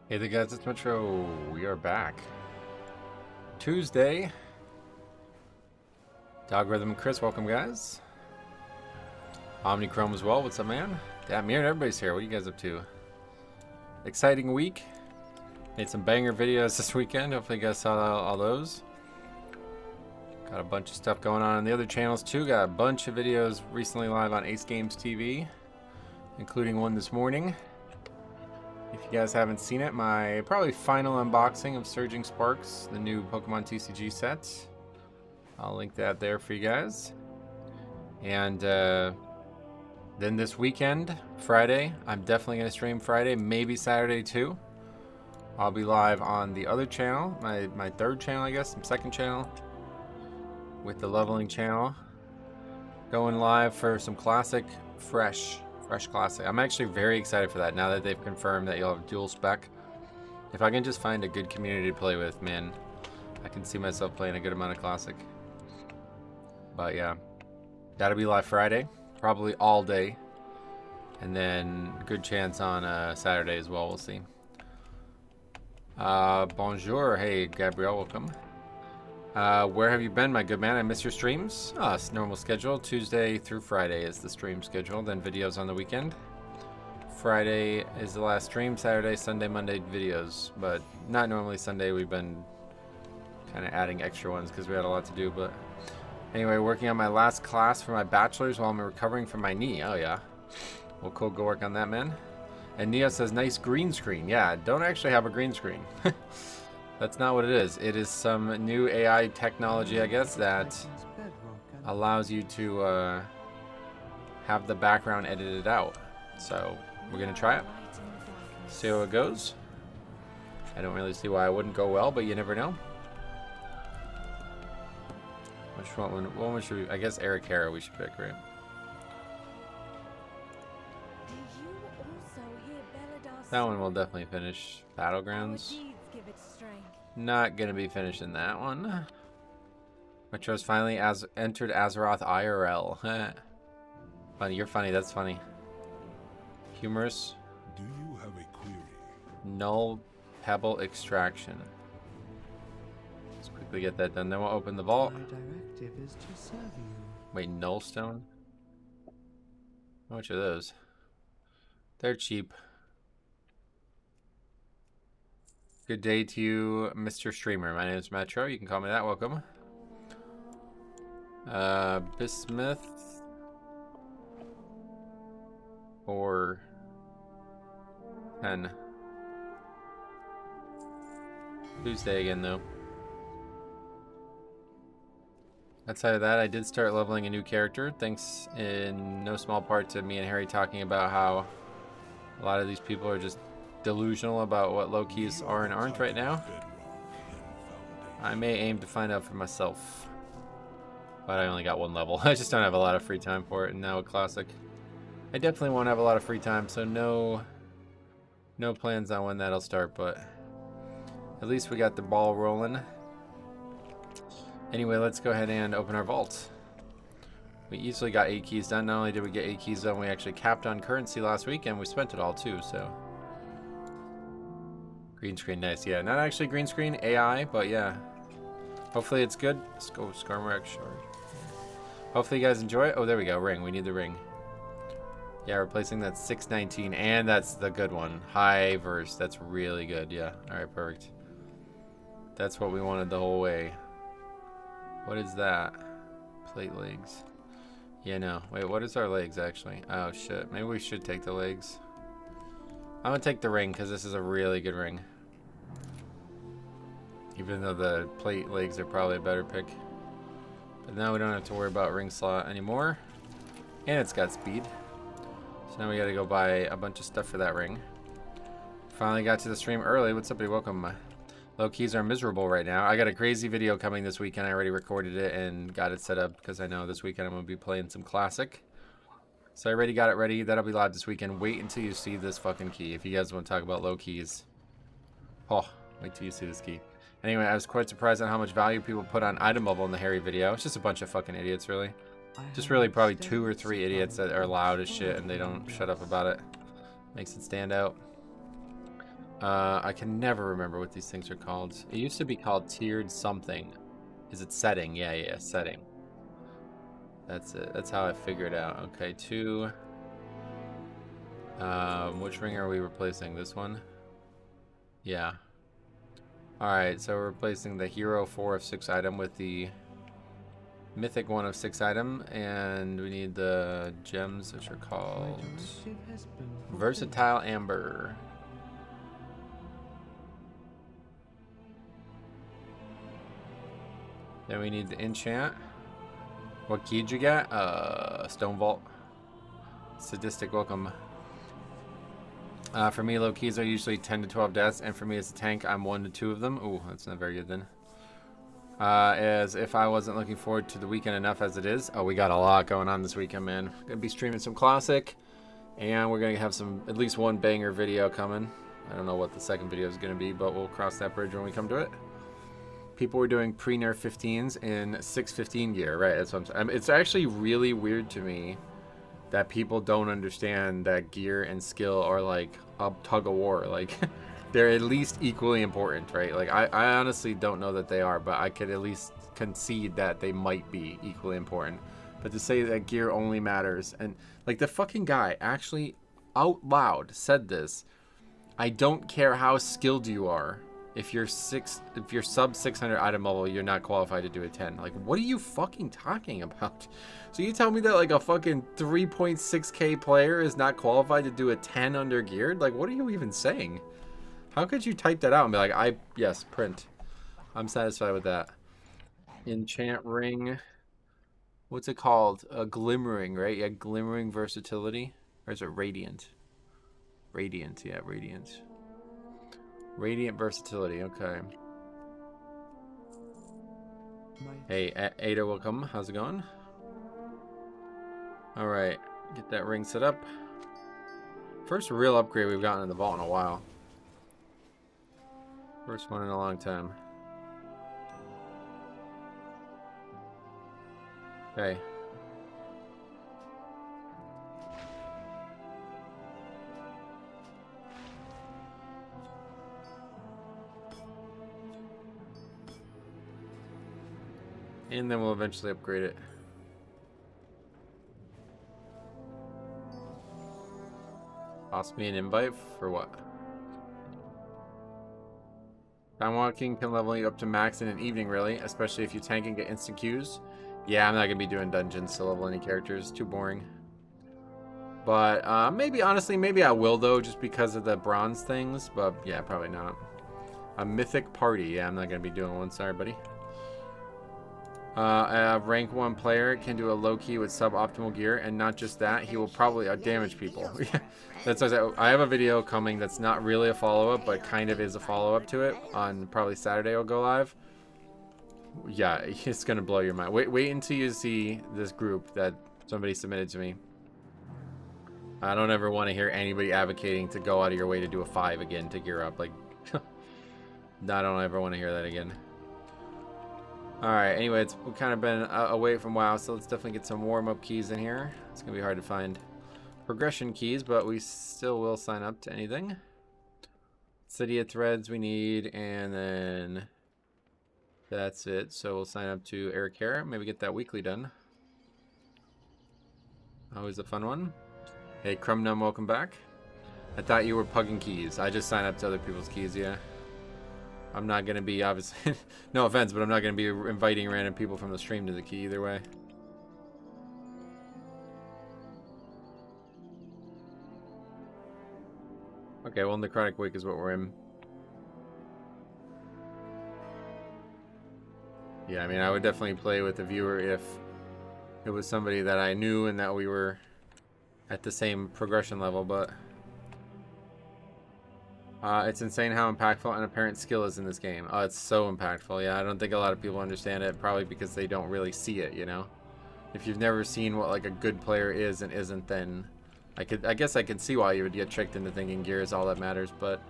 Hey there guys, it's Metro. We are back. Tuesday. Dog Rhythm and Chris, welcome guys. Omnichrome as well, what's up man? Damn, me and everybody's here. What are you guys up to? Exciting week. Made some banger videos this weekend. Hopefully you guys saw all those. Got a bunch of stuff going on the other channels too. Got a bunch of videos recently live on Ace Games TV, including one this morning. If you guys haven't seen it, my probably final unboxing of Surging Sparks, the new Pokemon TCG set. I'll link that there for you guys. And then this weekend, Friday, I'm definitely going to stream Friday, maybe Saturday too. I'll be live on the other channel, my third channel I guess, second channel, with the leveling channel. Going live for some classic, fresh classic. I'm actually very excited for that now that they've confirmed that you'll have dual spec. If I can just find a good community to play with, man, I can see myself playing a good amount of classic. But yeah, that'll be live Friday, probably all day, and then good chance on Saturday as well. We'll see. Bonjour, hey Gabrielle, welcome. Where have you been, my good man? I miss your streams. It's normal schedule. Tuesday through Friday is the stream schedule, then videos on the weekend. Friday is the last stream, Saturday, Sunday, Monday videos, but not normally Sunday. We've been kind of adding extra ones because we had a lot to do, but anyway, working on my last class for my bachelor's while I'm recovering from my knee. Oh yeah. Well, cool, go work on that, man. And Neo says, nice green screen. Yeah, don't actually have a green screen. That's not what it is. It is some new AI technology, I guess, that allows you to have the background edited out. So we're going to try it. See how it goes. I don't really see why it wouldn't go well, but you never know. Which one should we, I guess Eric Hara we should pick, right? That one will definitely finish. Battlegrounds. Not gonna be finishing that one. Metro's finally entered Azeroth IRL. Funny, you're funny, that's funny. Humorous. Do you have a query? Null Pebble Extraction. Let's quickly get that done, then we'll open the vault. My directive is to serve you. Wait, Nullstone? How much are those? They're cheap. Good day to you, Mr. Streamer. My name is Metro. You can call me that. Welcome. Bismuth. Or 10. Tuesday again, though. Outside of that, I did start leveling a new character, thanks in no small part to me and Harry talking about how a lot of these people are just delusional about what low keys are and aren't right now. I may aim to find out for myself, but I only got one level. I just don't have a lot of free time for it, and now a classic, I definitely won't have a lot of free time, so no plans on when that'll start, but at least we got the ball rolling. Anyway, let's go ahead and open our vault. We easily got 8 keys done. Not only did we get 8 keys done, we actually capped on currency last week, and we spent it all too, so. Green screen, nice. Yeah, not actually green screen, AI, but yeah. Hopefully it's good. Let's go Skarmorak Shard. Hopefully you guys enjoy it. Oh, there we go, ring. We need the ring. Yeah, replacing that 619, and that's the good one. High verse, that's really good, yeah. Alright, perfect. That's what we wanted the whole way. What is that? Plate legs. Yeah, no. Wait, what is our legs, actually? Oh, shit. Maybe we should take the legs. I'm gonna take the ring, because this is a really good ring. Even though the plate legs are probably a better pick. But now we don't have to worry about ring slot anymore. And it's got speed. So now we gotta go buy a bunch of stuff for that ring. Finally got to the stream early. What's up, buddy? Welcome. Low keys are miserable right now. I got a crazy video coming this weekend. I already recorded it and got it set up because I know this weekend I'm going to be playing some classic. So I already got it ready. That'll be live this weekend. Wait until you see this fucking key. If you guys want to talk about low keys. Oh, wait till you see this key. Anyway, I was quite surprised at how much value people put on item bubble in the Harry video. It's just a bunch of fucking idiots, really. Just really probably 2 or 3 idiots that are loud as shit and they don't shut up about it. Makes it stand out. I can never remember what these things are called. It used to be called tiered something. Is it setting? Yeah, setting. That's it. That's how I figured out. Okay, 2. Which ring are we replacing? This one? Yeah. Alright, so we're replacing the Hero 4 of 6 item with the Mythic 1 of 6 item, and we need the gems, which are called Versatile Amber. Then we need the enchant. What key did you get? Stone Vault. Sadistic welcome. For me, low keys are usually 10 to 12 deaths, and for me as a tank, I'm 1 to 2 of them. Ooh, that's not very good then. As if I wasn't looking forward to the weekend enough as it is. Oh, we got a lot going on this weekend, man. Gonna be streaming some Classic, and we're gonna have at least one banger video coming. I don't know what the second video is gonna be, but we'll cross that bridge when we come to it. People were doing pre-nerf 15s in 615 gear, right? That's what I'm saying. It's actually really weird to me that people don't understand that gear and skill are like a tug of war. Like, they're at least equally important, right? Like, I honestly don't know that they are, but I could at least concede that they might be equally important. But to say that gear only matters, and like the fucking guy actually out loud said this, I don't care how skilled you are. If you're sub 600 item level, you're not qualified to do a 10. Like, what are you fucking talking about? So you tell me that like a fucking 3.6k player is not qualified to do a 10 under geared? Like, what are you even saying? How could you type that out and be like, yes, print. I'm satisfied with that. Enchant ring. What's it called? A glimmering, right? Yeah, glimmering versatility. Or is it radiant? Radiant, yeah, radiant. Radiant versatility, okay. Hey, Ada, welcome. How's it going? Alright, get that ring set up. First real upgrade we've gotten in the vault in a while. First one in a long time. Okay. And then we'll eventually upgrade it. Toss me an invite for what? Time walking can level you up to max in an evening, really, especially if you tank and get instant Qs. Yeah, I'm not gonna be doing dungeons to level any characters. Too boring. But maybe, honestly, maybe I will though, just because of the bronze things. But yeah, probably not. A mythic party. Yeah, I'm not gonna be doing one. Sorry, buddy. A rank 1 player can do a low key with suboptimal gear, and not just that, he will probably damage people. That's what I have a video coming that's not really a follow-up, but kind of is a follow-up to it. On probably Saturday I'll go live. Yeah, it's gonna blow your mind. Wait until you see this group that somebody submitted to me. I don't ever want to hear anybody advocating to go out of your way to do a 5 again to gear up. Like, I don't ever want to hear that again. Alright, anyway, we've kind of been away from WoW, so let's definitely get some warm-up keys in here. It's going to be hard to find progression keys, but we still will sign up to anything. City of Threads we need, and then that's it. So we'll sign up to Eric Hare, maybe get that weekly done. Always a fun one. Hey, Crumnum, welcome back. I thought you were pugging keys. I just signed up to other people's keys, yeah. I'm not going to be, obviously, no offense, but I'm not going to be inviting random people from the stream to the key either way. Okay, well, Necrotic Week is what we're in. Yeah, I mean, I would definitely play with the viewer if it was somebody that I knew and that we were at the same progression level, but it's insane how impactful an apparent skill is in this game. Oh, it's so impactful. Yeah, I don't think a lot of people understand it, probably because they don't really see it, you know? If you've never seen what, like, a good player is and isn't, then I guess I could see why you would get tricked into thinking gear is all that matters, but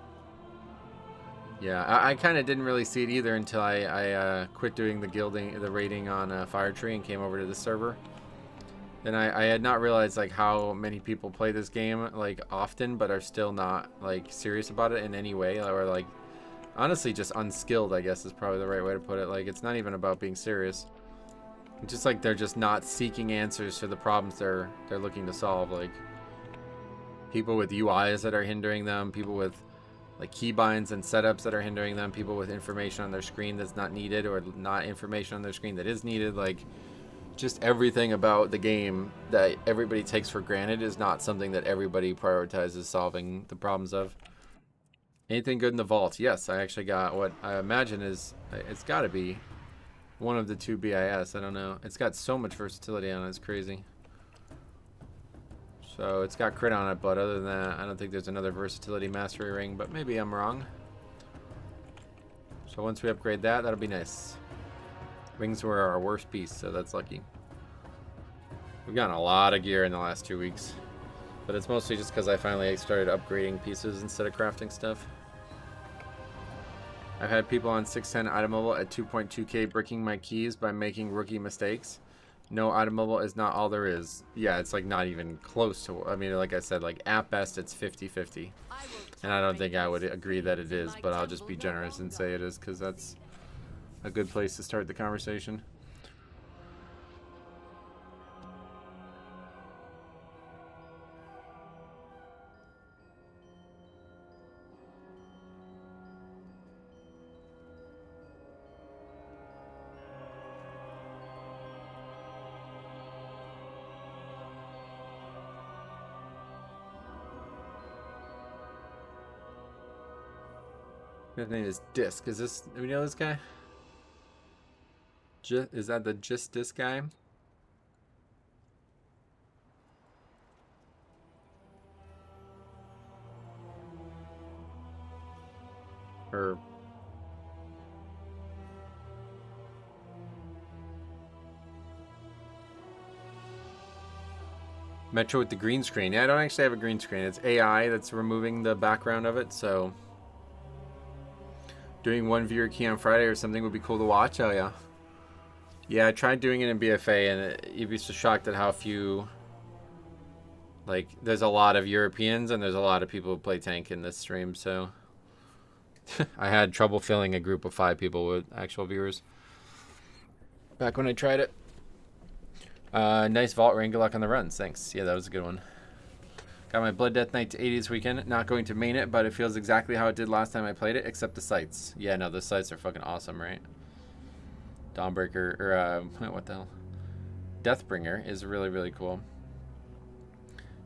yeah, I kind of didn't really see it either until I quit doing the raiding on Fire Tree and came over to this server. And I had not realized like how many people play this game like often, but are still not like serious about it in any way, or like honestly just unskilled, I guess is probably the right way to put it. Like it's not even about being serious. It's just like they're just not seeking answers to the problems they're looking to solve. Like people with UIs that are hindering them, people with like keybinds and setups that are hindering them, people with information on their screen that's not needed, or not information on their screen that is needed. Like just everything about the game that everybody takes for granted is not something that everybody prioritizes solving the problems of. Anything good in the vault? Yes, I actually got what I imagine is, it's got to be one of the 2 BIS. I don't know. It's got so much versatility on it. It's crazy. So it's got crit on it, but other than that, I don't think there's another versatility mastery ring, but maybe I'm wrong. So once we upgrade that, that'll be nice. Wings were our worst piece, so that's lucky. We've gotten a lot of gear in the last 2 weeks, but it's mostly just because I finally started upgrading pieces instead of crafting stuff. I've had people on 610 item level at 2.2k bricking my keys by making rookie mistakes. No, item level is not all there is. Yeah, it's like not even close to, I mean, like I said, like at best it's 50-50. And I don't think I would agree that it is, but I'll just be generous and say it is, because that's a good place to start the conversation. His name is Disc. Is this, do we know this guy? Is that the Just Disc guy? Or Metro with the green screen. Yeah, I don't actually have a green screen. It's AI that's removing the background of it, so doing one viewer key on Friday or something would be cool to watch. Oh yeah. Yeah, I tried doing it in BFA, and you'd be so shocked at how few, like, there's a lot of Europeans and there's a lot of people who play tank in this stream, so I had trouble filling a group of 5 people with actual viewers back when I tried it. Nice vault ring. Good luck on the runs. Thanks. Yeah, that was a good one. Got my Blood Death Knight to 80 this weekend. Not going to main it, but it feels exactly how it did last time I played it, except the sights. Yeah, no, the sights are fucking awesome, right? Dawnbreaker, or what the hell? Deathbringer is really, really cool.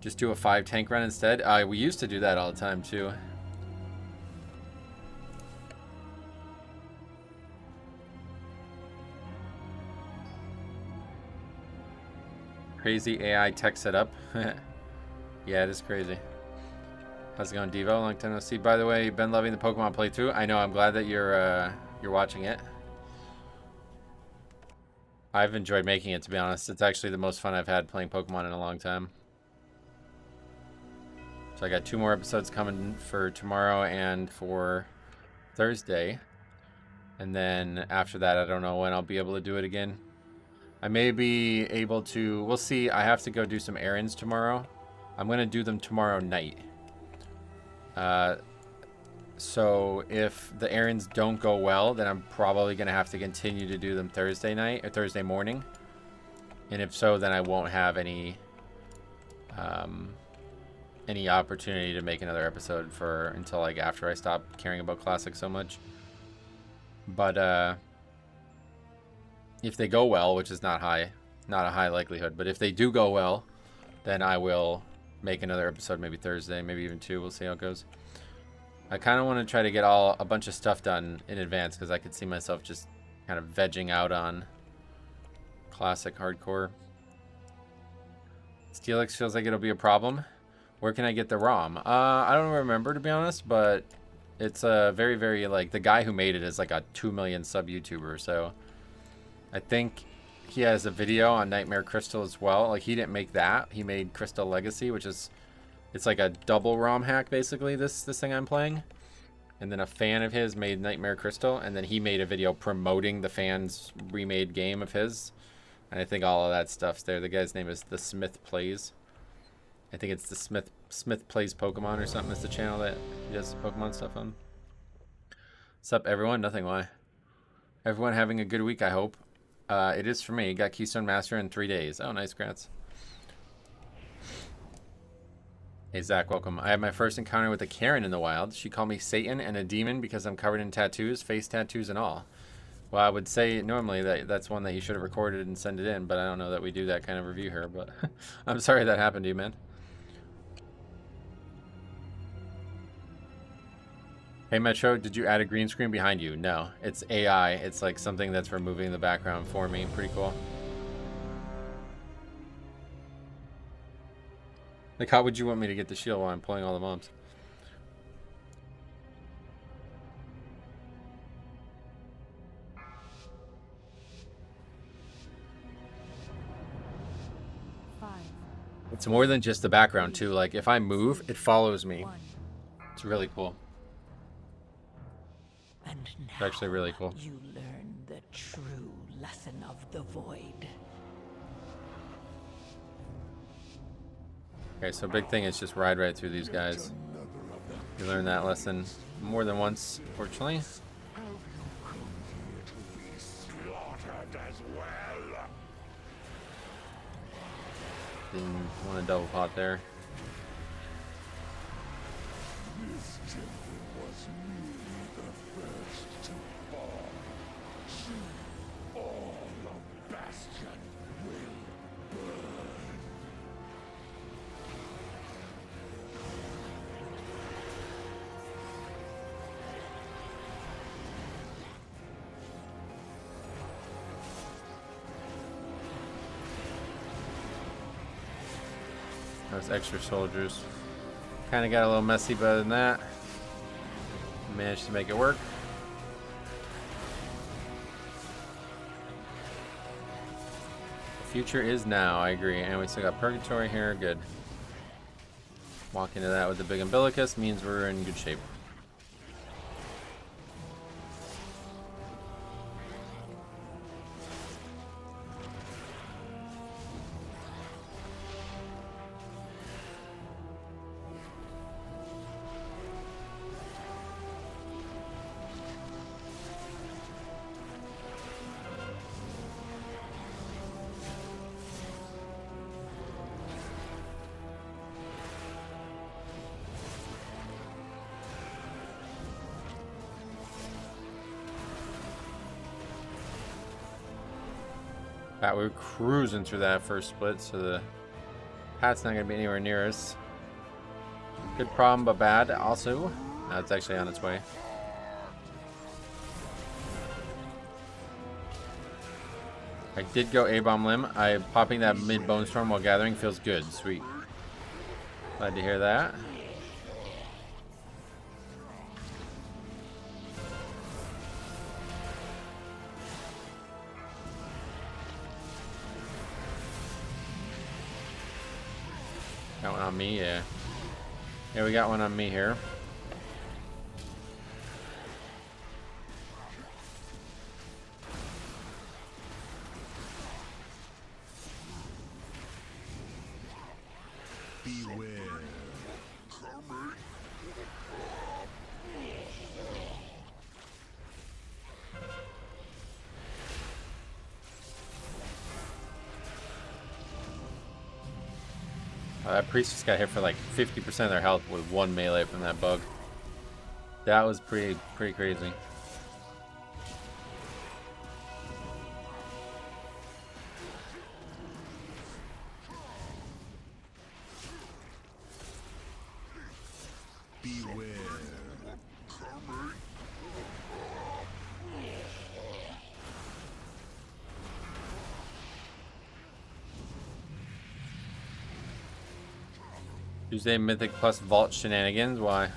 Just do a 5 tank run instead. We used to do that all the time too. Crazy AI tech setup. Yeah, it is crazy. How's it going, Devo? Long time no see. By the way, been loving the Pokemon playthrough. I know. I'm glad that you're watching it. I've enjoyed making it, to be honest. It's actually the most fun I've had playing Pokemon in a long time. So I got 2 more episodes coming for tomorrow and for Thursday. And then after that, I don't know when I'll be able to do it again. I may be able to, we'll see. I have to go do some errands tomorrow. I'm going to do them tomorrow night. So if the errands don't go well, then I'm probably going to have to continue to do them Thursday night or Thursday morning. And if so, then I won't have any opportunity to make another episode for until like after I stop caring about Classic so much. But if they go well, which is not a high likelihood, but if they do go well, then I will make another episode, maybe Thursday, maybe even 2. We'll see how it goes. I kind of want to try to get a bunch of stuff done in advance, because I could see myself just kind of vegging out on Classic hardcore. Steelix feels like it'll be a problem. Where can I get the ROM? I don't remember, to be honest, but it's a very, very, like, the guy who made it is like a 2 million sub YouTuber, so I think he has a video on Nightmare Crystal as well. Like, he didn't make that. He made Crystal Legacy, which is, it's like a double ROM hack, basically, this thing I'm playing. And then a fan of his made Nightmare Crystal, and then he made a video promoting the fan's remade game of his. And I think all of that stuff's there. The guy's name is The Smith Plays. I think it's the Smith Plays Pokemon or something. It's the channel that he does Pokemon stuff on. What's up, everyone? Nothing. Why? Everyone having a good week, I hope. It is for me. Got Keystone Master in 3 days. Oh, nice. Grants. Hey, Zach, welcome. I had my first encounter with a Karen in the wild. She called me Satan and a demon because I'm covered in tattoos, face tattoos and all. Well, I would say normally that's one that you should have recorded and send it in, but I don't know that we do that kind of review here, but I'm sorry that happened to you, man. Hey, Metro, did you add a green screen behind you? No, it's AI. It's like something that's removing the background for me. Pretty cool. Like, how would you want me to get the shield while I'm pulling all the mobs? It's more than just the background, too. Like, if I move, it follows me. It's really cool. And now It's actually really cool. you learn the true lesson of the void. Okay, so big thing is just ride right through these guys. You learn that lesson more than once, fortunately. Have you come here to be slaughtered as well? Didn't want a double pot there. This temple was merely the first to fall. Soon, all of Bastion will burn. Those extra soldiers. Kind of got a little messy, but other than that, managed to make it work. The future is now, I agree. And we still got Purgatory here, good. Walk into that with the big umbilicus means we're in good shape. We're cruising through that first split, so the Pat's not going to be anywhere near us. Good problem, but bad also. No, it's actually on its way. I did go A-bomb limb. Popping that mid bone storm while gathering feels good. Sweet. Glad to hear that. Got one on me, yeah. Yeah, we got one on me here. Beware. That priest just got hit for like 50% of their health with one melee from that bug. That was pretty crazy. Beware. Tuesday Mythic plus Vault shenanigans. Why?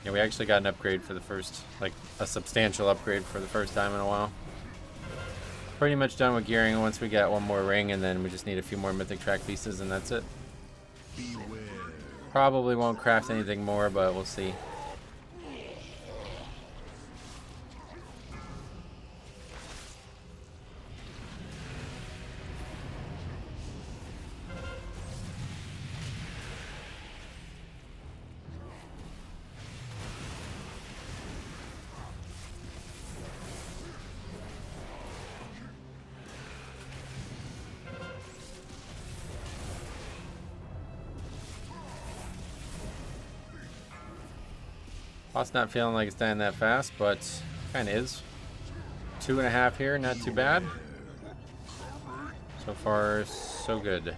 Yeah, we actually got an upgrade for the first, like a substantial upgrade for the first time in a while. Pretty much done with gearing once we get one more ring, and then we just need a few more Mythic track pieces, and that's it. Beware. Probably won't craft anything more, but we'll see. Boss not feeling like it's dying that fast, but kind of is. 2.5 here, not too bad. So far, so good.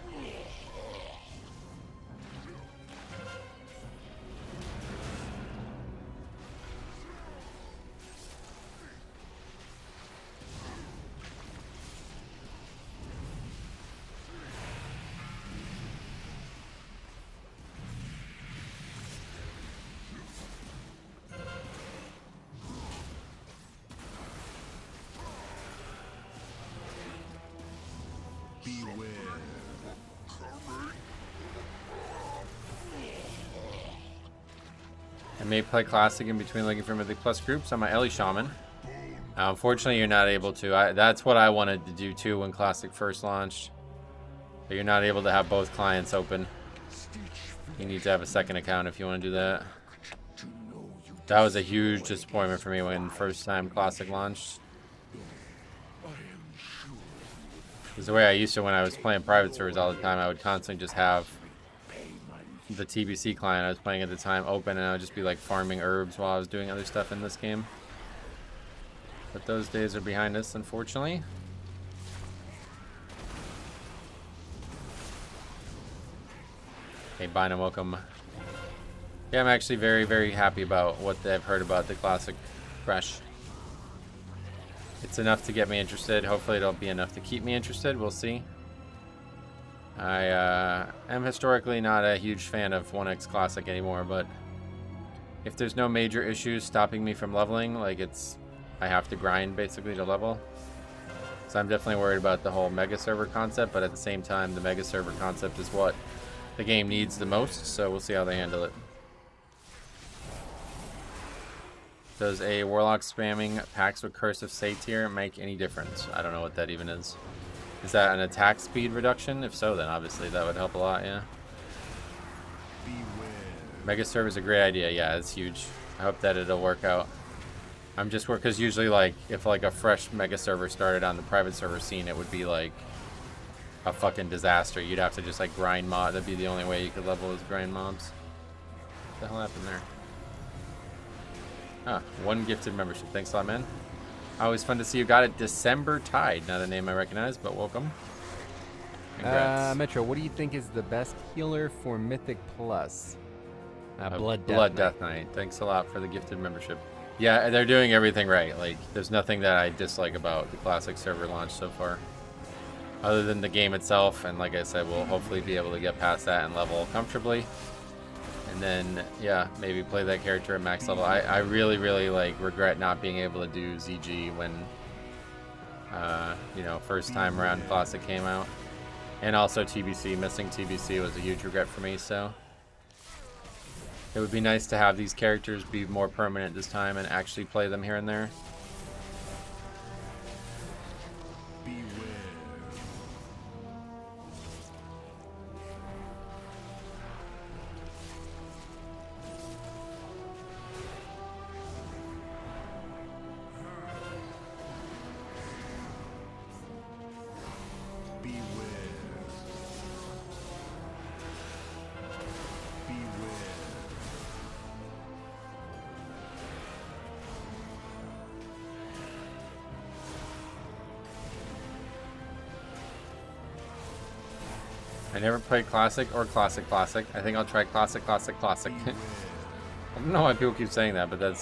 I may play Classic in between looking for Mythic Plus groups on my Ellie Shaman. Unfortunately, you're not able to. That's what I wanted to do too when Classic first launched. But you're not able to have both clients open. You need to have a second account if you want to do that. That was a huge disappointment for me when first time Classic launched. Because the way I used to when I was playing private servers all the time, I would constantly just have the TBC client I was playing at the time open, and I would just be like farming herbs while I was doing other stuff in this game. But those days are behind us, unfortunately. Hey, Bynum, welcome. Yeah, I'm actually very, very happy about what I've heard about the Classic Fresh. It's enough to get me interested. Hopefully it'll be enough to keep me interested. We'll see. I am historically not a huge fan of 1x Classic anymore, but if there's no major issues stopping me from leveling, like I have to grind basically to level. So I'm definitely worried about the whole mega server concept, but at the same time, the mega server concept is what the game needs the most, so we'll see how they handle it. Does a Warlock spamming packs with Cursive Satyr make any difference? I don't know what that even is. Is that an attack speed reduction? If so, then obviously that would help a lot, yeah. Mega server is a great idea, yeah, it's huge. I hope that it'll work out. I'm just worried, because usually like, if like a fresh mega server started on the private server scene, it would be like a fucking disaster. You'd have to just like grind mod. That'd be the only way you could level those grind mobs. What the hell happened there? Ah, 1 gifted membership. Thanks a lot, man. Always fun to see you got it. December Tide. Not a name I recognize, but welcome. Congrats. Metro, what do you think is the best healer for Mythic Plus? Blood Death Knight. Thanks a lot for the gifted membership. Yeah, they're doing everything right. Like, there's nothing that I dislike about the Classic server launch so far. Other than the game itself, and like I said, we'll hopefully be able to get past that and level comfortably. And then, yeah, maybe play that character at max level. I really, really, like, regret not being able to do ZG when, you know, first time around Classic came out. And also TBC. Missing TBC was a huge regret for me, so it would be nice to have these characters be more permanent this time and actually play them here and there. I never played Classic or Classic. I think I'll try Classic. I don't know why people keep saying that, but I've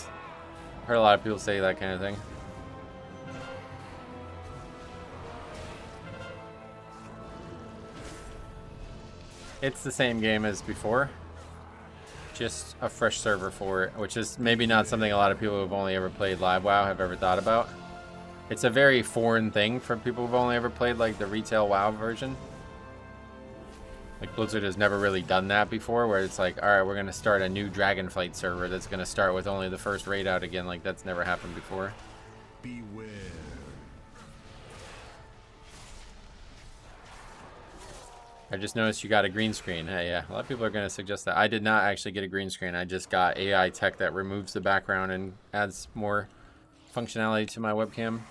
heard a lot of people say that kind of thing. It's the same game as before, just a fresh server for it, which is maybe not something a lot of people who've only ever played Live WoW have ever thought about. It's a very foreign thing for people who've only ever played like the retail WoW version. Like Blizzard has never really done that before, where it's like, all right, we're going to start a new Dragonflight server that's going to start with only the first raid out again. Like, that's never happened before. Beware. I just noticed you got a green screen. Hey, yeah, a lot of people are going to suggest that. I did not actually get a green screen. I just got AI tech that removes the background and adds more functionality to my webcam.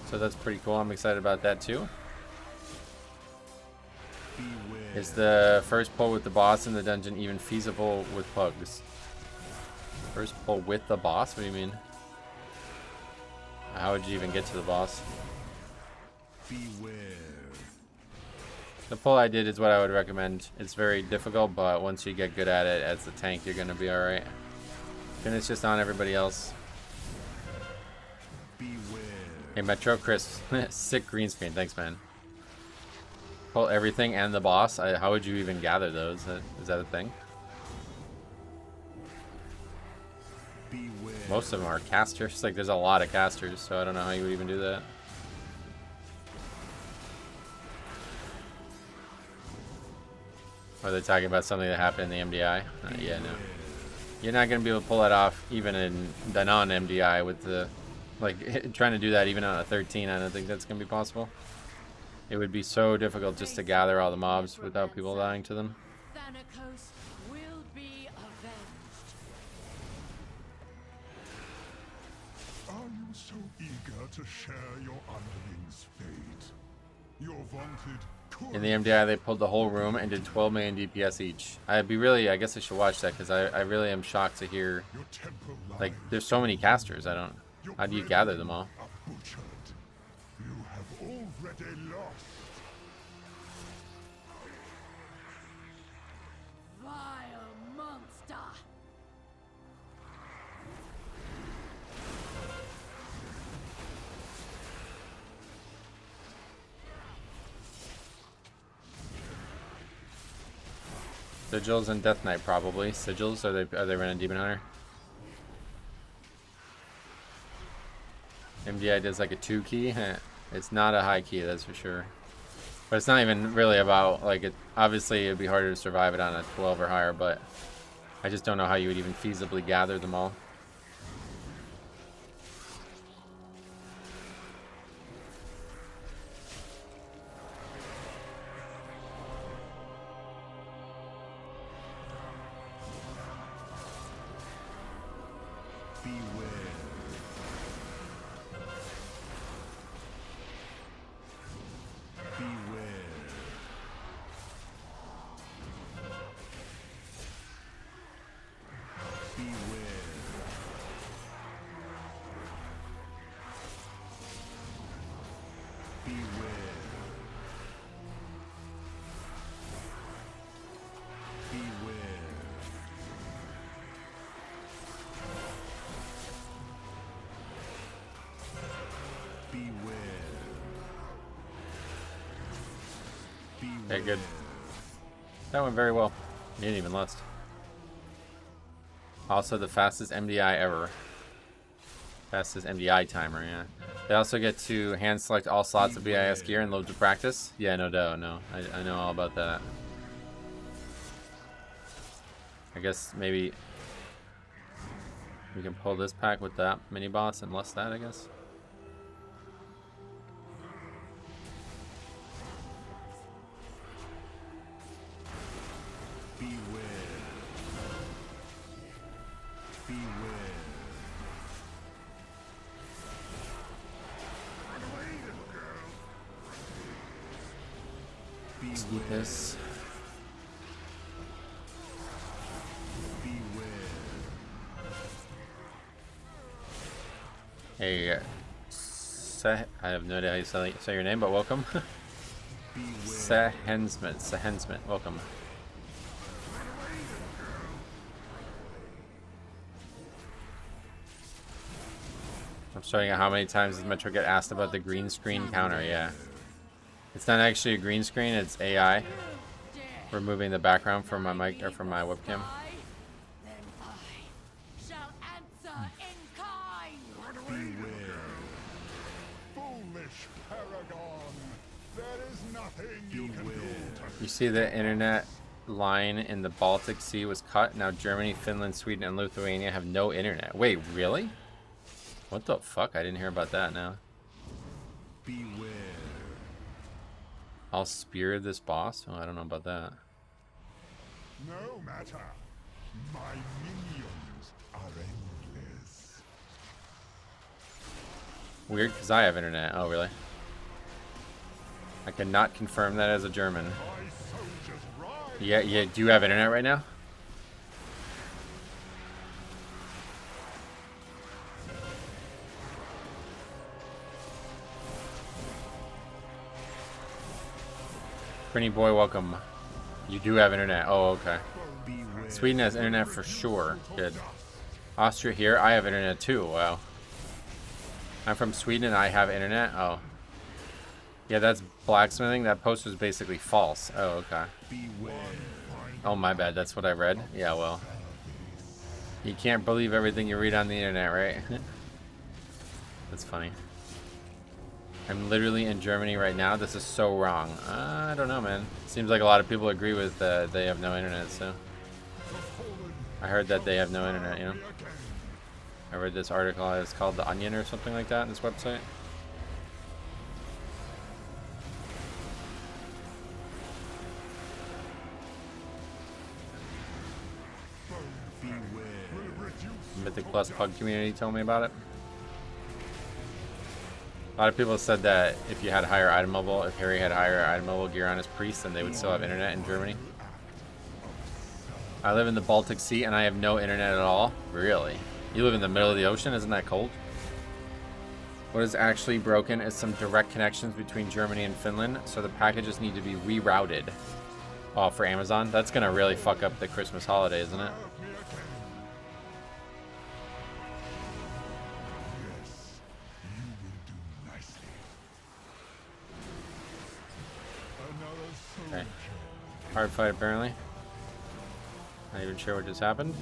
So that's pretty cool. I'm excited about that too. Is the first pull with the boss in the dungeon even feasible with pugs? First pull with the boss? What do you mean? How would you even get to the boss? Beware. The pull I did is what I would recommend. It's very difficult, but once you get good at it as the tank, you're gonna be alright. Then it's just on everybody else. Beware. Hey, Metro Chris, sick green screen. Thanks, man. Pull everything and the boss. How would you even gather those? Is that a thing? Beware. Most of them are casters. Like, there's a lot of casters, so I don't know how you would even do that. Are they talking about something that happened in the MDI? Yeah, no. You're not going to be able to pull that off even in the non-MDI with the... Like, trying to do that even on a 13, I don't think that's going to be possible. It would be so difficult just to gather all the mobs without people dying to them. Thanatos will be avenged. Are you so eager to share your underling's fate? Your vaunted In the MDI, they pulled the whole room and did 12 million DPS each. I guess I should watch that because I really am shocked to hear, like, there's so many casters. How do you gather them all? You have already lost. Vile monster! Sigils and Death Knight probably. Sigils, are they running Demon Hunter? MDI does like a 2 key. It's not a high key, that's for sure. But it's not even really about, like, obviously it'd be harder to survive it on a 12 or higher, but I just don't know how you would even feasibly gather them all. Okay, good. That went very well. You didn't even lust. Also the fastest MDI ever. Fastest MDI timer, yeah. They also get to hand select all slots of BIS gear and load to practice. Yeah, no doubt, no. I know all about that. I guess maybe we can pull this pack with that mini boss and lust that, I guess. Let's eat this. Hey, I have no idea how you say your name, but welcome. Sehensmith, welcome. I'm starting at how many times does Metro get asked about the green screen counter? Yeah. It's not actually a green screen, it's AI. Removing the background from my mic or from my webcam. Then I shall answer in kind. Foolish paragon. There is nothing you can do to You see the internet line in the Baltic Sea was cut. Now Germany, Finland, Sweden, and Lithuania have no internet. Wait, really? What the fuck? I didn't hear about that now. beware. I'll spear this boss? Oh, I don't know about that. No matter. My minions are endless. Weird, because I have internet. Oh, really? I cannot confirm that as a German. My soldiers rise. Yeah, do you have internet right now? Pretty boy, welcome. You do have internet. Oh, okay. Sweden has internet for sure. Good. Austria here. I have internet too. Wow. I'm from Sweden and I have internet. Oh. Yeah, that's blacksmithing. That post was basically false. Oh, okay. Oh, my bad. That's what I read. Yeah, well. You can't believe everything you read on the internet, right? That's funny. I'm literally in Germany right now. This is so wrong. I don't know, man. Seems like a lot of people agree with they have no internet, so. I heard that they have no internet, you know? I read this article. It's called The Onion or something like that on this website. Mythic Plus Pug community told me about it. A lot of people said that if you had higher item level, if Harry had higher item level gear on his priest, then they would still have internet in Germany. I live in the Baltic Sea and I have no internet at all. Really? You live in the middle of the ocean? Isn't that cold? What is actually broken is some direct connections between Germany and Finland, so the packages need to be rerouted. Oh, for Amazon? That's gonna really fuck up the Christmas holiday, isn't it? Okay. Hard fight apparently. Not even sure what just happened.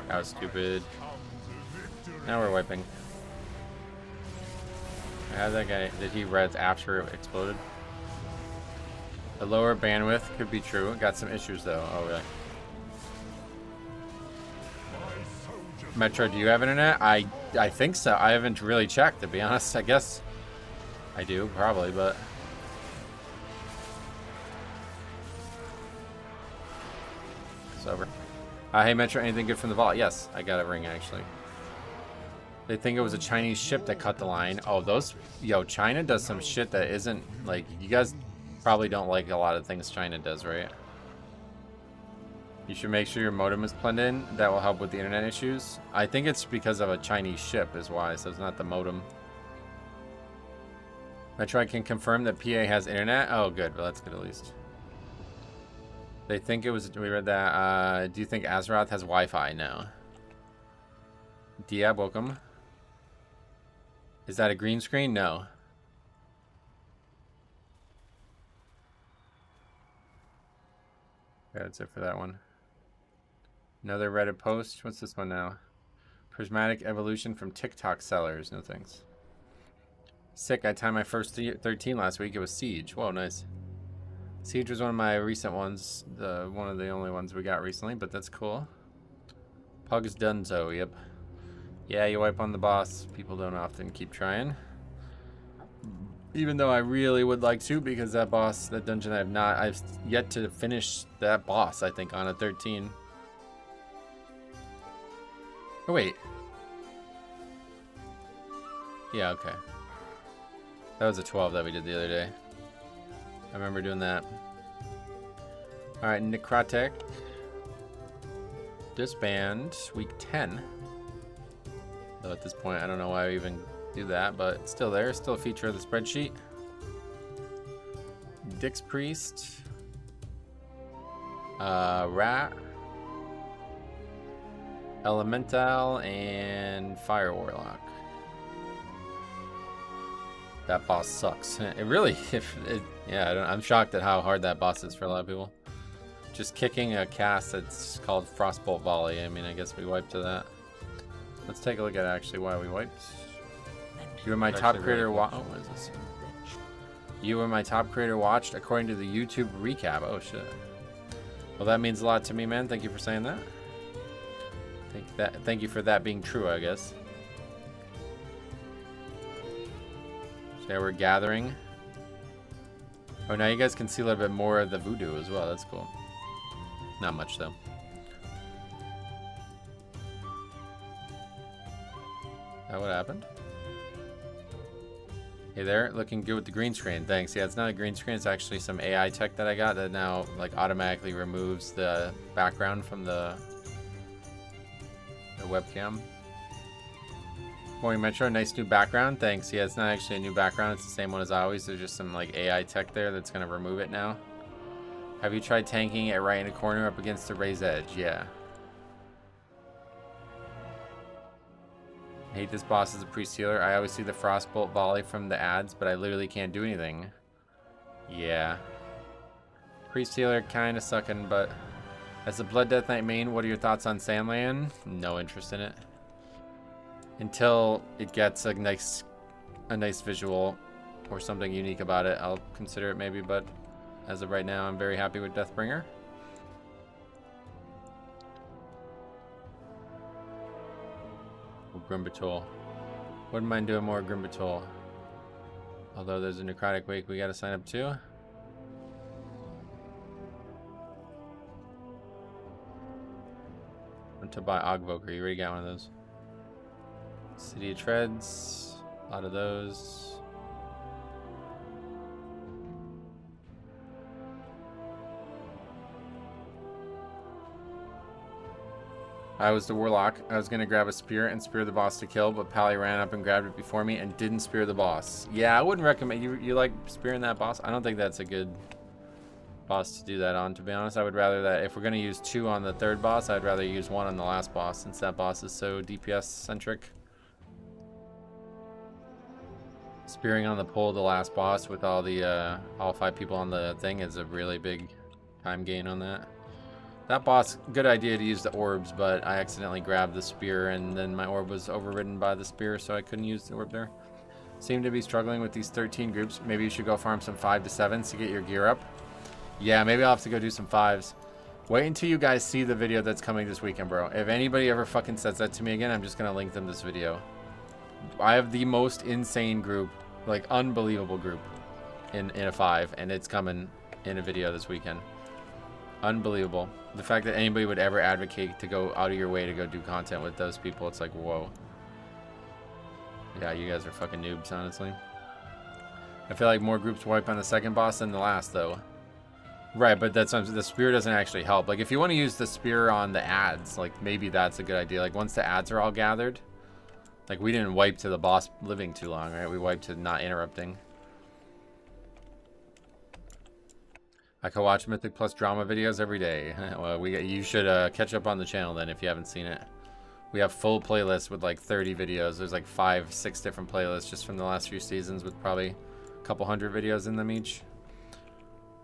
That was stupid. Now we're wiping. How'd that guy, did he res after it exploded? The lower bandwidth could be true. Got some issues though. Oh really? Metro, do you have internet? I think so. I haven't really checked, to be honest. I guess I do, probably, but it's over. Hey Metro, anything good from the vault? Yes, I got a ring actually. They think it was a Chinese ship that cut the line. Oh, those, yo, China does some shit that isn't, like, you guys probably don't like a lot of things China does, right? You should make sure your modem is plugged in. That will help with the internet issues. I think it's because of a Chinese ship is why, so it's not the modem. Metro, I can confirm that PA has internet. Oh, good. Well, that's good at least. They think it was, we read that. Do you think Azeroth has Wi-Fi? No. Diab, welcome. Is that a green screen? No. Yeah, that's it for that one. Another Reddit post. What's this one now? Prismatic evolution from TikTok sellers. No thanks. Sick. I timed my first 13 last week. It was Siege. Whoa, nice. Siege was one of my recent ones. One of the only ones we got recently, but that's cool. Pug's Dunzo. Yep. Yeah, you wipe on the boss. People don't often keep trying. Even though I really would like to, because that boss, that dungeon I've yet to finish that boss, I think, on a 13. Oh, wait. Yeah, okay. That was a 12 that we did the other day. I remember doing that. Alright, Necrotic. Disband, week 10. Though at this point, I don't know why I even do that, but it's still there. Still a feature of the spreadsheet. Dix Priest. Rat. Elemental and Fire Warlock. That boss sucks. It really, yeah, I'm shocked at how hard that boss is for a lot of people. Just kicking a cast that's called Frostbolt Volley. I mean, I guess we wiped to that. Let's take a look at actually why we wiped. You were my top creator. What is this? You were my top creator watched according to the YouTube recap. Oh shit. Well, that means a lot to me, man. Thank you for saying that. Thank you for that being true, I guess. So yeah, we're gathering. Oh, now you guys can see a little bit more of the voodoo as well. That's cool. Not much though. Is that what happened? Hey there, looking good with the green screen. Thanks. Yeah, it's not a green screen. It's actually some AI tech that I got that now like automatically removes the background from the webcam. Morning Metro, nice new background. Thanks. Yeah, it's not actually a new background. It's the same one as always. There's just some like AI tech there that's gonna remove it now. Have you tried tanking it right in a corner up against the raised edge? Yeah. I hate this boss as a priest healer. I always see the frostbolt volley from the ads, but I literally can't do anything. Yeah. Priest healer kind of sucking, but as a Blood Death Knight main, what are your thoughts on Sandland? No interest in it. Until it gets a nice visual or something unique about it, I'll consider it maybe, but as of right now, I'm very happy with Deathbringer. Grimbatol. Wouldn't mind doing more Grimbatol. Although there's a Necrotic Wake we gotta sign up to. Want to buy Ogvoker. You already got one of those. City of Treads. A lot of those. I was the Warlock. I was going to grab a spear and spear the boss to kill, but Pally ran up and grabbed it before me and didn't spear the boss. Yeah, I wouldn't recommend... You like spearing that boss? I don't think that's a good boss to do that on, to be honest. I would rather that... If we're going to use 2 on the 3rd boss, I'd rather use 1 on the last boss, since that boss is so DPS-centric. Spearing on the pole the last boss with all the all 5 people on the thing is a really big time gain on that. That boss, good idea to use the orbs, but I accidentally grabbed the spear and then my orb was overridden by the spear, so I couldn't use the orb there. Seem to be struggling with these 13 groups. Maybe you should go farm some 5 to 7s to get your gear up. Yeah, maybe I'll have to go do some 5s. Wait until you guys see the video that's coming this weekend, bro. If anybody ever fucking says that to me again, I'm just gonna link them this video. I have the most insane group, like unbelievable group in a 5, and it's coming in a video this weekend. Unbelievable. The fact that anybody would ever advocate to go out of your way to go do content with those people, it's like, whoa. Yeah, you guys are fucking noobs, honestly. I feel like more groups wipe on the 2nd boss than the last, though. Right, but that's the spear doesn't actually help. Like, if you want to use the spear on the ads, like, maybe that's a good idea. Like, once the ads are all gathered, like, we didn't wipe to the boss living too long, right? We wiped to not interrupting. I can watch Mythic Plus drama videos every day. Well, you should catch up on the channel then if you haven't seen it. We have full playlists with like 30 videos. There's like 5, 6 different playlists just from the last few seasons with probably a couple hundred videos in them each.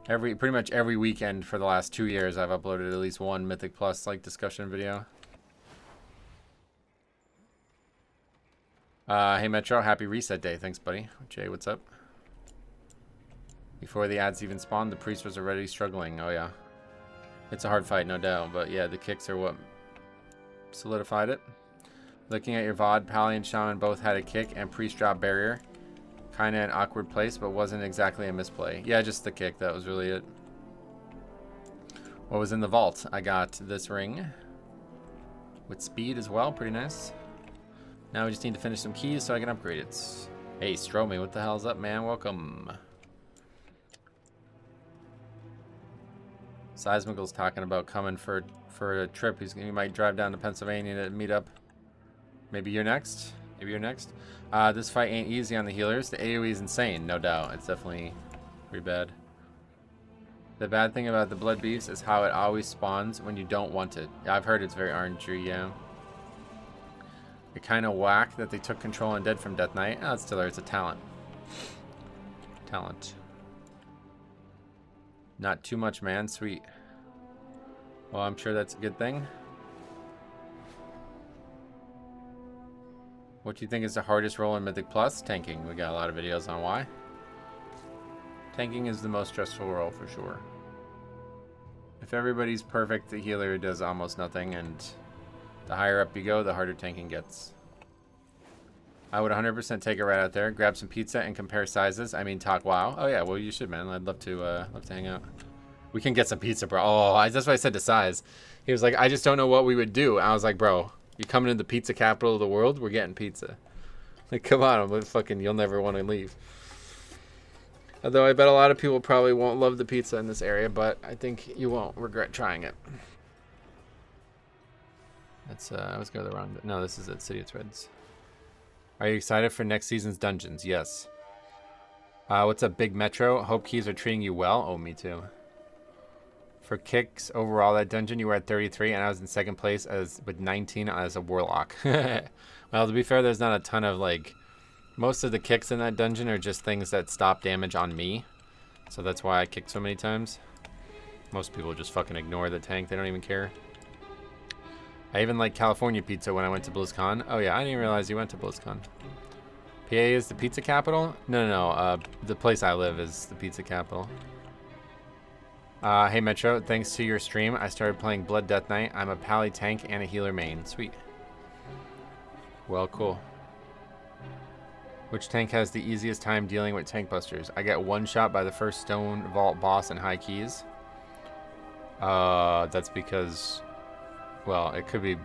Pretty much every weekend for the last 2 years, I've uploaded at least one Mythic Plus like discussion video. Hey Metro, happy reset day. Thanks, buddy. Jay, what's up? Before the ads even spawned, the priest was already struggling. Oh yeah. It's a hard fight, no doubt. But yeah, the kicks are what solidified it. Looking at your VOD, Pally and Shaman both had a kick and priest drop barrier. Kinda an awkward place, but wasn't exactly a misplay. Yeah, just the kick. That was really it. What was in the vault? I got this ring. With speed as well. Pretty nice. Now we just need to finish some keys so I can upgrade it. Hey, Stromy, what the hell's up, man? Welcome. Seismical's talking about coming for a trip. He might drive down to Pennsylvania to meet up. Maybe you're next. Maybe you're next. This fight ain't easy on the healers. The AoE is insane, no doubt. It's definitely pretty bad. The bad thing about the Blood Beast is how it always spawns when you don't want it. I've heard it's very RNG, yeah. It kind of whack that they took control undead from Death Knight. Oh, it's still there. It's a talent. Talent. Not too much, man. Sweet. Well, I'm sure that's a good thing. What do you think is the hardest role in Mythic Plus? Tanking. We got a lot of videos on why. Tanking is the most stressful role for sure. If everybody's perfect, the healer does almost nothing, and the higher up you go, the harder tanking gets. I would 100% take it right out there. Grab some pizza and compare sizes. I mean, talk WoW. Oh yeah, well you should, man. I'd love to hang out. We can get some pizza, bro. Oh, that's what I said to Size. He was like, I just don't know what we would do. I was like, bro, you coming in the pizza capital of the world? We're getting pizza. Like, come on, I'm fucking. You'll never want to leave. Although I bet a lot of people probably won't love the pizza in this area, but I think you won't regret trying it. That's I was going the wrong. No, this is at City of Threads. Are you excited for next season's dungeons? Yes. What's up, Big Metro? Hope keys are treating you well. Oh, me too. For kicks overall, that dungeon you were at 33, and I was in second place with 19 as a warlock. Well, to be fair, there's not a ton of like. Most of the kicks in that dungeon are just things that stop damage on me, so that's why I kicked so many times. Most people just fucking ignore the tank; they don't even care. I even like California pizza when I went to BlizzCon. Oh yeah, I didn't realize you went to BlizzCon. PA is the pizza capital? No. The place I live is the pizza capital. Hey Metro, thanks to your stream, I started playing Blood Death Knight. I'm a pally tank and a healer main. Sweet. Well, cool. Which tank has the easiest time dealing with tank busters? I get one shot by the first stone vault boss in high keys. That's because, well, it could be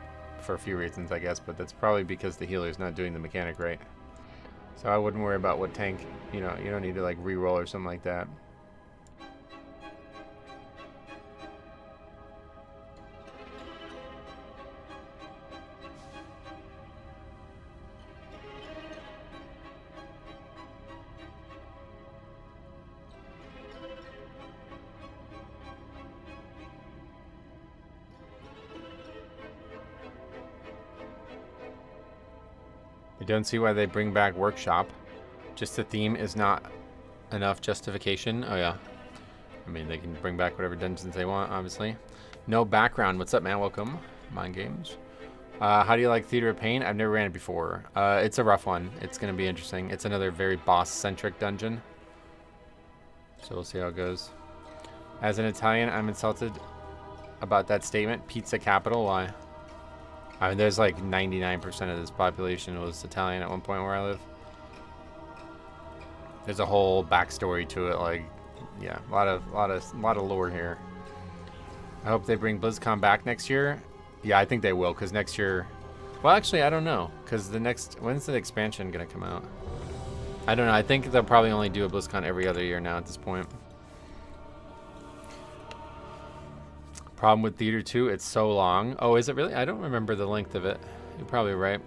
for a few reasons, I guess, but that's probably because the healer's not doing the mechanic right. So I wouldn't worry about what tank, you know, you don't need to like re-roll or something like that. I don't see why they bring back workshop. Just the theme is not enough justification. Oh yeah. I mean, they can bring back whatever dungeons they want, obviously. No background. What's up, man? Welcome. Mind Games. How do you like Theater of Pain? I've never ran it before. It's a rough one. It's going to be interesting. It's another very boss-centric dungeon. So we'll see how it goes. As an Italian, I'm insulted about that statement. Pizza capital. Why? I mean, there's like 99% of this population was Italian at one point where I live. There's a whole backstory to it. Like, yeah, a lot of lore here. I hope they bring BlizzCon back next year. Yeah, I think they will, because next year... Well, actually, I don't know, because when's the expansion going to come out? I don't know. I think they'll probably only do a BlizzCon every other year now at this point. Problem with Theater 2, it's so long. Oh, is it really? I don't remember the length of it. You're probably right.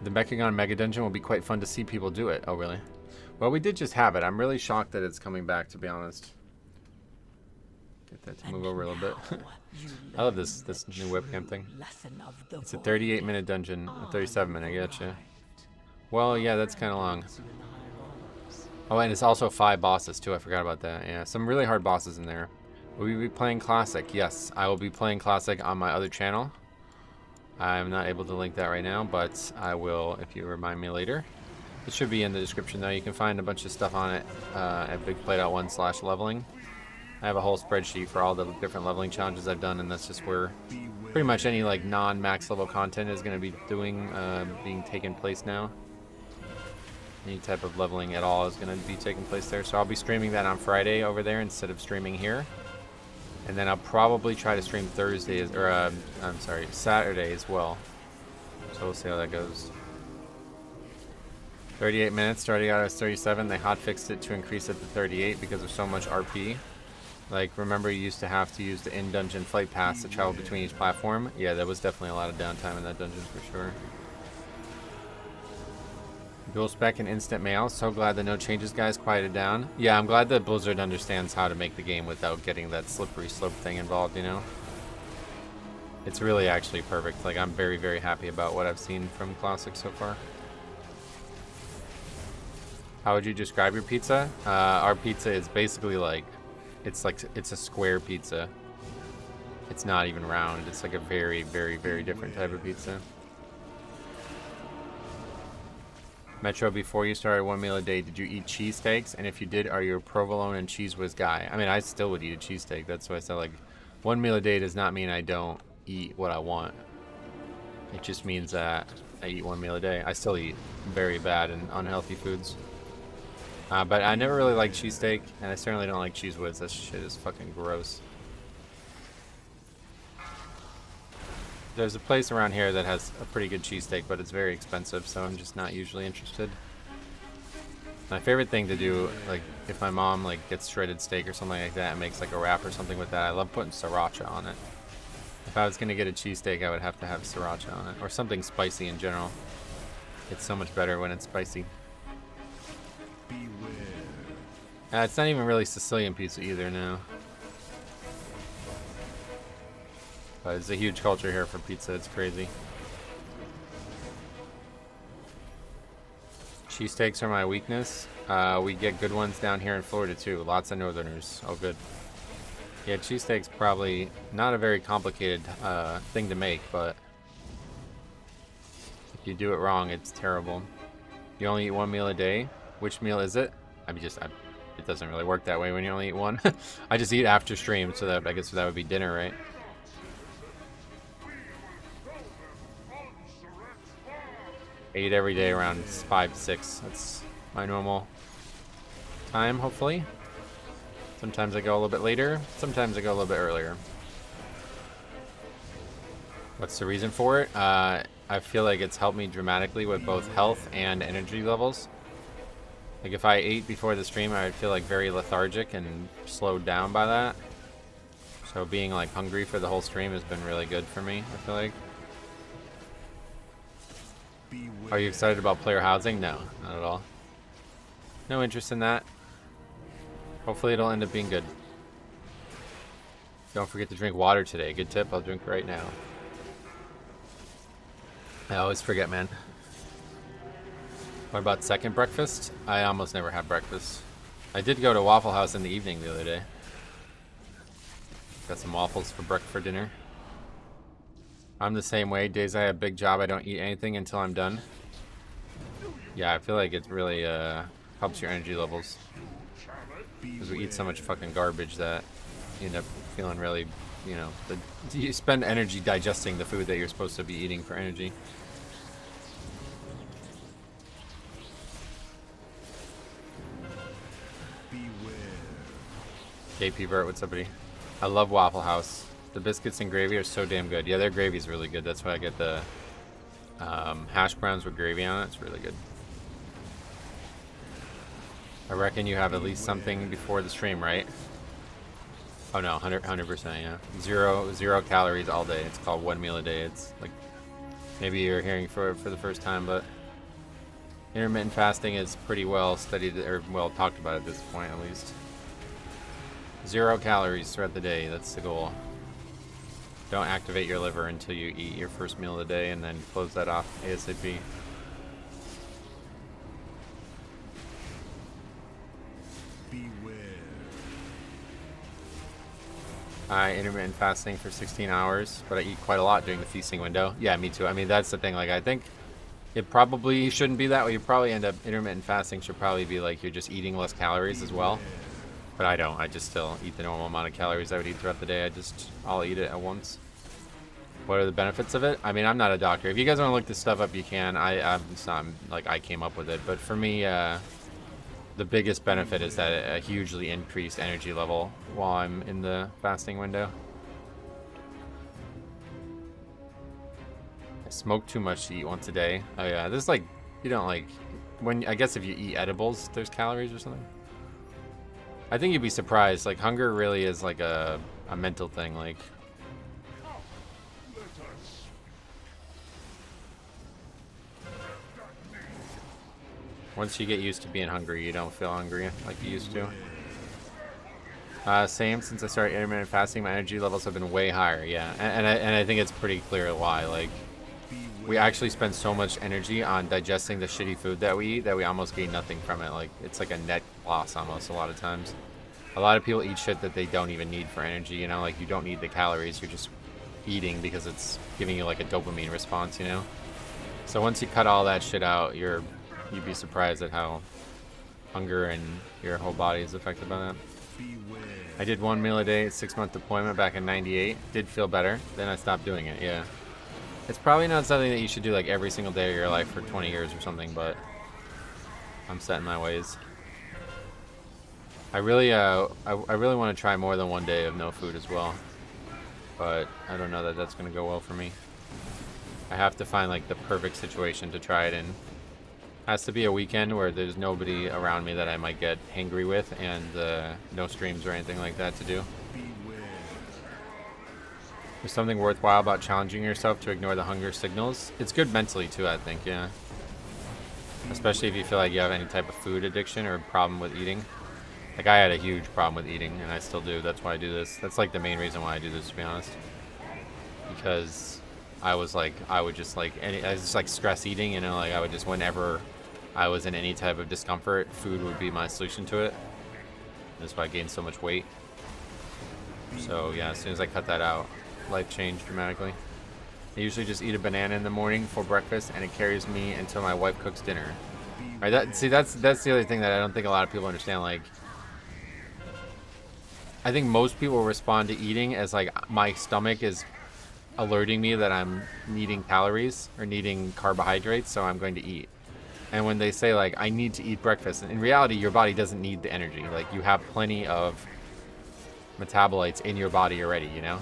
The Mechagon Mega Dungeon will be quite fun to see people do it. Oh, really? Well, we did just have it. I'm really shocked that it's coming back, to be honest. Get that to move over a little bit. I love this new webcam thing. It's a 38-minute dungeon, a 37-minute, I getcha. Well, yeah, that's kind of long. Oh, and it's also 5 bosses, too. I forgot about that. Yeah, some really hard bosses in there. Will we be playing Classic? Yes, I will be playing Classic on my other channel. I'm not able to link that right now, but I will if you remind me later. It should be in the description, though. You can find a bunch of stuff on it at bigplay.1/leveling. I have a whole spreadsheet for all the different leveling challenges I've done, and that's just where pretty much any like non-max level content is going to be being taken place now. Any type of leveling at all is going to be taking place there. So I'll be streaming that on Friday over there instead of streaming here. And then I'll probably try to stream Thursdays, or I'm sorry, Saturday as well. So we'll see how that goes. 38 minutes, starting out as 37. They hotfixed it to increase it to 38 because of so much RP. Like, remember you used to have to use the in-dungeon flight pass to travel between each platform? Yeah, there was definitely a lot of downtime in that dungeon for sure. Dual spec and instant mail. So glad the no changes guys quieted down. Yeah, I'm glad that Blizzard understands how to make the game without getting that slippery slope thing involved, you know? It's really actually perfect. Like, I'm very, very happy about what I've seen from Classic so far. How would you describe your pizza? Our pizza is basically like, it's a square pizza. It's not even round. It's like a very, very, very different type of pizza. Metro, before you started 1 meal a day, did you eat cheesesteaks? And if you did, are you a provolone and cheese whiz guy? I mean, I still would eat a cheesesteak. That's why I said, like, 1 meal a day does not mean I don't eat what I want. It just means that I eat 1 meal a day. I still eat very bad and unhealthy foods. But I never really liked cheesesteak, and I certainly don't like cheese whiz. That shit is fucking gross. There's a place around here that has a pretty good cheesesteak, but it's very expensive, so I'm just not usually interested. My favorite thing to do, like if my mom like gets shredded steak or something like that and makes like a wrap or something with that, I love putting sriracha on it. If I was gonna get a cheesesteak, I would have to have sriracha on it, or something spicy in general. It's so much better when it's spicy. It's not even really Sicilian pizza either now. But it's a huge culture here for pizza, it's crazy. Cheesesteaks are my weakness. We get good ones down here in Florida too. Lots of northerners. Oh, good. Yeah, cheesesteaks probably not a very complicated thing to make, but if you do it wrong, it's terrible. You only eat one meal a day. Which meal is it? It doesn't really work that way when you only eat one. I just eat after stream, so that I guess that would be dinner, right? I eat every day around 5 to 6. That's my normal time, hopefully. Sometimes I go a little bit later. Sometimes I go a little bit earlier. What's the reason for it? I feel like it's helped me dramatically with both health and energy levels. Like if I ate before the stream, I would feel like very lethargic and slowed down by that. So being like hungry for the whole stream has been really good for me, I feel like. Are you excited about player housing? No, not at all. No interest in that. Hopefully it'll end up being good. Don't forget to drink water today. Good tip, I'll drink right now. I always forget, man. What about second breakfast? I almost never have breakfast. I did go to Waffle House in the evening the other day. Got some waffles for dinner. I'm the same way. Days I have a big job, I don't eat anything until I'm done. Yeah, I feel like it really helps your energy levels. Because we eat so much fucking garbage that you end up feeling really, you know, you spend energy digesting the food that you're supposed to be eating for energy. KP Vert, what's up, buddy? I love Waffle House. The biscuits and gravy are so damn good. Yeah, their gravy is really good. That's why I get the hash browns with gravy on it. It's really good. I reckon you have at least something before the stream, right? Oh no, 100%, yeah. Zero calories all day. It's called one meal a day. It's like, maybe you're hearing for the first time, but intermittent fasting is pretty well studied, or well talked about at this point at least. 0 calories throughout the day, that's the goal. Don't activate your liver until you eat your first meal of the day and then close that off ASAP. I intermittent fasting for 16 hours, but I eat quite a lot during the feasting window. Yeah, me too. I mean, that's the thing. Like, I think it probably shouldn't be that way. You probably end up, intermittent fasting should probably be like you're just eating less calories as well. But I don't. I just still eat the normal amount of calories I would eat throughout the day. I'll eat it at once. What are the benefits of it? I mean, I'm not a doctor. If you guys want to look this stuff up, you can. It's not like I came up with it. But for me, the biggest benefit is that a hugely increased energy level while I'm in the fasting window. I smoke too much to eat once a day. Oh yeah, this is like, you don't like, I guess if you eat edibles, there's calories or something. I think you'd be surprised. Like, hunger really is like a mental thing. Like, once you get used to being hungry, you don't feel hungry like you used to. Same, since I started intermittent fasting, my energy levels have been way higher. Yeah, and I think it's pretty clear why. Like, we actually spend so much energy on digesting the shitty food that we eat that we almost gain nothing from it. Like, it's like a net loss almost a lot of times. A lot of people eat shit that they don't even need for energy, you know? Like, you don't need the calories, you're just eating because it's giving you like a dopamine response, you know? So once you cut all that shit out, you'd be surprised at how hunger and your whole body is affected by that. I did 1 meal a day, 6-month deployment back in '98. Did feel better. Then I stopped doing it, yeah. It's probably not something that you should do like every single day of your life for 20 years or something, but I'm set in my ways. I really want to try more than 1 day of no food as well, but I don't know that that's going to go well for me. I have to find like the perfect situation to try it in. Has to be a weekend where there's nobody around me that I might get hangry with, and no streams or anything like that to do. There's something worthwhile about challenging yourself to ignore the hunger signals. It's good mentally too, I think, yeah. Especially if you feel like you have any type of food addiction or problem with eating. Like, I had a huge problem with eating, and I still do. That's why I do this. That's like the main reason why I do this, to be honest. Because I was like, I would just like, I was just like stress eating, you know, like I would just, whenever I was in any type of discomfort, food would be my solution to it. That's why I gained so much weight. So yeah, as soon as I cut that out, life changed dramatically. I usually just eat a banana in the morning for breakfast, and it carries me until my wife cooks dinner. All right, that's the other thing that I don't think a lot of people understand. Like, I think most people respond to eating as like, my stomach is alerting me that I'm needing calories or needing carbohydrates, so I'm going to eat. And when they say like, I need to eat breakfast, in reality your body doesn't need the energy. Like, you have plenty of metabolites in your body already, you know?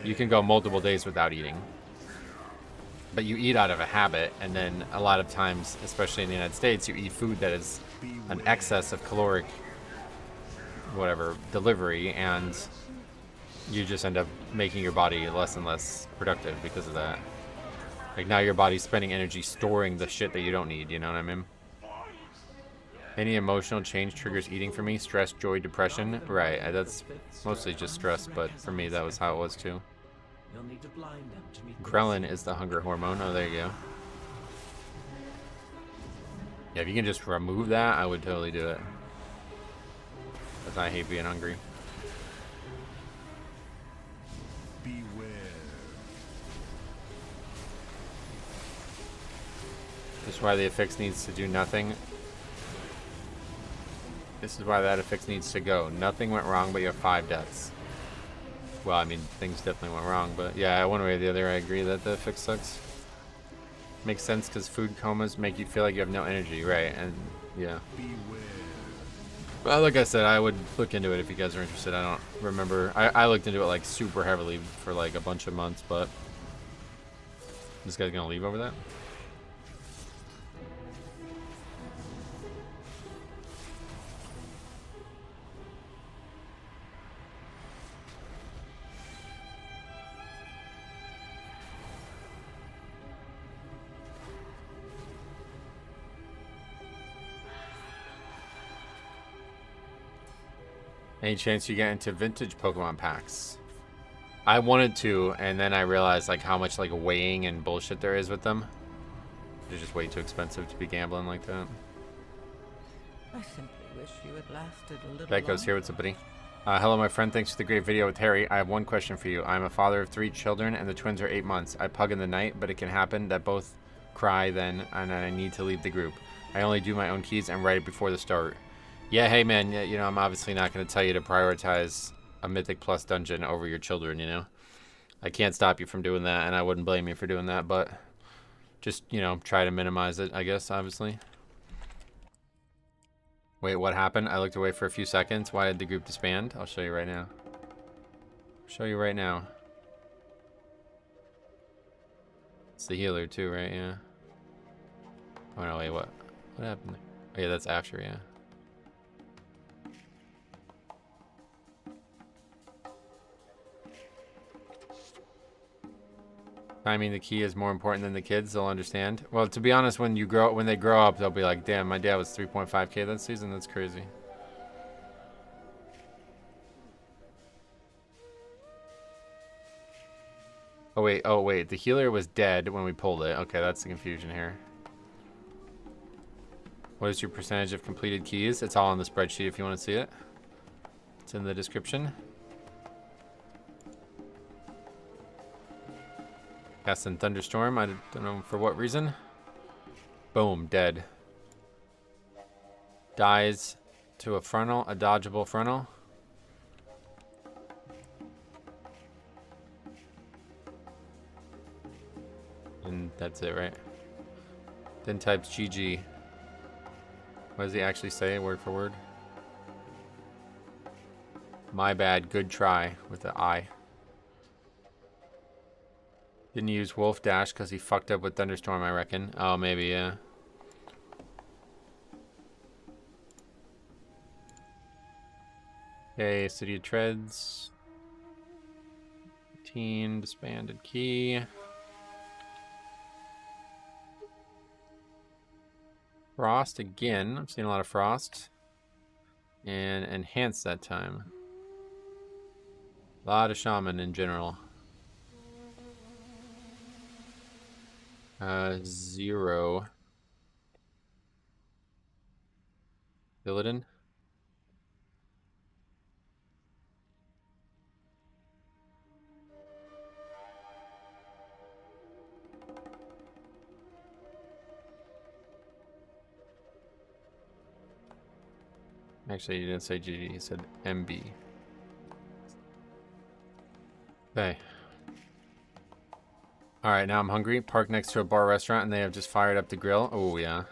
You can go multiple days without eating. But you eat out of a habit, and then a lot of times, especially in the United States, you eat food that is an excess of caloric whatever delivery, and you just end up making your body less and less productive because of that. Like, now your body's spending energy storing the shit that you don't need, you know what I mean? Any emotional change triggers eating for me? Stress, joy, depression? Right, that's mostly just stress, but for me that was how it was too. Ghrelin is the hunger hormone. Oh, there you go. Yeah, if you can just remove that, I would totally do it. Because I hate being hungry. This is why the affix needs to do nothing. This is why that affix needs to go. Nothing went wrong, but you have 5 deaths. Well, I mean, things definitely went wrong, but yeah, one way or the other, I agree that the affix sucks. Makes sense because food comas make you feel like you have no energy, right? And yeah. Well, like I said, I would look into it if you guys are interested. I don't remember. I looked into it like super heavily for like a bunch of months, but this guy's gonna leave over that? Any chance you get into vintage Pokemon packs? I wanted to, and then I realized like how much like weighing and bullshit there is with them. They're just way too expensive to be gambling like that. I simply wish you had lasted a little That goes here. What's up, buddy? Hello, my friend. Thanks for the great video with Harry. I have one question for you. I'm a father of 3 children, and the twins are 8 months. I pug in the night, but it can happen that both cry then, and I need to leave the group. I only do my own keys and write it before the start. Yeah, hey man, you know, I'm obviously not going to tell you to prioritize a Mythic Plus dungeon over your children, you know? I can't stop you from doing that, and I wouldn't blame you for doing that, but just, you know, try to minimize it, I guess, obviously. Wait, what happened? I looked away for a few seconds. Why did the group disband? I'll show you right now. Show you right now. It's the healer too, right? Yeah. Oh no, wait, what happened? Oh yeah, that's after, yeah. I mean, the key is more important than the kids. They'll understand. Well, to be honest, when they grow up, they'll be like, "Damn, my dad was 3.5K that season. That's crazy." Oh wait. The healer was dead when we pulled it. Okay, that's the confusion here. What is your percentage of completed keys? It's all on the spreadsheet if you want to see it. It's in the description. Cast in Thunderstorm, I don't know for what reason. Boom, dead. Dies to a frontal, a dodgeable frontal. And that's it, right? Then types GG. What does he actually say, word for word? My bad, good try, with the I. Didn't use Wolf Dash because he fucked up with Thunderstorm, I reckon. Oh, maybe, yeah. Okay, City of Treads. 18, disbanded key. Frost again. I'm seeing a lot of frost. And enhance that time. A lot of shaman in general. 0. Paladin. Actually, he didn't say GG, he said MB. Okay. Alright, now I'm hungry. Park next to a bar restaurant and they have just fired up the grill. Oh, yeah.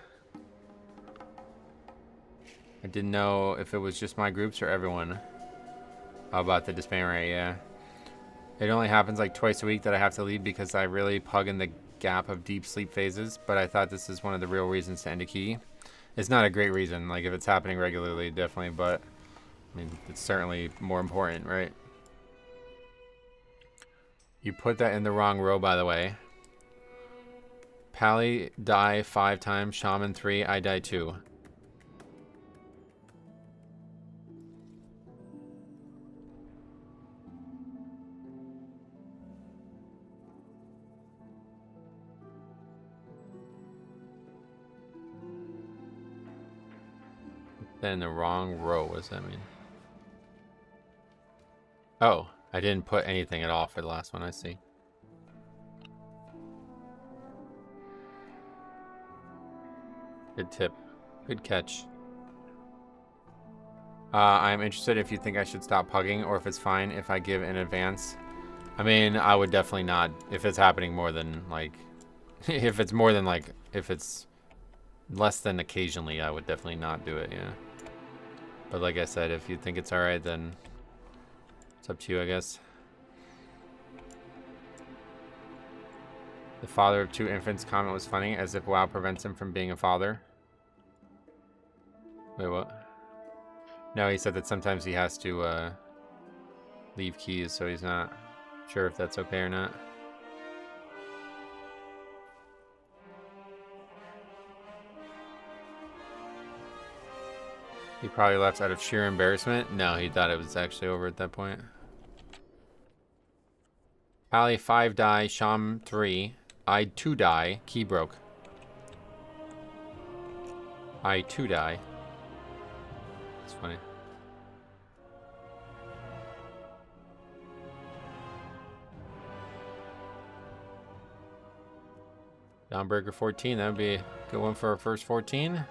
I didn't know if it was just my groups or everyone. How about the disband rate? Yeah. It only happens like twice a week that I have to leave because I really pug in the gap of deep sleep phases, but I thought this is one of the real reasons to end a key. It's not a great reason, like if it's happening regularly, definitely, but I mean, it's certainly more important, right? You put that in the wrong row, by the way. Pally die 5 times, Shaman 3, I die 2. Then in the wrong row, what does that mean? Oh, I didn't put anything at all for the last one, I see. Good tip. Good catch. I'm interested if you think I should stop pugging or if it's fine if I give in advance. I mean, I would definitely not if it's happening more than like if it's more than like if it's less than occasionally, I would definitely not do it, yeah. But like I said, if you think it's alright, then it's up to you, I guess. The father of 2 infants comment was funny, as if WoW prevents him from being a father. Wait, what? No, he said that sometimes he has to leave keys, so he's not sure if that's okay or not. He probably left out of sheer embarrassment. No, he thought it was actually over at that point. Pally 5 die, Sham 3. I 2 die, key broke. I 2 die. It's funny. Downbreaker 14, that would be a good one for our first 14.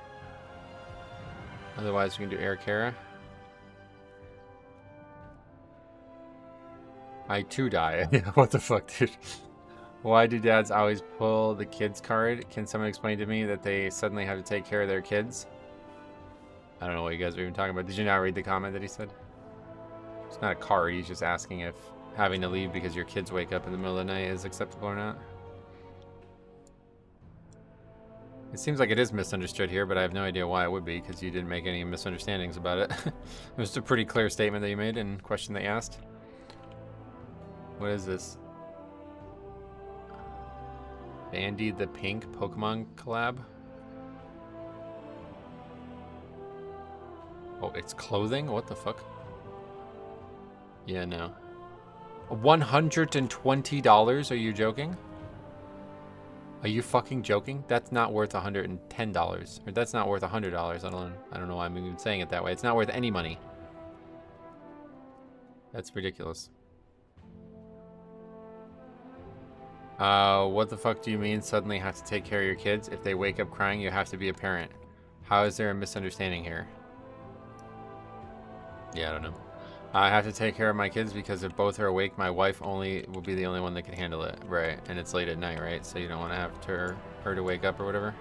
Otherwise, we can do Air Kara. I 2 die. What the fuck, dude? Why do dads always pull the kids card? Can someone explain to me that they suddenly have to take care of their kids? I don't know what you guys are even talking about. Did you not read the comment that he said? It's not a card. He's just asking if having to leave because your kids wake up in the middle of the night is acceptable or not. It seems like it is misunderstood here, but I have no idea why it would be, because you didn't make any misunderstandings about it. It was a pretty clear statement that you made and question that you asked. What is this? Bandy the Pink Pokemon collab? Oh, it's clothing? What the fuck? Yeah, no. $120? Are you joking? Are you fucking joking? That's not worth $110. Or that's not worth $100. I don't know why I'm even saying it that way. It's not worth any money. That's ridiculous. What the fuck do you mean suddenly have to take care of your kids? If they wake up crying, you have to be a parent. How is there a misunderstanding here? Yeah, I don't know. I have to take care of my kids because if both are awake, my wife will be the only one that can handle it. Right, and it's late at night, right? So you don't want to have her to wake up or whatever.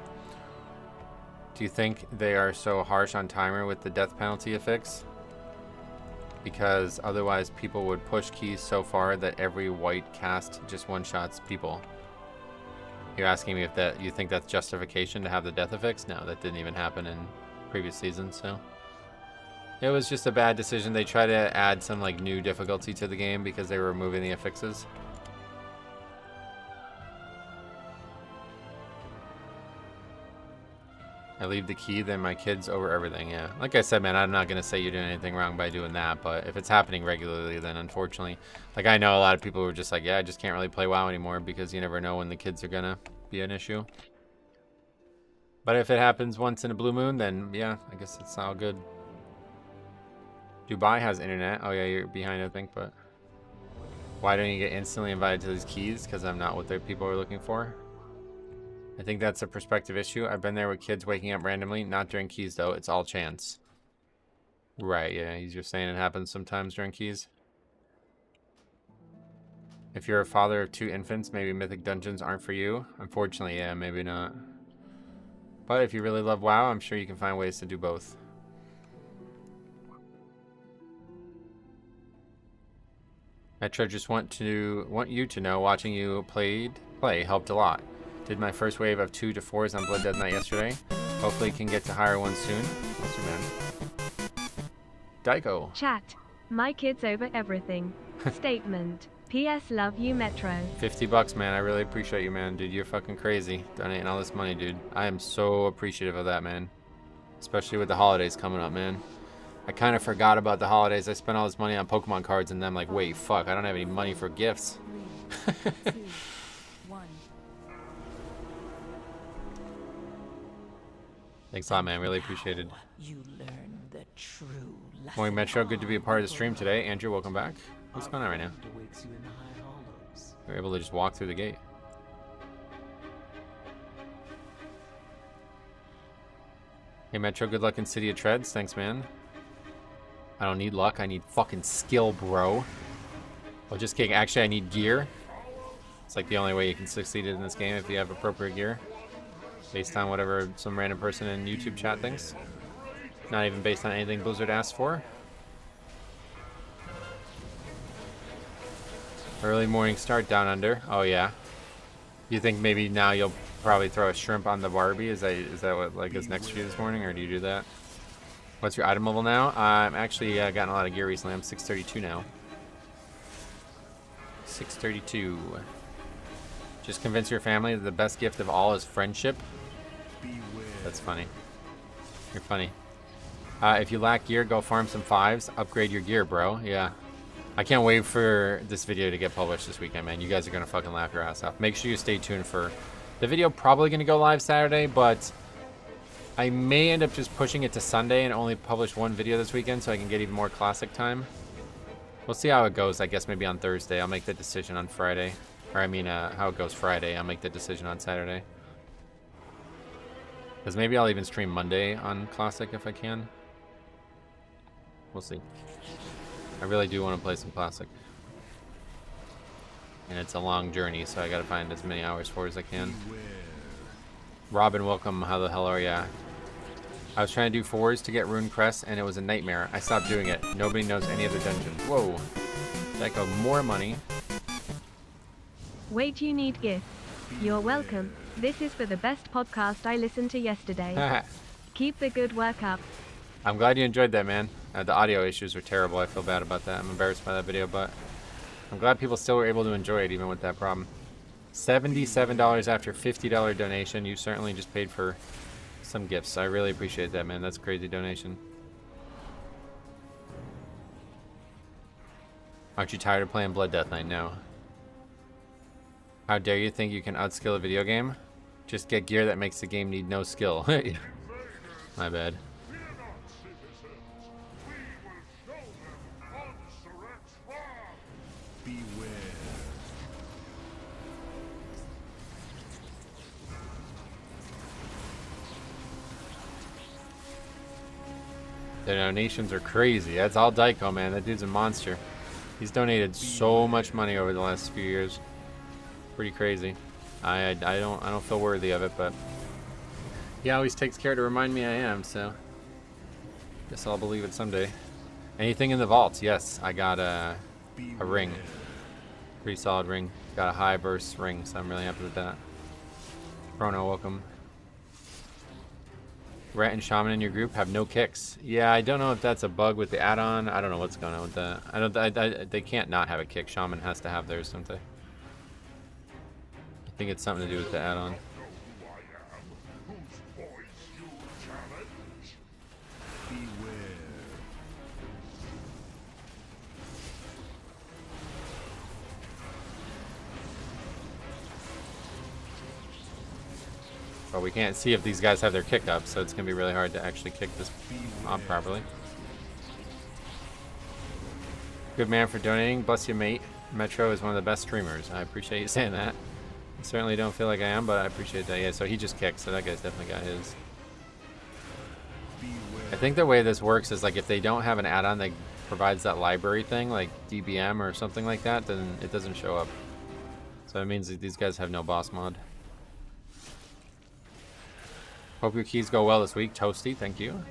Do you think they are so harsh on timer with the death penalty affix? Because otherwise people would push keys so far that every white cast just one-shots people. You're asking me if that you think that's justification to have the death affix? No, that didn't even happen in previous seasons, so... It was just a bad decision. They tried to add some like new difficulty to the game because they were removing the affixes. I leave the key, then my kids over everything. Yeah, like I said, man, I'm not gonna say you're doing anything wrong by doing that, but if it's happening regularly, then unfortunately, like I know a lot of people who are just like, yeah, I just can't really play WoW anymore because you never know when the kids are gonna be an issue. But if it happens once in a blue moon, then yeah, I guess it's all good. Dubai has internet. Oh yeah, you're behind, I think, but why don't you get instantly invited to these keys? Because I'm not what the people are looking for. I think that's a perspective issue. I've been there with kids waking up randomly, not during keys though. It's all chance. Right, yeah, he's just saying it happens sometimes during keys. If you're a father of 2 infants, maybe Mythic Dungeons aren't for you. Unfortunately, yeah, maybe not. But if you really love WoW, I'm sure you can find ways to do both. Metro just want you to know watching you play helped a lot. Did my first wave of 2 to 4s on Blood Death Night yesterday. Hopefully can get to higher ones soon. Awesome, man. Daiko. Chat. My kids over everything. Statement. P.S. Love you, Metro. $50, man. I really appreciate you, man. Dude, you're fucking crazy. Donating all this money, dude. I am so appreciative of that, man. Especially with the holidays coming up, man. I kind of forgot about the holidays. I spent all this money on Pokemon cards and then I'm like, wait, fuck, I don't have any money for gifts. 3, 2, 1. Thanks a lot, man. Really appreciated. You learn the true lesson. Morning, Metro. Good to be a part of the stream today. Andrew, welcome back. What's going on right now? We're able to just walk through the gate. Hey, Metro. Good luck in City of Treads. Thanks, man. I don't need luck. I need fucking skill, bro. Oh, just kidding. Actually, I need gear. It's like the only way you can succeed in this game if you have appropriate gear. Based on whatever some random person in YouTube chat thinks. Not even based on anything Blizzard asked for. Early morning start down under. Oh yeah. You think maybe now you'll probably throw a shrimp on the Barbie? Is that what like is next for you this morning, or do you do that? What's your item level now? I'm actually gotten a lot of gear recently. I'm 632 now. 632. Just convince your family that the best gift of all is friendship. That's funny. You're funny. If you lack gear, go farm some 5s. Upgrade your gear, bro. Yeah. I can't wait for this video to get published this weekend, man. You guys are going to fucking laugh your ass off. Make sure you stay tuned for the video. Probably going to go live Saturday, but I may end up just pushing it to Sunday and only publish 1 video this weekend so I can get even more classic time. We'll see how it goes. I guess maybe on Thursday. I'll make the decision on Friday. Or I mean, how it goes Friday. I'll make the decision on Saturday. Because maybe I'll even stream Monday on Classic if I can. We'll see. I really do want to play some Classic. And it's a long journey, so I gotta find as many hours for as I can. Robin, welcome. How the hell are ya? I was trying to do 4s to get Rune Crest, and it was a nightmare. I stopped doing it. Nobody knows any of the dungeons. Whoa. That got more money. Wait, you need gift. You're welcome. This is for the best podcast I listened to yesterday. Keep the good work up. I'm glad you enjoyed that, man. The audio issues were terrible. I feel bad about that. I'm embarrassed by that video, but I'm glad people still were able to enjoy it even with that problem. $77 after $50 donation. You certainly just paid for some gifts. I really appreciate that, man. That's a crazy donation. Aren't you tired of playing Blood Death Night? No. How dare you think you can outskill a video game? Just get gear that makes the game need no skill. My bad. The donations are crazy. That's all Daiko, man. That dude's a monster. He's donated so much money over the last few years. Pretty crazy. I don't feel worthy of it, but he always takes care to remind me I am, so guess I'll believe it someday. Anything in the vaults? Yes, I got a ring. Pretty solid ring. Got a high burst ring, so I'm really happy with that. Chrono, welcome. Ret and Shaman in your group have no kicks. Yeah, I don't know if that's a bug with the add-on. I don't know what's going on with that. I don't. They can't not have a kick. Shaman has to have theirs, don't they? I think it's something to do with the add-on. But we can't see if these guys have their kick up, so it's going to be really hard to actually kick this mob properly. Good man for donating. Bless you, mate. Metro is one of the best streamers. I appreciate you saying that. I certainly don't feel like I am, but I appreciate that. Yeah, so he just kicked, so that guy's definitely got his. I think the way this works is like if they don't have an add-on that provides that library thing, like DBM or something like that, then it doesn't show up. So it means that these guys have no boss mod. Hope your keys go well this week. Toasty, thank you.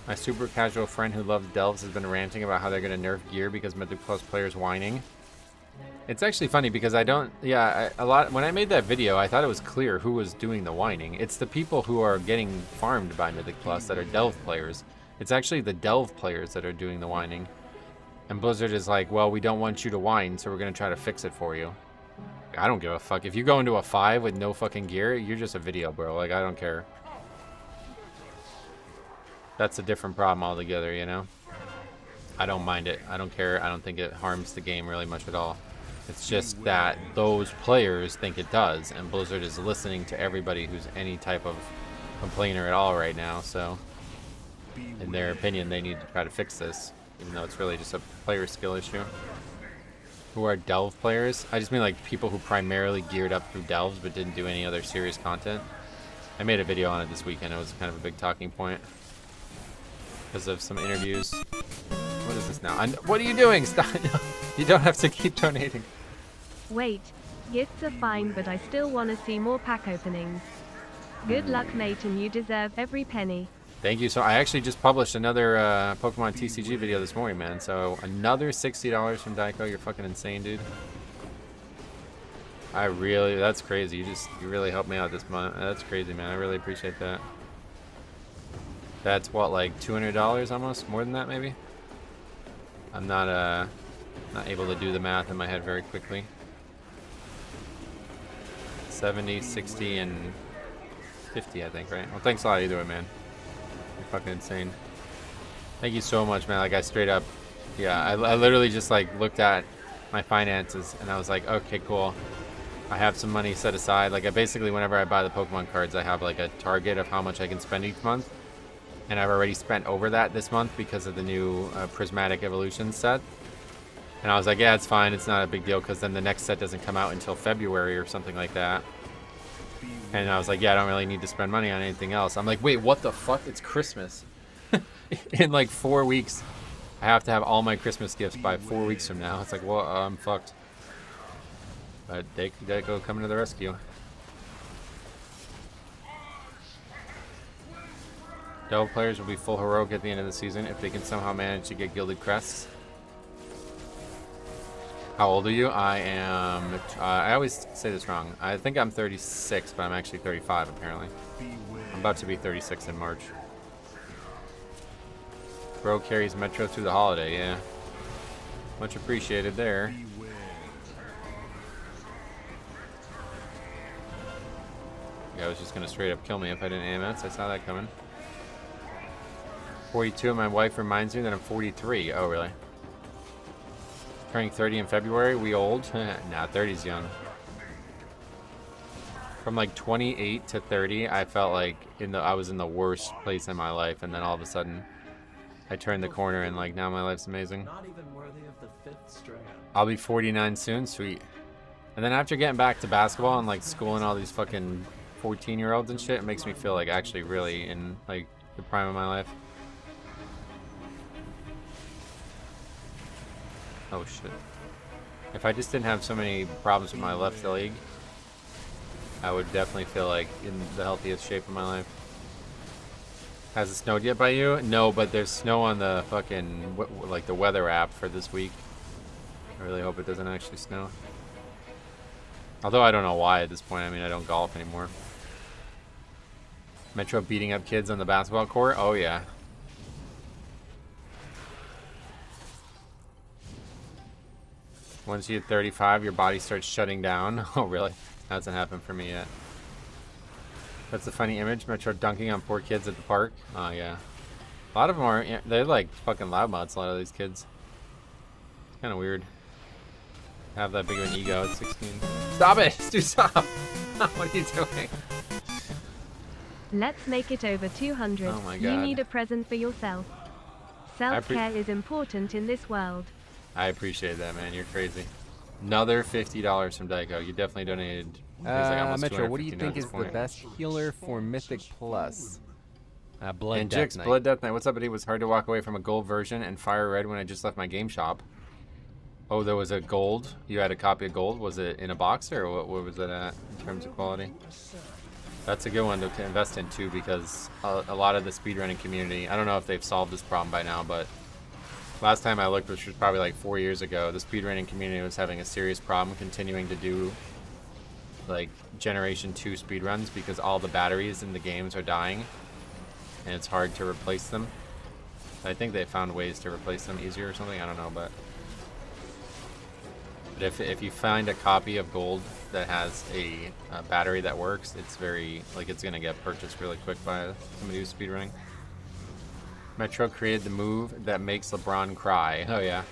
My super casual friend who loves delves has been ranting about how they're going to nerf gear because Mythic Plus players whining. It's actually funny because I don't... Yeah, when I made that video, I thought it was clear who was doing the whining. It's the people who are getting farmed by Mythic Plus that are delve players. It's actually the delve players that are doing the whining. And Blizzard is like, well, we don't want you to whine, so we're going to try to fix it for you. I don't give a fuck. If you go into a 5 with no fucking gear, you're just a video, bro. Like, I don't care. That's a different problem altogether, you know? I don't mind it. I don't care. I don't think it harms the game really much at all. It's just that those players think it does, and Blizzard is listening to everybody who's any type of complainer at all right now, so in their opinion, they need to try to fix this, even though it's really just a player skill issue. Who are delve players? I just mean like people who primarily geared up through delves but didn't do any other serious content. I made a video on it this weekend. It was kind of a big talking point because of some interviews. What is this now? What are you doing? Stop! You don't have to keep donating. Wait, gifts are fine, but I still want to see more pack openings. Good luck, mate, and you deserve every penny. Thank you. So I actually just published another Pokemon TCG video this morning, man. So another $60 from Daiko. You're fucking insane, dude. That's crazy. You really helped me out this month. That's crazy, man. I really appreciate that. That's what, like $200 almost? More than that, maybe? I'm not able to do the math in my head very quickly. 70, 60, and 50, I think, right? Well, thanks a lot either way, man. You're fucking insane. Thank you so much, man. Like, I straight up, yeah, I literally just, like, looked at my finances, and I was like, okay, cool. I have some money set aside. Like, I basically, whenever I buy the Pokemon cards, I have, like, a target of how much I can spend each month. And I've already spent over that this month because of the new Prismatic Evolution set. And I was like, yeah, it's fine. It's not a big deal because then the next set doesn't come out until February or something like that. And I was like, yeah, I don't really need to spend money on anything else. I'm like, wait, what the fuck? It's Christmas. In like 4 weeks, I have to have all my Christmas gifts by 4 weeks from now. It's like, well, I'm fucked. But Daiko coming to the rescue. Delve players will be full heroic at the end of the season if they can somehow manage to get gilded crests. How old are you? I am... I always say this wrong. I think I'm 36, but I'm actually 35 apparently. I'm about to be 36 in March. Bro carries Metro through the holiday, yeah. Much appreciated there. The guy was just gonna straight up kill me if I didn't AMS. I saw that coming. 42, and my wife reminds me that I'm 43. Oh, really? Turning 30 in February? We old? Nah, 30's young. From like 28 to 30, I felt like I was in the worst place in my life, and then all of a sudden, I turned the corner, and like now my life's amazing. Not even worthy of the 5th strand. I'll be 49 soon, sweet. And then after getting back to basketball and like schooling all these fucking 14-year-olds and shit, it makes me feel like actually really in like the prime of my life. Oh shit. If I just didn't have so many problems with my left leg, I would definitely feel like in the healthiest shape of my life. Has it snowed yet by you? No, but there's snow on the fucking, like the weather app for this week. I really hope it doesn't actually snow. Although I don't know why at this point. I mean, I don't golf anymore. Metro beating up kids on the basketball court? Oh, yeah. Once you hit 35, your body starts shutting down. Oh, really? That hasn't happened for me yet. That's a funny image. Metro dunking on poor kids at the park. Oh, yeah. A lot of them are, they're like fucking loudmouths, a lot of these kids. It's kind of weird. Have that big of an ego at 16. Stop it! Dude, stop! What are you doing? Let's make it over 200. Oh my You God. need a present for yourself. Self-care is important in this world. I appreciate that, man. You're crazy. Another $50 from Daiko. You definitely donated. It was like almost Metro, what do you 250 think at this is the point. best healer for Mythic Plus? Blood And Death Jix, Knight. Blood Death Knight. What's up, buddy? It was hard to walk away from a gold version and fire red when I just left my game shop. Oh, there was a gold. You had a copy of gold. Was it in a box or what was it at in terms of quality? That's a good one to invest in too, because a lot of the speedrunning community, I don't know if they've solved this problem by now, but last time I looked, which was probably like 4 years ago, the speedrunning community was having a serious problem continuing to do like Generation 2 speedruns because all the batteries in the games are dying and it's hard to replace them. I think they found ways to replace them easier or something, I don't know, but if you find a copy of gold that has a battery that works, it's very, like, it's gonna get purchased really quick by somebody who's speedrunning. Metro created the move that makes LeBron cry. Oh yeah.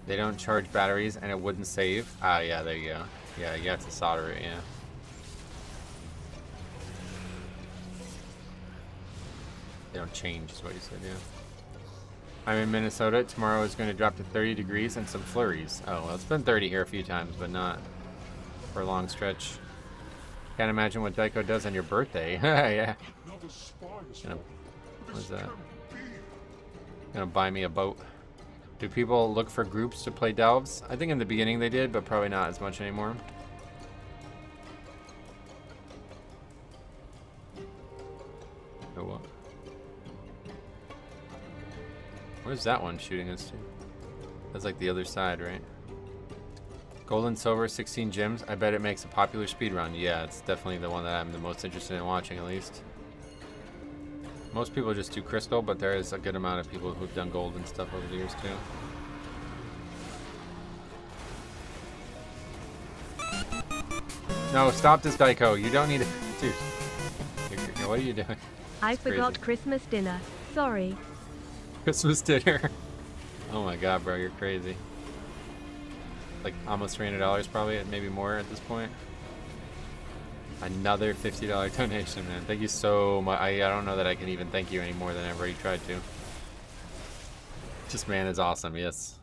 They don't charge batteries and it wouldn't save. Ah, yeah, there you go. Yeah, you have to solder it, yeah. They don't change is what you said, yeah. I'm in Minnesota. Tomorrow is going to drop to 30 degrees and some flurries. Oh, well, it's been 30 here a few times, but not for a long stretch. Can't imagine what Daiko does on your birthday. Yeah. What's that? Gonna buy me a boat. Do people look for groups to play delves? I think in the beginning they did, but probably not as much anymore. Oh, what? Where's that one shooting us to? That's like the other side, right? Gold and silver, 16 gems. I bet it makes a popular speedrun. Yeah, it's definitely the one that I'm the most interested in watching, at least. Most people just do crystal, but there is a good amount of people who've done gold and stuff over the years, too. No, stop this, Daiko. You don't need to... Dude. What are you doing? I It's crazy. forgot Christmas dinner. Sorry. Christmas dinner. Oh my god, bro, you're crazy. Like almost $300 probably, maybe more at this point. Another $50 donation, man. Thank you so much. I don't know that I can even thank you any more than I've already tried to. Just man is awesome, yes.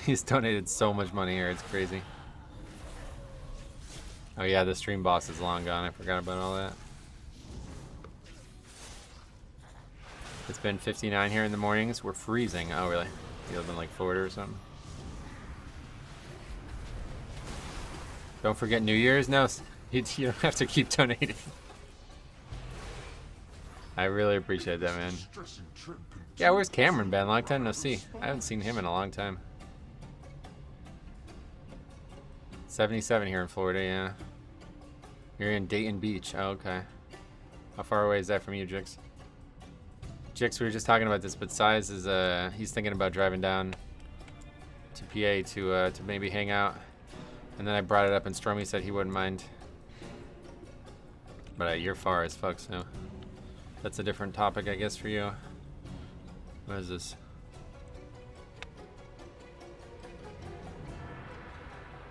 He's donated so much money here, it's crazy. Oh yeah, the stream boss is long gone. I forgot about all that. It's been 59 here in the mornings. We're freezing. Oh, really? You live in like Florida or something? Don't forget New Year's? No, you don't have to keep donating. I really appreciate that, man. Yeah, where's Cameron been? Long time no see. I haven't seen him in a long time. 77 here in Florida, yeah. You're in Dayton Beach. Oh, okay. How far away is that from you, Jix? Jix, we were just talking about this, but Size is he's thinking about driving down to PA to maybe hang out. And then I brought it up and Stormy said he wouldn't mind. But you're far as fuck, so that's a different topic, I guess, for you. What is this?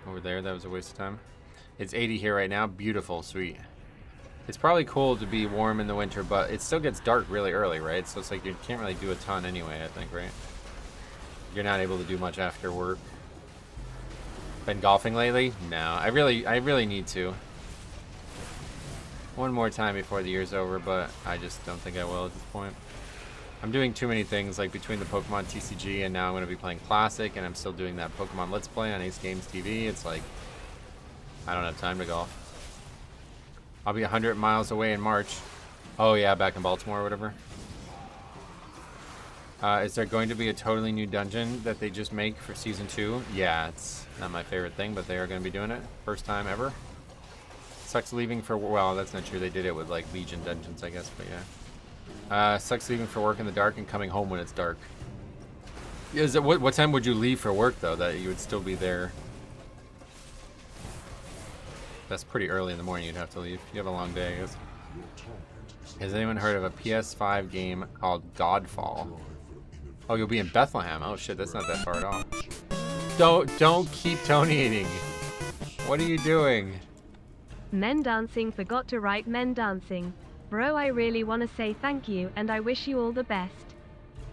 Over there, that was a waste of time. It's 80 here right now. Beautiful, sweet. It's probably cool to be warm in the winter, but it still gets dark really early, right? So it's like you can't really do a ton anyway, I think, right? You're not able to do much after work. Been golfing lately? No, I really need to. One more time before the year's over, but I just don't think I will at this point. I'm doing too many things, like between the Pokemon TCG and now I'm going to be playing Classic, and I'm still doing that Pokemon Let's Play on Ace Games TV. It's like, I don't have time to golf. I'll be 100 miles away in March. Oh yeah, back in Baltimore or whatever. Is there going to be a totally new dungeon that they just make for Season 2? Yeah, it's not my favorite thing, but they are going to be doing it. First time ever. Sucks leaving for, well, that's not true. They did it with like Legion dungeons, I guess, but yeah. Sucks leaving for work in the dark and coming home when it's dark. Is it, what time would you leave for work though, that you would still be there? That's pretty early in the morning you'd have to leave. You have a long day, I guess. Has anyone heard of a PS5 game called Godfall? Oh, you'll be in Bethlehem. Oh shit, that's not that far at all. Don't keep donating. What are you doing? Men Dancing forgot to write Men Dancing. Bro, I really want to say thank you and I wish you all the best.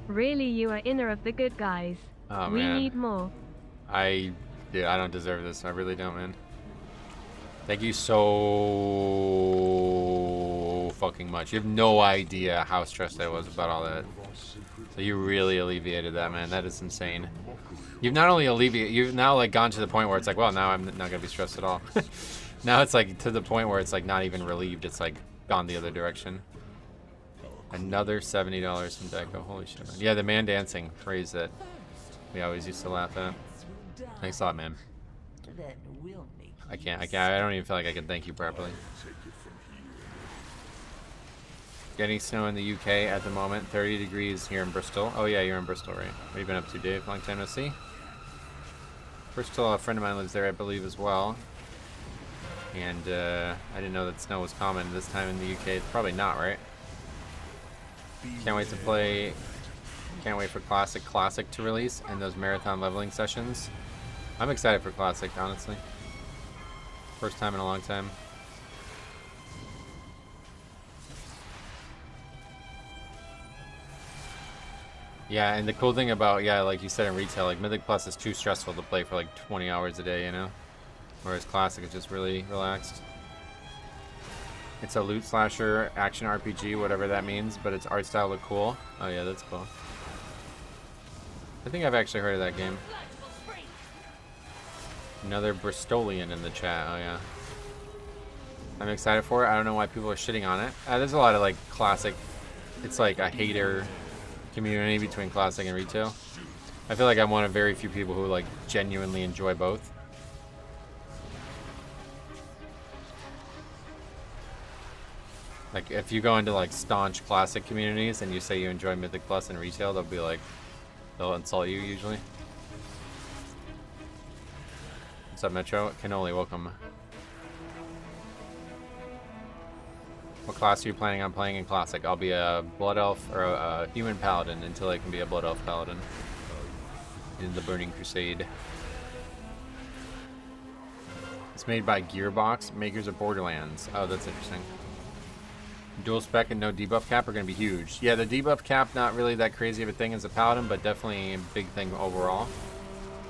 Really, you are inner of the good guys. Oh, we man. need more. Dude, I don't deserve this. I really don't, man. Thank you so fucking much. You have no idea how stressed I was about all that. So you really alleviated that, man. That is insane. You've not only alleviated, you've now like gone to the point where it's like, well, now I'm not gonna be stressed at all. Now it's like to the point where it's like not even relieved. It's like gone the other direction. Another $70 from Deco. Holy shit, man. Yeah, the man dancing phrase that we always used to laugh at. Thanks a lot, man. I don't even feel like I can thank you properly. Getting snow in the UK at the moment. 30 degrees here in Bristol. Oh yeah, you're in Bristol, right? What have you been up to, Dave? Long time no see. Bristol, a friend of mine lives there, I believe, as well. And I didn't know that snow was common this time in the UK. It's probably not, right? Can't wait to play. Can't wait for Classic to release and those marathon leveling sessions. I'm excited for Classic, honestly. First time in a long time. Yeah, and the cool thing about, yeah, like you said in retail, like Mythic Plus is too stressful to play for like 20 hours a day, you know? Whereas Classic is just really relaxed. It's a loot slasher, action RPG, whatever that means, but its art style look cool. Oh yeah, that's cool. I think I've actually heard of that game. Another Bristolian in the chat, oh yeah. I'm excited for it. I don't know why people are shitting on it. There's a lot of like Classic, it's like a hater community between Classic and retail. I feel like I'm one of very few people who like genuinely enjoy both. Like if you go into like staunch Classic communities and you say you enjoy Mythic Plus and retail, they'll be like, they'll insult you usually. What's up, Metro? Cannoli, welcome. What class are you planning on playing in Classic? I'll be a Blood Elf or a Human Paladin until I can be a Blood Elf Paladin in the Burning Crusade. It's made by Gearbox, makers of Borderlands. Oh, that's interesting. Dual spec and no debuff cap are going to be huge. Yeah, the debuff cap, not really that crazy of a thing as a Paladin, but definitely a big thing overall.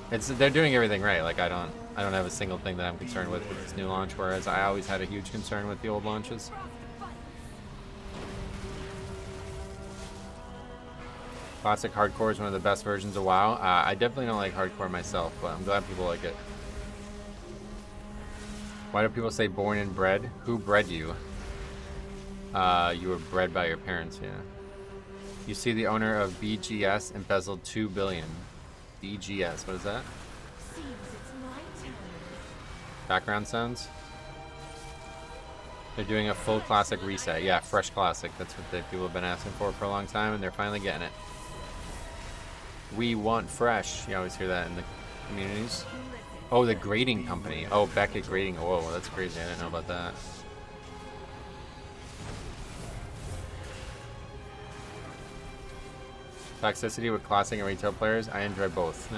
They're doing everything right. Like I don't have a single thing that I'm concerned with this new launch, whereas I always had a huge concern with the old launches. Classic Hardcore is one of the best versions of WoW. I definitely don't like Hardcore myself, but I'm glad people like it. Why do people say born and bred? Who bred you? You were bred by your parents, yeah. You see the owner of BGS embezzled $2 billion. BGS, what is that? Background sounds? They're doing a full Classic reset. Yeah, fresh Classic. That's what the people have been asking for a long time, and they're finally getting it. We want fresh. You always hear that in the communities. Oh, the grading company. Oh, Beckett Grading. Whoa, that's crazy. I didn't know about that. Toxicity with Classic and retail players. I enjoy both.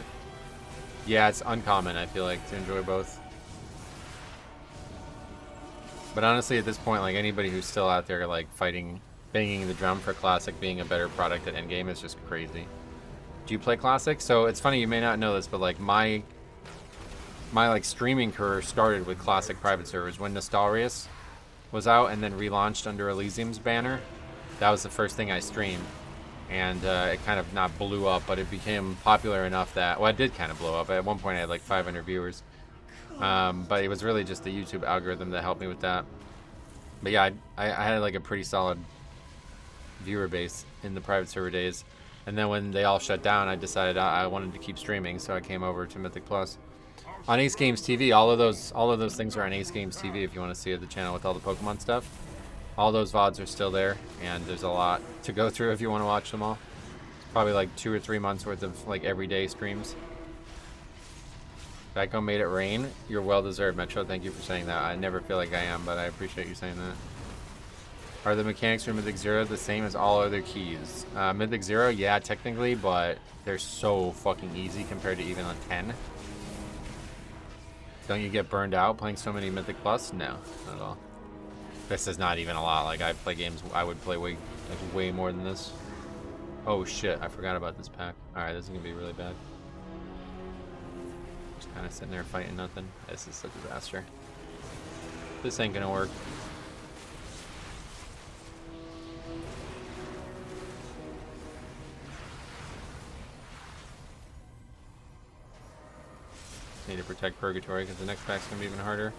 Yeah, it's uncommon, I feel like, to enjoy both. But honestly, at this point, like anybody who's still out there, like fighting, banging the drum for Classic being a better product at endgame is just crazy. Do you play Classic? So it's funny, you may not know this, but like my like streaming career started with Classic private servers when Nostalrius was out and then relaunched under Elysium's banner. That was the first thing I streamed. And it kind of not blew up, but it became popular enough that, well, it did kind of blow up. At one point I had like 500 viewers. But it was really just the YouTube algorithm that helped me with that. But yeah, I had like a pretty solid viewer base in the private server days. And then when they all shut down, I decided I wanted to keep streaming, so I came over to Mythic Plus. On Ace Games TV, all of those things are on Ace Games TV if you want to see the channel with all the Pokemon stuff. All those VODs are still there, and there's a lot to go through if you want to watch them all. It's probably like 2 or 3 months worth of like everyday streams. Geico made it rain. You're well deserved, Metro. Thank you for saying that. I never feel like I am, but I appreciate you saying that. Are the mechanics for Mythic Zero the same as all other keys? Mythic Zero, yeah, technically, but they're so fucking easy compared to even on 10. Don't you get burned out playing so many Mythic Plus? No, not at all. This is not even a lot. Like, I play games, I would play way more than this. Oh shit, I forgot about this pack. Alright, this is gonna be really bad. Just kinda sitting there fighting nothing. This is a disaster. This ain't gonna work. Need to protect Purgatory because the next pack's gonna be even harder.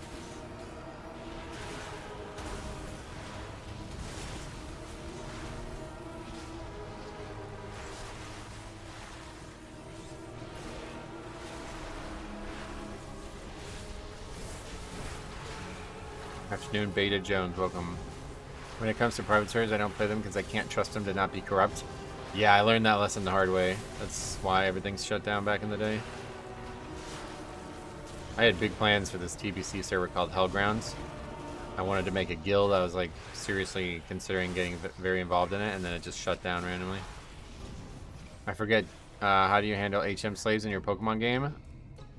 Afternoon, Beta Jones, welcome. When it comes to private servers, I don't play them because I can't trust them to not be corrupt. Yeah, I learned that lesson the hard way. That's why everything's shut down back in the day. I had big plans for this TBC server called Hellgrounds. I wanted to make a guild. I was like seriously considering getting very involved in it, and then it just shut down randomly. I forget, how do you handle HM slaves in your Pokemon game?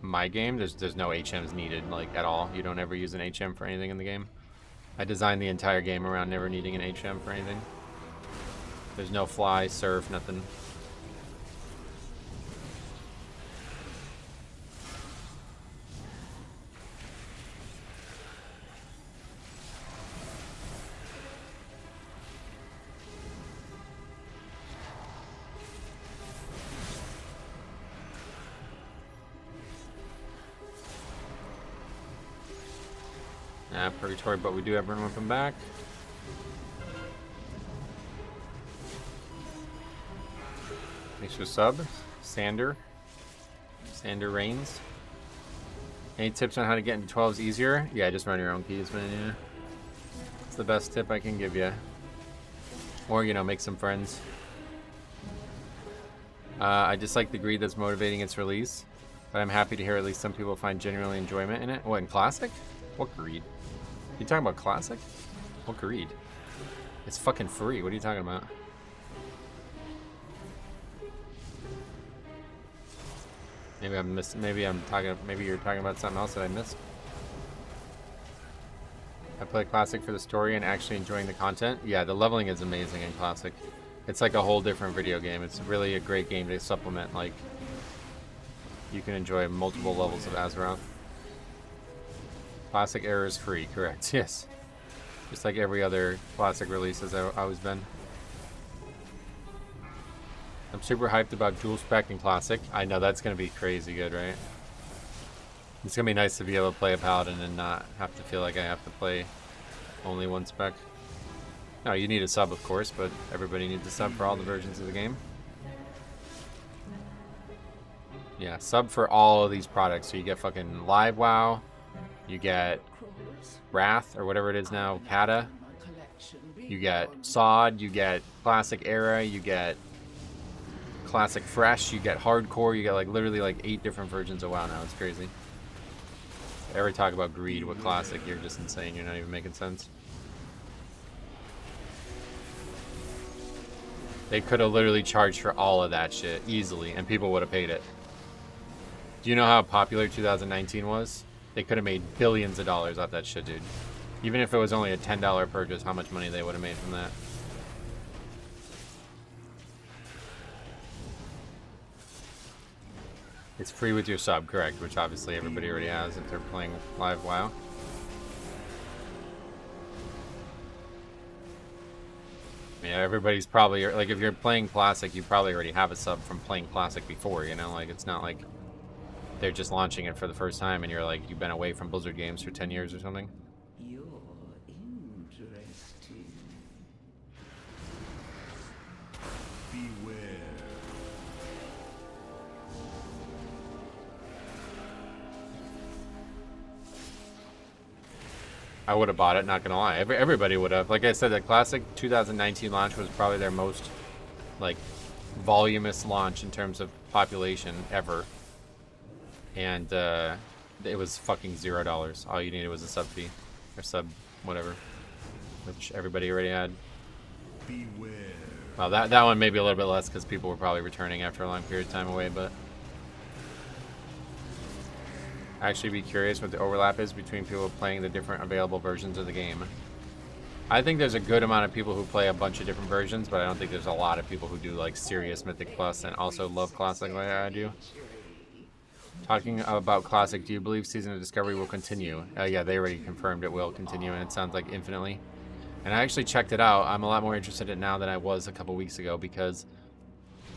My game, there's no HMs needed, like, at all. You don't ever use an HM for anything in the game. I designed the entire game around never needing an HM for anything. There's no fly, surf, nothing. Purgatory, but we do have Run Weapon back. Thanks for sub. Sander Reigns. Any tips on how to get into 12s easier? Yeah, just run your own keys, man, yeah. It's the best tip I can give you. Or, you know, make some friends. I dislike the greed that's motivating its release, but I'm happy to hear at least some people find genuinely enjoyment in it. What, in Classic? What greed? You talking about Classic? What greed? It's fucking free. What are you talking about? Maybe I'm missing. Maybe you're talking about something else that I missed. I play Classic for the story and actually enjoying the content. Yeah, the leveling is amazing in Classic. It's like a whole different video game. It's really a great game to supplement. Like, you can enjoy multiple levels of Azeroth. Classic era is free, correct? Yes. Just like every other Classic release has always been. I'm super hyped about dual spec in Classic. I know that's going to be crazy good, right? It's going to be nice to be able to play a Paladin and not have to feel like I have to play only one spec. No, you need a sub, of course, but everybody needs a sub for all the versions of the game. Yeah, sub for all of these products. So you get fucking Live WoW, you get Wrath, or whatever it is now, Kata, you get Sod, you get Classic Era, you get Classic Fresh, you get Hardcore, you get like literally like 8 different versions of WoW now. It's crazy. Ever talk about greed with Classic, you're just insane. You're not even making sense. They could have literally charged for all of that shit easily, and people would have paid it. Do you know how popular 2019 was? They could have made billions of dollars off that shit, dude. Even if it was only a $10 purchase, how much money they would have made from that. It's free with your sub, correct, which obviously everybody already has if they're playing Live WoW. Yeah, everybody's probably, like, if you're playing Classic, you probably already have a sub from playing Classic before, you know? Like, it's not like they're just launching it for the first time and you're like, you've been away from Blizzard games for 10 years or something. You're interesting. Beware. I would have bought it, not gonna lie. Everybody would have. Like I said, the Classic 2019 launch was probably their most, like, voluminous launch in terms of population ever. And it was fucking $0. All you needed was a sub fee. Or sub whatever. Which everybody already had. Beware. Well, that one may be a little bit less because people were probably returning after a long period of time away, but... Actually be curious what the overlap is between people playing the different available versions of the game. I think there's a good amount of people who play a bunch of different versions, but I don't think there's a lot of people who do like serious Mythic Plus and also love Classic like I do. Talking about Classic, do you believe Season of Discovery will continue? Yeah, they already confirmed it will continue, and it sounds like infinitely. And I actually checked it out. I'm a lot more interested in it now than I was a couple weeks ago because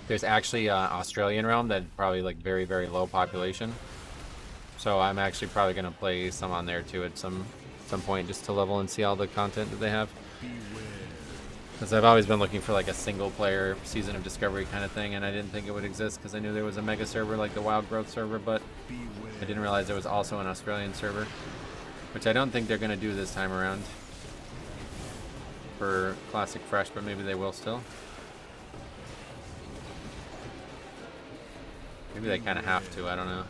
there's actually an Australian realm that's probably like very, very low population. So I'm actually probably going to play some on there too at some point just to level and see all the content that they have. Because I've always been looking for like a single player Season of Discovery kind of thing, and I didn't think it would exist because I knew there was a mega server like the Wild Growth server, but I didn't realize there was also an Australian server, which I don't think they're going to do this time around for Classic Fresh, but maybe they will still. Maybe they kind of have to, I don't know.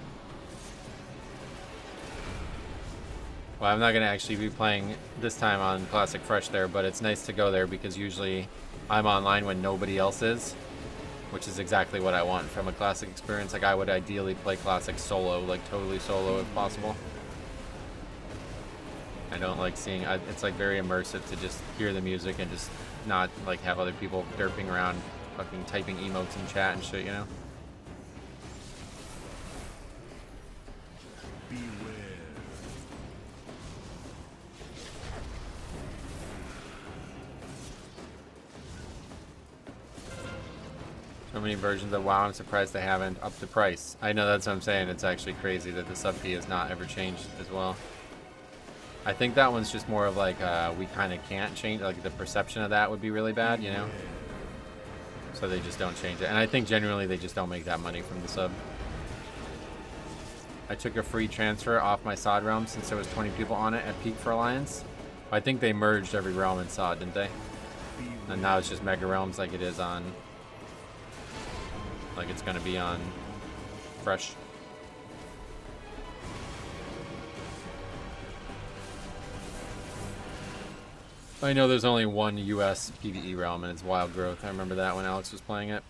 Well, I'm not going to actually be playing this time on Classic Fresh there, but it's nice to go there because usually I'm online when nobody else is, which is exactly what I want from a Classic experience. Like, I would ideally play Classic solo, like totally solo if possible. I don't like seeing, it's like very immersive to just hear the music and just not like have other people derping around fucking typing emotes in chat and shit, you know? So many versions of WoW, I'm surprised they haven't upped the price. I know, that's what I'm saying. It's actually crazy that the sub fee has not ever changed as well. I think that one's just more of like, we kind of can't change, like the perception of that would be really bad, you know? So they just don't change it. And I think generally they just don't make that money from the sub. I took a free transfer off my SOD realm since there was 20 people on it at peak for Alliance. I think they merged every realm in SOD, didn't they? And now it's just Mega Realms like it is on... like it's gonna be on Fresh. I know there's only one US PvE realm and it's Wild Growth. I remember that when Alex was playing it.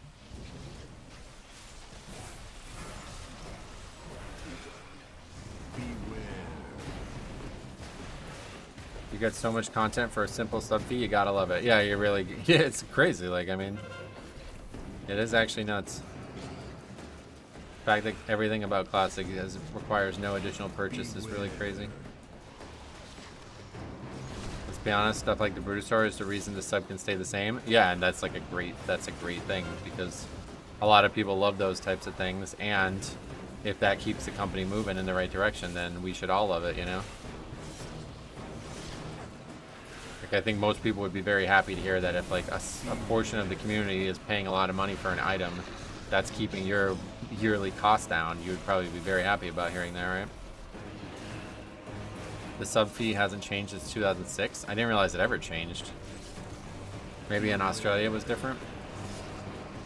You get so much content for a simple sub fee, you gotta love it. Yeah, you really, yeah, it's crazy. Like, I mean, it is actually nuts. The fact that everything about Classic requires no additional purchase is really crazy. Let's be honest, stuff like the Brutosaur is the reason the sub can stay the same. Yeah, and that's like a great thing because a lot of people love those types of things, and if that keeps the company moving in the right direction, then we should all love it, you know? Like, I think most people would be very happy to hear that if like a portion of the community is paying a lot of money for an item that's keeping your yearly cost down, you would probably be very happy about hearing that, right? The sub fee hasn't changed since 2006. I didn't realize it ever changed. Maybe in Australia it was different.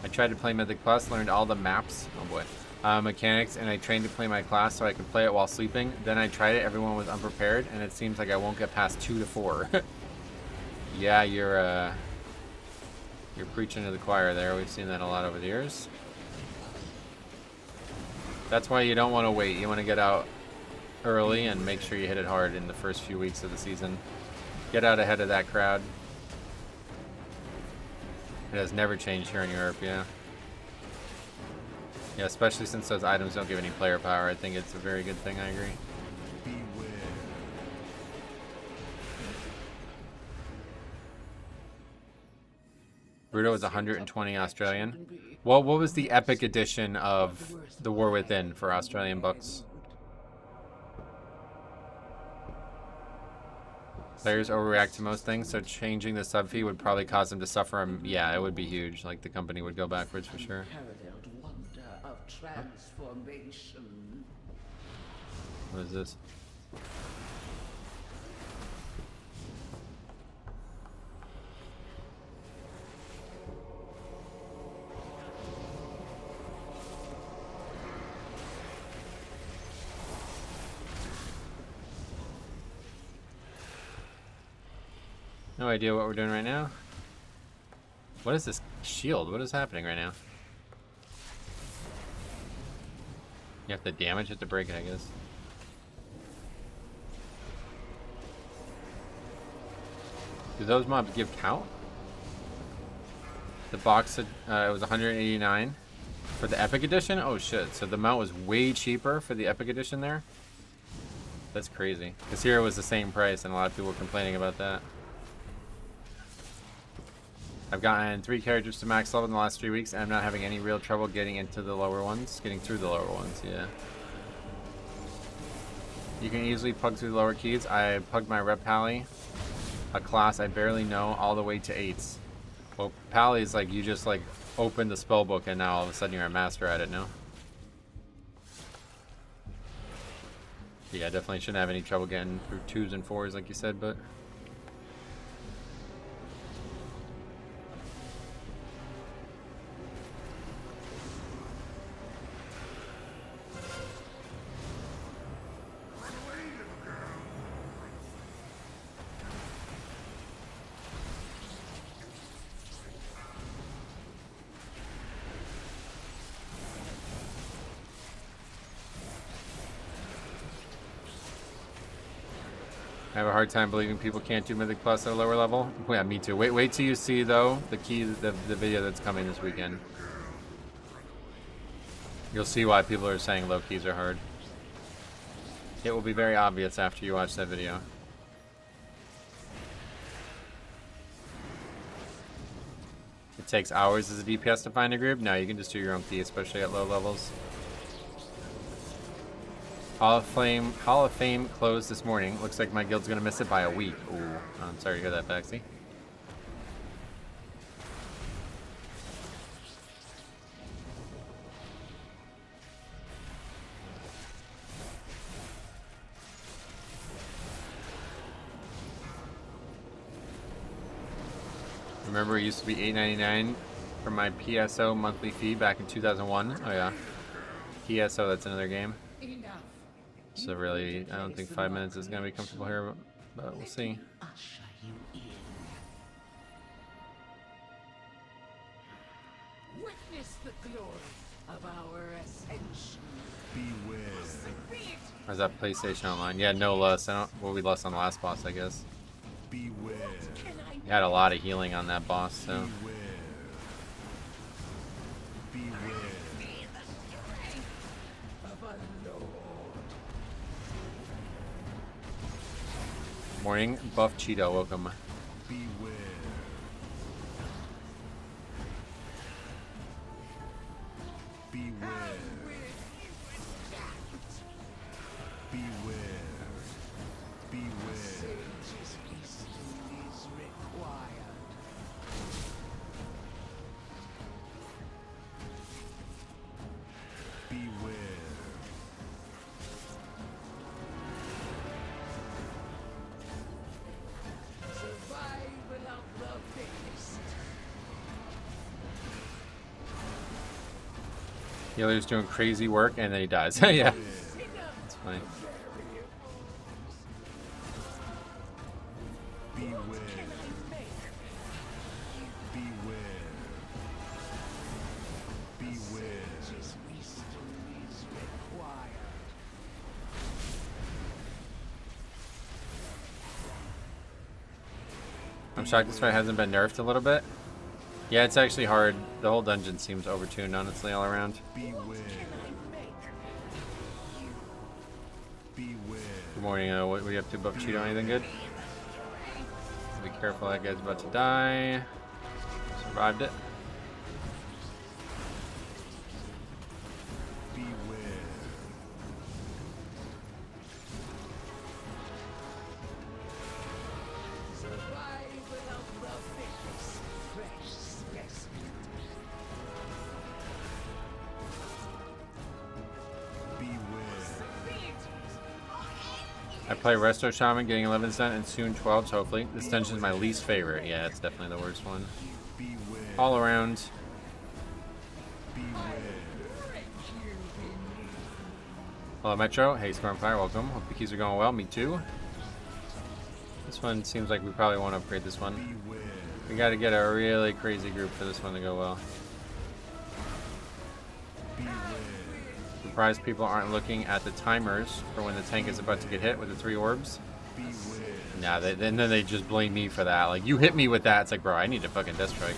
I tried to play Mythic Plus, learned all the maps, oh boy, mechanics, and I trained to play my class so I could play it while sleeping. Then I tried it, everyone was unprepared, and it seems like I won't get past 2 to 4. Yeah, you're preaching to the choir there. We've seen that a lot over the years. That's why you don't want to wait. You want to get out early and make sure you hit it hard in the first few weeks of the season. Get out ahead of that crowd. It has never changed here in Europe, yeah. Yeah, especially since those items don't give any player power. I think it's a very good thing, I agree. Bruto was 120 Australian. Well, what was the epic edition of The War Within for Australian bucks? Players overreact to most things, so changing the sub fee would probably cause them to suffer. Yeah, it would be huge. Like, the company would go backwards for sure. What is this? No idea what we're doing right now. What is this shield? What is happening right now? You have to damage it to break it, I guess. Do those mobs give count? The box said it was 189 for the Epic Edition. Oh shit! So the mount was way cheaper for the Epic Edition there. That's crazy. Because here it was the same price, and a lot of people were complaining about that. I've gotten 3 characters to max level in the last 3 weeks, and I'm not having any real trouble getting into the lower ones. Getting through the lower ones, yeah. You can easily pug through the lower keys. I pugged my Rep Pally, a class I barely know, all the way to 8s. Well, Pally is like you just like open the spell book and now all of a sudden you're a master at it, no? Yeah, definitely shouldn't have any trouble getting through 2s and 4s like you said, but... I have a hard time believing people can't do Mythic Plus at a lower level. Yeah, me too. Wait till you see though the video that's coming this weekend. You'll see why people are saying low keys are hard. It will be very obvious after you watch that video. It takes hours as a DPS to find a group. No, you can just do your own key, especially at low levels. Hall of Fame closed this morning. Looks like my guild's gonna miss it by a week. Ooh, I'm sorry to hear that, Baxi. Remember, it used to be $8.99 for my PSO monthly fee back in 2001. Oh yeah, PSO. That's another game. So really, I don't think 5 minutes is going to be comfortable here, but we'll see. Witness the glory of our ascension. Beware. How's that PlayStation Online? Yeah, no less. I don't. Well, we lost on the last boss, I guess. Beware. We had a lot of healing on that boss, so. Morning, Buff Cheeto, welcome. Beware. Beware. Beware. Beware. Beware. Healer's doing crazy work and then he dies. Yeah. That's funny. Beware. Beware. Beware. I'm shocked this fight hasn't been nerfed a little bit. Yeah, it's actually hard. The whole dungeon seems overtuned, honestly, all around. Beware. Beware. Good morning. What are you up to, Buff Cheeto? Anything good? Be careful, that guy's about to die. Survived it. Beware. I play Resto Shaman, getting 11th done, and soon 12, so hopefully. This dungeon is my least favorite. Yeah, it's definitely the worst one. Beware. All around. Beware. Hello, Metro. Hey, Stormfire, welcome. Hope the keys are going well. Me too. This one seems like we probably won't upgrade this one. We got to get a really crazy group for this one to go well. Surprised people aren't looking at the timers for when the tank is about to get hit with the 3 orbs. Nah, then they just blame me for that. Like, you hit me with that. It's like, bro, I need to fucking Death Strike.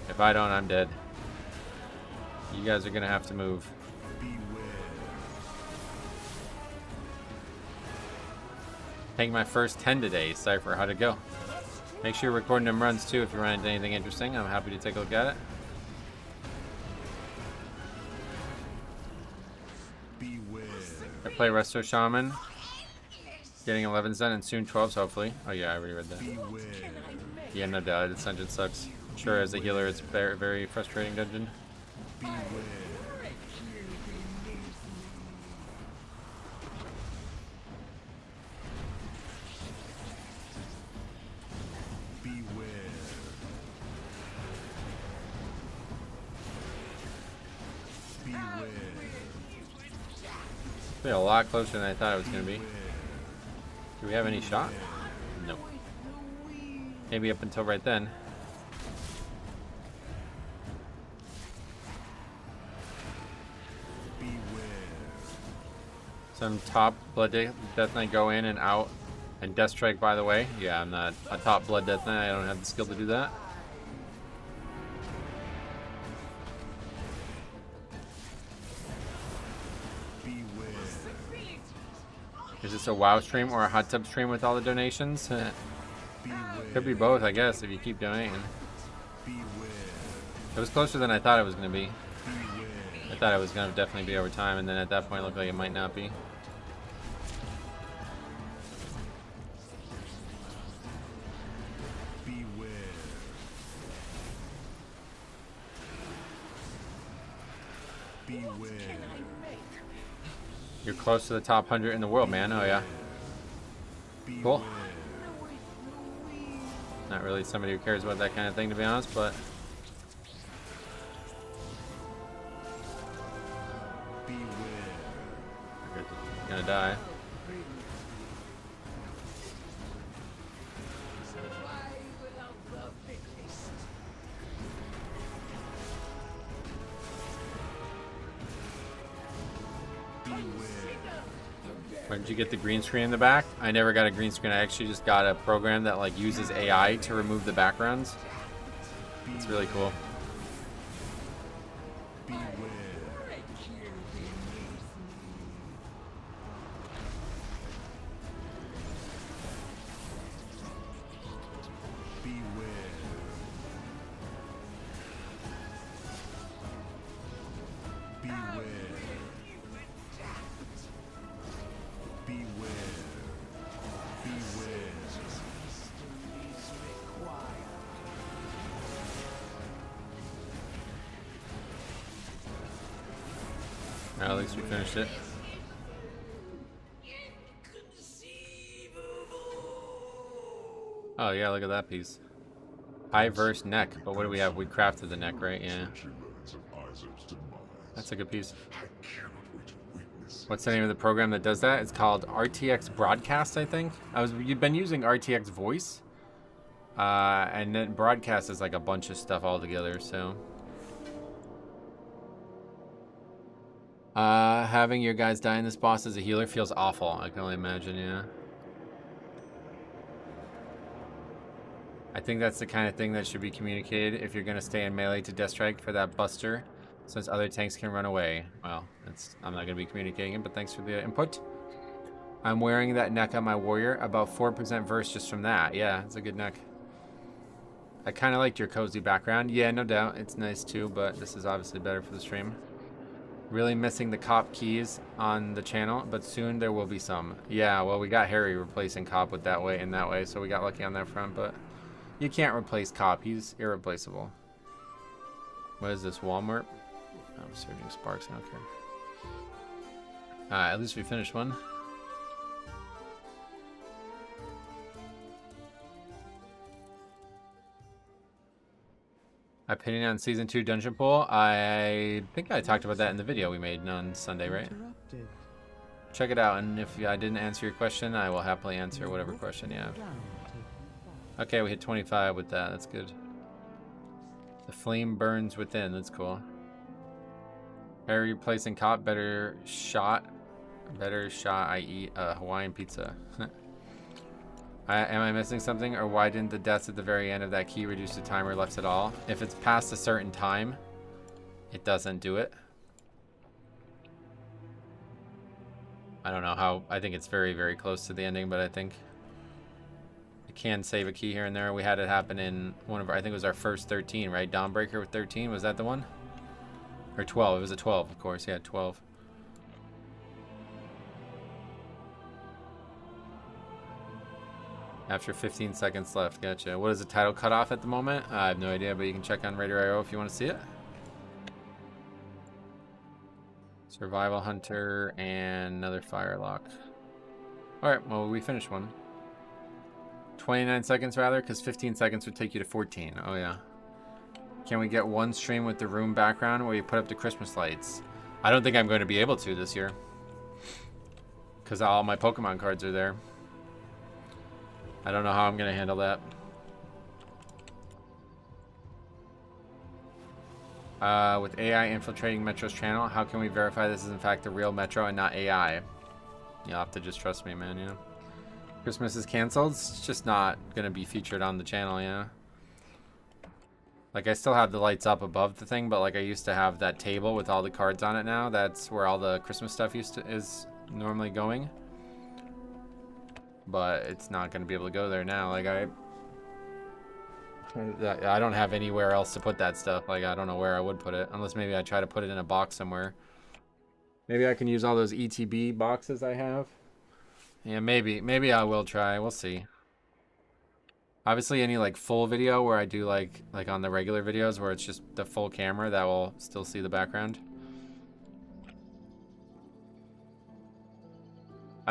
If I don't, I'm dead. You guys are gonna have to move. Taking my first 10 today. Cypher, how'd it go? Make sure you're recording them runs too if you run into anything interesting. I'm happy to take a look at it. I play Resto Shaman. Getting 11s done and soon 12s hopefully. Oh yeah, I already read that. Yeah, no doubt. This dungeon sucks. Sure, as a healer, it's very, very frustrating dungeon. A lot closer than I thought it was going to be. Do we have any shot? No. Maybe up until right then. Some top Blood Death Knight go in and out. And Death Strike, by the way. Yeah, I'm not a top Blood Death Knight. I don't have the skill to do that. Is this a WoW stream or a hot tub stream with all the donations? Could be both, I guess, if you keep donating. It was closer than I thought it was going to be. I thought it was going to definitely be over time, and then at that point it looked like it might not be. You're close to the top 100 in the world, man. Oh, yeah. Cool. Not really somebody who cares about that kind of thing, to be honest, but... You're gonna die. Where did you get the green screen in the back? I never got a green screen. I actually just got a program that like uses AI to remove the backgrounds. It's really cool. At least we finished it. Oh yeah, look at that piece. High verse neck, but what do we have? We crafted the neck, right? Yeah. That's a good piece. What's the name of the program that does that? It's called RTX Broadcast, I think. You've been using RTX Voice. And then Broadcast is like a bunch of stuff all together, so. Having your guys die in this boss as a healer feels awful. I can only imagine, yeah. I think that's the kind of thing that should be communicated if you're going to stay in melee to Death Strike for that buster, since other tanks can run away. Well, I'm not going to be communicating it, but thanks for the input. I'm wearing that neck on my warrior, about 4% verse just from that. Yeah, it's a good neck. I kind of liked your cozy background. Yeah, no doubt. It's nice too, but this is obviously better for the stream. Really missing the cop keys on the channel, but soon there will be some. Yeah, well, we got Harry replacing cop with that way and that way, so we got lucky on that front, but you can't replace cop. He's irreplaceable. What is this, Walmart? Oh, Surging Sparks, I don't care. At least we finished one. Opinion on Season 2 Dungeon Pool? I think I talked about that in the video we made on Sunday, right? check it out, and if I didn't answer your question, I will happily answer whatever question you have. Okay, we hit 25 with that. That's good. The flame burns within. That's cool. Better replacing cop. Better shot. Better shot. I eat Hawaiian pizza. Am I missing something, or why didn't the deaths at the very end of that key reduce the timer left at all? If it's past a certain time, it doesn't do it. I don't know how. I think it's very, very close to the ending, but I think it can save a key here and there. We had it happen in one of our, I think it was our first 13, right? Dawnbreaker with 13, was that the one? Or 12, it was a 12, of course, yeah, 12. After 15 seconds left, gotcha. What is the title cutoff at the moment? I have no idea, but you can check on Raider.io if you want to see it. Survival Hunter and another Firelock. Alright, well, we finished one. 29 seconds rather, because 15 seconds would take you to 14. Oh, yeah. Can we get one stream with the room background where you put up the Christmas lights? I don't think I'm going to be able to this year, because all my Pokemon cards are there. I don't know how I'm going to handle that. With AI infiltrating Metro's channel, how can we verify this is in fact the real Metro and not AI? You'll have to just trust me, man, you know? Christmas is canceled. It's just not going to be featured on the channel, yeah? Like, I still have the lights up above the thing, but like I used to have that table with all the cards on it now. That's where all the Christmas stuff is normally going. But it's not going to be able to go there now. Like, I don't have anywhere else to put that stuff. Like, I don't know where I would put it. Unless maybe I try to put it in a box somewhere. Maybe I can use all those ETB boxes I have. Yeah, maybe I will try. We'll see. Obviously, any like full video where I do like on the regular videos where it's just the full camera, that will still see the background.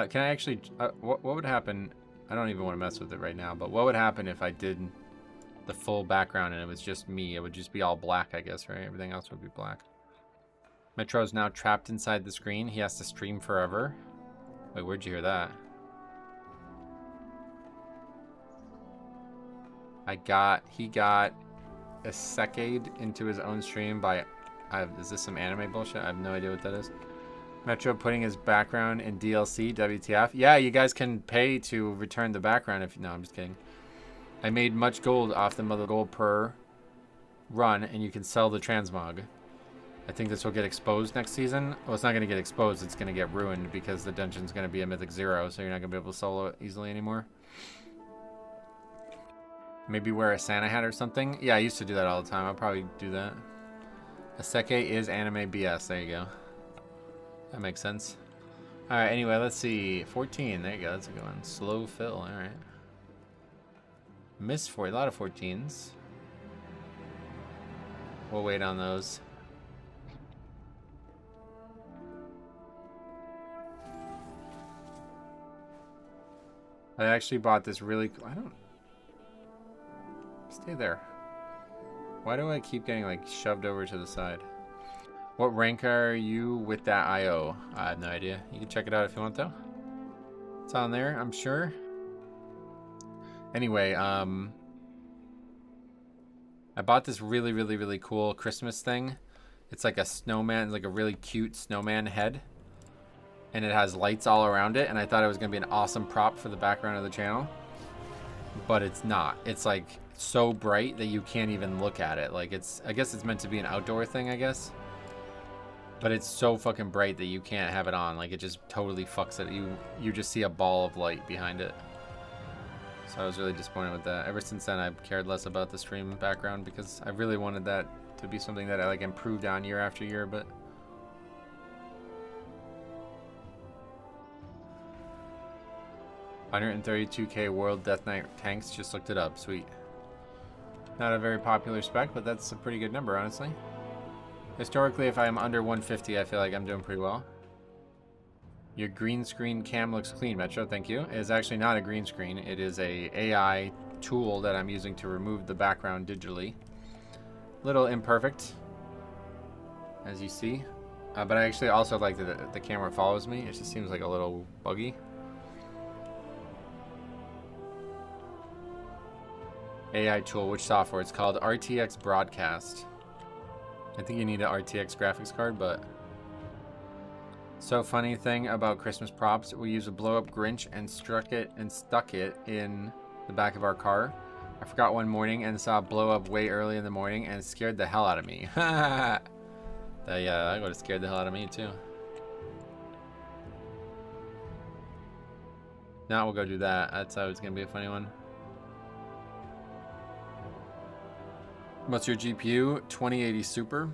Can I actually? What would happen? I don't even want to mess with it right now. But what would happen if I did the full background and it was just me? It would just be all black, I guess, right? Everything else would be black. Metro's now trapped inside the screen. He has to stream forever. Wait, where'd you hear that? He got a secade into his own stream by, is this some anime bullshit? I have no idea what that is. Metro putting his background in DLC, WTF. Yeah, you guys can pay to return the background if, no, I'm just kidding. I made much gold off the mother gold per run, and you can sell the transmog. I think this will get exposed next season. Well, it's not going to get exposed, it's going to get ruined because the dungeon's going to be a Mythic 0, so you're not going to be able to solo it easily anymore. Maybe wear a Santa hat or something. Yeah, I used to do that all the time. I'll probably do that. A Seke is anime BS. There you go. That makes sense. Alright, anyway, let's see. 14. There you go. That's a good one. Slow fill. Alright. Missed for a lot of 14s. We'll wait on those. I actually bought this really... I don't... Stay there. Why do I keep getting like shoved over to the side? What rank are you with that IO? I have no idea. You can check it out if you want though. It's on there, I'm sure. Anyway, I bought this really cool Christmas thing. It's like a snowman, like a really cute snowman head. And it has lights all around it, and I thought it was gonna be an awesome prop for the background of the channel. But it's not. It's like so bright that you can't even look at it. Like it's, I guess it's meant to be an outdoor thing, I guess. But it's so fucking bright that you can't have it on. Like it just totally fucks it. You just see a ball of light behind it. So I was really disappointed with that. Ever since then, I've cared less about the stream background because I really wanted that to be something that I like improved on year after year, but 132k World Death Knight tanks, just looked it up. Sweet. Not a very popular spec, but that's a pretty good number, honestly. Historically, if I'm under 150, I feel like I'm doing pretty well. Your green screen cam looks clean, Metro. Thank you. It is actually not a green screen. It is a AI tool that I'm using to remove the background digitally. Little imperfect, as you see. But I actually also like that the camera follows me. It just seems like a little buggy. AI tool, which software? It's called RTX Broadcast. I think you need an RTX graphics card, but... So funny thing about Christmas props, we use a blow-up Grinch and stuck it in the back of our car. I forgot one morning and saw it blow up way early in the morning and it scared the hell out of me. Yeah, that would have scared the hell out of me too. Now we'll go do that. That's always gonna be a funny one. What's your GPU? 2080 Super.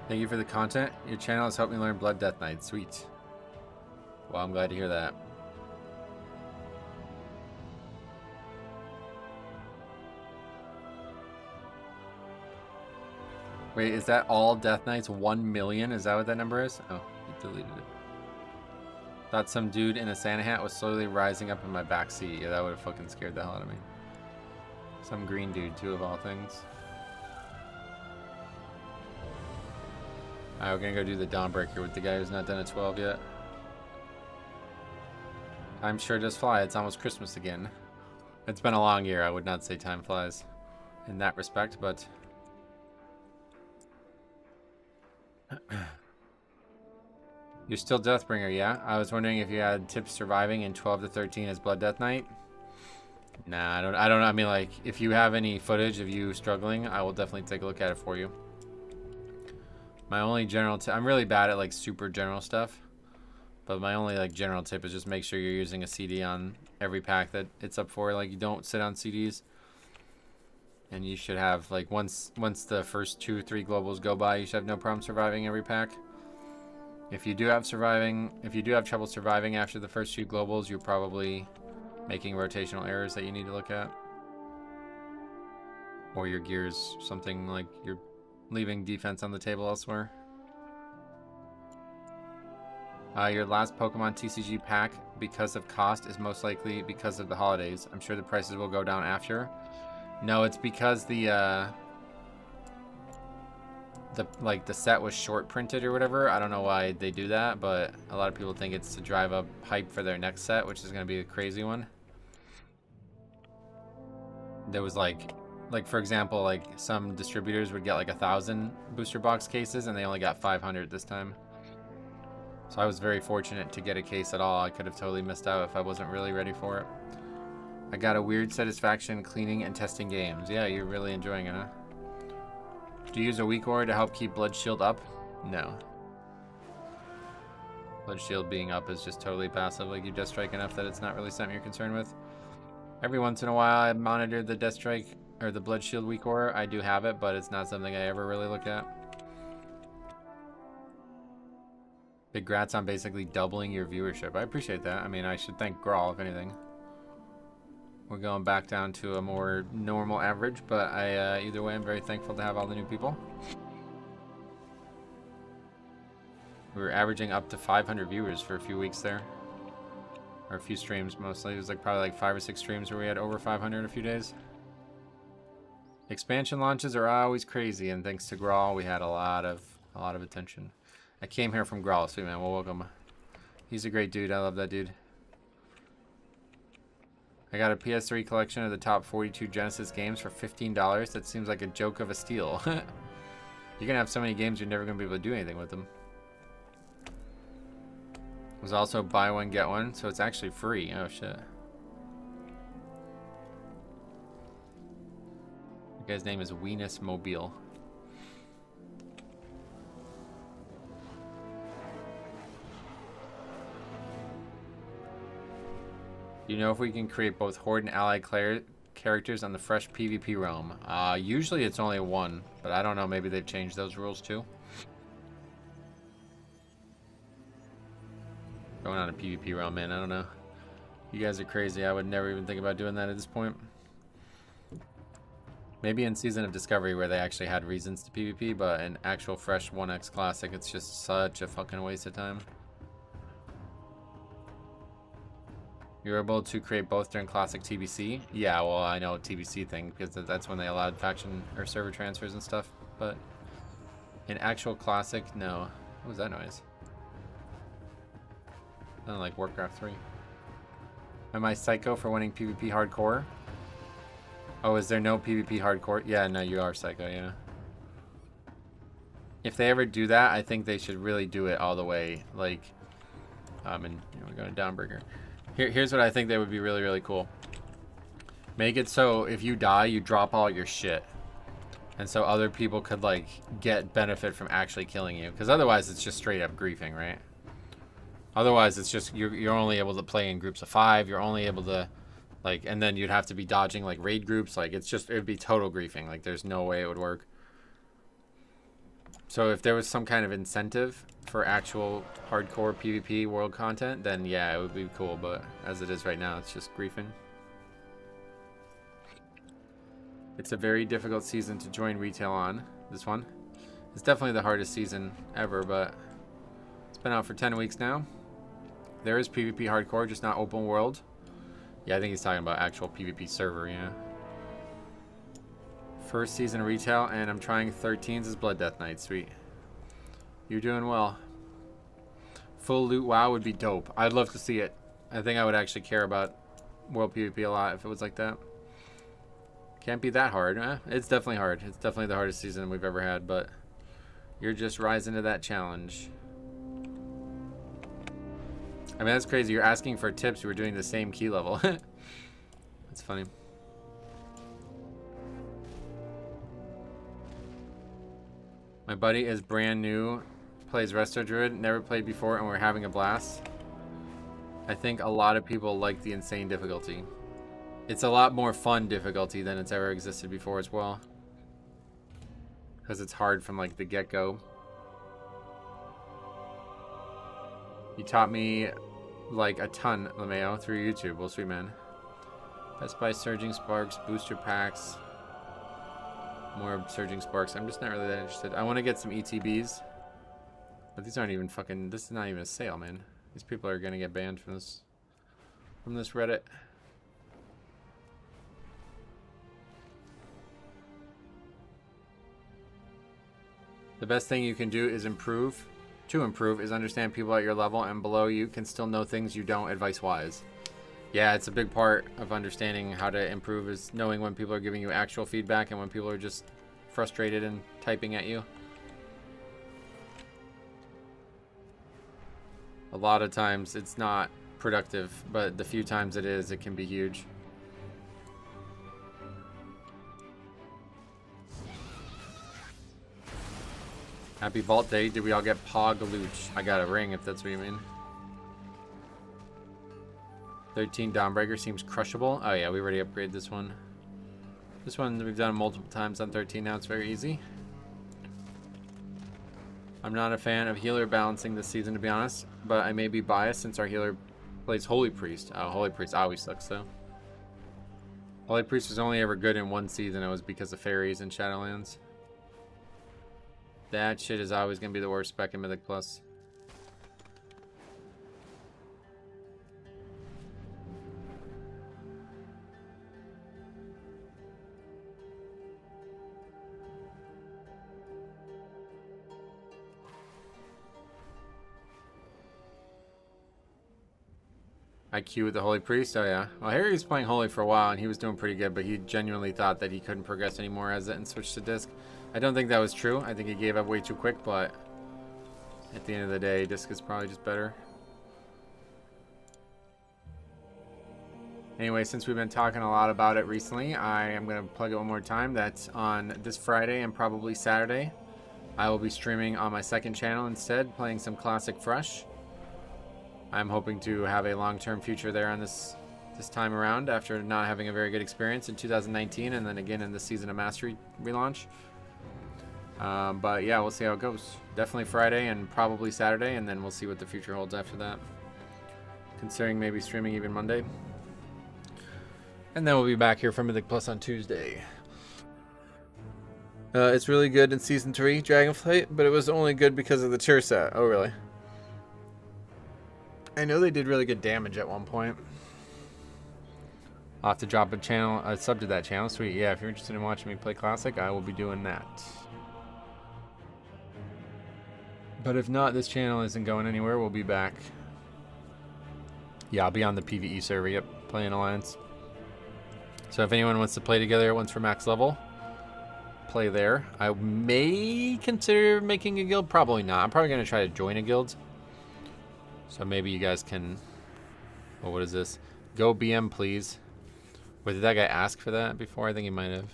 Thank you for the content. Your channel has helped me learn Blood Death Knight. Sweet. Well, I'm glad to hear that. Wait, is that all Death Knights? 1 million? Is that what that number is? Oh, he deleted it. Thought some dude in a Santa hat was slowly rising up in my backseat. Yeah, that would have fucking scared the hell out of me. Some green dude, too, of all things. Alright, we're gonna go do the Dawnbreaker with the guy who's not done a 12 yet. Time sure does fly. It's almost Christmas again. It's been a long year. I would not say time flies in that respect, but... You're still Deathbringer, yeah? I was wondering if you had tips surviving in 12 to 13 as Blood Death Knight. Nah, I don't know. I mean, like, if you have any footage of you struggling, I will definitely take a look at it for you. My only general tip, I'm really bad at like super general stuff, but my only like general tip is just make sure you're using a CD on every pack that it's up for. Like, you don't sit on CDs, and you should have like once the first 2-3 globals go by, you should have no problem surviving every pack. If you do have trouble surviving after the first few globals, you're probably making rotational errors that you need to look at, or your gear's something like you're leaving defense on the table elsewhere. Your last Pokemon TCG pack, because of cost, is most likely because of the holidays. I'm sure the prices will go down after. No, it's because the set was short printed or whatever. I don't know why they do that, but a lot of people think it's to drive up hype for their next set, which is going to be a crazy one. There was like for example, like some distributors would get like 1,000 booster box cases and they only got 500 this time. So I was very fortunate to get a case at all. I could have totally missed out if I wasn't really ready for it. I got a weird satisfaction cleaning and testing games. Yeah, you're really enjoying it, huh? Do you use a weak aura to help keep Blood Shield up? No. Blood Shield being up is just totally passive. Like, you Death Strike enough that it's not really something you're concerned with. Every once in a while I monitor the Death Strike or the Blood Shield weak aura. I do have it, but it's not something I ever really look at. Big grats on basically doubling your viewership. I appreciate that. I mean, I should thank Grawl, if anything. We're going back down to a more normal average, but either way, I'm very thankful to have all the new people. We were averaging up to 500 viewers for a few weeks there. Or a few streams, mostly. It was like probably like 5 or 6 streams where we had over 500 in a few days. Expansion launches are always crazy, and thanks to Grawl, we had a lot of attention. I came here from Grawl, sweet man. Well, welcome. He's a great dude. I love that dude. I got a PS3 collection of the top 42 Genesis games for $15. That seems like a joke of a steal. You're gonna have so many games you're never gonna be able to do anything with them. It was also buy one get one, so it's actually free. Oh shit. The guy's name is Weenus Mobile. Do you know if we can create both Horde and Allied characters on the fresh PvP realm? Usually it's only one, but I don't know. Maybe they've changed those rules too. Going on a PvP realm, man. I don't know. You guys are crazy. I would never even think about doing that at this point. Maybe in Season of Discovery where they actually had reasons to PvP, but an actual fresh 1x Classic, it's just such a fucking waste of time. You're able to create both during classic TBC. Yeah, well, I know TBC thing because that's when they allowed faction or server transfers and stuff. But in actual classic, no. What was that noise? Sounded like Warcraft 3. Am I psycho for winning PvP hardcore? Oh, is there no PvP hardcore? Yeah, no, you are psycho, yeah. If they ever do that, I think they should really do it all the way. Like, and you know, we're going to Downbreaker. Here's what I think that would be really, really cool. Make it so if you die, you drop all your shit. And so other people could, like, get benefit from actually killing you. Because otherwise, it's just straight up griefing, right? Otherwise, it's just, you're only able to play in groups of 5. You're only able to, like, and then you'd have to be dodging, like, raid groups. Like, it's just, it would be total griefing. Like, there's no way it would work. So if there was some kind of incentive for actual hardcore PvP world content, then yeah, it would be cool. But as it is right now, it's just griefing. It's a very difficult season to join retail on. This one. It's definitely the hardest season ever, but it's been out for 10 weeks now. There is PvP hardcore, just not open world. Yeah, I think he's talking about actual PvP server, yeah. First season retail, and I'm trying 13s as Blood Death Knight. Sweet. You're doing well. Full loot WoW would be dope. I'd love to see it. I think I would actually care about world PvP a lot if it was like that. Can't be that hard. It's definitely hard. It's definitely the hardest season we've ever had, but you're just rising to that challenge. I mean, that's crazy. You're asking for tips. You were doing the same key level. That's funny. My buddy is brand new, plays Resto Druid, never played before, and we're having a blast. I think a lot of people like the insane difficulty. It's a lot more fun difficulty than it's ever existed before as well. Because it's hard from like the get-go. You taught me like a ton, LeMayo, through YouTube. Well, sweet man. Best Buy Surging Sparks, booster packs. More Surging Sparks. I'm just not really that interested. I want to get some ETBs. But these aren't even fucking... This is not even a sale, man. These people are going to get banned from this Reddit. The best thing you can do is improve. To improve is understand people at your level and below you can still know things you don't advice-wise. Yeah, it's a big part of understanding how to improve is knowing when people are giving you actual feedback and when people are just frustrated and typing at you. A lot of times it's not productive, but the few times it is, it can be huge. Happy Vault Day. Did we all get Pog-a-Looch? I got a ring if that's what you mean. 13 Dawnbreaker seems crushable. Oh yeah, we already upgraded this one. This one we've done multiple times on 13 now. It's very easy. I'm not a fan of healer balancing this season, to be honest, but I may be biased since our healer plays Holy Priest. Oh, Holy Priest always sucks though. Holy Priest was only ever good in one season. It was because of fairies and Shadowlands. That shit is always going to be the worst spec in Mythic Plus. IQ with the Holy Priest? Oh yeah. Well, Harry was playing Holy for a while and he was doing pretty good, but he genuinely thought that he couldn't progress anymore as it and switched to Disc. I don't think that was true. I think he gave up way too quick, but at the end of the day, Disc is probably just better. Anyway, since we've been talking a lot about it recently, I am going to plug it one more time. That's on this Friday and probably Saturday. I will be streaming on my second channel instead, playing some Classic Fresh. I'm hoping to have a long-term future there on this time around after not having a very good experience in 2019 and then again in the Season of Mastery relaunch. But yeah, we'll see how it goes. Definitely Friday and probably Saturday, and then we'll see what the future holds after that. Considering maybe streaming even Monday. And then we'll be back here for Mythic Plus on Tuesday. It's really good in Season 3, Dragonflight, but it was only good because of the tier set. Oh, really? I know they did really good damage at one point. I'll have to drop a sub to that channel. Sweet. Yeah, if you're interested in watching me play Classic, I will be doing that. But if not, this channel isn't going anywhere. We'll be back. Yeah, I'll be on the PvE server. Yep, playing Alliance. So if anyone wants to play together once for max level, play there. I may consider making a guild. Probably not. I'm probably going to try to join a guild. So maybe you guys can... Well, what is this? Go BM, please. Wait, did that guy ask for that before? I think he might have.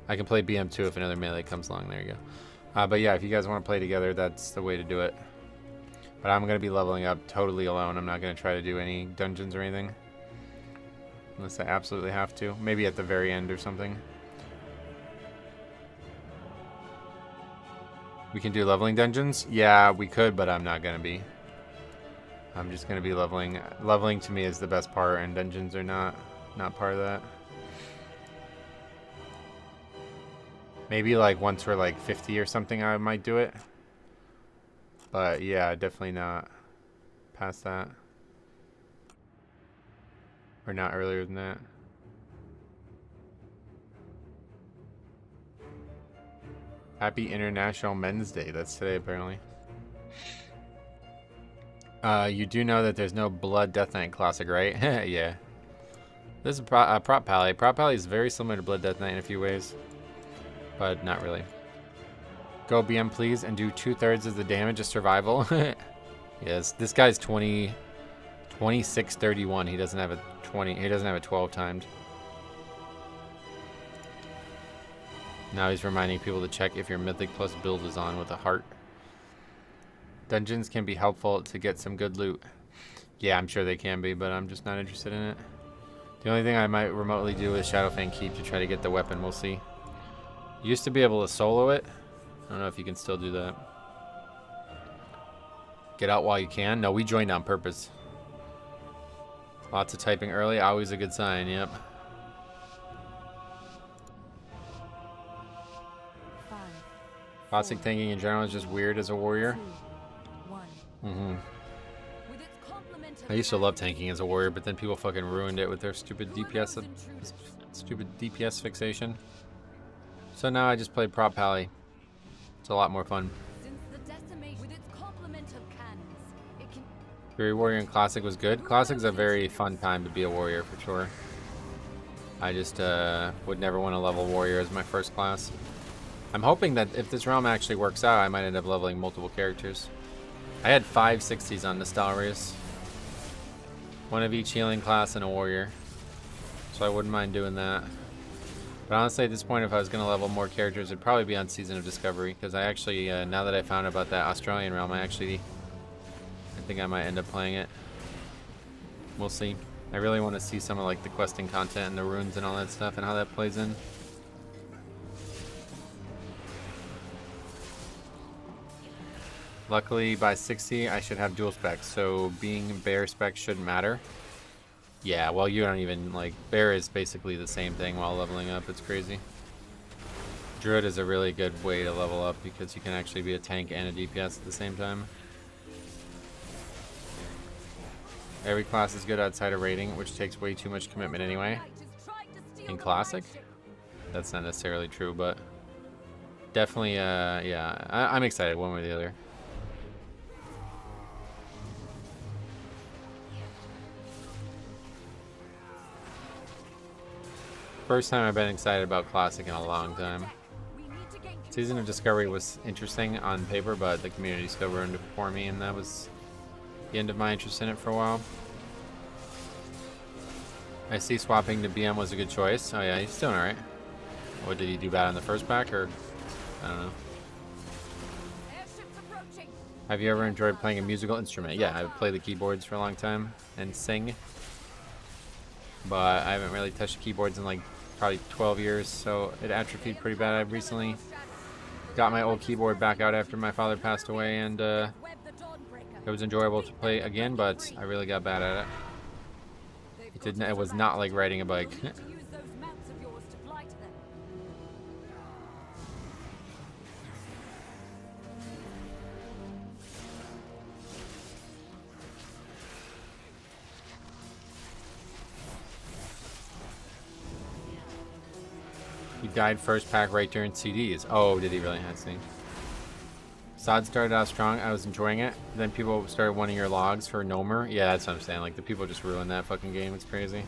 I can play BM too if another melee comes along. There you go. But yeah, if you guys want to play together, that's the way to do it. But I'm going to be leveling up totally alone. I'm not going to try to do any dungeons or anything. Unless I absolutely have to. Maybe at the very end or something. We can do leveling dungeons? Yeah, we could, but I'm not going to be. I'm just going to be leveling. Leveling to me is the best part, and dungeons are not part of that. Maybe like once we're like 50 or something, I might do it. But yeah, definitely not past that. Or not earlier than that. Happy International Men's Day. That's today, apparently. You do know that there's no Blood Death Knight Classic, right? Yeah. This is Prop Pally. Prop Pally is very similar to Blood Death Knight in a few ways. But not really. Go BM, please, and do 2/3 of the damage of survival. Yes, this guy's 2631. He doesn't have a 20. He doesn't have a 12 timed. Now he's reminding people to check if your Mythic Plus build is on with a heart. Dungeons can be helpful to get some good loot. Yeah, I'm sure they can be, but I'm just not interested in it. The only thing I might remotely do is Shadowfang Keep to try to get the weapon. We'll see. You used to be able to solo it. I don't know if you can still do that. Get out while you can. No, we joined on purpose. Lots of typing early. Always a good sign. Yep. Classic tanking in general is just weird as a warrior. I used to love tanking as a warrior, but then people fucking ruined it with their stupid DPS fixation. So now I just play Prop Pally. It's a lot more fun. Fury Warrior in Classic was good. Classic's a very fun time to be a warrior for sure. I just would never want to level warrior as my first class. I'm hoping that if this realm actually works out, I might end up leveling multiple characters. I had 5 60s on Nostalrius. One of each healing class and a warrior. So I wouldn't mind doing that. But honestly, at this point, if I was going to level more characters, it'd probably be on Season of Discovery. Because I actually, now that I found out about that Australian realm, I think I might end up playing it. We'll see. I really want to see some of like the questing content and the runes and all that stuff and how that plays in. Luckily, by 60, I should have dual specs, so being bear spec shouldn't matter. Yeah, well, you don't even, like, bear is basically the same thing while leveling up. It's crazy. Druid is a really good way to level up because you can actually be a tank and a DPS at the same time. Every class is good outside of raiding, which takes way too much commitment anyway. In Classic? That's not necessarily true, but definitely, yeah, I'm excited one way or the other. First time I've been excited about Classic in a long time. Season of Discovery was interesting on paper, but the community still ruined it for me, and that was the end of my interest in it for a while. I see swapping to BM was a good choice. Oh yeah, he's doing alright. What, did he do bad on the first pack, or? I don't know. Have you ever enjoyed playing a musical instrument? Yeah, I play the keyboards for a long time and sing. But I haven't really touched the keyboards in like probably 12 years, so it atrophied pretty bad. I recently got my old keyboard back out after my father passed away, and it was enjoyable to play again, but I really got bad at it. It was not like riding a bike. He died first pack right during CDs. Oh, did he really? I see. Sod started out strong. I was enjoying it. Then people started wanting your logs for Nomer. Yeah, that's what I'm saying. Like, the people just ruined that fucking game. It's crazy.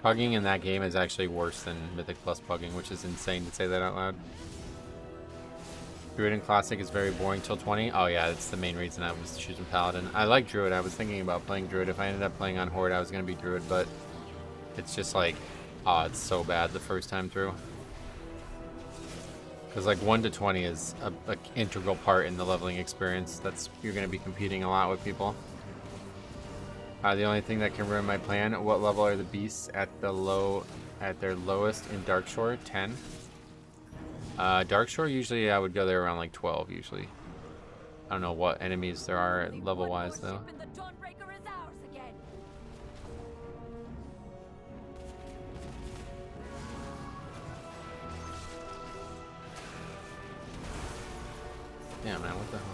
Pugging in that game is actually worse than Mythic Plus Pugging, which is insane to say that out loud. Druid in Classic is very boring till 20. Oh yeah, that's the main reason I was choosing Paladin. I like Druid. I was thinking about playing Druid. If I ended up playing on Horde, I was going to be Druid, but it's just like, oh, it's so bad the first time through. Because like 1 to 20 is a integral part in the leveling experience. You're going to be competing a lot with people. The only thing that can ruin my plan, what level are the beasts at their lowest in Darkshore? 10. Darkshore, usually I would go there around like 12 usually. I don't know what enemies there are level wise though. Yeah, man, what the hell?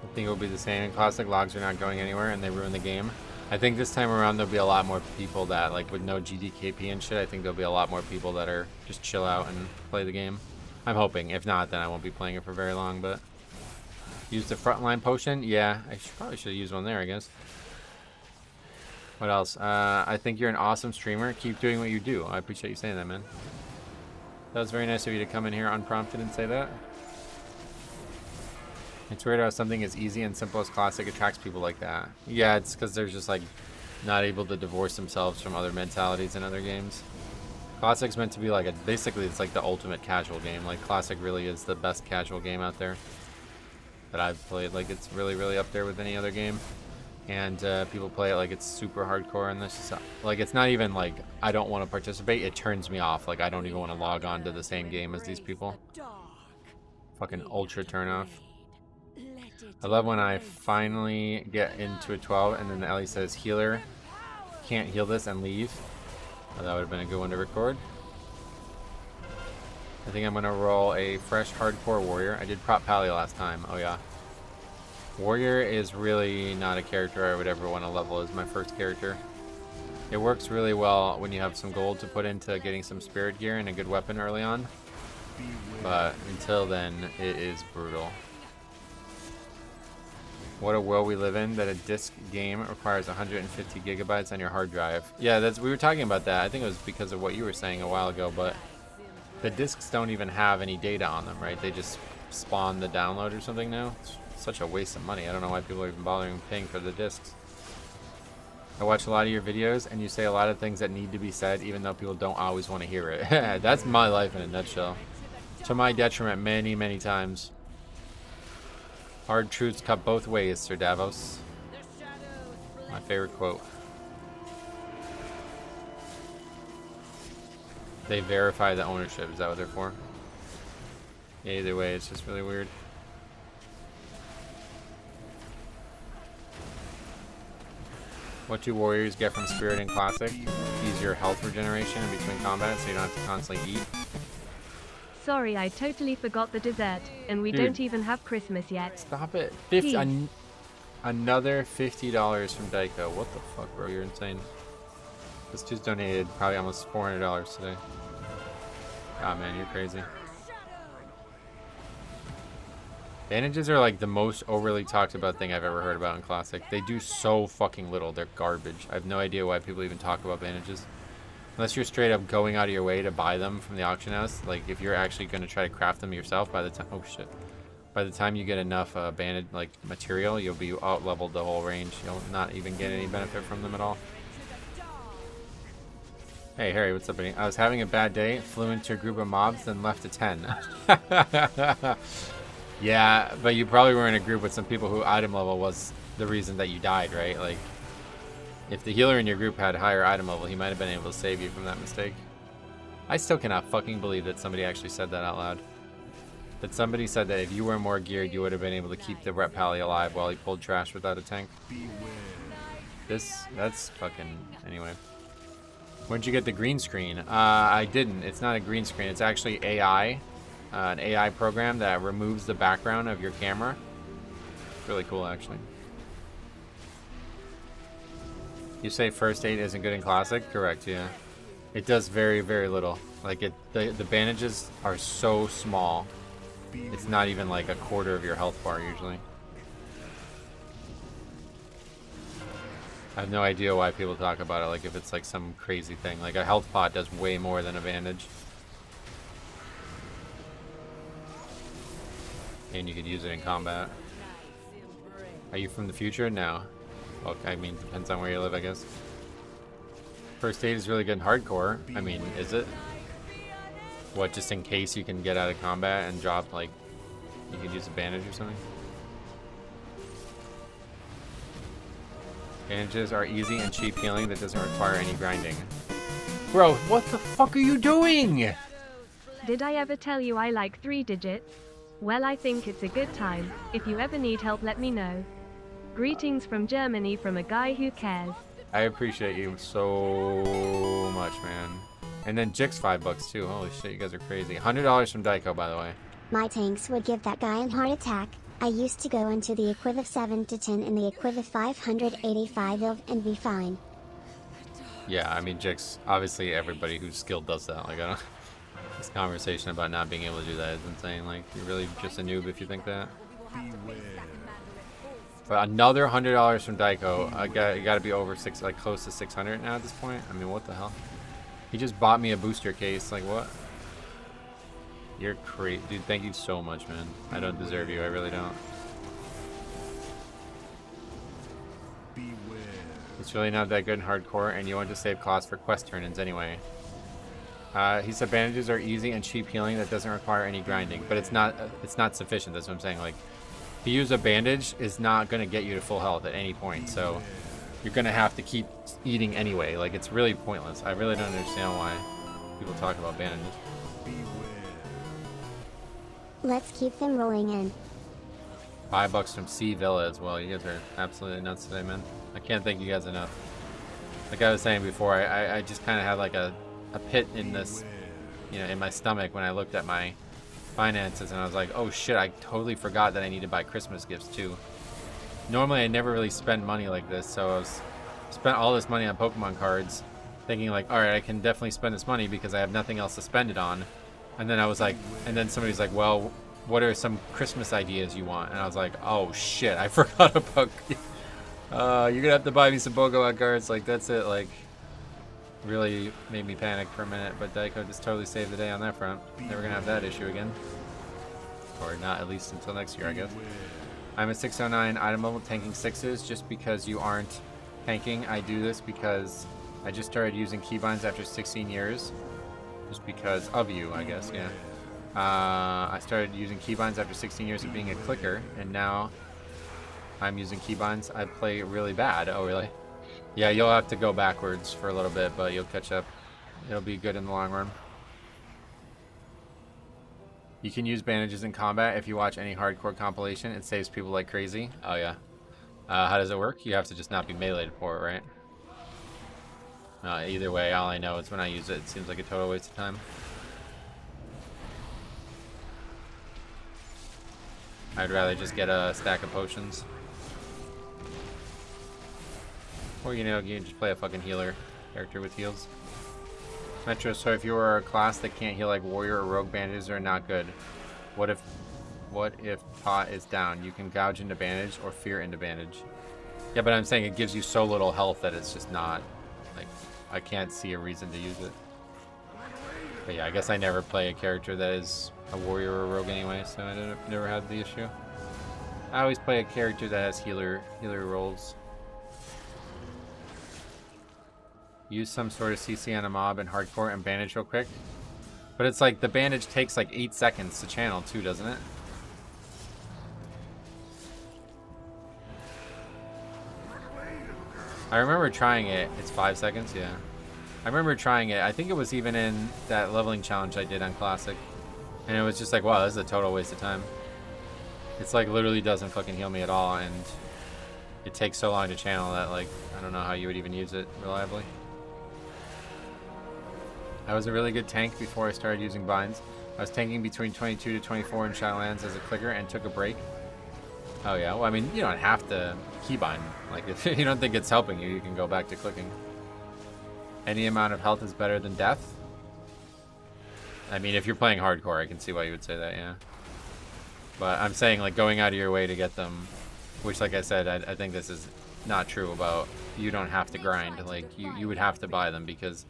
I think it will be the same. Classic logs are not going anywhere and they ruin the game. I think this time around there'll be a lot more people that, like, with no GDKP and shit, I think there'll be a lot more people that are just chill out and play the game. I'm hoping. If not, then I won't be playing it for very long, but... Use the frontline potion? Yeah, I probably should have used one there, I guess. What else? I think you're an awesome streamer. Keep doing what you do. I appreciate you saying that, man. That was very nice of you to come in here unprompted and say that. It's weird how something as easy and simple as Classic attracts people like that. Yeah, it's because they're just like not able to divorce themselves from other mentalities in other games. Classic's meant to be like basically it's like the ultimate casual game. Like Classic really is the best casual game out there that I've played. Like it's really, really up there with any other game. And people play it like it's super hardcore, and this is like it's not even like I don't want to participate. It turns me off. Like I don't even want to log on to the same game as these people. Fucking ultra turn off. I love when I finally get into a 12 and then the Ellie says healer can't heal this and leave. Oh, that would have been a good one to record. I think I'm gonna roll a fresh hardcore warrior. I did prop Pally last time. Oh yeah. Warrior is really not a character I would ever want to level as my first character. It works really well when you have some gold to put into getting some spirit gear and a good weapon early on. But until then, it is brutal. What a world we live in that a disc game requires 150 gigabytes on your hard drive. Yeah, we were talking about that. I think it was because of what you were saying a while ago, but the discs don't even have any data on them, right? They just spawn the download or something now. It's such a waste of money. I don't know why people are even bothering paying for the discs. I watch a lot of your videos and you say a lot of things that need to be said even though people don't always want to hear it. That's my life in a nutshell. To my detriment many, many times. Hard truths cut both ways, Sir Davos. My favorite quote. They verify the ownership. Is that what they're for? Yeah, either way, it's just really weird. What do warriors get from Spirit in Classic? Easier health regeneration in between combat so you don't have to constantly eat. Sorry, I totally forgot the dessert, and we don't even have Christmas yet. Stop it. Another $50 from Daiko. What the fuck, bro? You're insane. This dude's donated probably almost $400 today. God, man, you're crazy. Bandages are like the most overly talked about thing I've ever heard about in Classic. They do so fucking little. They're garbage. I have no idea why people even talk about bandages. Unless you're straight up going out of your way to buy them from the auction house. Like if you're actually going to try to craft them yourself by the time... Oh shit. By the time you get enough bandage like material, you'll be out leveled the whole range. You'll not even get any benefit from them at all. Hey Harry, what's up, buddy? I was having a bad day, flew into a group of mobs, then left a 10. Yeah, but you probably were in a group with some people who item level was the reason that you died, right? Like, if the healer in your group had higher item level, he might have been able to save you from that mistake. I still cannot fucking believe that somebody actually said that out loud. That somebody said that if you were more geared, you would have been able to keep the Rep Pally alive while he pulled trash without a tank. That's fucking... Anyway. When'd you get the green screen? I didn't. It's not a green screen. It's actually AI. An AI program that removes the background of your camera. Really cool, actually. You say first aid isn't good in Classic? Correct, yeah. It does very, very little. Like, the bandages are so small. It's not even like a quarter of your health bar, usually. I have no idea why people talk about it, like if it's like some crazy thing. Like, a health pot does way more than a bandage. And you could use it in combat. Are you from the future? No. Okay, I mean, depends on where you live, I guess. First aid is really good in hardcore. I mean, is it? What, just in case you can get out of combat and drop, like, you could use a bandage or something? Bandages are easy and cheap healing that doesn't require any grinding. Bro, what the fuck are you doing? Did I ever tell you I like 3 digits? Well, I think it's a good time. If you ever need help, let me know. Greetings from Germany from a guy who cares. I appreciate you so much, man. And then Jick's $5 too. Holy shit, you guys are crazy. $100 from Daiko, by the way. My tanks would give that guy a heart attack. I used to go into the equiv of 7 to 10 in the equiv of 585 ILV and be fine. Yeah, I mean, Jick's, obviously everybody who's skilled does that. Like, I don't... This conversation about not being able to do that is insane. Like, you're really just a noob if you think that. But another $100 from Daiko. You gotta be over like close to 600 now at this point. I mean, what the hell? He just bought me a booster case. Like, what? You're crazy, dude. Thank you so much, man. I don't deserve you. I really don't. It's really not that good in hardcore, and you want to save costs for quest turn-ins anyway. He said bandages are easy and cheap healing that doesn't require any grinding, but it's not sufficient. That's what I'm saying. Like, to use a bandage is not going to get you to full health at any point, so you're going to have to keep eating anyway. Like, it's really pointless. I really don't understand why people talk about bandages. Let's keep them rolling in. $5 from C Villa as well. You guys are absolutely nuts today, man. I can't thank you guys enough. Like I was saying before, I just kind of had like a pit in this, you know, in my stomach when I looked at my finances, and I was like, oh shit, I totally forgot that I need to buy Christmas gifts too. Normally I never really spend money like this, so I spent all this money on Pokemon cards thinking like, all right, I can definitely spend this money because I have nothing else to spend it on. And then I was like, and then somebody's like, well, what are some Christmas ideas you want? And I was like, oh shit, I forgot about you're gonna have to buy me some Pokemon cards. Like, that's it. Like, really made me panic for a minute, but Daiko just totally saved the day on that front. Never gonna have that issue again, or not, at least until next year, I guess. I'm a 609 item level tanking 6s just because you aren't tanking. I do this because I just started using keybinds after 16 years, just because of you, I guess. Yeah. I started using keybinds after 16 years of being a clicker, and now I'm using keybinds. I play really bad. Oh, really? Yeah, you'll have to go backwards for a little bit, but you'll catch up. It'll be good in the long run. You can use bandages in combat if you watch any hardcore compilation. It saves people like crazy. Oh, yeah. How does it work? You have to just not be meleeed for it, right? Either way, all I know is when I use it, it seems like a total waste of time. I'd rather just get a stack of potions. Or, you know, you can just play a fucking healer character with heals. Metro, so if you are a class that can't heal like warrior or rogue, bandages are not good. What if pot is down? You can gouge into bandage or fear into bandage. Yeah, but I'm saying it gives you so little health that it's just not, like, I can't see a reason to use it. But yeah, I guess I never play a character that is a warrior or a rogue anyway, so I never had the issue. I always play a character that has healer rolls. Use some sort of CC on a mob in hardcore and bandage real quick. But it's like the bandage takes like 8 seconds to channel too, doesn't it? I remember trying it. It's 5 seconds, yeah. I remember trying it. I think it was even in that leveling challenge I did on Classic. And it was just like, wow, this is a total waste of time. It's like literally doesn't fucking heal me at all, and it takes so long to channel that, like, I don't know how you would even use it reliably. I was a really good tank before I started using binds. I was tanking between 22 to 24 in Shadowlands as a clicker and took a break. Oh yeah, well I mean, you don't have to keybind. Like if you don't think it's helping you, you can go back to clicking. Any amount of health is better than death. I mean, if you're playing hardcore, I can see why you would say that, yeah. But I'm saying like going out of your way to get them, which like I said, I think this is not true about, you don't have to grind. Like you would have to buy them, because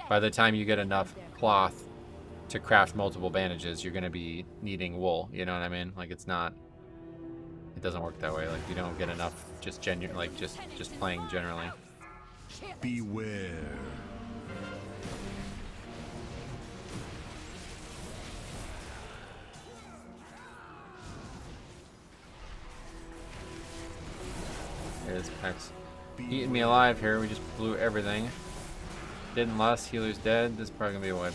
by the time you get enough cloth to craft multiple bandages, you're going to be needing wool, you know what I mean? Like it doesn't work that way. Like you don't get enough just just playing generally. Beware. There's Pex eating me alive here. We just blew everything. Didn't last. Healer's dead. This is probably gonna be a wipe.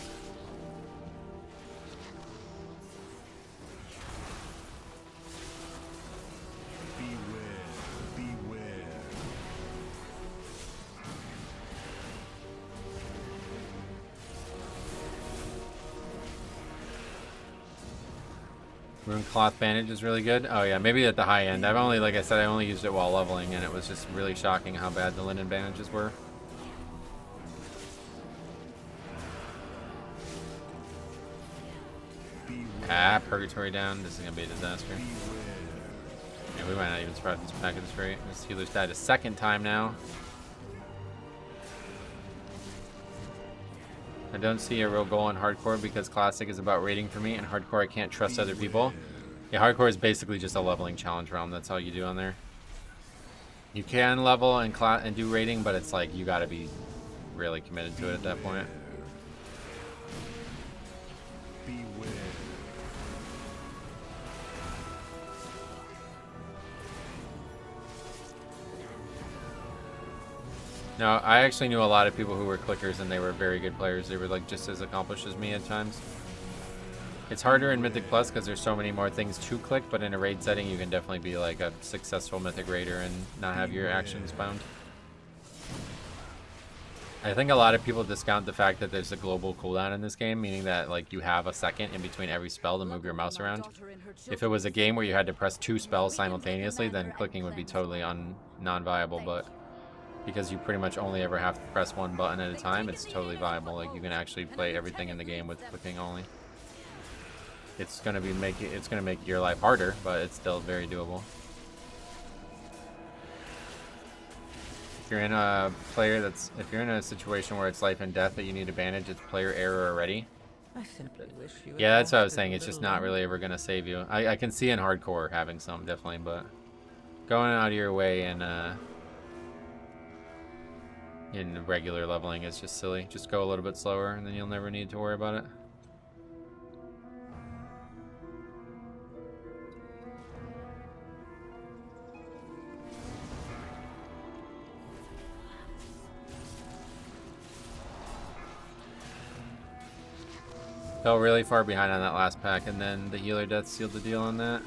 Rune cloth bandage is really good. Oh yeah, maybe at the high end. I've only, like I said, I only used it while leveling, and it was just really shocking how bad the linen bandages were. Ah, purgatory down. This is gonna be a disaster. Yeah, we might not even survive this pack at this rate. This healer's died a second time now. I don't see a real goal in hardcore because classic is about rating for me, and hardcore I can't trust other people. Yeah, hardcore is basically just a leveling challenge realm. That's all you do on there. You can level and do rating, but it's like you gotta be really committed to it at that point. No, I actually knew a lot of people who were clickers, and they were very good players. They were like just as accomplished as me at times. It's harder in Mythic Plus because there's so many more things to click, but in a raid setting you can definitely be like a successful Mythic Raider and not have your actions bound. I think a lot of people discount the fact that there's a global cooldown in this game, meaning that like you have a second in between every spell to move your mouse around. If it was a game where you had to press 2 spells simultaneously, then clicking would be totally non-viable, but because you pretty much only ever have to press 1 button at a time, it's totally viable. Like you can actually play everything in the game with clicking only. It's gonna make your life harder, but it's still very doable. If you're in a situation where it's life and death that you need a bandage, it's player error already. I simply wish you Yeah, that's what I was saying. It's just not really ever gonna save you. I can see in hardcore having some, definitely, but going out of your way and in regular leveling is just silly. Just go a little bit slower and then you'll never need to worry about it. Fell really far behind on that last pack, and then the healer death sealed the deal on that.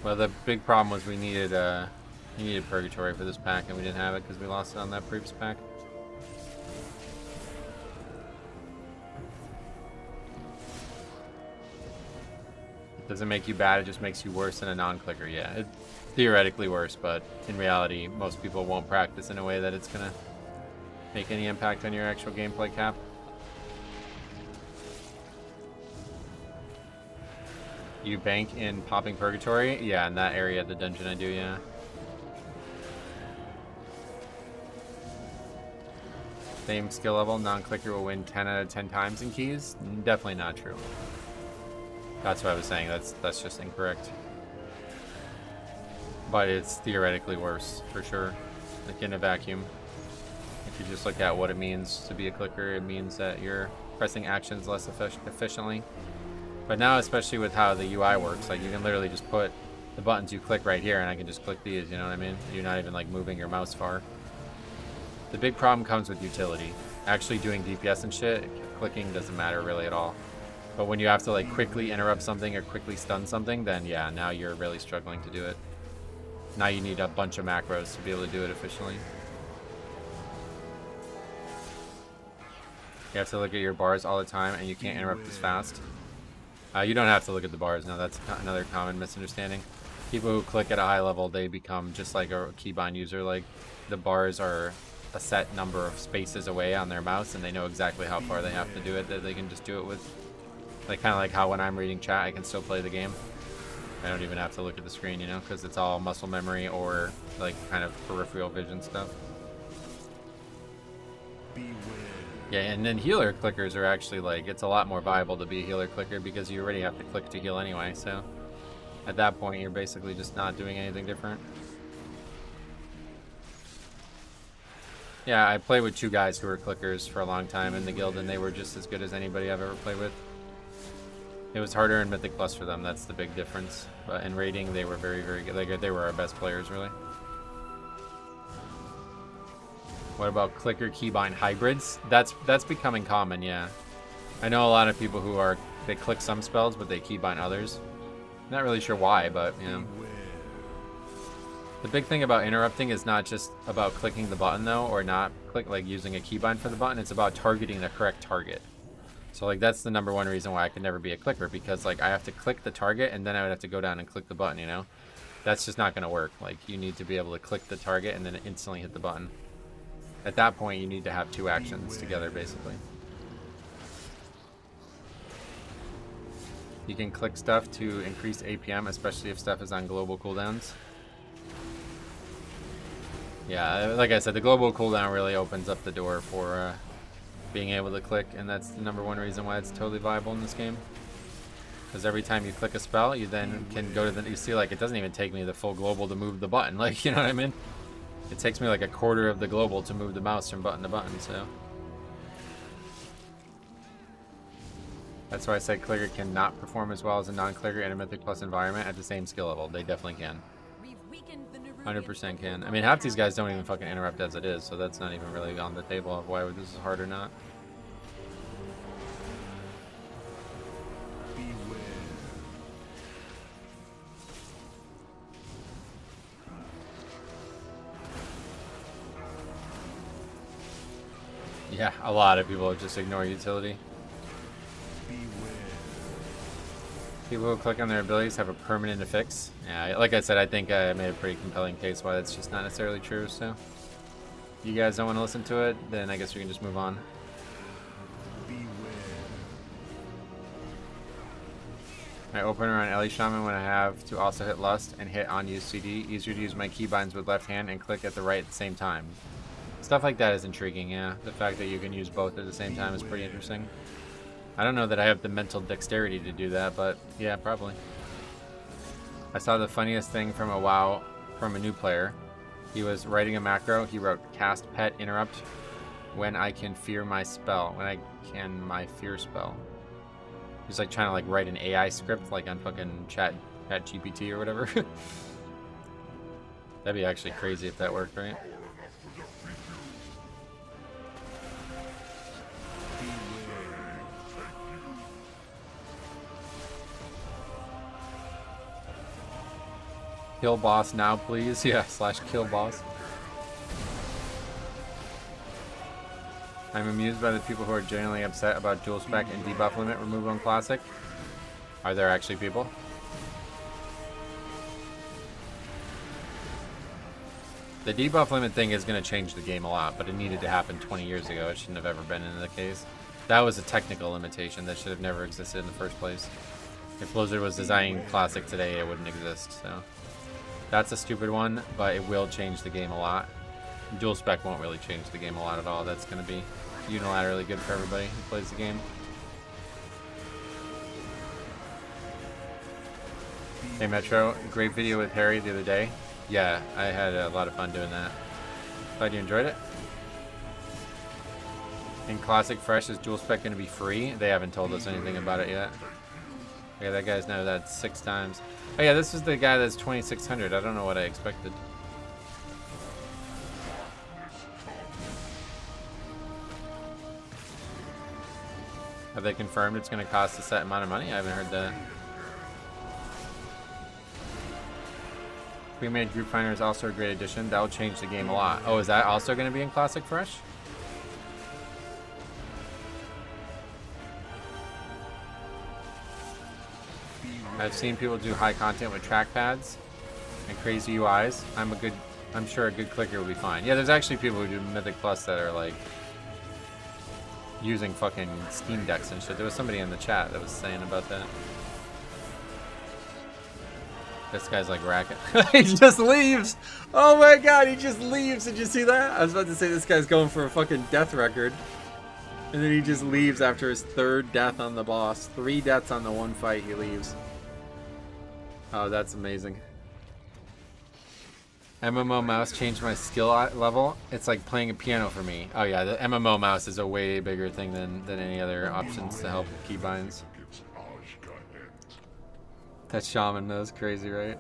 Well, the big problem was we needed Purgatory for this pack, and we didn't have it because we lost it on that previous pack. It doesn't make you bad, it just makes you worse than a non-clicker. Yeah, it's theoretically worse, but in reality, most people won't practice in a way that it's gonna make any impact on your actual gameplay cap. You bank in popping Purgatory? Yeah, in that area of the dungeon I do, yeah. Same skill level, non-clicker will win 10 out of 10 times in keys? Definitely not true. That's what I was saying, that's just incorrect. But it's theoretically worse, for sure. Like in a vacuum. If you just look at what it means to be a clicker, it means that you're pressing actions less efficiently. But now, especially with how the UI works, like you can literally just put the buttons you click right here and I can just click these, you know what I mean? You're not even like moving your mouse far. The big problem comes with utility. Actually doing DPS and shit, clicking doesn't matter really at all. But when you have to like quickly interrupt something or quickly stun something, then yeah, now you're really struggling to do it. Now you need a bunch of macros to be able to do it efficiently. You have to look at your bars all the time, and you can't interrupt as fast. You don't have to look at the bars. No, that's another common misunderstanding. People who click at a high level, they become just like a keybind user. Like, the bars are a set number of spaces away on their mouse, and they know exactly how far they have to do it, that they can just do it with. Like, kind of like how when I'm reading chat, I can still play the game. I don't even have to look at the screen, you know, because it's all muscle memory or like kind of peripheral vision stuff. Yeah, and then healer clickers are actually like, it's a lot more viable to be a healer clicker because you already have to click to heal anyway, so at that point you're basically just not doing anything different. Yeah, I played with 2 guys who were clickers for a long time in the guild, and they were just as good as anybody I've ever played with. It was harder in Mythic Plus for them, that's the big difference. But in raiding, they were very, very good. Like, they were our best players, really. What about clicker keybind hybrids? That's becoming common, yeah. I know a lot of people who are, they click some spells, but they keybind others. Not really sure why, but, you know. The big thing about interrupting is not just about clicking the button, though, or not like using a keybind for the button. It's about targeting the correct target. So, like, that's the #1 reason why I could never be a clicker, because, like, I have to click the target, and then I would have to go down and click the button, you know? That's just not going to work. Like, you need to be able to click the target and then instantly hit the button. At that point, you need to have 2 actions together, basically. You can click stuff to increase APM, especially if stuff is on global cooldowns. Yeah, like I said, the global cooldown really opens up the door for being able to click, and that's the #1 reason why it's totally viable in this game. Because every time you click a spell, you then can go to the, you see, like, it doesn't even take me the full global to move the button, like, you know what I mean? It takes me like a quarter of the global to move the mouse from button to button, so. That's why I said clicker cannot perform as well as a non-clicker in a Mythic Plus environment at the same skill level. They definitely can. 100% can. I mean, half these guys don't even fucking interrupt as it is, so that's not even really on the table of why this is hard or not. Yeah, a lot of people just ignore utility. People who click on their abilities have a permanent affix. Yeah, like I said, I think I made a pretty compelling case why that's just not necessarily true, so. You guys don't want to listen to it, then I guess we can just move on. I open around Ellie Shaman when I have to also hit Lust and hit on use CD. Easier to use my keybinds with left hand and click at the right at the same time. Stuff like that is intriguing, yeah. The fact that you can use both at the same time is pretty interesting. I don't know that I have the mental dexterity to do that, but yeah, probably. I saw the funniest thing from a WoW, from a new player. He was writing a macro. He wrote cast pet interrupt when I can fear my spell. When I can my fear spell. He's like trying to like write an AI script like on fucking chat GPT or whatever. That'd be actually crazy if that worked, right? Kill boss now, please. Yeah, / kill boss. I'm amused by the people who are genuinely upset about dual spec and debuff limit removal in Classic. Are there actually people? The debuff limit thing is going to change the game a lot, but it needed to happen 20 years ago. It shouldn't have ever been in the case. That was a technical limitation that should have never existed in the first place. If Blizzard was designing Classic today, it wouldn't exist, so. That's a stupid one, but it will change the game a lot. Dual spec won't really change the game a lot at all. That's going to be unilaterally good for everybody who plays the game. Hey Metro, great video with Harry the other day. Yeah, I had a lot of fun doing that. Glad you enjoyed it. In Classic Fresh, is dual spec going to be free? They haven't told us anything about it yet. Okay, that guy's now that 6 times. Oh yeah, this is the guy that's 2600. I don't know what I expected. Have they confirmed it's going to cost a set amount of money? I haven't heard that. Pre-made Group Finder is also a great addition. That will change the game a lot. Oh, is that also going to be in Classic Fresh? I've seen people do high content with trackpads and crazy UIs. I'm sure a good clicker will be fine. Yeah, there's actually people who do Mythic Plus that are like using fucking Steam Decks and shit. There was somebody in the chat that was saying about that. This guy's like racket. He just leaves. Oh my god, he just leaves. Did you see that? I was about to say this guy's going for a fucking death record. And then he just leaves after his 3rd death on the boss. 3 deaths on the one fight, he leaves. Oh, that's amazing. MMO mouse changed my skill level. It's like playing a piano for me. Oh yeah, the MMO mouse is a way bigger thing than any other options to help with keybinds. That shaman knows, crazy, right?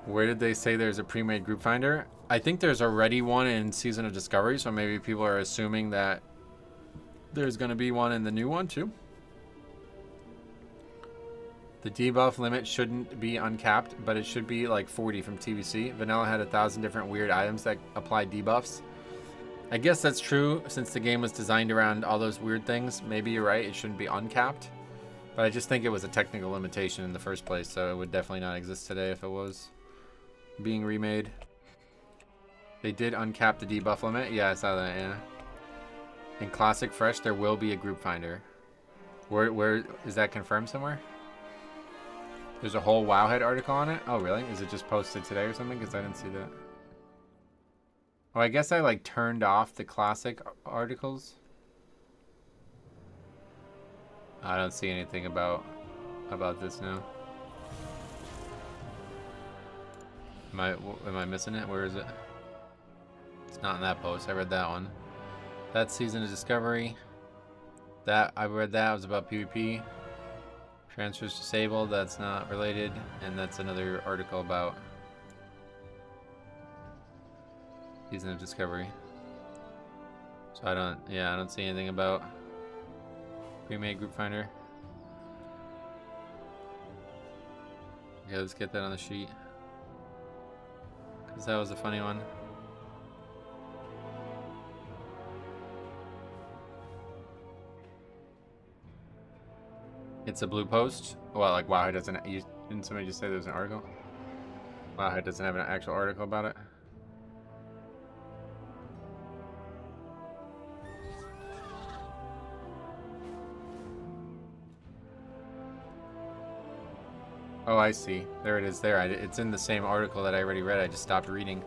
Where did they say there's a pre-made group finder? I think there's already one in Season of Discovery, so maybe people are assuming that there's going to be one in the new one too. The debuff limit shouldn't be uncapped, but it should be like 40 from TBC. Vanilla had 1,000 different weird items that apply debuffs. I guess that's true since the game was designed around all those weird things. Maybe you're right, it shouldn't be uncapped. But I just think it was a technical limitation in the first place, so it would definitely not exist today if it was being remade. They did uncap the debuff limit. Yeah, I saw that, yeah. In Classic Fresh, there will be a group finder. Where is that confirmed somewhere? There's a whole Wowhead article on it? Oh, really? Is it just posted today or something? Because I didn't see that. Oh, I guess I like turned off the Classic articles. I don't see anything about this now. Am I missing it? Where is it? It's not in that post. I read that one. That Season of Discovery. That I read that. It was about PvP. Transfers disabled. That's not related. And that's another article about Season of Discovery. So I don't see anything about pre-made group finder. Okay, let's get that on the sheet. Because that was a funny one. It's a blue post. Well, like Wowhead doesn't. Didn't somebody just say there's an article? Wowhead doesn't have an actual article about it. Oh, I see. There it is there. It's in the same article that I already read. I just stopped reading.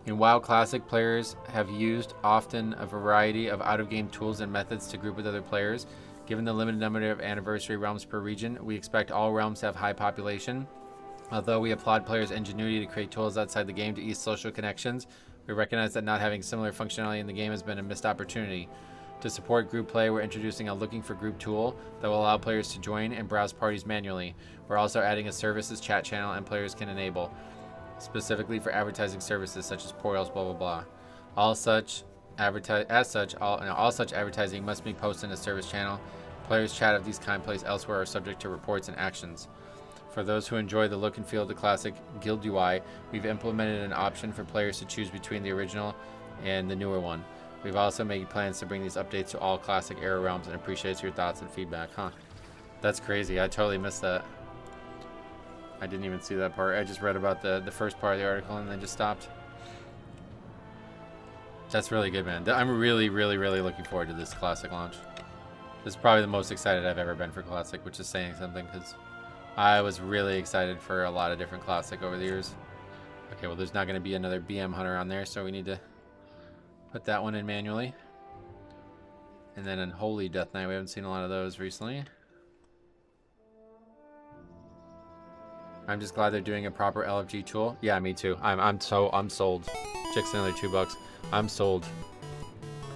In WoW Classic, players have used often a variety of out-of-game tools and methods to group with other players. Given the limited number of anniversary realms per region, we expect all realms to have high population. Although we applaud players' ingenuity to create tools outside the game to ease social connections, we recognize that not having similar functionality in the game has been a missed opportunity. To support group play, we're introducing a Looking for Group tool that will allow players to join and browse parties manually. We're also adding a services chat channel and players can enable, specifically for advertising services such as portals, blah blah blah. All such advertising must be posted in a service channel. Players chat of these kind placed elsewhere are subject to reports and actions. For those who enjoy the look and feel of the classic guild UI, we've implemented an option for players to choose between the original and the newer one. We've also made plans to bring these updates to all classic era realms and appreciate your thoughts and feedback. Huh. That's crazy. I totally missed that. I didn't even see that part. I just read about the first part of the article and then just stopped. That's really good, man. I'm really, really, really looking forward to this classic launch. This is probably the most excited I've ever been for classic, which is saying something because I was really excited for a lot of different classic over the years. Okay, well, there's not going to be another BM Hunter on there, so we need to put that one in manually. And then Unholy Death Knight, we haven't seen a lot of those recently. I'm just glad they're doing a proper LFG tool. Yeah, me too. I'm sold. Chick's another $2. I'm sold.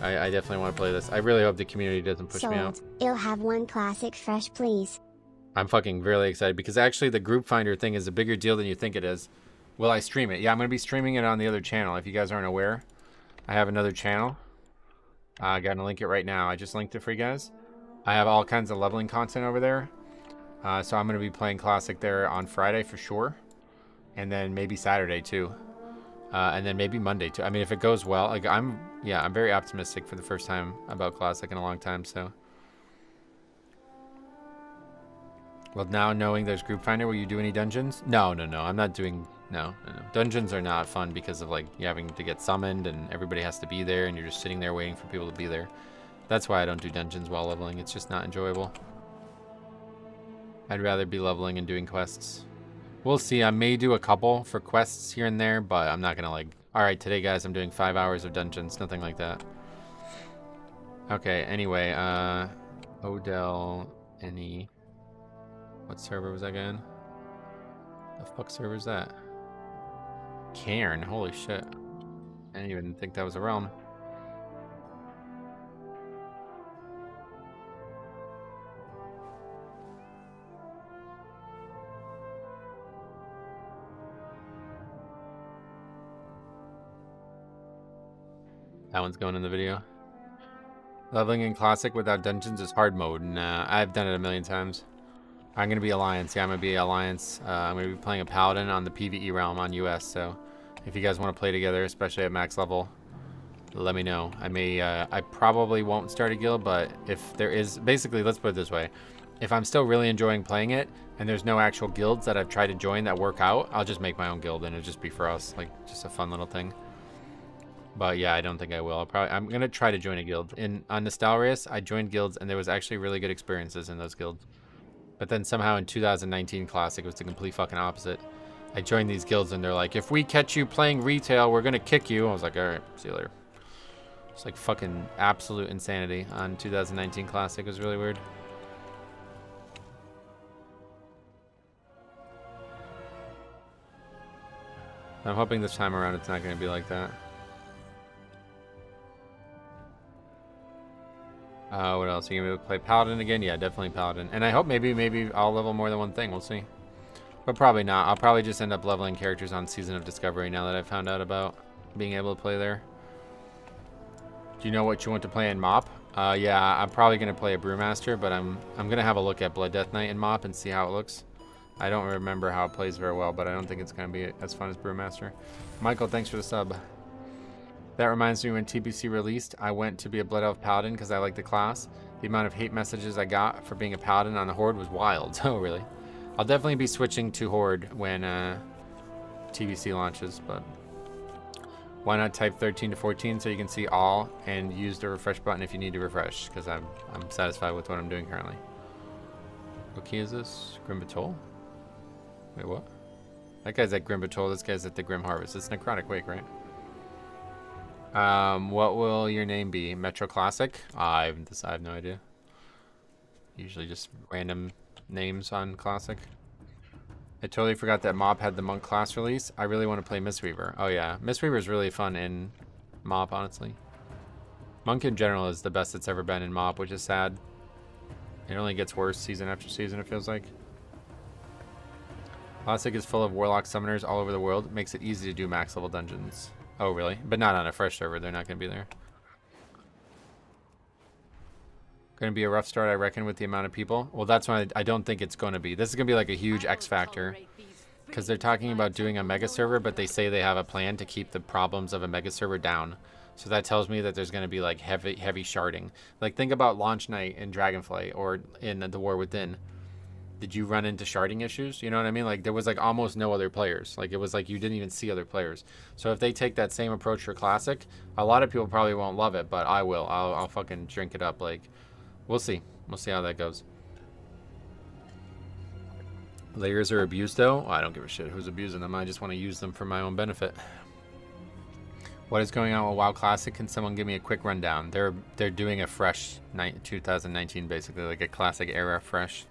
I definitely want to play this. I really hope the community doesn't push me out. It'll have one Classic Fresh, please. I'm fucking really excited because actually the group finder thing is a bigger deal than you think it is. Will I stream it? Yeah, I'm going to be streaming it on the other channel. If you guys aren't aware, I have another channel I'm gonna link it right now. I just linked it for you guys. I have all kinds of leveling content over there. So I'm gonna be playing Classic there on Friday for sure. And then maybe Saturday too. And then maybe Monday too. I mean, if it goes well, like I'm very optimistic for the first time about Classic in a long time, so. Well, now knowing there's Group Finder, will you do any dungeons? No. I'm not doing, no. Dungeons are not fun because of like you having to get summoned and everybody has to be there and you're just sitting there waiting for people to be there. That's why I don't do dungeons while leveling. It's just not enjoyable. I'd rather be leveling and doing quests. We'll see. I may do a couple for quests here and there, but I'm not gonna like, all right, today guys, I'm doing 5 hours of dungeons, nothing like that. Okay, anyway, Odell, any, what server was that again? The fuck server is that? Cairn, holy shit. I didn't even think that was a realm. That one's going in the video. Leveling in Classic without dungeons is hard mode. Nah, I've done it a million times. I'm going to be Alliance. Yeah, I'm going to be Alliance. I'm going to be playing a Paladin on the PvE realm on US. So if you guys want to play together, especially at max level, let me know. I probably won't start a guild, but if there is, basically, let's put it this way. If I'm still really enjoying playing it and there's no actual guilds that I've tried to join that work out, I'll just make my own guild and it'll just be for us. Like, just a fun little thing. But yeah, I don't think I will. I'm gonna try to join a guild. On Nostalrius, I joined guilds and there was actually really good experiences in those guilds. But then somehow in 2019 Classic, it was the complete fucking opposite. I joined these guilds and they're like, if we catch you playing retail, we're gonna kick you. I was like, all right, see you later. It's like fucking absolute insanity on 2019 Classic. It was really weird. I'm hoping this time around it's not gonna be like that. What else? Are you gonna play Paladin again? Yeah, definitely Paladin. And I hope maybe I'll level more than one thing. We'll see. But probably not. I'll probably just end up leveling characters on Season of Discovery now that I've found out about being able to play there. Do you know what you want to play in MOP? Yeah, I'm probably gonna play a Brewmaster, but I'm gonna have a look at Blood Death Knight in MOP and see how it looks. I don't remember how it plays very well, but I don't think it's gonna be as fun as Brewmaster. Michael, thanks for the sub. That reminds me, when TBC released, I went to be a Blood Elf Paladin because I like the class. The amount of hate messages I got for being a Paladin on the Horde was wild. Oh, really? I'll definitely be switching to Horde when TBC launches, but why not type 13 to 14 so you can see all and use the refresh button if you need to refresh, because I'm satisfied with what I'm doing currently. What key is this? Grim Batol? Wait, what? That guy's at Grim Batol. This guy's at the Grim Harvest. It's Necrotic Wake, right? What will your name be? Metro Classic? I have no idea. Usually just random names on Classic. I totally forgot that MOP had the Monk class release. I really want to play Mistweaver. Oh yeah, Mistweaver is really fun in MOP, honestly. Monk in general is the best it's ever been in MOP, which is sad. It only gets worse season after season, it feels like. Classic is full of Warlock summoners all over the world. It makes it easy to do max level dungeons. Oh, really? But not on a fresh server. They're not going to be there. Going to be a rough start, I reckon, with the amount of people. Well, that's why I don't think it's going to be. This is going to be like a huge X factor. Because they're talking about doing a mega server, but they say they have a plan to keep the problems of a mega server down. So that tells me that there's going to be like heavy sharding. Like, think about launch night in Dragonflight or in The War Within. Did you run into sharding issues? You know what I mean? Like, there was like almost no other players. Like, it was like you didn't even see other players. So if they take that same approach for Classic, a lot of people probably won't love it, but I will. I'll fucking drink it up. Like, we'll see. We'll see how that goes. Layers are abused though? Oh, I don't give a shit who's abusing them. I just want to use them for my own benefit. What is going on with WoW Classic? Can someone give me a quick rundown? They're doing a fresh 2019, basically, like a Classic era fresh.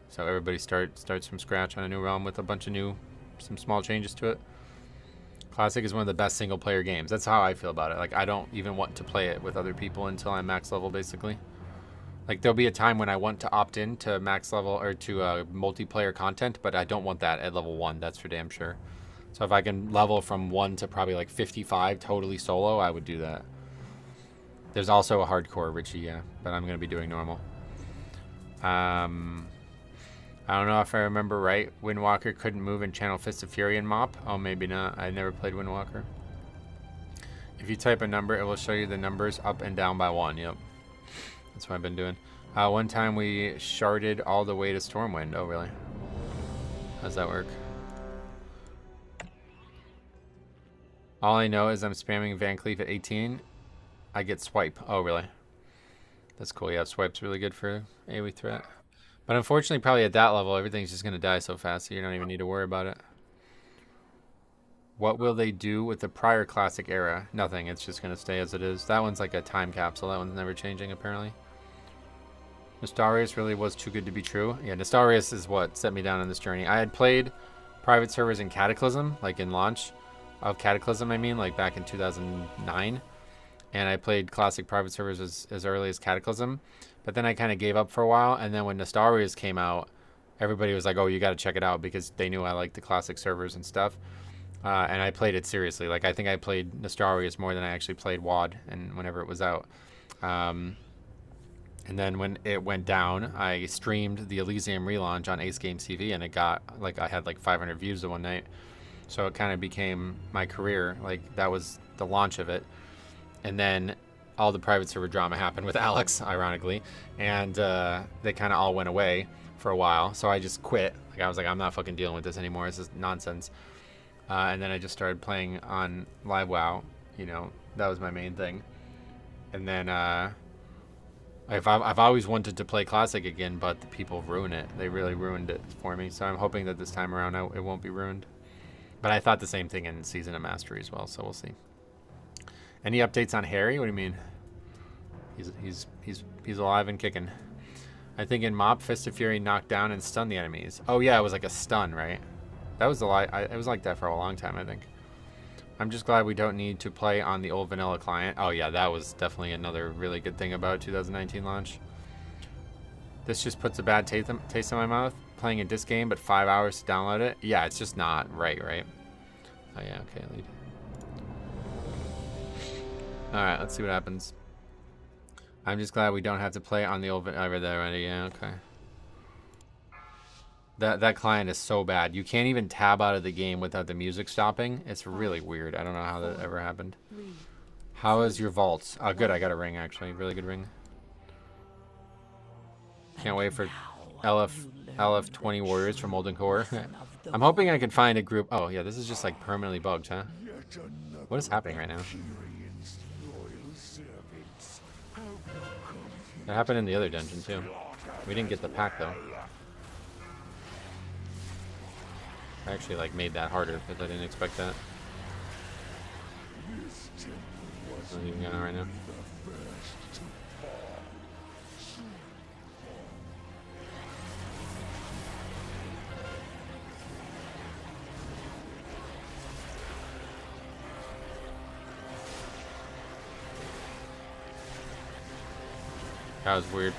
So everybody starts from scratch on a new realm with a bunch of some small changes to it. Classic is one of the best single player games. That's how I feel about it. Like, I don't even want to play it with other people until I'm max level, basically. Like, there'll be a time when I want to opt in to max level or to multiplayer content, but I don't want that at level 1. That's for damn sure. So if I can level from 1 to probably like 55 totally solo, I would do that. There's also a hardcore Richie, yeah, but I'm gonna be doing normal. I don't know if I remember right. Windwalker couldn't move in Channel Fist of Fury and Mop. Oh, maybe not. I never played Windwalker. If you type a number, it will show you the numbers up and down by 1. Yep. That's what I've been doing. One time we sharded all the way to Stormwind. Oh, really? How's that work? All I know is I'm spamming Van Cleef at 18. I get swipe. Oh, really? That's cool. Yeah, swipe's really good for AoE threat. But unfortunately, probably at that level, everything's just going to die so fast, so you don't even need to worry about it. What will they do with the prior classic era? Nothing. It's just going to stay as it is. That one's like a time capsule. That one's never changing, apparently. Nostalrius really was too good to be true. Yeah, Nostalrius is what set me down on this journey. I had played private servers in Cataclysm, like in launch of Cataclysm, I mean, like back in 2009. And I played classic private servers as early as Cataclysm. But then I kind of gave up for a while. And then when Nostalrius came out, everybody was like, oh, you got to check it out, because they knew I liked the classic servers and stuff. And I played it seriously. Like, I think I played Nostalrius more than I actually played WoD and whenever it was out. And then when it went down, I streamed the Elysium relaunch on Ace Games TV, and it got, like, I had like 500 views the one night. So it kind of became my career. Like, that was the launch of it. And then all the private server drama happened with Alex, ironically. And they kind of all went away for a while. So I just quit. Like, I was like, I'm not fucking dealing with this anymore. This is nonsense. And then I just started playing on Live WoW. You know, that was my main thing. And then I've always wanted to play Classic again, but the people ruin it. They really ruined it for me. So I'm hoping that this time around it won't be ruined. But I thought the same thing in Season of Mastery as well, so we'll see. Any updates on Harry? What do you mean? He's alive and kicking. I think in Mop, Fist of Fury knocked down and stunned the enemies. Oh yeah, it was like a stun, right? That was the lie. It was like that for a long time, I think. I'm just glad we don't need to play on the old vanilla client. Oh yeah, that was definitely another really good thing about 2019 launch. This just puts a bad taste in my mouth. Playing a disc game, but 5 hours to download it. Yeah, it's just not right? Oh yeah, okay, lead. Alright, let's see what happens. I'm just glad we don't have to play on the old... I read that already, yeah, okay. That client is so bad. You can't even tab out of the game without the music stopping. It's really weird. I don't know how that ever happened. How is your vaults? Oh, good, I got a ring, actually. Really good ring. Can't wait for LF20 Warriors from Molten Core. I'm hoping I can find a group... Oh, yeah, this is just, like, permanently bugged, huh? What is happening right now? That happened in the other dungeon, too. We didn't get the pack, though. I actually, like, made that harder, because I didn't expect that. Not even going on right now. That was weird.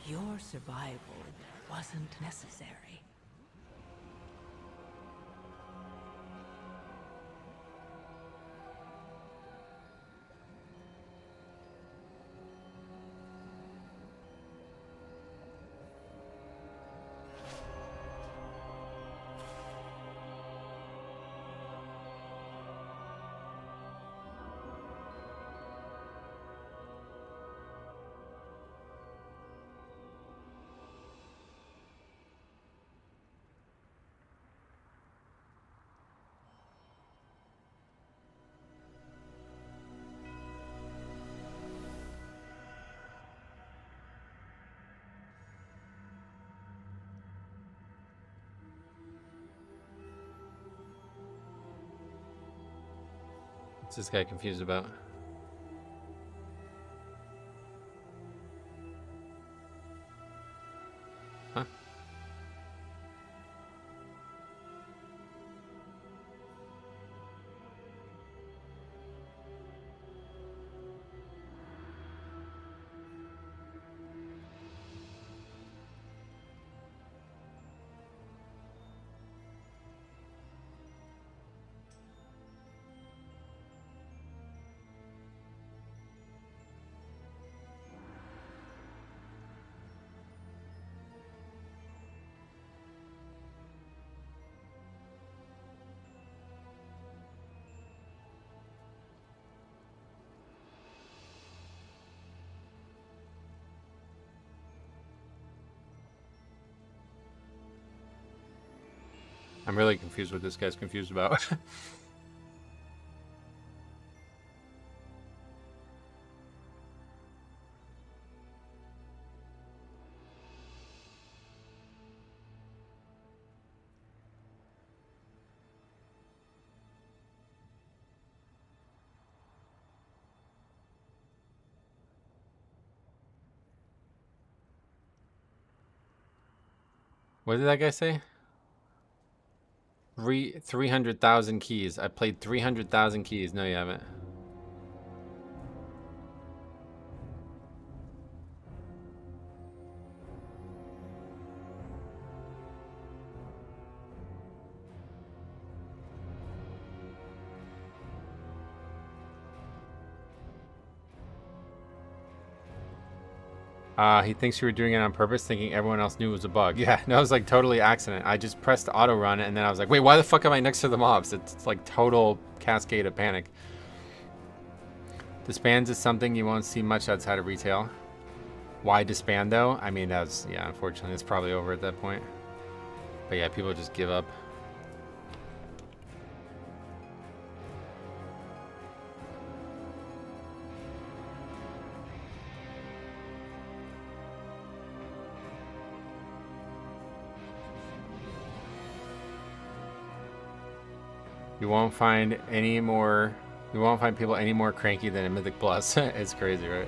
Your survival wasn't necessary. What's this guy confused about? Huh? I'm really confused what this guy's confused about. What did that guy say? 300,000 keys. I played 300,000 keys. No, you haven't. He thinks you were doing it on purpose, thinking everyone else knew it was a bug. Yeah, no, it was like totally accident. I just pressed auto run and then I was like, wait, why the fuck am I next to the mobs? It's like total cascade of panic. Disbands is something you won't see much outside of retail. Why disband though? I mean, that's, yeah, unfortunately, it's probably over at that point. But yeah, people just give up. You won't find people any more cranky than a Mythic Plus. It's crazy, right?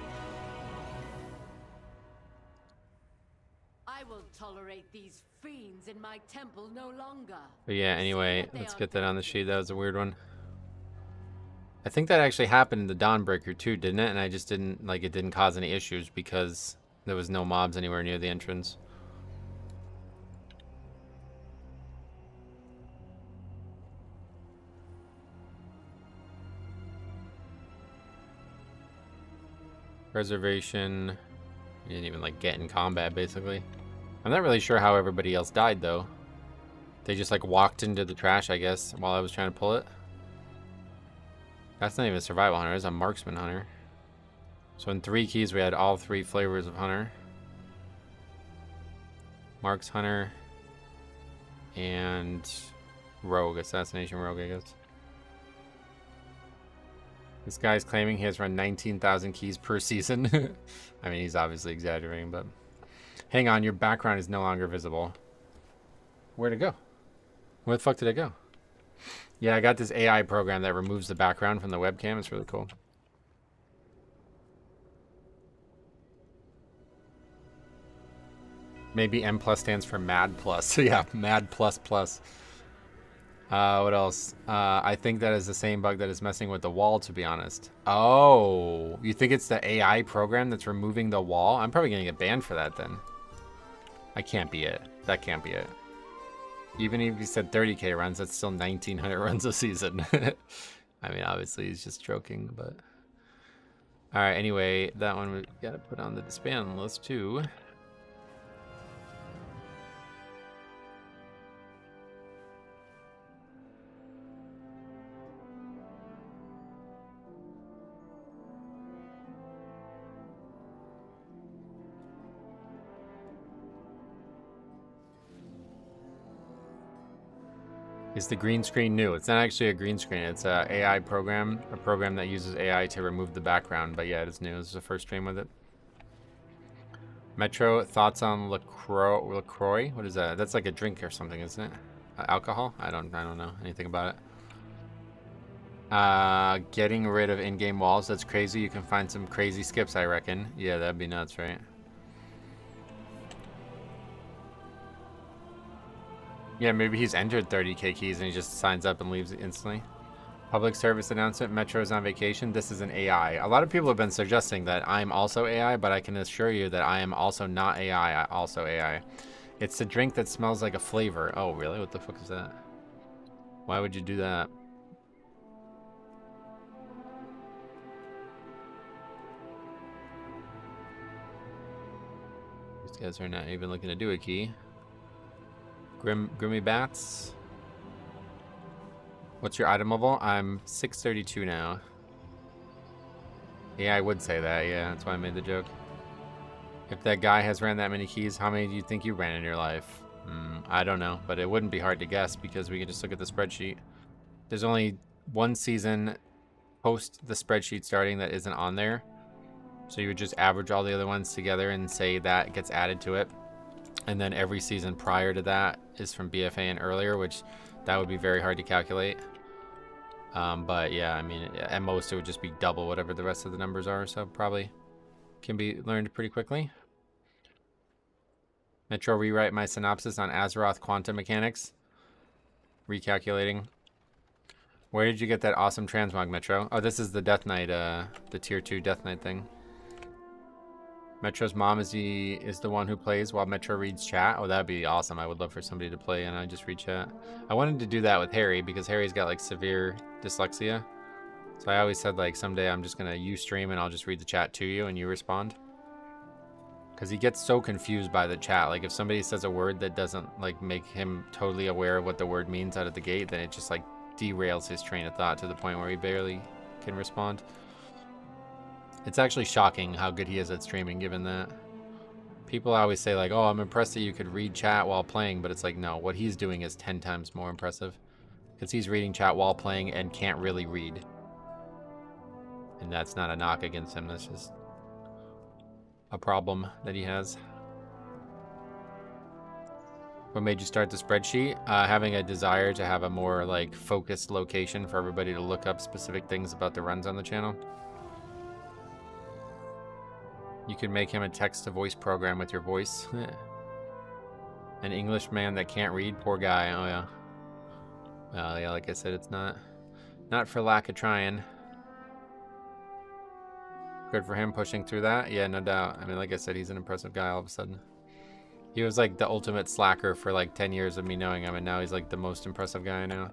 I will tolerate these fiends in my temple no longer. But yeah, anyway, let's get that on the sheet. That was a weird one. I think that actually happened in the Dawnbreaker too, didn't it? And I just didn't, like, it didn't cause any issues because there was no mobs anywhere near the entrance. Reservation. You didn't even like get in combat basically. I'm not really sure how everybody else died though. They just like walked into the trash, I guess, while I was trying to pull it. That's not even a survival hunter, it's a marksman hunter. So in 3 keys we had all 3 flavors of hunter. Marks hunter and rogue, assassination rogue, I guess. This guy's claiming he has run 19,000 keys per season. I mean, he's obviously exaggerating, but... Hang on, your background is no longer visible. Where'd it go? Where the fuck did it go? Yeah, I got this AI program that removes the background from the webcam. It's really cool. Maybe M plus stands for Mad Plus. Yeah, Mad Plus Plus. What else? I think that is the same bug that is messing with the wall, to be honest. Oh, you think it's the AI program that's removing the wall? I'm probably gonna get banned for that then. I can't be it. That can't be it. Even if you said 30k runs, that's still 1,900 runs a season. I mean, obviously he's just joking, but... Alright, anyway, that one we gotta put on the disband list too. Is the green screen new? It's not actually a green screen. It's a AI program, a program that uses AI to remove the background. But yeah, it is new. This is the first stream with it. Metro, thoughts on LaCroix? What is that? That's like a drink or something, isn't it? Alcohol? I don't know anything about it. Getting rid of in-game walls. That's crazy. You can find some crazy skips, I reckon. Yeah, that'd be nuts, right? Yeah, maybe he's entered 30k keys and he just signs up and leaves instantly. Public service announcement, Metro's on vacation. This is an AI. A lot of people have been suggesting that I'm also AI, but I can assure you that I am also not AI, also AI. It's a drink that smells like a flavor. Oh, really? What the fuck is that? Why would you do that? These guys are not even looking to do a key. Grimmy Bats. What's your item level? I'm 632 now. Yeah, I would say that. Yeah, that's why I made the joke. If that guy has ran that many keys, how many do you think you ran in your life? I don't know, but it wouldn't be hard to guess because we can just look at the spreadsheet. There's only one season post the spreadsheet starting that isn't on there. So you would just average all the other ones together and say that gets added to it. And then every season prior to that is from BFA and earlier, which that would be very hard to calculate. But yeah, I mean, at most it would just be double whatever the rest of the numbers are. So probably can be learned pretty quickly. Metro, rewrite my synopsis on Azeroth quantum mechanics. Recalculating. Where did you get that awesome transmog, Metro? Oh, this is the Death Knight, the tier 2 Death Knight thing. Metro's mom is the one who plays while Metro reads chat. Oh, that'd be awesome. I would love for somebody to play and I just read chat. I wanted to do that with Harry because Harry's got like severe dyslexia. So I always said like someday I'm just gonna stream and I'll just read the chat to you and you respond. Because he gets so confused by the chat. Like if somebody says a word that doesn't like make him totally aware of what the word means out of the gate, then it just like derails his train of thought to the point where he barely can respond. It's actually shocking how good he is at streaming given that. People always say like, oh, I'm impressed that you could read chat while playing, but it's like, no, what he's doing is 10 times more impressive. Because he's reading chat while playing and can't really read. And that's not a knock against him, that's just a problem that he has. What made you start the spreadsheet? Having a desire to have a more like focused location for everybody to look up specific things about the runs on the channel. You can make him a text-to-voice program with your voice. An English man that can't read, poor guy. Oh yeah. Well, yeah, like I said, it's not for lack of trying. Good for him pushing through that. Yeah, no doubt. I mean, like I said, he's an impressive guy all of a sudden. He was like the ultimate slacker for like 10 years of me knowing him, and now he's like the most impressive guy I know.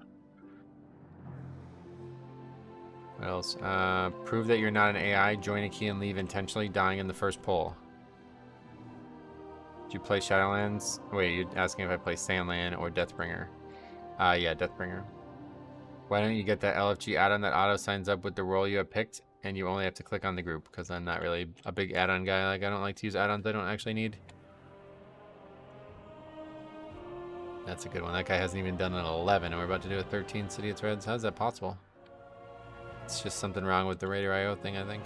What else? Prove that you're not an AI. Join a key and leave intentionally, dying in the first poll. Did you play Shadowlands? Wait, you're asking if I play Sandland or Deathbringer. Yeah, Deathbringer. Why don't you get that LFG add-on that auto signs up with the role you have picked, and you only have to click on the group? Because I'm not really a big add-on guy. Like, I don't like to use add-ons I don't actually need. That's a good one. That guy hasn't even done an 11, and we're about to do a 13 City of Threads. How is that possible? It's just something wrong with the Raider IO thing, I think.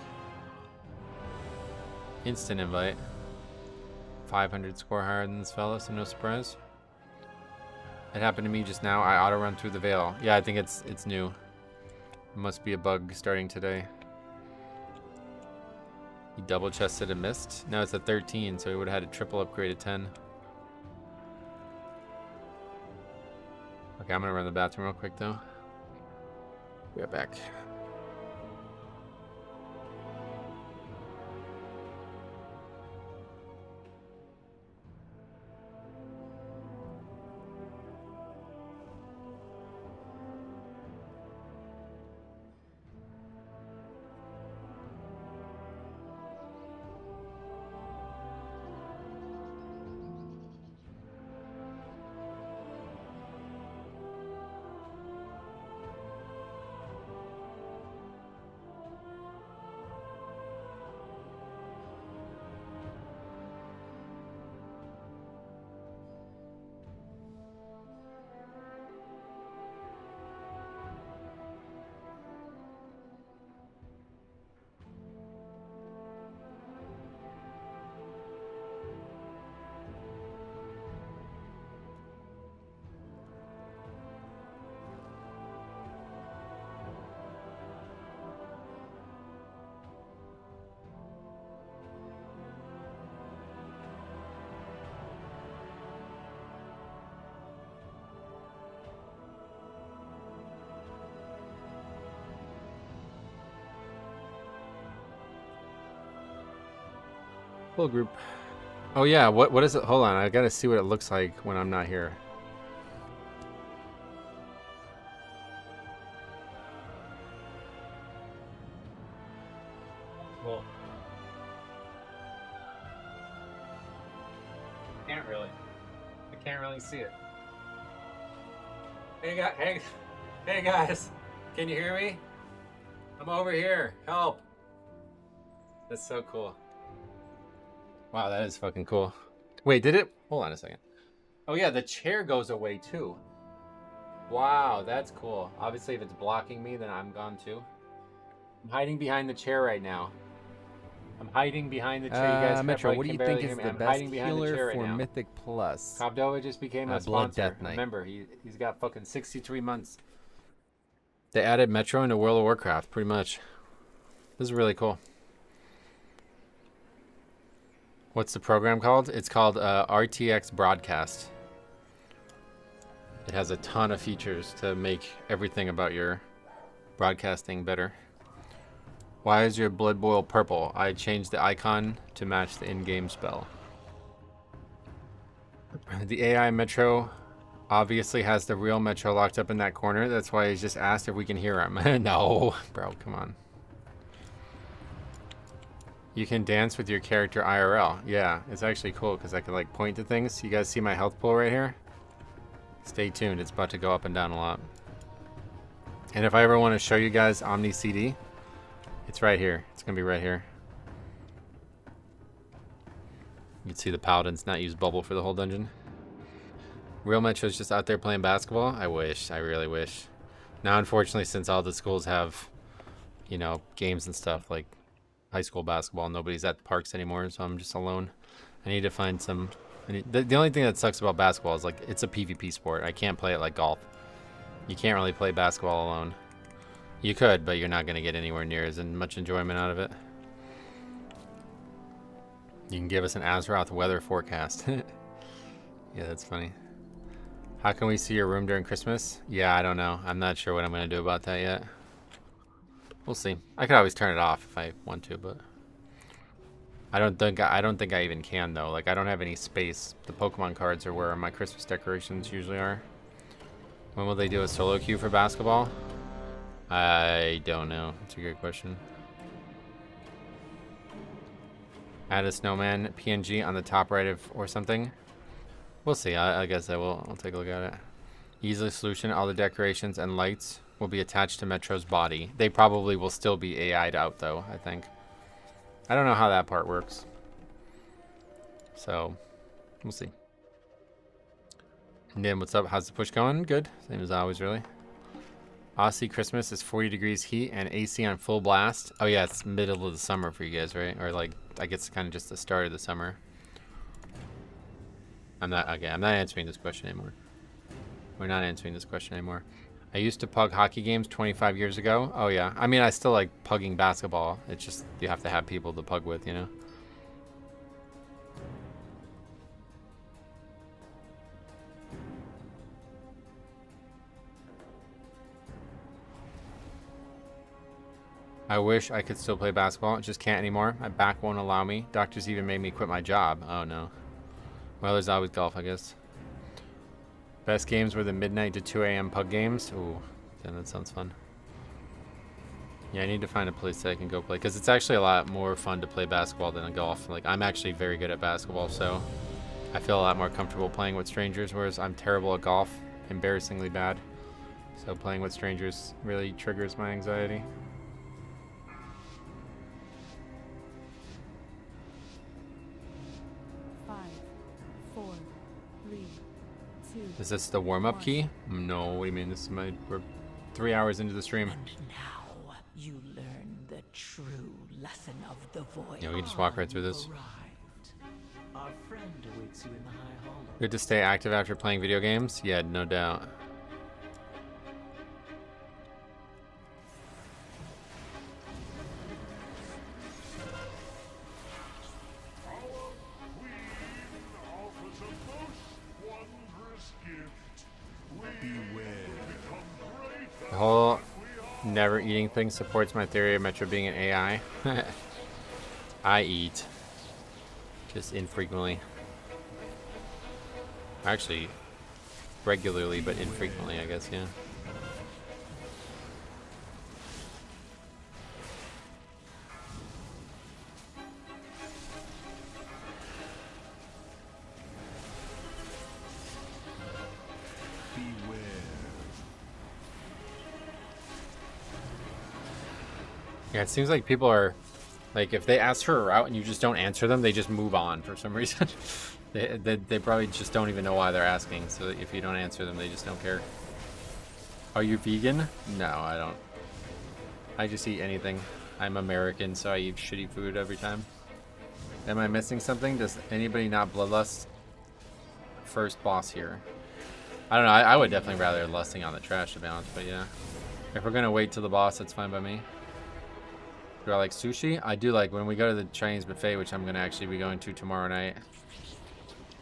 Instant invite. 500 score higher than this fellow, so no surprise. It happened to me just now. I auto run through the veil. Yeah, I think it's new. It must be a bug starting today. He double chested and missed. Now it's a 13, so he would have had a triple upgrade at 10. Okay, I'm gonna run to the bathroom real quick though. Be right back. Full group. Oh yeah, what is it? Hold on, I gotta see what it looks like when I'm not here. Well, can't really. I can't really see it. Hey guys, can you hear me? I'm over here. Help! That's so cool. Wow, that is fucking cool. Wait, did it? Hold on a second. Oh yeah, the chair goes away too. Wow, that's cool. Obviously, if it's blocking me, then I'm gone too. I'm hiding behind the chair right now. I'm hiding behind the chair. You guys Metro, what do can you barely think hear is me. the I'm best hiding behind the chair healer right for now. Mythic Plus? Cobdova just became a Blood sponsor. Death Knight. Remember, he's got fucking 63 months. They added Metro into World of Warcraft, pretty much. This is really cool. What's the program called? It's called RTX Broadcast. It has a ton of features to make everything about your broadcasting better. Why is your blood boil purple? I changed the icon to match the in-game spell. The AI Metro obviously has the real Metro locked up in that corner. That's why he's just asked if we can hear him. No, bro, come on. You can dance with your character IRL. Yeah, it's actually cool because I can like point to things. You guys see my health pool right here? Stay tuned. It's about to go up and down a lot. And if I ever want to show you guys Omni CD, it's right here. It's going to be right here. You can see the paladins not use bubble for the whole dungeon. Real Metro's just out there playing basketball. I wish. I really wish. Now, unfortunately, since all the schools have, you know, games and stuff like high school basketball, nobody's at the parks anymore, so I'm just alone. I need to find some... The only thing that sucks about basketball is, like, it's a PvP sport. I can't play it like golf. You can't really play basketball alone. You could, but you're not going to get anywhere near as much enjoyment out of it. You can give us an Azeroth weather forecast. Yeah, that's funny. How can we see your room during Christmas? Yeah, I don't know. I'm not sure what I'm going to do about that yet. We'll see. I could always turn it off if I want to, but I don't think I even can though. Like I don't have any space. The Pokemon cards are where my Christmas decorations usually are. When will they do a solo queue for basketball? I don't know. That's a good question. Add a snowman PNG on the top right of or something. We'll see. I guess I will. I'll take a look at it. Easily solution. All the decorations and lights will be attached to Metro's body. They probably will still be AI'd out though, I think. I don't know how that part works. So, we'll see. And then what's up? How's the push going? Good. Same as always, really. Aussie Christmas is 40 degrees heat and AC on full blast. Oh yeah, it's middle of the summer for you guys, right? Or like, I guess kind of just the start of the summer. I'm not answering this question anymore. We're not answering this question anymore. I used to pug hockey games 25 years ago. Oh yeah. I mean, I still like pugging basketball. It's just, you have to have people to pug with, you know? I wish I could still play basketball. Just can't anymore. My back won't allow me. Doctors even made me quit my job. Oh no. Well, there's always golf, I guess. Best games were the midnight to 2 a.m. pug games. Ooh, yeah, that sounds fun. Yeah, I need to find a place that I can go play, because it's actually a lot more fun to play basketball than a golf. Like, I'm actually very good at basketball, so I feel a lot more comfortable playing with strangers, whereas I'm terrible at golf, embarrassingly bad. So playing with strangers really triggers my anxiety. Is this the warm-up key? No, what do you mean? This is we're 3 hours into the stream. And now you learn the true lesson of the void. Yeah, we can just walk right through this. Our friend awaits you in the high hollow. Good to stay active after playing video games? Yeah, no doubt. The whole never eating thing supports my theory of Metro being an AI. I eat. Just infrequently. Actually, regularly, but infrequently, I guess, yeah. Yeah, it seems like people are, like, if they ask for a route and you just don't answer them, they just move on for some reason. They probably just don't even know why they're asking. So if you don't answer them, they just don't care. Are you vegan? No, I don't. I just eat anything. I'm American, so I eat shitty food every time. Am I missing something? Does anybody not bloodlust first boss here? I don't know. I would definitely rather lusting on the trash, to be honest. But yeah, if we're gonna wait till the boss, that's fine by me. Do I like sushi? I do like when we go to the Chinese buffet, which I'm gonna actually be going to tomorrow night.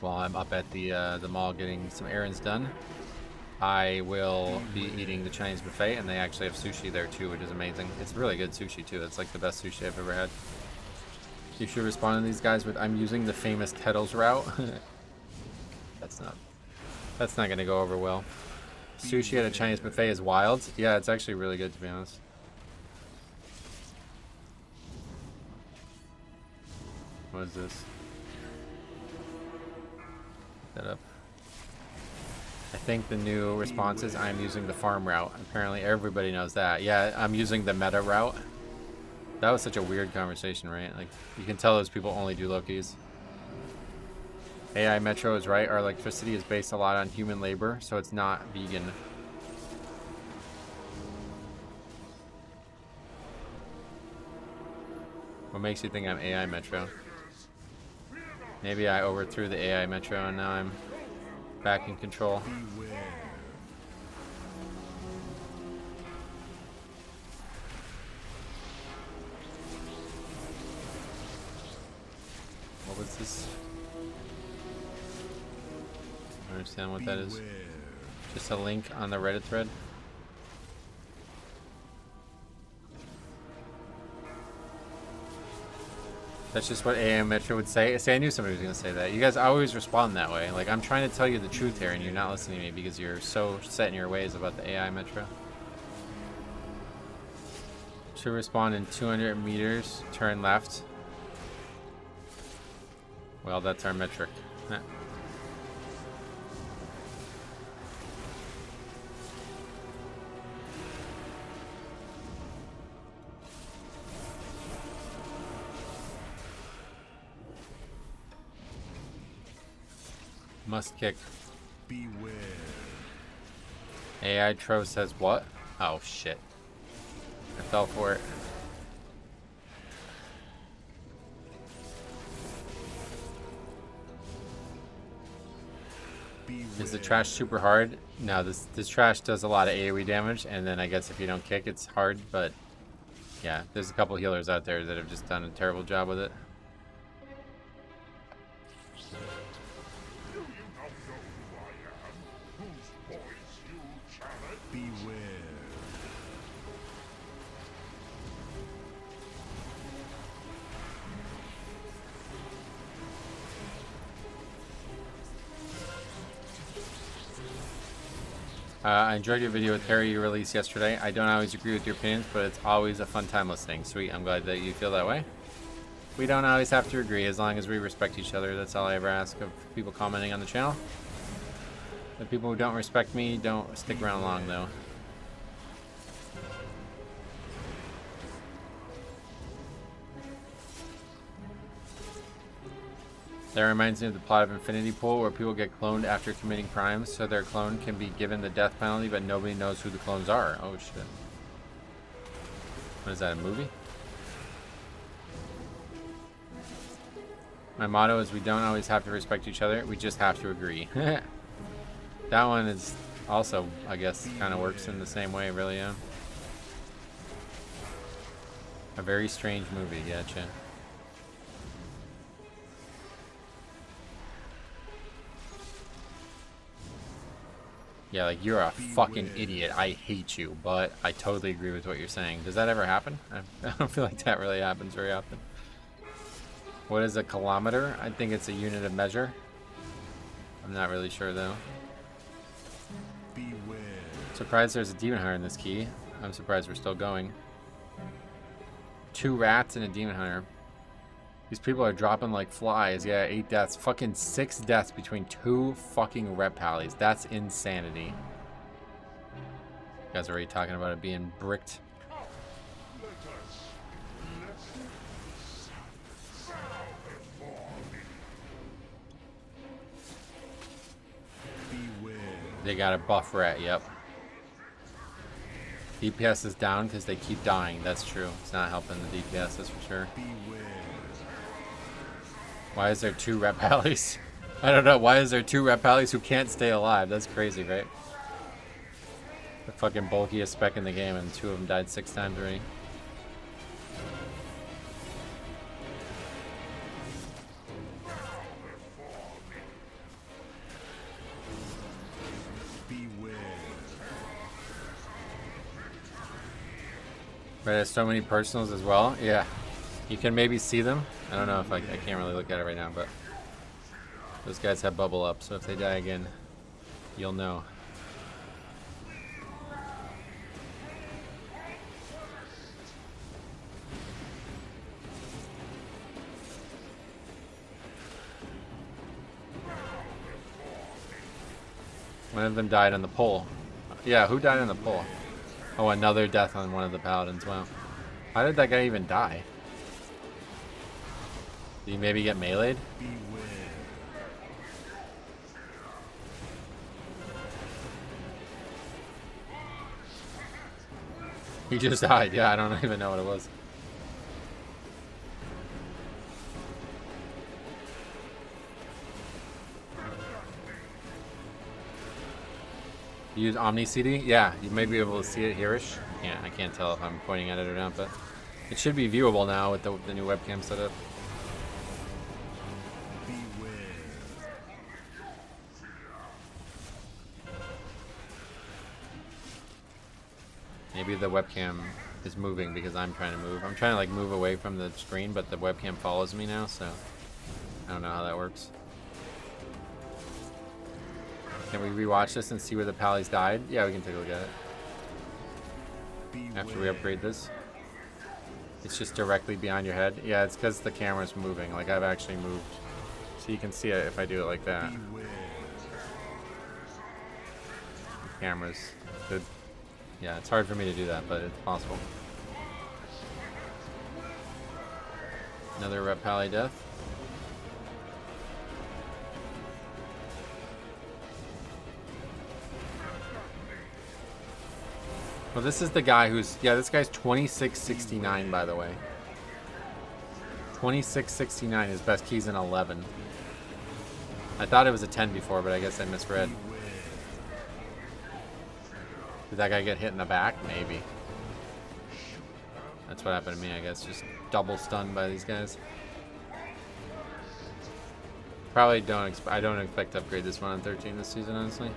While I'm up at the mall getting some errands done, I will be eating the Chinese buffet, and they actually have sushi there too, which is amazing. It's really good sushi too. It's like the best sushi I've ever had. You should respond to these guys with, "I'm using the famous Kettles route." That's not gonna go over well. Sushi at a Chinese buffet is wild. Yeah, it's actually really good, to be honest. What is this? That up. I think the new response is, "I'm using the farm route." Apparently everybody knows that. Yeah, I'm using the meta route. That was such a weird conversation, right? Like, you can tell those people only do Lokis. AI Metro is right. Our electricity is based a lot on human labor, so it's not vegan. What makes you think I'm AI Metro? Maybe I overthrew the AI Metro and now I'm back in control. What was this? I don't understand what that is. Just a link on the Reddit thread. That's just what AI Metro would say. See, I knew somebody was going to say that. You guys always respond that way. Like, I'm trying to tell you the truth here, and you're not listening to me because you're so set in your ways about the AI Metro. Should respond in 200 meters, turn left. Well, that's our metric. Must kick. Beware. AI Tro says what? Oh shit. I fell for it. Beware. Is the trash super hard? No, this trash does a lot of AoE damage, and then I guess if you don't kick, it's hard, but yeah, there's a couple healers out there that have just done a terrible job with it. I enjoyed your video with Harry you released yesterday. I don't always agree with your opinions, but it's always a fun time listening. Sweet, I'm glad that you feel that way. We don't always have to agree as long as we respect each other. That's all I ever ask of people commenting on the channel. The people who don't respect me don't stick around long, though. That reminds me of the plot of Infinity Pool, where people get cloned after committing crimes, so their clone can be given the death penalty, but nobody knows who the clones are. Oh shit. What is that, a movie? My motto is we don't always have to respect each other, we just have to agree. That one is also, I guess, kind of works in the same way, really, yeah. A very strange movie, gotcha. Yeah, like, you're a fucking idiot. I hate you, but I totally agree with what you're saying. Does that ever happen? I don't feel like that really happens very often. What is a kilometer? I think it's a unit of measure. I'm not really sure, though. Beware. Surprised there's a demon hunter in this key. I'm surprised we're still going. 2 rats and a demon hunter. These people are dropping like flies. Yeah, 8 deaths. Fucking 6 deaths between 2 fucking reptiles. That's insanity. You guys are already talking about it being bricked. They got a buff rat, yep. DPS is down because they keep dying. That's true. It's not helping the DPS, that's for sure. Why is there 2 rep alleys? I don't know. Why is there 2 rep alleys who can't stay alive? That's crazy, right? The fucking bulkiest spec in the game, and 2 of them died 6 times already. Right, there's so many personals as well. Yeah, you can maybe see them. I don't know if I can't really look at it right now, but those guys have bubble up, so if they die again, you'll know. One of them died on the pole. Yeah, who died on the pole? Oh, another death on one of the paladins. Wow. How did that guy even die? Did he maybe get meleeed? He just died. Yeah, I don't even know what it was. Use Omni CD? Yeah, you may be able to see it here-ish. I can't tell if I'm pointing at it or not, but it should be viewable now with the new webcam setup. Maybe the webcam is moving because I'm trying to move. I'm trying to like move away from the screen, but the webcam follows me now, so I don't know how that works. Can we rewatch this and see where the pallies died? Yeah, we can take a look at it. After we upgrade this. It's just directly behind your head. Yeah, it's because the camera's moving. Like, I've actually moved. So you can see it if I do it like that. The camera's good. Yeah, it's hard for me to do that, but it's possible. Another rep pally death. Well, this is the guy who's... Yeah, this guy's 2669, by the way. 2669. His best key's an 11. I thought it was a 10 before, but I guess I misread. Did that guy get hit in the back? Maybe. That's what happened to me, I guess. Just double stunned by these guys. Probably don't... I don't expect to upgrade this one on 13 this season, honestly.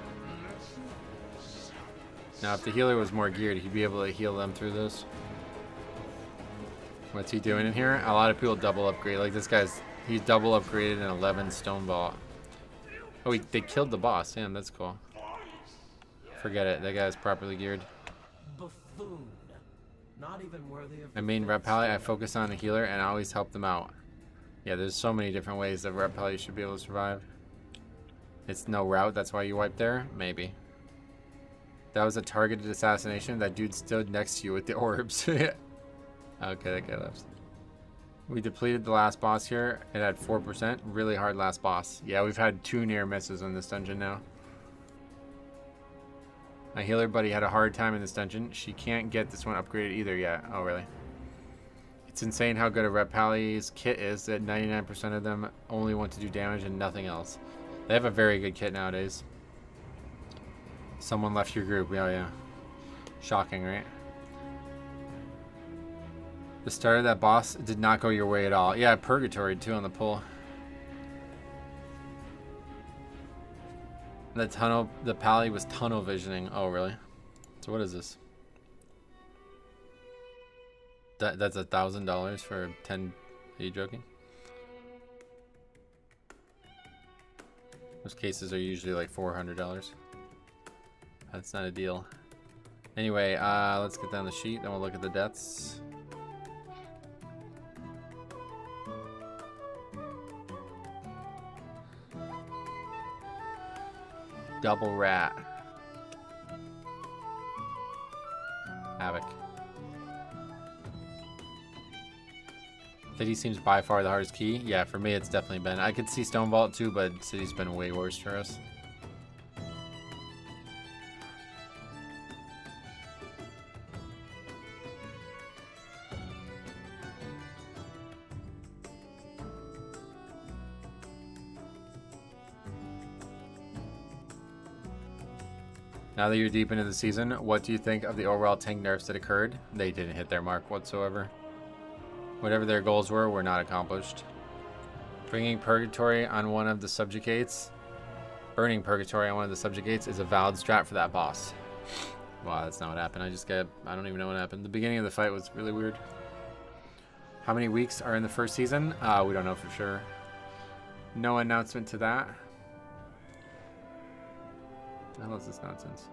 Now, if the healer was more geared, he'd be able to heal them through this. What's he doing in here? A lot of people double upgrade. Like this guy's, he's double upgraded an 11 stone ball. Oh, they killed the boss. Damn, that's cool. Forget it. That guy's properly geared. Buffoon. Not even worthy of My main rep pally, I focus on the healer and I always help them out. Yeah, there's so many different ways that rep pally should be able to survive. It's no route. That's why you wipe there? Maybe. That was a targeted assassination. That dude stood next to you with the orbs. Okay, that guy left. We depleted the last boss here. It had 4%. Really hard last boss. Yeah, we've had 2 near misses in this dungeon now. My healer buddy had a hard time in this dungeon. She can't get this one upgraded either yet. Oh, really? It's insane how good a rep pally's kit is that 99% of them only want to do damage and nothing else. They have a very good kit nowadays. Someone left your group. Oh, yeah. Shocking, right? The start of that boss did not go your way at all. Yeah, purgatory too on the pull. The pally was tunnel visioning. Oh, really? So what is this? That's $1,000 for 10. Are you joking? Those cases are usually like $400. That's not a deal. Anyway, let's get down the sheet, then we'll look at the deaths. Double rat. Havoc. City seems by far the hardest key. Yeah, for me it's definitely been. I could see Stone Vault too, but City's been way worse for us. Now that you're deep into the season, what do you think of the overall tank nerfs that occurred? They didn't hit their mark whatsoever. Whatever their goals were not accomplished. Bringing Purgatory on one of the subjugates. Burning Purgatory on one of the subjugates is a valid strat for that boss. Wow, that's not what happened. I don't even know what happened. The beginning of the fight was really weird. How many weeks are in the first season? We don't know for sure. No announcement to that. What the hell is this nonsense?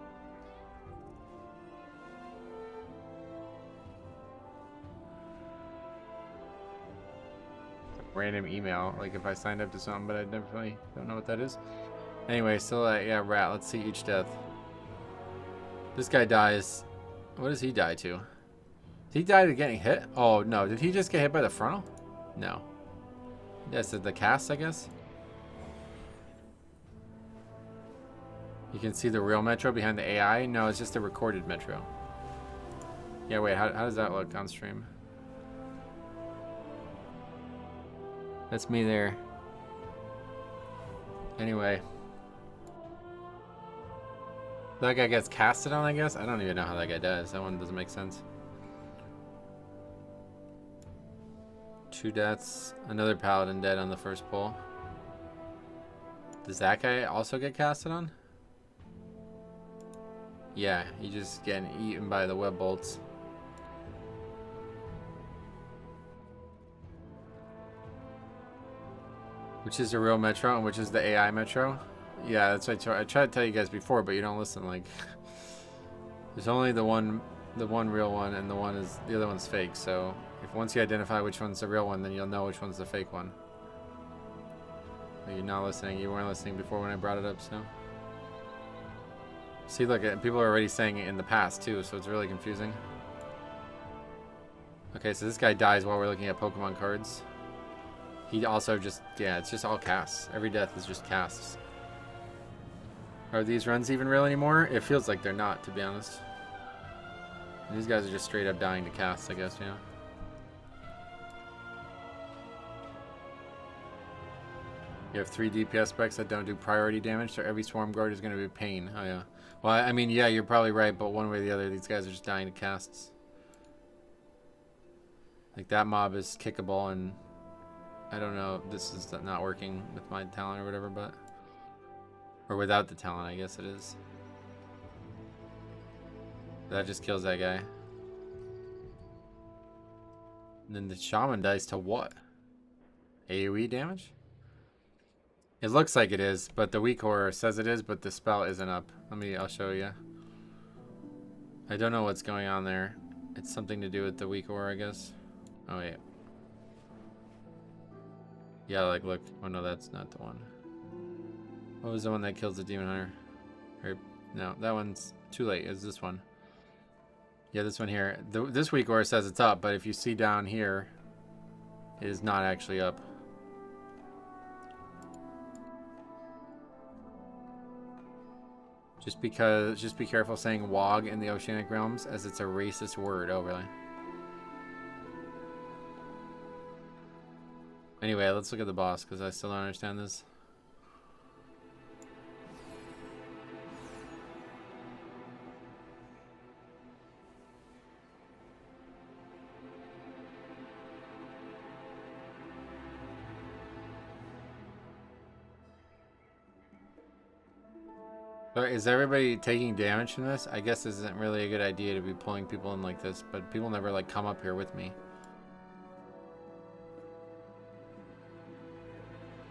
Random email, like if I signed up to something, but I definitely don't know what that is. Anyway, still, yeah, rat. Let's see each death. This guy dies. What does he die to? Did he die to getting hit? Oh no! Did he just get hit by the frontal? No. Yes, the cast, I guess. You can see the real metro behind the AI. No, it's just a recorded metro. Yeah, wait. How does that look on stream? That's me there. Anyway. That guy gets casted on, I guess? I don't even know how that guy does. That one doesn't make sense. 2 deaths. Another paladin dead on the first pull. Does that guy also get casted on? Yeah, he's just getting eaten by the web bolts. Which is the real metro and which is the AI metro? Yeah, that's what I tried to tell you guys before, but you don't listen. Like, there's only the one real one, and the other one's fake. So if once you identify which one's the real one, then you'll know which one's the fake one. But you're not listening. You weren't listening before when I brought it up, so. See, look, people are already saying it in the past too, so it's really confusing. Okay, so this guy dies while we're looking at Pokemon cards. He also just, yeah, it's just all casts. Every death is just casts. Are these runs even real anymore? It feels like they're not, to be honest. And these guys are just straight up dying to casts, I guess, you know. You have 3 DPS specs that don't do priority damage, so every swarm guard is going to be a pain. Oh, yeah. Well, I mean, yeah, you're probably right, but one way or the other, these guys are just dying to casts. Like, that mob is kickable, and I don't know if this is not working with my talent or whatever, but... Or without the talent, I guess it is. That just kills that guy. And then the shaman dies to what? AoE damage? It looks like it is, but the weak horror says it is, but the spell isn't up. I'll show you. I don't know what's going on there. It's something to do with the weak horror, I guess. Oh, wait. Yeah, like, look. Oh, no, that's not the one. What was the one that kills the demon hunter? Or, no, that one's too late. It's this one. Yeah, this one here. This weak horror says it's up, but if you see down here, it is not actually up. Just be careful saying WOG in the Oceanic Realms, as it's a racist word. Oh, really? Anyway, let's look at the boss, because I still don't understand this. So is everybody taking damage from this? I guess this isn't really a good idea to be pulling people in like this, but people never like come up here with me.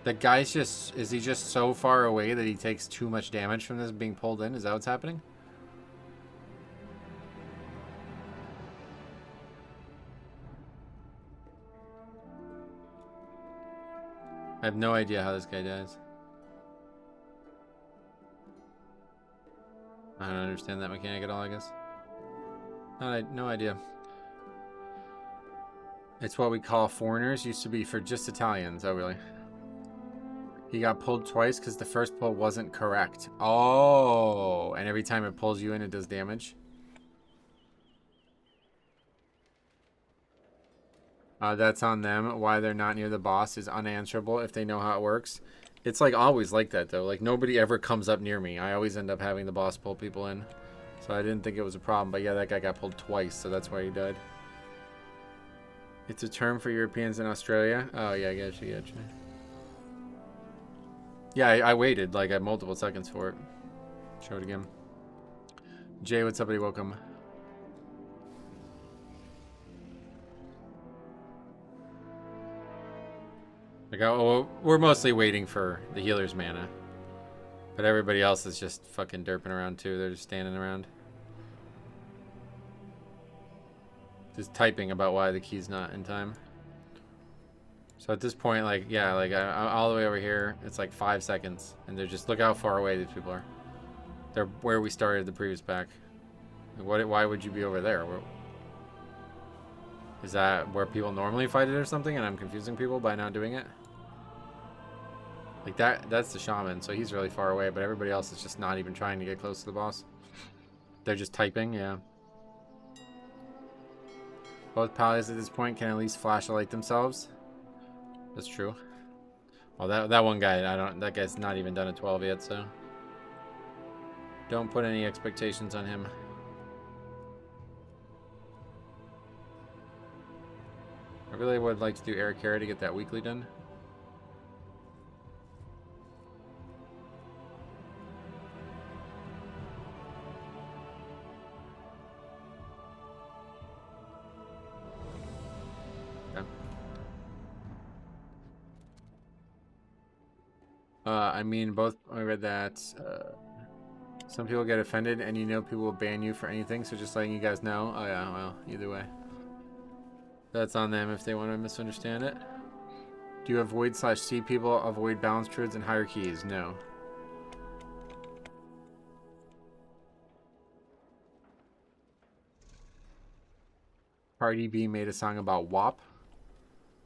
The guy's just, is he just so far away that he takes too much damage from this being pulled in? Is that what's happening? I have no idea how this guy dies. I don't understand that mechanic at all, I guess. No idea. It's what we call foreigners. Used to be for just Italians. Oh, really? He got pulled twice because the first pull wasn't correct. Oh, and every time it pulls you in, it does damage. That's on them. Why they're not near the boss is unanswerable if they know how it works. It's like always like that though. Like nobody ever comes up near me. I always end up having the boss pull people in. So I didn't think it was a problem. But yeah, that guy got pulled twice, so that's why he died. It's a term for Europeans in Australia. Oh yeah, gotcha. Yeah, I waited like multiple seconds for it. Show it again. Jay, what's up, buddy? Welcome. Like, oh, we're mostly waiting for the healer's mana. But everybody else is just fucking derping around too. They're just standing around. Just typing about why the key's not in time. So at this point, like, yeah, like, all the way over here, it's like 5 seconds. And they're just, look how far away these people are. They're where we started the previous pack. Like, why would you be over there? Is that where people normally fight it or something? And I'm confusing people by not doing it? Like that's the shaman, so he's really far away, but everybody else is just not even trying to get close to the boss. They're just typing, yeah. Both paladins at this point can at least flash a light themselves. That's true. Well, that one guy, that guy's not even done a 12 yet, so don't put any expectations on him. I really would like to do Eric Carey to get that weekly done. I mean, both. I read that some people get offended, and you know people will ban you for anything. So just letting you guys know. Oh yeah, well, either way, that's on them if they want to misunderstand it. Do you avoid/see people avoid balance truths and higher keys? No. Cardi B made a song about WAP.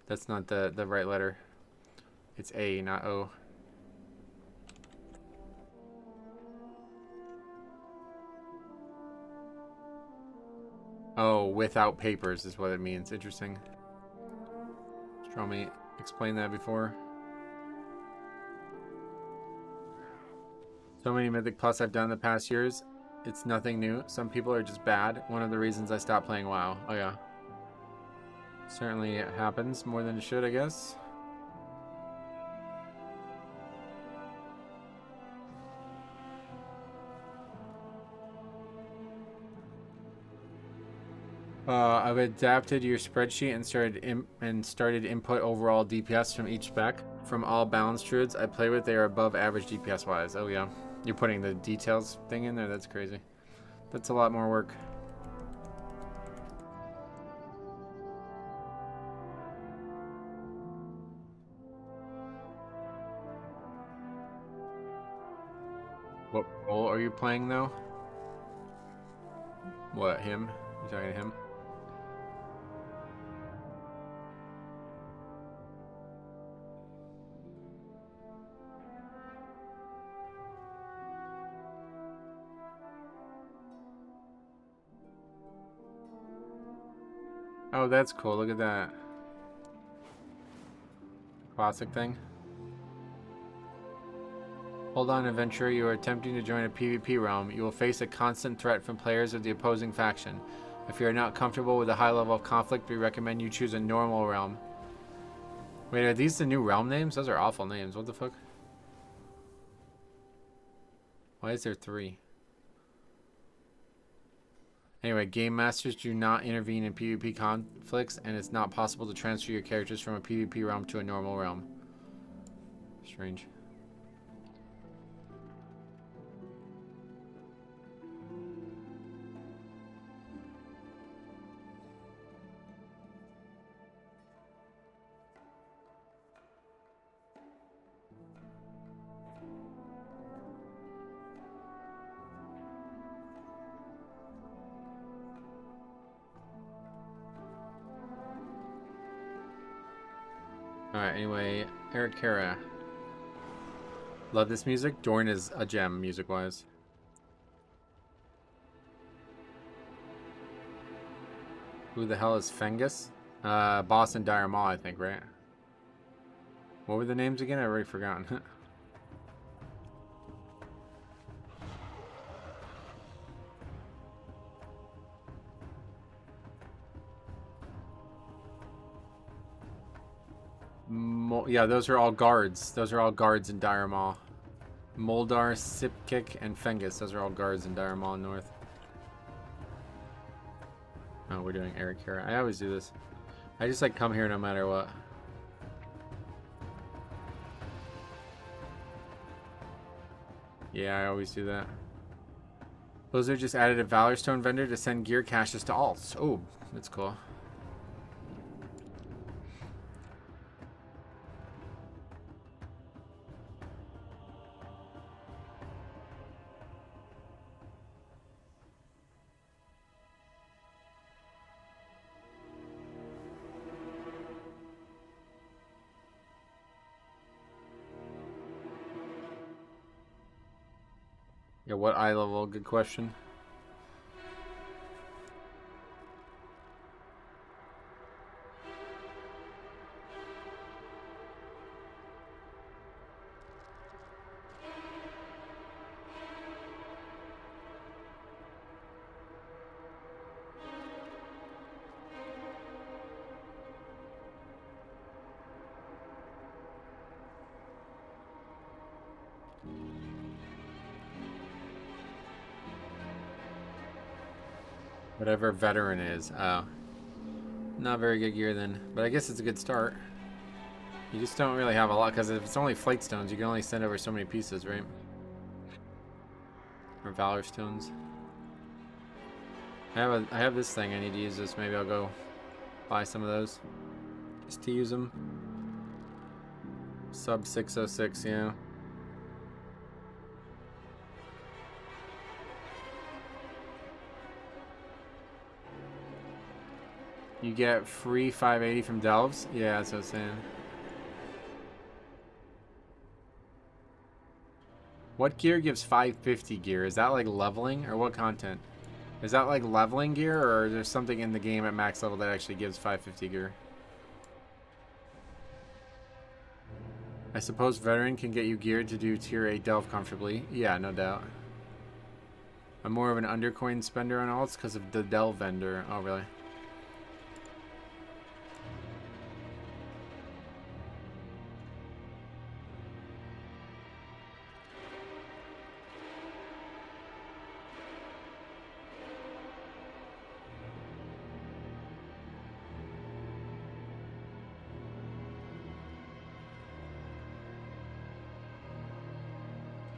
That's not the right letter. It's A, not O. Oh, without papers is what it means. Interesting. Stromy explained that before. So many Mythic Plus I've done in the past years. It's nothing new. Some people are just bad. One of the reasons I stopped playing WoW. Oh yeah. Certainly it happens more than it should, I guess. I've adapted your spreadsheet and started input overall DPS from each spec. From all balanced druids I play with, they are above average DPS wise. Oh yeah, you're putting the details thing in there. That's crazy. That's a lot more work. What role are you playing though? What, him? You talking to him? Oh, that's cool. Look at that. Classic thing. Hold on, adventurer. You are attempting to join a PvP realm. You will face a constant threat from players of the opposing faction. If you are not comfortable with a high level of conflict, we recommend you choose a normal realm. Wait, are these the new realm names? Those are awful names. What the fuck? Why is there 3? Anyway, game masters do not intervene in PvP conflicts, and it's not possible to transfer your characters from a PvP realm to a normal realm. Strange. Alright, anyway, Eric Cara. Love this music. Dorn is a gem, music-wise. Who the hell is Fengus? Boss and Dire Maul, I think, right? What were the names again? I already forgotten. Yeah, those are all guards. Those are all guards in Dire Maul. Moldar, Sipkick, and Fengus. Those are all guards in Dire Maul North. Oh, we're doing Eric here. I always do this. I just like come here no matter what. Yeah, I always do that. Blizzard just added a Valorstone vendor to send gear caches to alts. Oh, that's cool. Yeah, what eye level? Good question. Whatever veteran is. Oh. Not very good gear then. But I guess it's a good start. You just don't really have a lot, because if it's only Flight Stones, you can only send over so many pieces, right? Or Valor Stones. I have this thing. I need to use this. Maybe I'll go buy some of those. Just to use them. Sub 606, yeah. You get free 580 from Delves? Yeah, that's what I was saying. What gear gives 550 gear? Is that like leveling or what content? Is that like leveling gear, or is there something in the game at max level that actually gives 550 gear? I suppose veteran can get you geared to do tier 8 delve comfortably. Yeah, no doubt. I'm more of an undercoin spender on alts because of the delve vendor. Oh, really?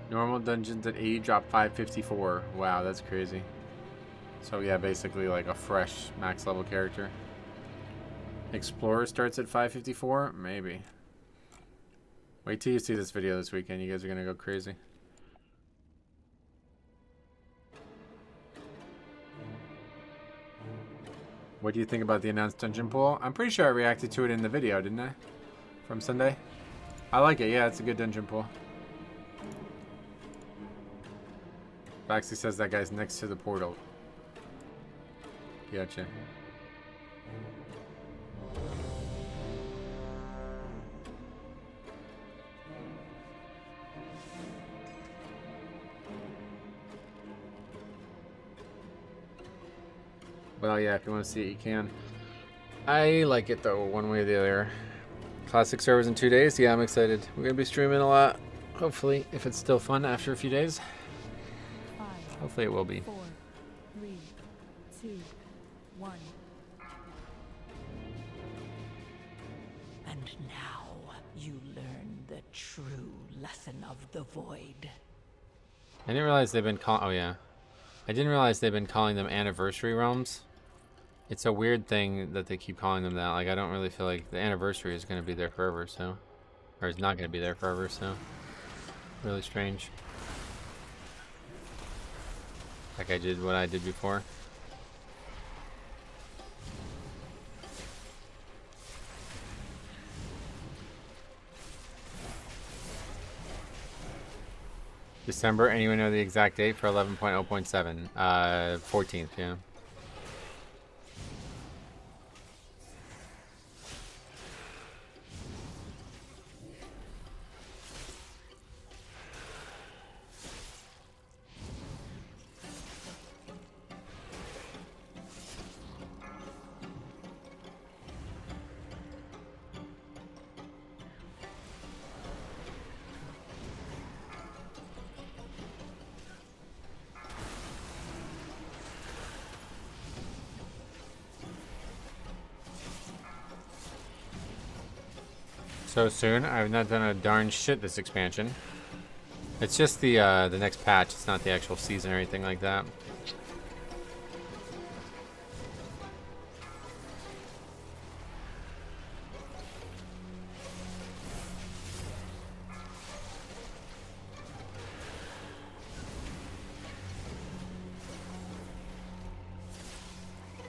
Normal dungeons at 80 drop 554. Wow, that's crazy. So yeah, basically like a fresh max level character. Explorer starts at 554? Maybe. Wait till you see this video this weekend. You guys are gonna go crazy. What do you think about the announced dungeon pool? I'm pretty sure I reacted to it in the video, didn't I? From Sunday? I like it. Yeah, it's a good dungeon pool. Baxi says that guy's next to the portal. Gotcha. Well, yeah, if you want to see it, you can. I like it, though, one way or the other. Classic servers in 2 days? Yeah, I'm excited. We're going to be streaming a lot. Hopefully, if it's still fun after a few days. Hopefully it will be. 4, 3, 2, 1. And now you learn the true lesson of the void. I didn't realize they've been calling... Oh, yeah. I didn't realize they've been calling them anniversary realms. It's a weird thing that they keep calling them that. Like, I don't really feel like the anniversary is going to be there forever, so... Or it's not going to be there forever, so... Really strange. Like I did what I did before. December, anyone know the exact date for 11.0.7? 14th, yeah. So soon? I've not done a darn shit this expansion. It's just the next patch. It's not the actual season or anything like that.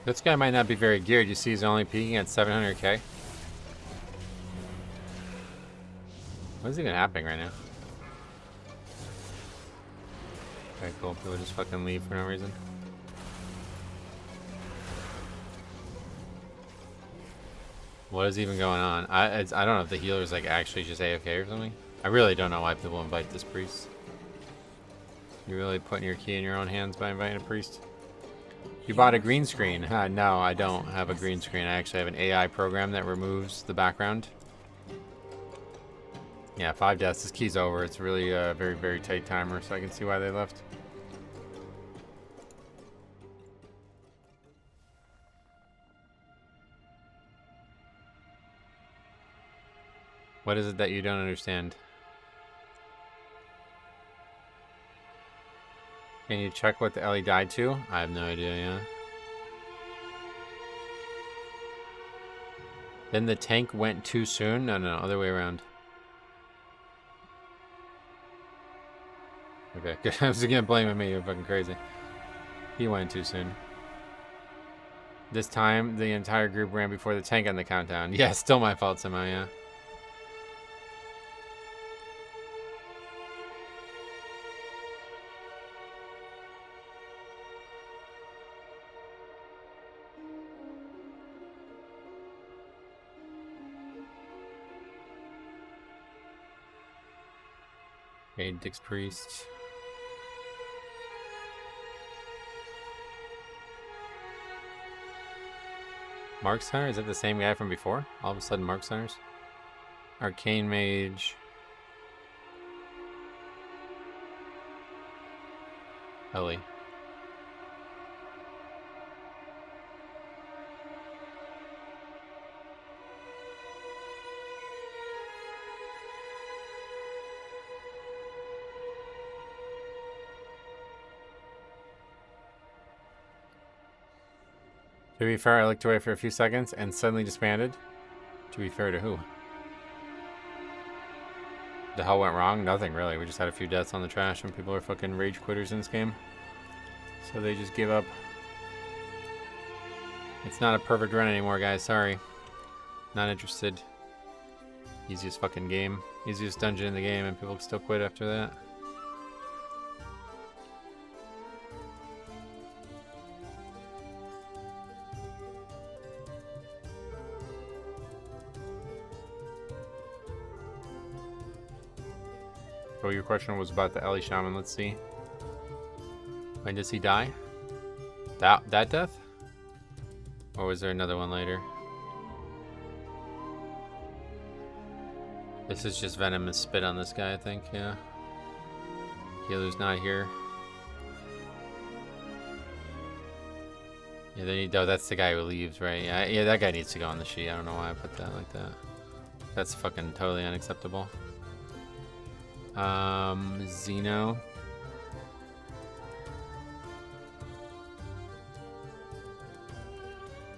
This guy might not be very geared. You see he's only peaking at 700k. What is even happening right now? Okay, cool. People just fucking leave for no reason. What is even going on? I don't know if the healer's like actually just AFK or something. I really don't know why people invite this priest. You're really putting your key in your own hands by inviting a priest. You bought a green screen. No, I don't have a green screen. I actually have an AI program that removes the background. Yeah, 5 deaths. This key's over. It's really a very, very tight timer, so I can see why they left. What is it that you don't understand? Can you check what the Ellie died to? I have no idea, yeah. Then the tank went too soon? No, other way around. Okay, good. I was again blaming me. You're fucking crazy. He went too soon. This time, the entire group ran before the tank on the countdown. Yeah, still my fault somehow, yeah. Okay, Dick's Priest. Mark's Hunter? Is that the same guy from before? All of a sudden, Mark's Hunters? Arcane Mage. Ellie. To be fair, I looked away for a few seconds and suddenly disbanded. To be fair to who? The hell went wrong? Nothing really. We just had a few deaths on the trash and people are fucking rage quitters in this game. So they just give up. It's not a perfect run anymore, guys. Sorry. Not interested. Easiest fucking game. Easiest dungeon in the game and people still quit after that. So your question was about the Ellie Shaman. Let's see. When does he die? That death? Or was there another one later? This is just venomous spit on this guy, I think, yeah. Healer's not here. Yeah, they need, oh, that's the guy who leaves, right? Yeah, that guy needs to go on the sheet. I don't know why I put that like that. That's fucking totally unacceptable. Xeno.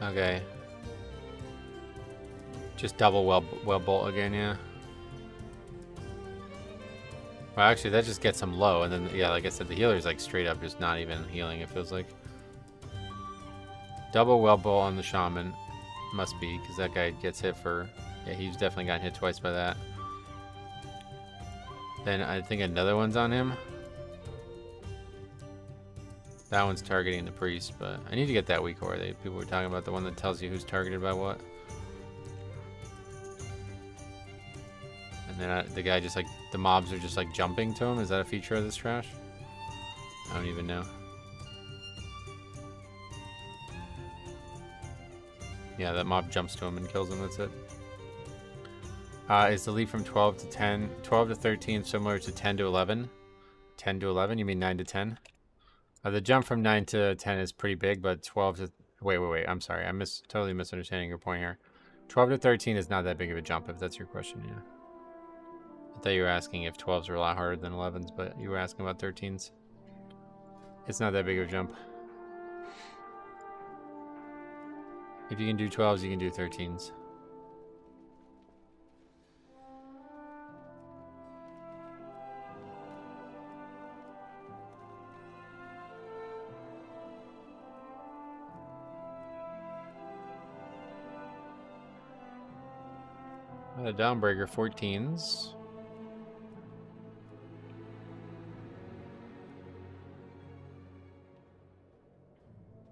Okay. Just double well bolt again, yeah. Well, actually, that just gets him low, and then, yeah, like I said, the healer's like straight up just not even healing, it feels like. Double well bolt on the shaman. Must be, because that guy gets hit for... Yeah, he's definitely gotten hit twice by that. Then I think another one's on him. That one's targeting the priest, but I need to get that weak ore. People were talking about the one that tells you who's targeted by what. And then the guy just like, the mobs are just like jumping to him. Is that a feature of this trash? I don't even know. Yeah, that mob jumps to him and kills him, that's it. Is the leap from 12 to 10, 12 to 13 similar to 10 to 11? 10 to 11? You mean 9 to 10? The jump from 9 to 10 is pretty big, but 12 to... Wait, I'm sorry. I'm totally misunderstanding your point here. 12 to 13 is not that big of a jump, if that's your question, yeah. I thought you were asking if 12s are a lot harder than 11s, but you were asking about 13s. It's not that big of a jump. If you can do 12s, you can do 13s. A Downbreaker 14s.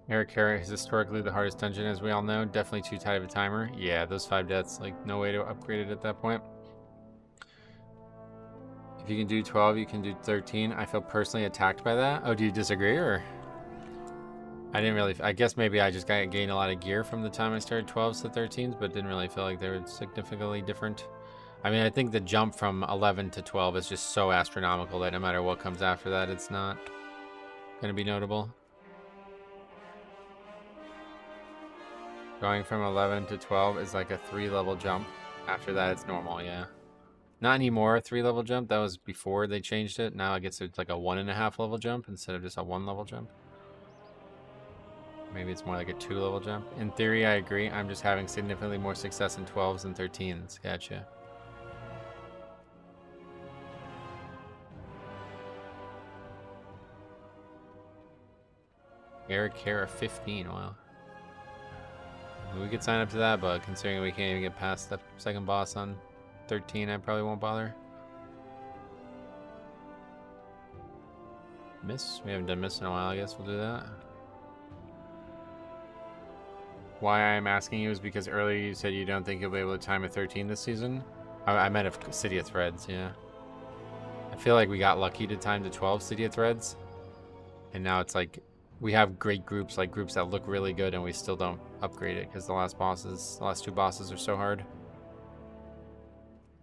Eric Carey is historically the hardest dungeon, as we all know. Definitely too tight of a timer. Yeah, those 5 deaths, like no way to upgrade it at that point. If you can do 12, you can do 13. I feel personally attacked by that. Oh, do you disagree, or? I didn't really, I guess maybe I just gained a lot of gear from the time I started 12s to 13s, but didn't really feel like they were significantly different. I mean, I think the jump from 11 to 12 is just so astronomical that no matter what comes after that, it's not going to be notable. Going from 11 to 12 is like a 3-level jump. After that, it's normal, yeah. Not anymore, a 3-level jump. That was before they changed it. Now I guess it's like a 1.5 level jump instead of just a 1-level jump. Maybe it's more like a 2-level jump. In theory, I agree. I'm just having significantly more success in 12s than 13s. Gotcha. Eric Kara 15, wow. We could sign up to that, but considering we can't even get past the second boss on 13, I probably won't bother. Miss? We haven't done Miss in a while, I guess we'll do that. Why I'm asking you is because earlier you said you don't think you'll be able to time a 13 this season. I meant of City of Threads, yeah. I feel like we got lucky to time the 12 City of Threads. And now it's like, we have great groups, like groups that look really good, and we still don't upgrade it because the last 2 bosses are so hard.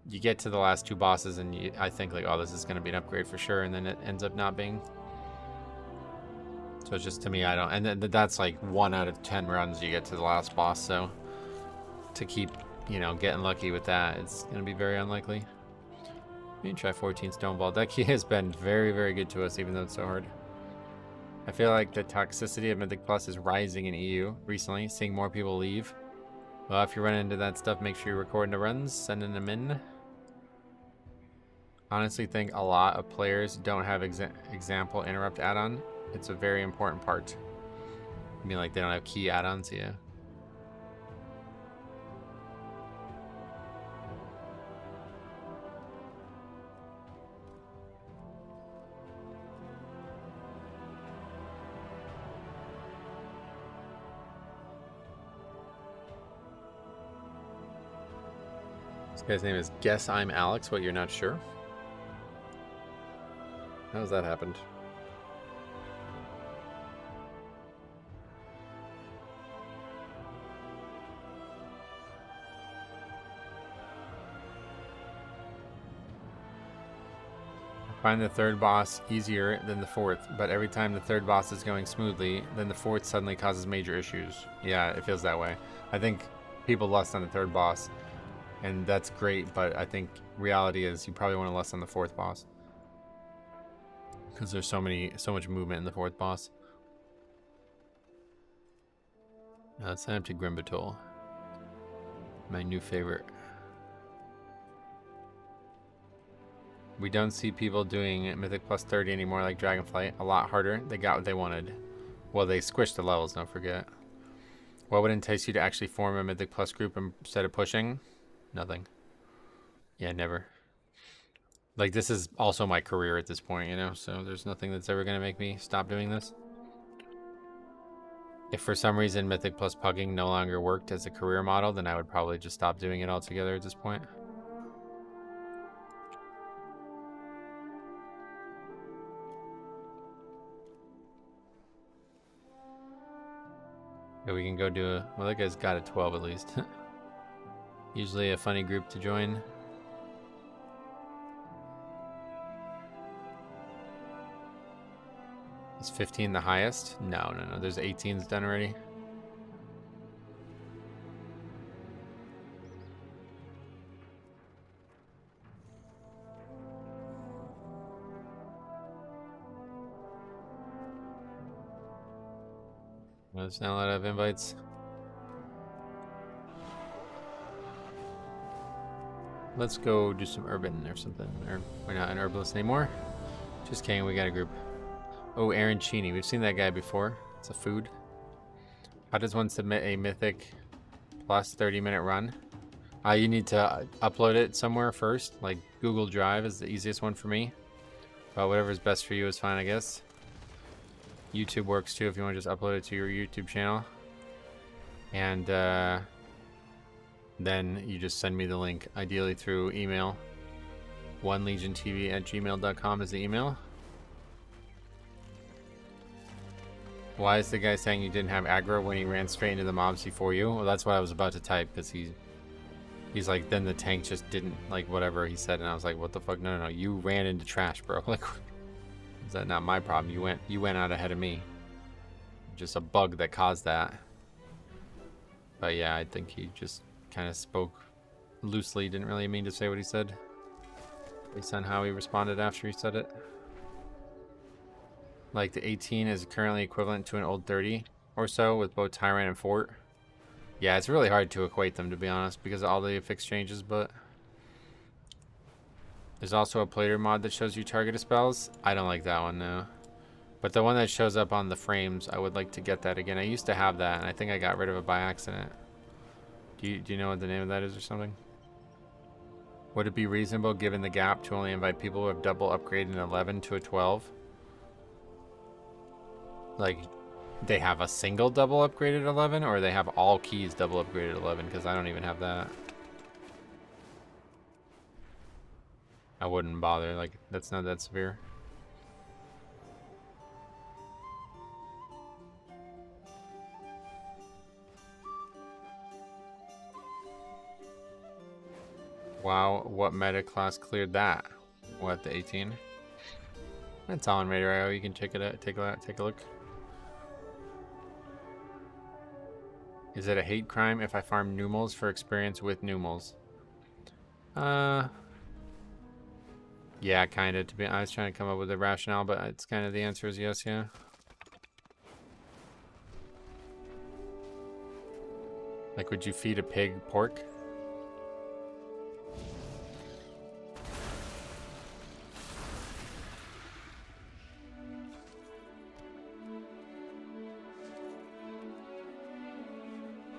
You get to the last 2 bosses and I think like, oh, this is going to be an upgrade for sure, and then it ends up not being. So it's just, to me, I don't, and then that's like 1 out of 10 runs you get to the last boss, so to keep, you know, getting lucky with that, it's going to be very unlikely. You can try 14 Stoneball. That key has been very, very good to us, even though it's so hard. I feel like the toxicity of Mythic Plus is rising in EU recently, seeing more people leave. Well, if you run into that stuff, make sure you're recording the runs, sending them in. Honestly think a lot of players don't have example interrupt add-on. It's a very important part. I mean, like they don't have key add-ons, yeah. This guy's name is Guess I'm Alex, but you're not sure? How's that happened? I find the 3rd boss easier than the 4th, but every time the 3rd boss is going smoothly, then the 4th suddenly causes major issues. Yeah, it feels that way. I think people lust on the 3rd boss, and that's great, but I think reality is you probably want to lust on the 4th boss. Because there's so much movement in the 4th boss. Now let's sign up to Grimbatol. My new favorite. We don't see people doing Mythic Plus 30 anymore like Dragonflight. A lot harder. They got what they wanted. Well, they squished the levels, don't forget. What would entice you to actually form a Mythic Plus group instead of pushing? Nothing. Yeah, never. Like, this is also my career at this point, you know? So there's nothing that's ever going to make me stop doing this. If for some reason Mythic Plus Pugging no longer worked as a career model, then I would probably just stop doing it altogether at this point. Yeah, we can go do a... Well, that guy's got a 12 at least. Usually a funny group to join. Is 15 the highest? No. There's 18s done already. There's not a lot of invites. Let's go do some urban or something. Or we're not an herbalist anymore. Just kidding, we got a group. Oh, Aaron Cheney. We've seen that guy before. It's a food. How does one submit a Mythic plus 30-minute run? You need to upload it somewhere first. Like Google Drive is the easiest one for me. But whatever's best for you is fine, I guess. YouTube works too if you want to just upload it to your YouTube channel. And then you just send me the link, ideally through email. onelegiontv@gmail.com is the email. Why is the guy saying you didn't have aggro when he ran straight into the mobs before you? Well, that's what I was about to type, because he's like, then the tank just didn't, like, whatever he said, and I was like, what the fuck? No, no, no, you ran into trash, bro. Like, is that not my problem? You went out ahead of me. Just a bug that caused that. But yeah, I think he just kind of spoke loosely, didn't really mean to say what he said, based on how he responded after he said it. Like the 18 is currently equivalent to an old 30 or so with both Tyrant and Fort. Yeah, it's really hard to equate them, to be honest, because of all the affix changes, but there's also a plater mod that shows you targeted spells. I don't like that one, no. But the one that shows up on the frames, I would like to get that again. I used to have that, and I think I got rid of it by accident. Do you know what the name of that is or something? Would it be reasonable, given the gap, to only invite people who have double upgraded an 11 to a 12? Like, they have a single double upgraded 11, or they have all keys double upgraded 11? Because I don't even have that. I wouldn't bother. Like, that's not that severe. Wow, what meta class cleared that? What, the 18? It's on Radar.io. You can check it out. Take a look. Is it a hate crime if I farm numals for experience with numals? Yeah, kind of. I was trying to come up with a rationale, but it's kind of the answer is yes, yeah. Like, would you feed a pig pork?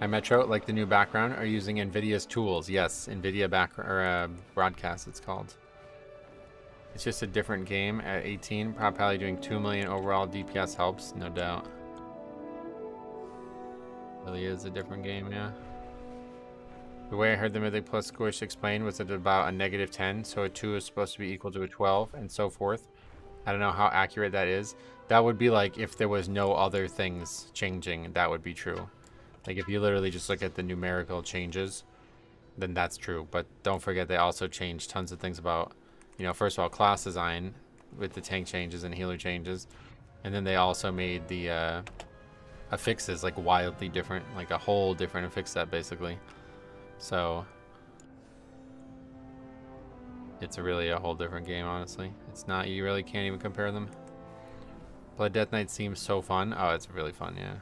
Hi Metro, like the new background, are using NVIDIA's tools. Yes, NVIDIA broadcast it's called. It's just a different game at 18. Probably doing 2 million overall DPS helps, no doubt. Really is a different game, yeah. The way I heard the Mythic Plus Squish explained was that about a -10, so a 2 is supposed to be equal to a 12, and so forth. I don't know how accurate that is. That would be like if there was no other things changing, that would be true. Like if you literally just look at the numerical changes, then that's true. But don't forget they also changed tons of things about, you know, first of all, class design with the tank changes and healer changes. And then they also made the affixes like wildly different, like a whole different affix set basically. So it's really a whole different game, honestly. It's not, you really can't even compare them. Blood Death Knight seems so fun. Oh, it's really fun, yeah.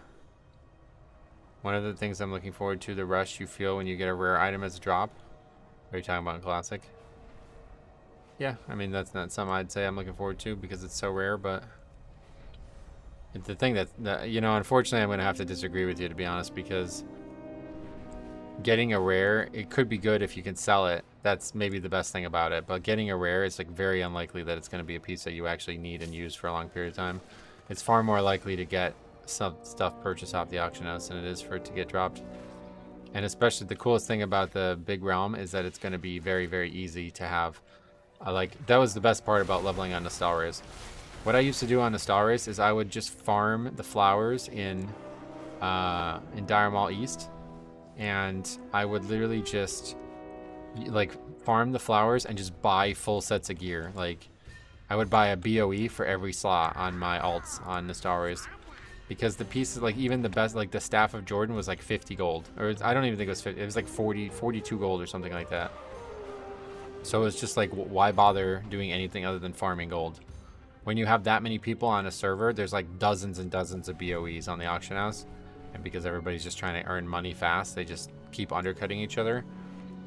One of the things I'm looking forward to, the rush you feel when you get a rare item as a drop. Are you talking about in Classic? Yeah, I mean, that's not something I'd say I'm looking forward to because it's so rare, but it's the thing that, you know, unfortunately I'm going to have to disagree with you, to be honest, because getting a rare, it could be good if you can sell it. That's maybe the best thing about it, but getting a rare, it's like very unlikely that it's going to be a piece that you actually need and use for a long period of time. It's far more likely to get some stuff purchased off the auction house than it is for it to get dropped. And especially the coolest thing about the big realm is that it's going to be very, very easy to have. Like, that was the best part about leveling on Nostalrius. What I used to do on Nostalrius is I would just farm the flowers in Dire Mall East, and I would literally just like farm the flowers and just buy full sets of gear. Like, I would buy a BOE for every slot on my alts on Nostalrius. Because the pieces, like even the best, like the Staff of Jordan was like 50 gold. Or I don't even think it was 50, it was like 42 gold or something like that. So it's just like, why bother doing anything other than farming gold? When you have that many people on a server, there's like dozens and dozens of BOEs on the auction house. And because everybody's just trying to earn money fast, they just keep undercutting each other.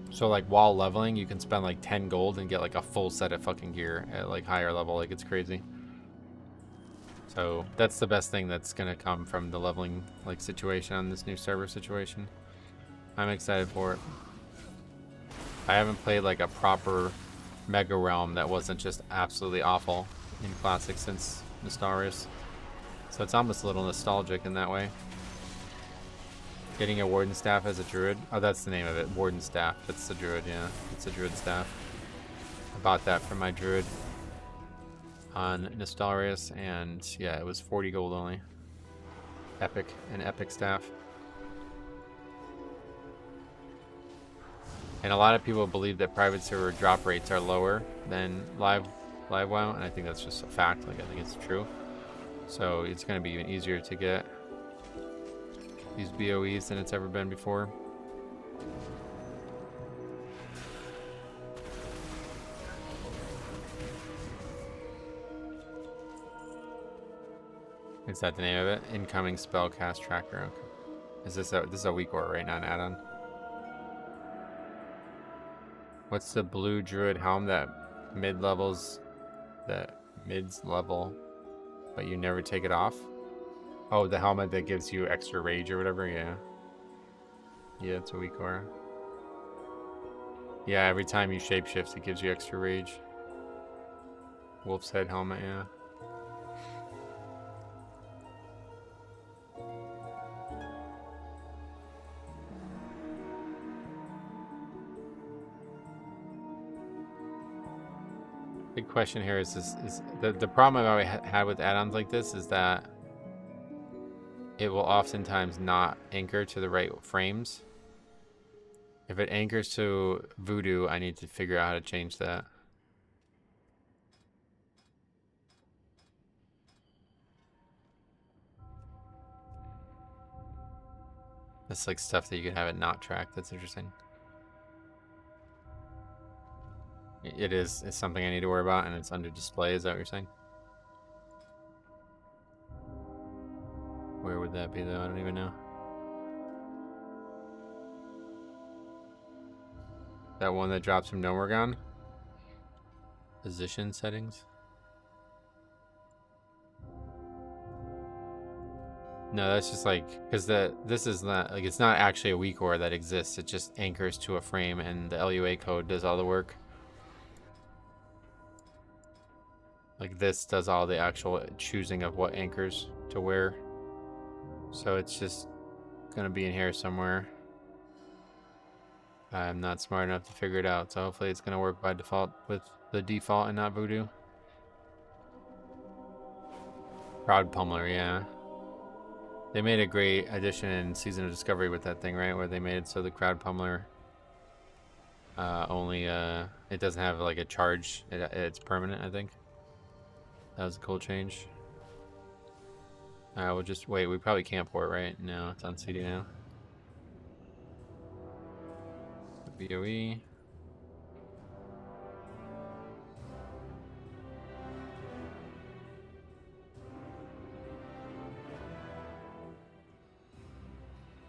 So like while leveling, you can spend like 10 gold and get like a full set of fucking gear at like higher level. Like it's crazy. So that's the best thing that's gonna come from the leveling like situation on this new server situation. I'm excited for it. I haven't played like a proper Mega Realm that wasn't just absolutely awful in Classic since Nostalrius. So it's almost a little nostalgic in that way. Getting a Warden Staff as a Druid. Oh, that's the name of it. Warden Staff. That's the Druid, yeah. It's a Druid Staff. I bought that for my Druid on Nostalrius, and yeah, it was 40 gold only. Epic. An epic staff. And a lot of people believe that private server drop rates are lower than live WoW, and I think that's just a fact. Like, I think it's true. So it's going to be even easier to get these BOEs than it's ever been before. Is that the name of it? Incoming spellcast tracker. Okay. Is this a weak ore, right? Not an add-on. What's the blue druid helm that mid-levels, that mids level, but you never take it off? Oh, the helmet that gives you extra rage or whatever, yeah. Yeah, it's a weak aura. Yeah, every time you shapeshift, it gives you extra rage. Wolf's head helmet, yeah. Big question here is the problem I've always had with add-ons like this is that it will oftentimes not anchor to the right frames. If it anchors to Voodoo, I need to figure out how to change that. That's like stuff that you can have it not tracked. That's interesting. It is. It's something I need to worry about, and it's under display. Is that what you're saying? Where would that be, though? I don't even know. That one that drops from Nomergon? Position settings? No, that's just like, because this is not, like, it's not actually a weak ore that exists. It just anchors to a frame, and the LUA code does all the work. Like, this does all the actual choosing of what anchors to where. So it's just gonna be in here somewhere. I'm not smart enough to figure it out, so hopefully it's gonna work by default with the default and not Voodoo. Proud Pummeler, yeah. They made a great addition in Season of Discovery with that thing, right? Where they made it so the Crowd Pummeler only, it doesn't have like a charge. It's permanent, I think. That was a cool change. We'll just wait. We probably can't port, right? No, it's on CD now. BOE.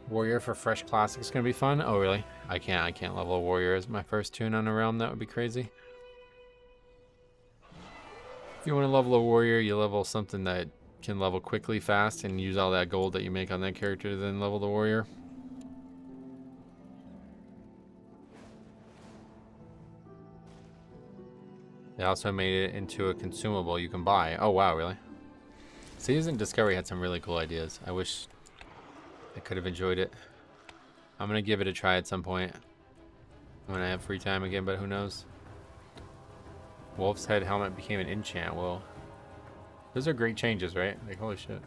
Warrior for fresh classic is gonna be fun. Oh really? I can't level a warrior as my first tune on a realm. That would be crazy. If you want to level a warrior, you level something that can level quickly, fast, and use all that gold that you make on that character to then level the warrior. They also made it into a consumable you can buy. Oh wow, really? Season Discovery had some really cool ideas. I wish I could have enjoyed it. I'm gonna give it a try at some point when I have free time again, but who knows? Wolf's head helmet became an enchant. Well, those are great changes, right? Like, holy shit.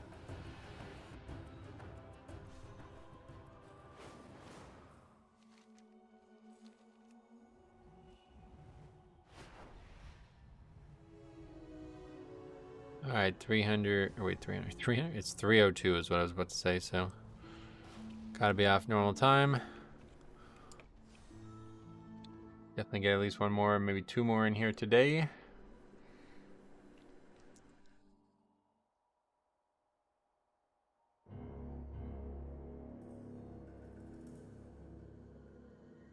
Alright, 300, or wait, 300, it's 302 is what I was about to say, so gotta be off normal time. Definitely get at least one more, maybe two more in here today.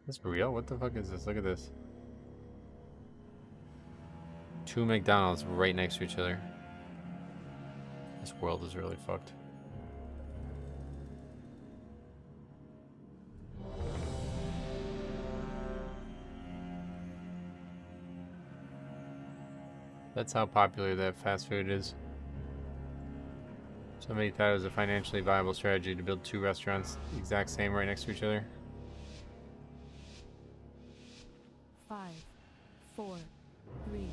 Is this real? What the fuck is this? Look at this. 2 McDonald's right next to each other. This world is really fucked. That's how popular that fast food is. Somebody thought it was a financially viable strategy to build 2 restaurants the exact same right next to each other. 5, 4, 3,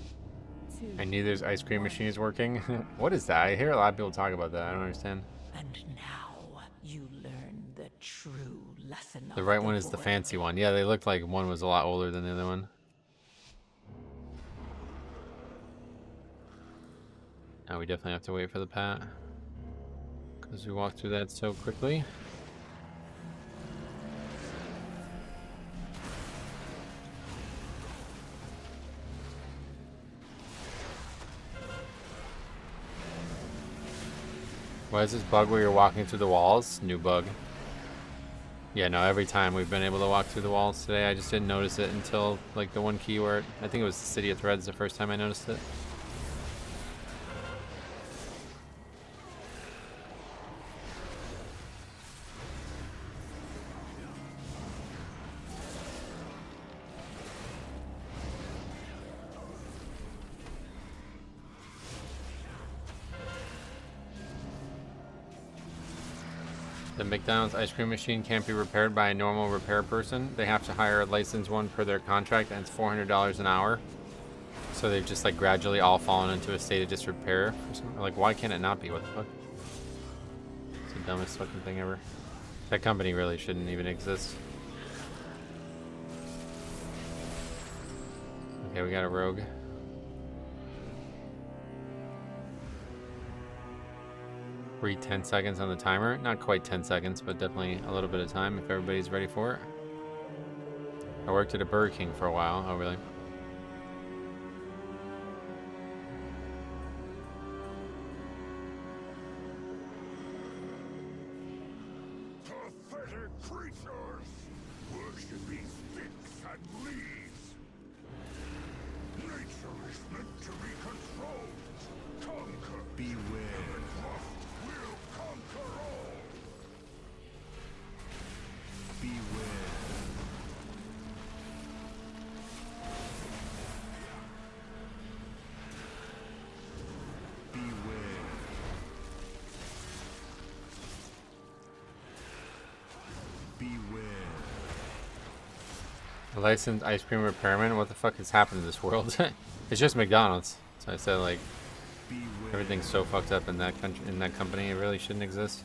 2. And neither's ice cream machine is working. What is that? I hear a lot of people talk about that. I don't understand. And now you learn the true lesson The of right one is the void. fancy one. Yeah, they looked like one was a lot older than the other one. Now we definitely have to wait for the pat, because we walked through that so quickly. Why is this bug where you're walking through the walls? New bug. Yeah, no, every time we've been able to walk through the walls today, I just didn't notice it until like the one keyword. I think it was the City of Threads the first time I noticed it. The McDonald's ice cream machine can't be repaired by a normal repair person. They have to hire a licensed one per their contract, and it's $400 an hour. So they've just like gradually all fallen into a state of disrepair. Like, why can't it not be? What the fuck? It's the dumbest fucking thing ever. That company really shouldn't even exist. Okay, we got a rogue. Free 10 seconds on the timer. Not quite 10 seconds, but definitely a little bit of time if everybody's ready for it. I worked at a Burger King for a while. Oh, really? Pathetic creatures! Worshipping sticks and leaves! Nature is meant to be controlled! Conquer! Beware! And lust will conquer all! Beware! Beware! Beware! A licensed ice cream repairman? What the fuck has happened to this world? It's just McDonald's. So I said, like, everything's so fucked up in that country, in that company. It really shouldn't exist.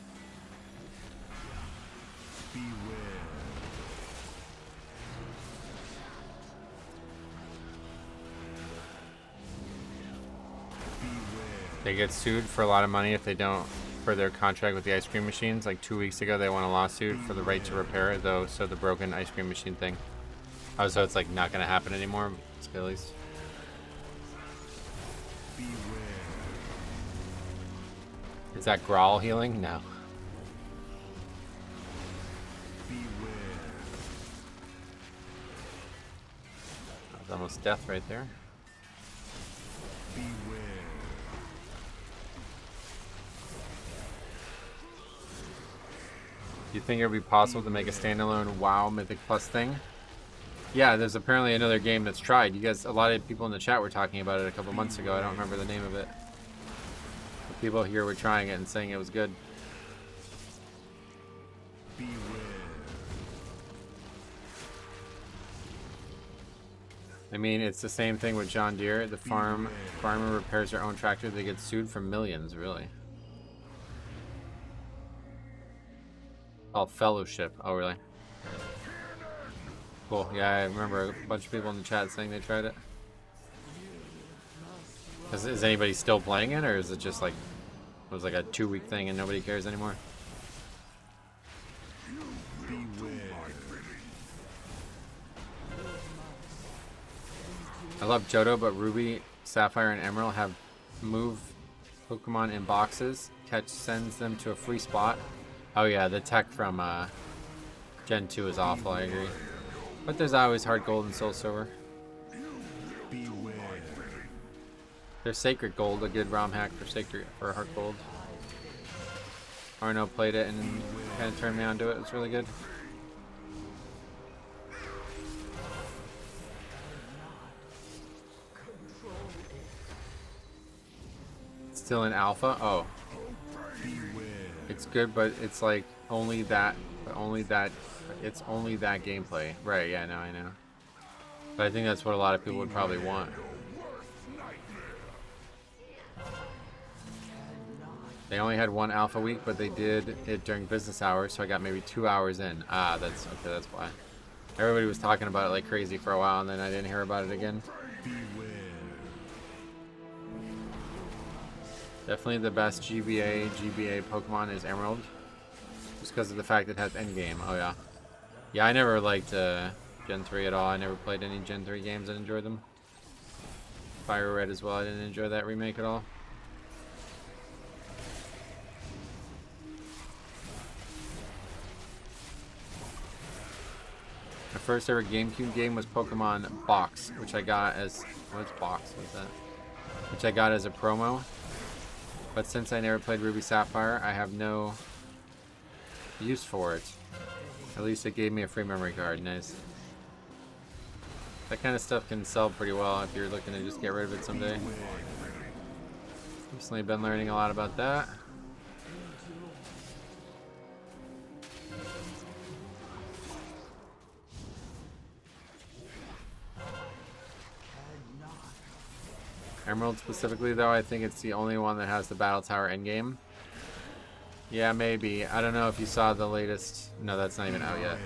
They get sued for a lot of money if they don't for their contract with the ice cream machines. Like 2 weeks ago, they won a lawsuit for the right to repair it, though. So the broken ice cream machine thing. Oh, so it's like not gonna happen anymore. At least. Is that growl healing? No. That was almost death right there. Do you think it would be possible to make a standalone WoW Mythic Plus thing? Yeah, there's apparently another game that's tried. You guys, a lot of people in the chat were talking about it a couple months ago. I don't remember the name of it. But people here were trying it and saying it was good. I mean, it's the same thing with John Deere. The farmer repairs their own tractor. They get sued for millions, really. Oh, Fellowship. Oh, really? Cool. Yeah, I remember a bunch of people in the chat saying they tried it. Is anybody still playing it, or is it just like it was like a 2-week thing and nobody cares anymore? I love Johto, but Ruby, Sapphire, and Emerald have move Pokemon in boxes. Catch sends them to a free spot. Oh yeah, the tech from Gen 2 is awful, I agree. But there's always hard gold and soul silver. There's sacred gold, a good ROM hack for hard gold. Arno played it and kind of turned me on to it. It was really good. It's still in alpha. Oh, it's good, but it's like only that. It's only that gameplay. Right? Yeah, no, I know. But I think that's what a lot of people would probably want. They only had one alpha week, but they did it during business hours, so I got maybe 2 hours in. Ah, that's okay, that's why. Everybody was talking about it like crazy for a while, and then I didn't hear about it again. Definitely the best GBA Pokemon is Emerald. Just because of the fact it has endgame. Oh yeah. Yeah, I never liked Gen 3 at all. I never played any Gen 3 games and enjoyed them. Fire Red as well, I didn't enjoy that remake at all. My first ever GameCube game was Pokemon Box, which I got as... What's Box? What's that? Which I got as a promo. But since I never played Ruby Sapphire, I have no use for it. At least it gave me a free memory card. Nice. That kind of stuff can sell pretty well if you're looking to just get rid of it someday. Recently been learning a lot about that. Emerald specifically, though, I think it's the only one that has the Battle Tower endgame. Yeah, maybe. I don't know if you saw the latest... No, that's not even out yet.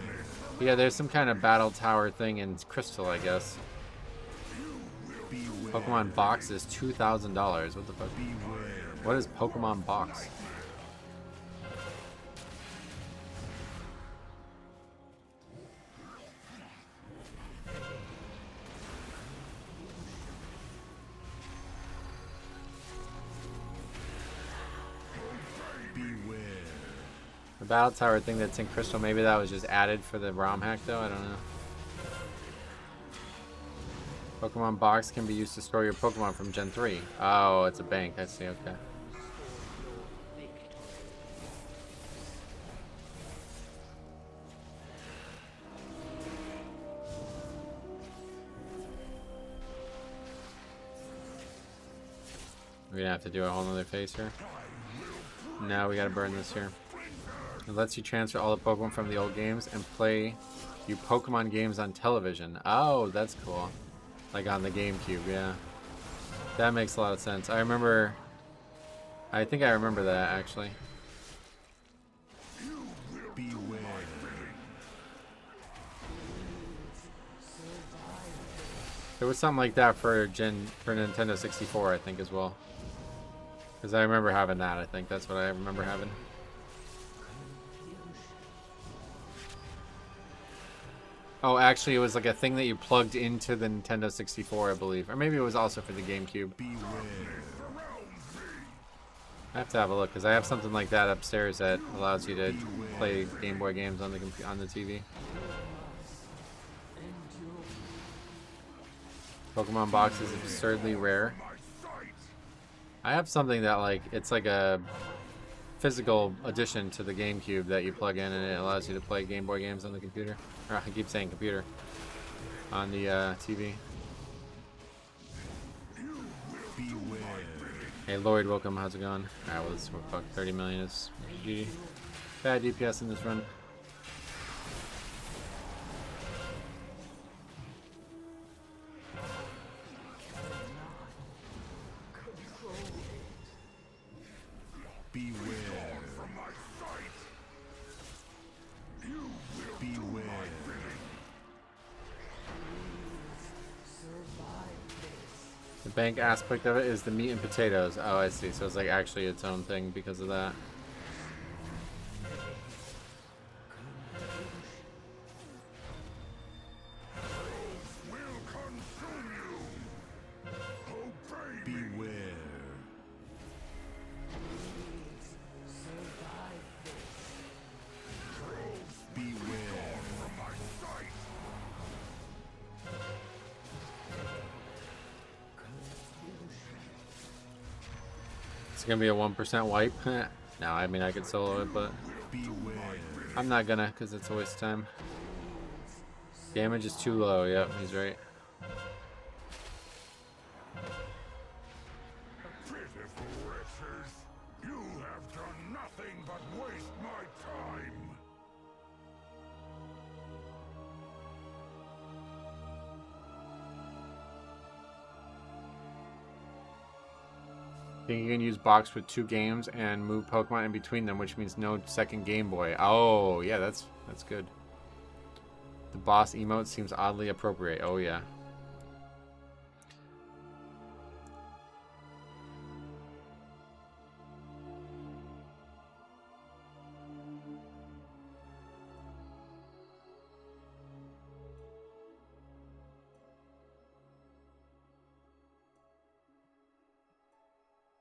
But yeah, there's some kind of Battle Tower thing in Crystal, I guess. Pokemon Box is $2,000. What the fuck? What is Pokemon Box? The Battle Tower thing that's in Crystal, maybe that was just added for the ROM hack though, I don't know. Pokemon Box can be used to store your Pokemon from Gen 3. Oh, it's a bank, I see, okay. We're gonna have to do a whole nother phase here. No, we gotta burn this here. It lets you transfer all the Pokemon from the old games and play you Pokemon games on television. Oh, that's cool. Like on the GameCube, yeah. That makes a lot of sense. I think I remember that, actually. There was something like that for Nintendo 64, I think, as well. Because I remember having that, I think. That's what I remember having. Oh, actually, it was like a thing that you plugged into the Nintendo 64, I believe. Or maybe it was also for the GameCube. I have to have a look, because I have something like that upstairs that allows you to play Game Boy games on the TV. Pokemon Box is absurdly rare. I have something that, like, it's like a physical addition to the GameCube that you plug in, and it allows you to play Game Boy games on the computer. Or I keep saying computer. On the TV. Hey Lloyd, welcome. How's it going? Alright, well, this fuck 30 million is GG. Bad DPS in this run. The bank aspect of it is the meat and potatoes. Oh, I see. So it's like actually its own thing because of that. gonna be a 1% wipe. No, I mean I could solo it, but I'm not gonna because it's a waste of time. Damage is too low. Yep, he's right. Pitiful wretches! You have done nothing but waste my time! I think you can use box with 2 games and move Pokemon in between them, which means no second Game Boy. Oh, yeah, that's good. The boss emote seems oddly appropriate. Oh, yeah.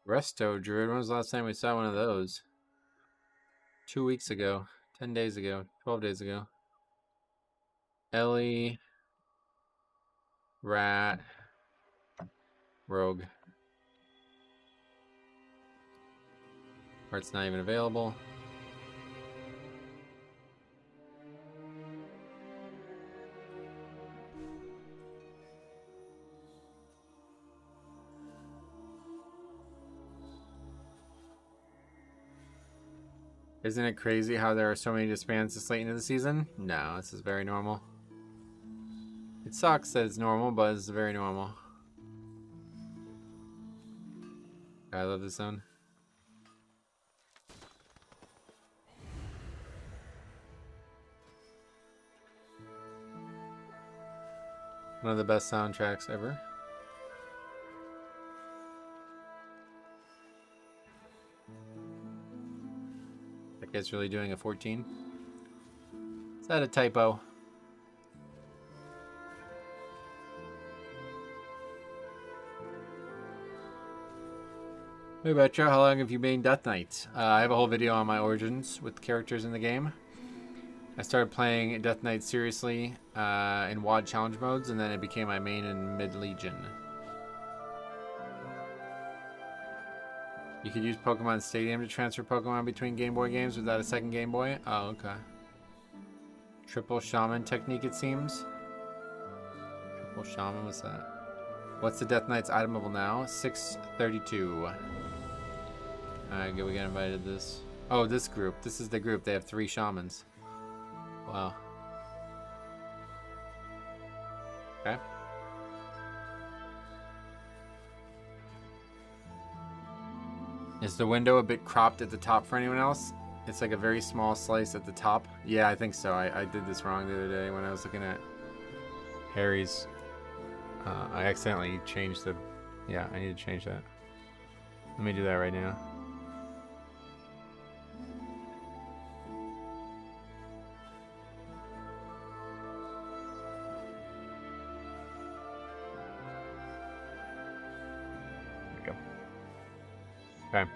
Resto Druid, when was the last time we saw one of those? 2 weeks ago, 10 days ago, 12 days ago. Ellie, Rat, Rogue. Art's not even available. Isn't it crazy how there are so many disbands this late into the season? No, this is very normal. It sucks that it's normal, but it's very normal. I love this zone. One of the best soundtracks ever. That guy's really doing a 14. Is that a typo? Hey Retro, how long have you made Death Knight? I have a whole video on my origins with characters in the game. I started playing Death Knight seriously in WoD challenge modes, and then it became my main in mid-legion. You could use Pokemon Stadium to transfer Pokemon between Game Boy games without a second Game Boy? Oh, okay. Triple Shaman technique, it seems. Triple Shaman, what's that? What's the Death Knight's item level now? 632. Alright, good, we got invited to this. Oh, this group. This is the group. They have 3 shamans. Wow. Okay. Is the window a bit cropped at the top for anyone else? It's like a very small slice at the top. Yeah, I think so. I did this wrong the other day when I was looking at Harry's. I accidentally changed the... Yeah, I need to change that. Let me do that right now. There we go. Okay.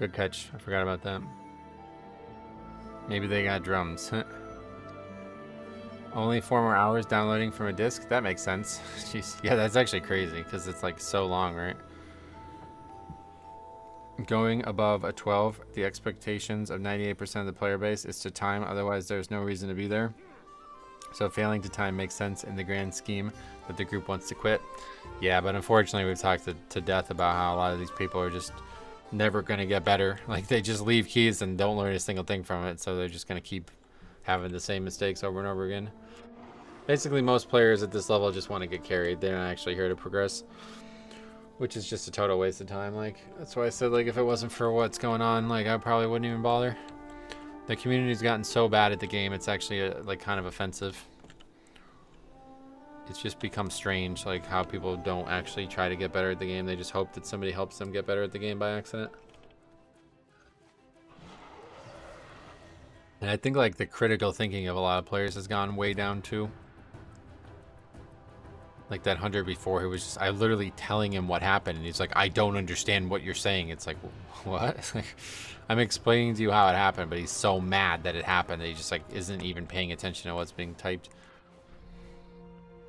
Good catch. I forgot about that. Maybe they got drums. Only 4 more hours downloading from a disc? That makes sense. Jeez. Yeah, that's actually crazy because it's like so long, right? Going above a 12, the expectations of 98% of the player base is to time, otherwise there's no reason to be there. So failing to time makes sense in the grand scheme that the group wants to quit. Yeah, but unfortunately we've talked to death about how a lot of these people are just never going to get better. Like they just leave keys and don't learn a single thing from it, so they're just going to keep having the same mistakes over and over again. Basically, most players at this level just want to get carried. They're not actually here to progress, which is just a total waste of time. Like, that's why I said, like, if it wasn't for what's going on, like, I probably wouldn't even bother. The community's gotten so bad at the game, it's actually, like, kind of offensive. It's just become strange, like, how people don't actually try to get better at the game. They just hope that somebody helps them get better at the game by accident. And I think, like, the critical thinking of a lot of players has gone way down, too. Like that hunter before, who was just, I literally telling him what happened, and he's like, I don't understand what you're saying. It's like, what? I'm explaining to you how it happened, but he's so mad that it happened that he just like isn't even paying attention to what's being typed.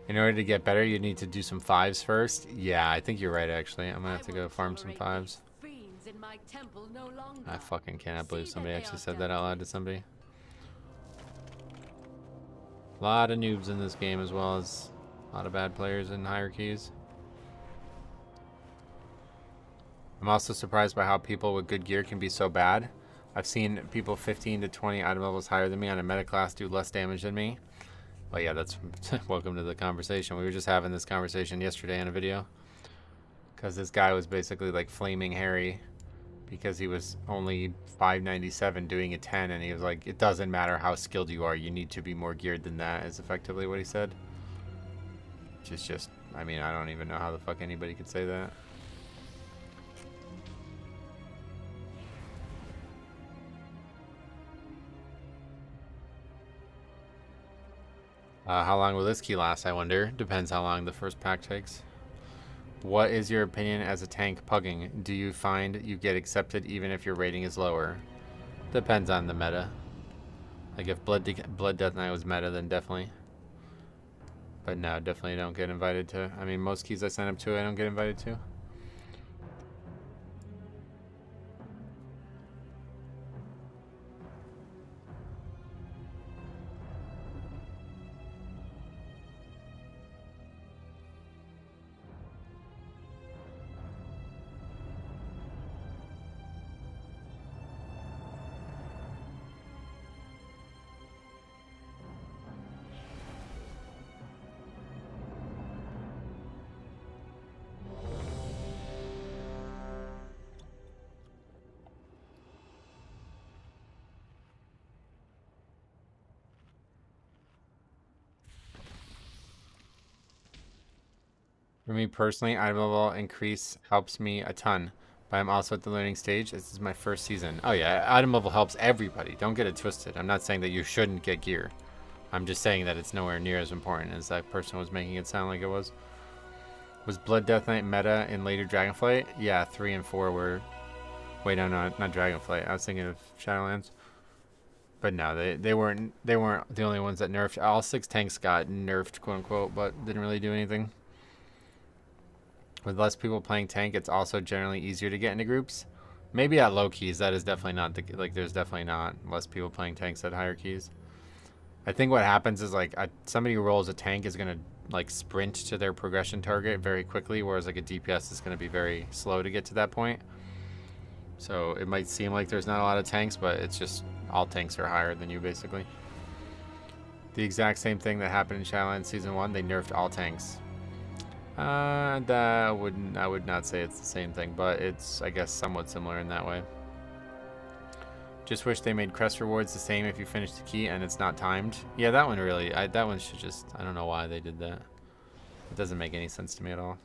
In order to get better, you need to do some 5s first. Yeah, I think you're right, actually. I'm gonna have to go farm some 5s. I fucking cannot believe somebody actually said that out loud to somebody. A lot of noobs in this game, as well as a lot of bad players in higher keys. I'm also surprised by how people with good gear can be so bad. I've seen people 15 to 20 item levels higher than me on a meta class do less damage than me. Well, yeah, that's welcome to the conversation. We were just having this conversation yesterday in a video. Because this guy was basically like flaming Harry because he was only 597 doing a 10, and he was like, it doesn't matter how skilled you are, you need to be more geared than that, is effectively what he said. Which is just, I mean, I don't even know how the fuck anybody could say that. How long will this key last, I wonder? Depends how long the first pack takes. What is your opinion as a tank pugging? Do you find you get accepted even if your rating is lower? Depends on the meta. Like if Blood Death Knight was meta, then definitely. But no, definitely don't get invited to. I mean, most keys I sign up to, I don't get invited to. For me personally, item level increase helps me a ton, but I'm also at the learning stage. This is my first season. Oh yeah, item level helps everybody. Don't get it twisted. I'm not saying that you shouldn't get gear. I'm just saying that it's nowhere near as important as that person was making it sound like it was. Was Blood Death Knight meta in later Dragonflight? Yeah, 3 and 4 were... Wait, no, not Dragonflight. I was thinking of Shadowlands. But no, they weren't the only ones that nerfed. All 6 tanks got nerfed, quote unquote, but didn't really do anything. With less people playing tank, it's also generally easier to get into groups. Maybe at low keys, that is definitely not the... Like, there's definitely not less people playing tanks at higher keys. I think what happens is, like, somebody who rolls a tank is going to, like, sprint to their progression target very quickly, whereas, like, a DPS is going to be very slow to get to that point. So it might seem like there's not a lot of tanks, but it's just all tanks are higher than you, basically. The exact same thing that happened in Shadowlands Season 1, they nerfed all tanks. I would not say it's the same thing, but it's, I guess, somewhat similar in that way. Just wish they made crest rewards the same if you finish the key and it's not timed. Yeah, that one really, that one should just, I don't know why they did that. It doesn't make any sense to me at all.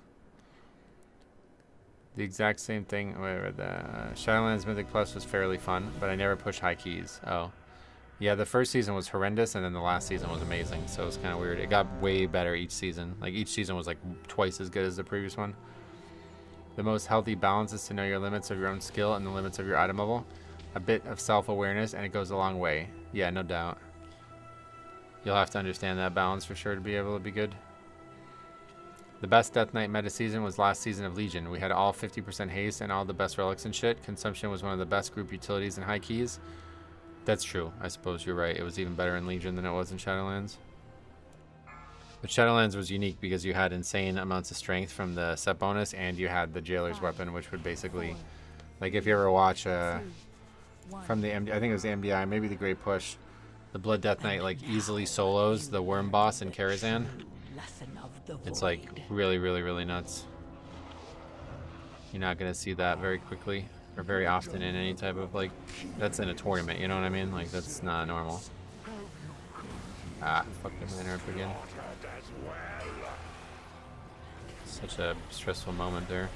The exact same thing, whatever, Shadowlands Mythic Plus was fairly fun, but I never pushed high keys. Oh. Yeah, the first season was horrendous, and then the last season was amazing, so it was kind of weird. It got way better each season. Like, each season was, like, twice as good as the previous one. The most healthy balance is to know your limits of your own skill and the limits of your item level. A bit of self-awareness, and it goes a long way. Yeah, no doubt. You'll have to understand that balance for sure to be able to be good. The best Death Knight meta season was last season of Legion. We had all 50% haste and all the best relics and shit. Consumption was one of the best group utilities in high keys. That's true. I suppose you're right. It was even better in Legion than it was in Shadowlands. But Shadowlands was unique because you had insane amounts of strength from the set bonus, and you had the Jailer's Weapon, which would basically... Like, if you ever watch from the MDI, I think it was the MDI, maybe the Great Push, the Blood Death Knight, like, easily solos the Worm Boss in Karazhan. It's, like, really, really, really nuts. You're not going to see that very quickly. Or very often in any type of, like, that's in a tournament, you know what I mean? Like, that's not normal. Ah, fuck the man up again. Such a stressful moment there.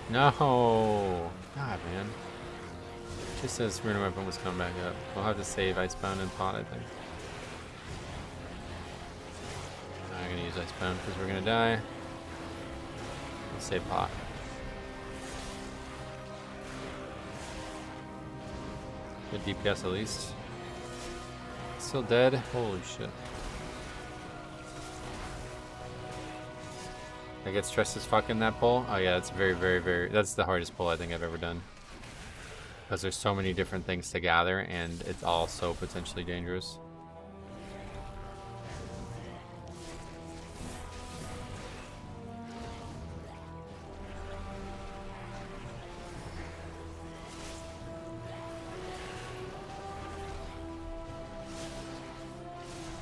No! God, man. Just says Rune Weapon was coming back up. We'll have to save Icebound and Pot, I think. not gonna use Icebound because we're gonna die. Let's save pot. Good DPS at least. Still dead. Holy shit. I get stressed as fuck in that pull. Oh yeah, it's very. That's the hardest pull I think I've ever done. Because there's so many different things to gather and it's all so potentially dangerous.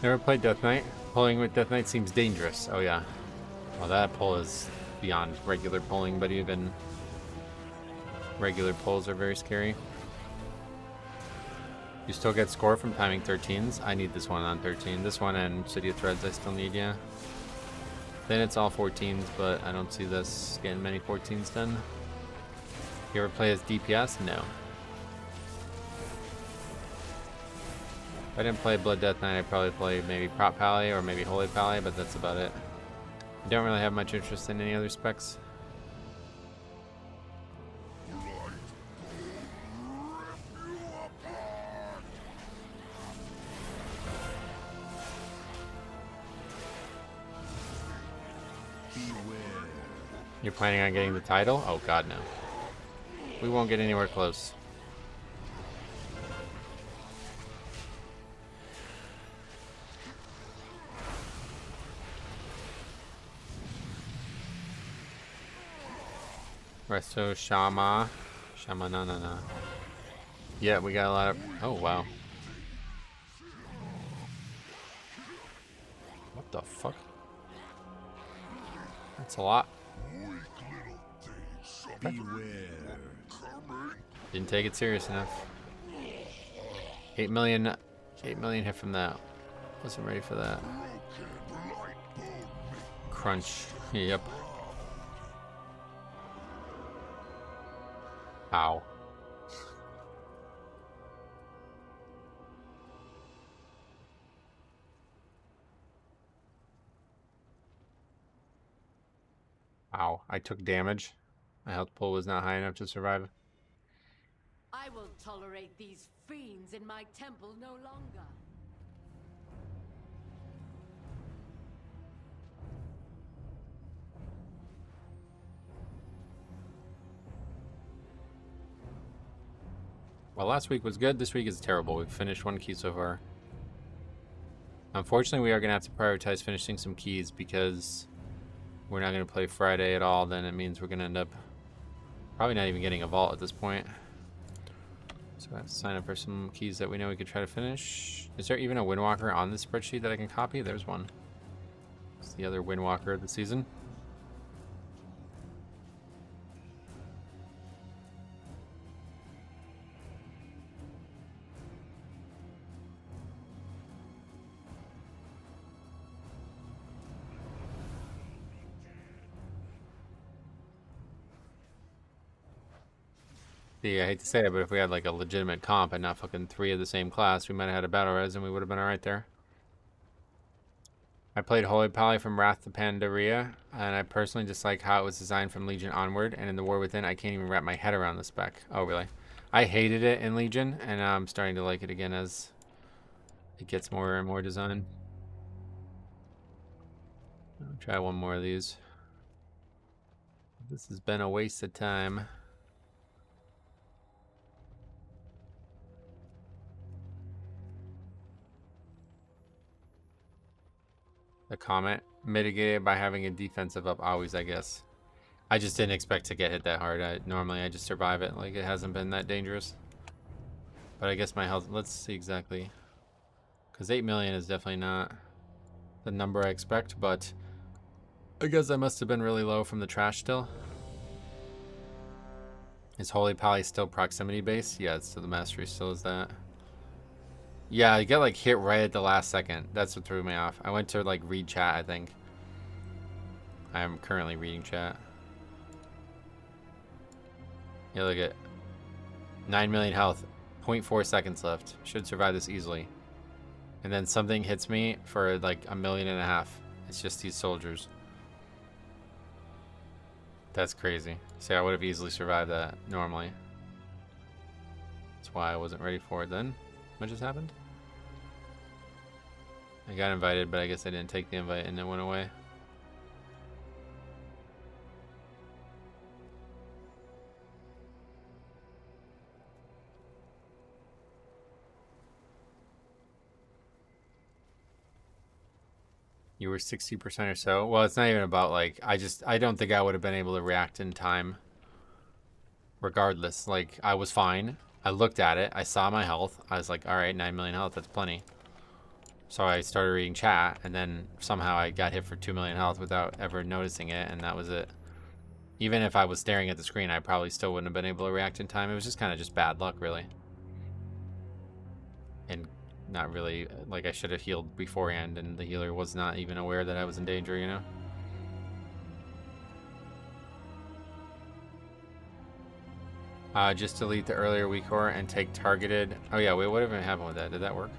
Never played Death Knight. Pulling with Death Knight seems dangerous. Oh yeah. Well, that pull is beyond regular pulling, but even regular pulls are very scary. You still get score from timing 13s. I need this one on 13. This one and City of Threads I still need, yeah. Then it's all 14s, but I don't see this getting many 14s done. You ever play as DPS? No. If I didn't play Blood Death Knight, I'd probably play maybe Prop Pally or maybe Holy Pally, but that's about it. I don't really have much interest in any other specs. You're planning on getting the title? Oh god, no. We won't get anywhere close. Resto Shama. Shamanana. Yeah, we got a lot of... Oh, wow. What the fuck? That's a lot. Didn't take it serious enough. 8 million hit from that. Wasn't ready for that. Crunch. Yep. Ow. Ow. I took damage. My health pool was not high enough to survive. I will tolerate these fiends in my temple no longer. Well, last week was good. This week is terrible. We've finished one key so far. Unfortunately, we are going to have to prioritize finishing some keys because we're not going to play Friday at all. Then it means we're going to end up probably not even getting a vault at this point. So I have to sign up for some keys that we know we could try to finish. Is there even a Windwalker on this spreadsheet that I can copy? There's one. It's the other Windwalker of the season. I hate to say it, but if we had like a legitimate comp and not fucking 3 of the same class, we might have had a battle res and we would have been alright there. I played Holy Pally from Wrath to Pandaria, and I personally dislike how it was designed from Legion onward, and in the War Within, I can't even wrap my head around the spec. Oh, really? I hated it in Legion, and now I'm starting to like it again as it gets more and more design. I'll try one more of these. This has been a waste of time. The comment mitigated by having a defensive up always, I guess. I just didn't expect to get hit that hard. Normally I just survive it. Like, it hasn't been that dangerous. But I guess my health, let's see exactly. Because 8 million is definitely not the number I expect, but I guess I must have been really low from the trash still. Is Holy Pally still proximity based? Yeah, it's still, the mastery still is that. Yeah, I get like hit right at the last second. That's what threw me off. I went to like read chat, I think. I am currently reading chat. Yeah, look at 9 million health, 0.4 seconds left. Should survive this easily. And then something hits me for like 1.5 million, It's just these soldiers. That's crazy. See, I would have easily survived that normally. That's why I wasn't ready for it then. What just happened? I got invited, but I guess I didn't take the invite and it went away. You were 60% or so. Well, it's not even about like, I don't think I would have been able to react in time. Regardless, like I was fine. I looked at it. I saw my health. I was like, all right, 9 million health. That's plenty. So I started reading chat and then somehow I got hit for 2 million health without ever noticing it. And that was it. Even if I was staring at the screen, I probably still wouldn't have been able to react in time. It was just kind of just bad luck, really. And not really, like I should have healed beforehand and the healer was not even aware that I was in danger, you know? Just delete the earlier weak core and take targeted. Oh yeah, wait, what even happened with that? Did that work?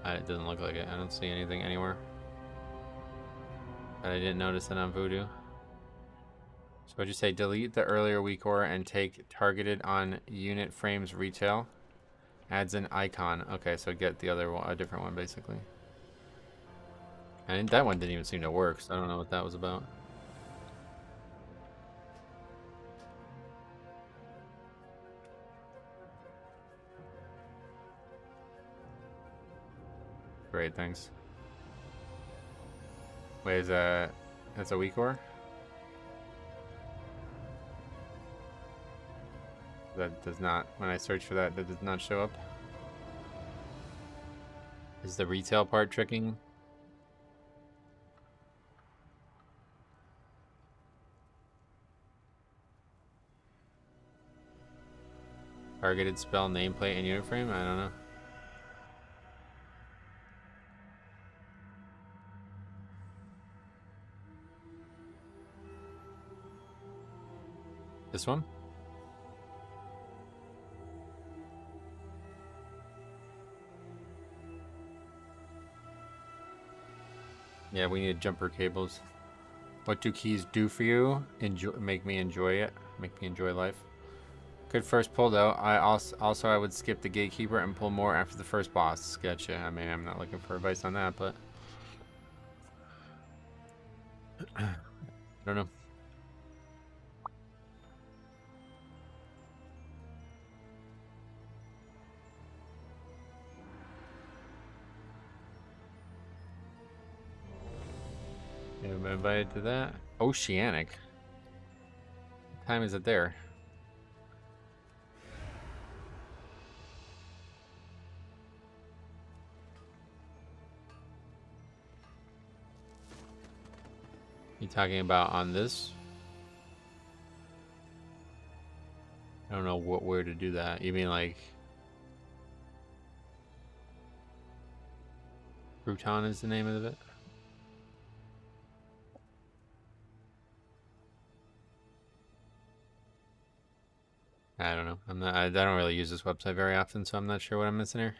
It doesn't look like it. I don't see anything anywhere. But I didn't notice it on Voodoo. So what'd you say? Delete the earlier weak core and take targeted on unit frames retail. Adds an icon. Okay, so get the other one, a different one basically. And that one didn't even seem to work, so I don't know what that was about. Great, thanks. Wait, is that's a weak core? That does not, when I search for that, that does not show up. Is the retail part tricking? Targeted spell, nameplate, and unit frame? I don't know. This one? Yeah, we need jumper cables. What do keys do for you? Make me enjoy it. Make me enjoy life. Good first pull though. I also I would skip the gatekeeper and pull more after the first boss. Gotcha. I mean, I'm not looking for advice on that, but I don't know. I've been invited to that. Oceanic. What time is it there? You talking about on this? I don't know where to do that. You mean like Crouton is the name of it? I don't know. I don't really use this website very often, so I'm not sure what I'm missing here.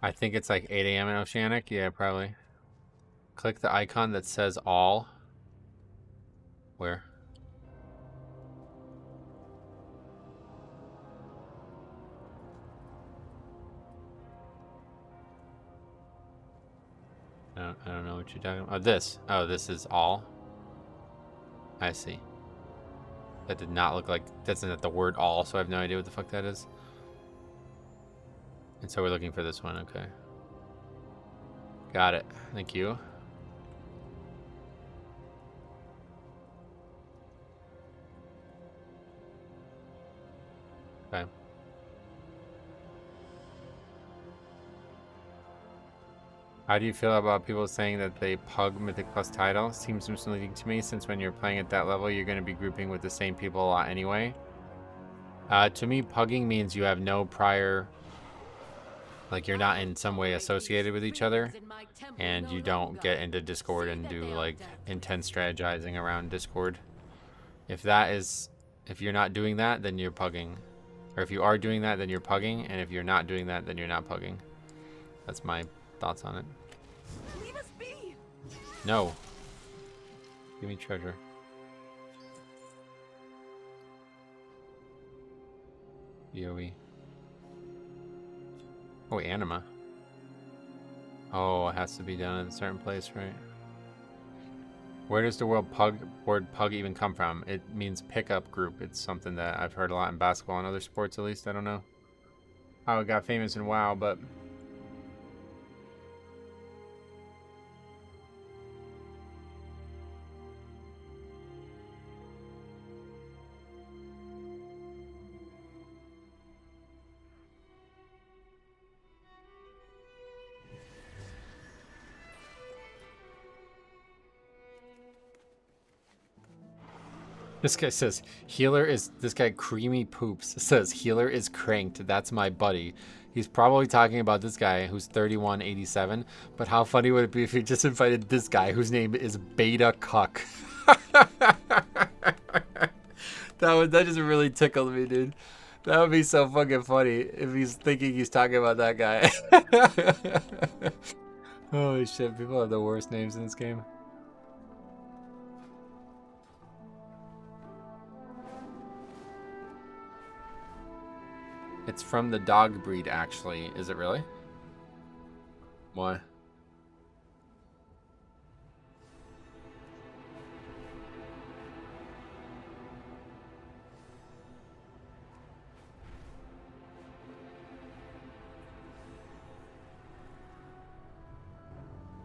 I think it's like 8 a.m. in Oceanic. Yeah, probably. Click the icon that says all. Where? I don't know what you're talking about. Oh, this. Oh, this is all. I see. That did not look like... That's not the word all, so I have no idea what the fuck that is. And so we're looking for this one. Okay. Got it. Thank you. Okay. How do you feel about people saying that they pug Mythic Plus title? Seems misleading to me, since when you're playing at that level, you're going to be grouping with the same people a lot anyway. To me, pugging means you have no prior... Like, you're not in some way associated with each other, and you don't get into Discord and do, like, intense strategizing around Discord. If that is If you're not doing that, then you're pugging. Or if you are doing that, then you're pugging. And if you're not doing that, then you're not pugging. That's my thoughts on it. Leave us be. No. Give me treasure. POV. Oh, anima. Oh, it has to be done in a certain place, right? Where does the word pug even come from? It means pickup group. It's something that I've heard a lot in basketball and other sports, at least. I don't know how it got famous in WoW, but this guy says, healer is, this guy Creamy Poops says, healer is cranked. That's my buddy. He's probably talking about this guy who's 3187. But how funny would it be if he just invited this guy whose name is Beta Cuck? That just really tickled me, dude. That would be so fucking funny if he's thinking he's talking about that guy. Holy shit, people have the worst names in this game. It's from the dog breed, actually. Is it really? Why?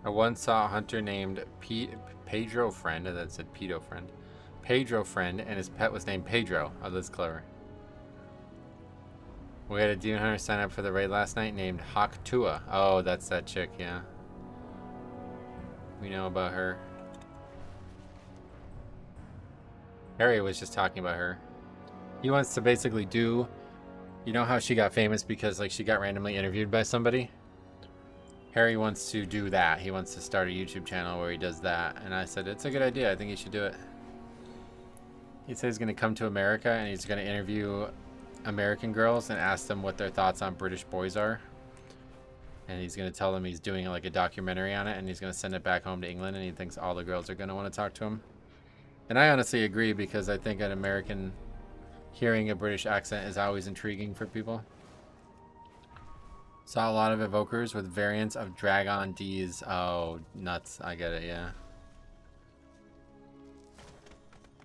I once saw a hunter named Pedro Friend, and that said Pedo Friend. Pedro Friend, and his pet was named Pedro. Oh, that's clever. We had a demon hunter sign up for the raid last night named Hawk Tua. Oh, that's that chick, yeah. We know about her. Harry was just talking about her. He wants to basically do, you know how she got famous because like she got randomly interviewed by somebody? Harry wants to do that. He wants to start a YouTube channel where he does that. And I said, it's a good idea. I think you should do it. He said he's going to come to America and he's going to interview American girls and ask them what their thoughts on British boys are, and he's going to tell them he's doing like a documentary on it, and he's going to send it back home to England, and he thinks all the girls are going to want to talk to him. And I honestly agree, because I think an American hearing a British accent is always intriguing for people. Saw a lot of evokers with variants of Dragon D's. Oh, nuts. I get it, yeah.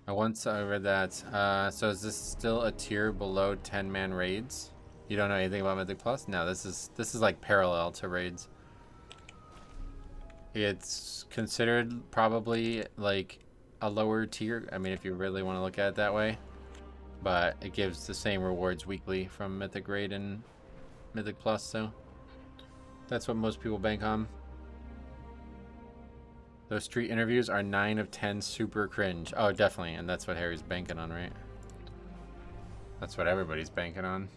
I once read that. So is this still a tier below 10-man raids? You don't know anything about Mythic Plus? No, this is like parallel to raids. It's considered probably like a lower tier. I mean, if you really want to look at it that way. But it gives the same rewards weekly from Mythic Raid and Mythic Plus, so that's what most people bank on. Those street interviews are 9 of 10 super cringe. Oh, definitely. And that's what Harry's banking on, right? That's what everybody's banking on.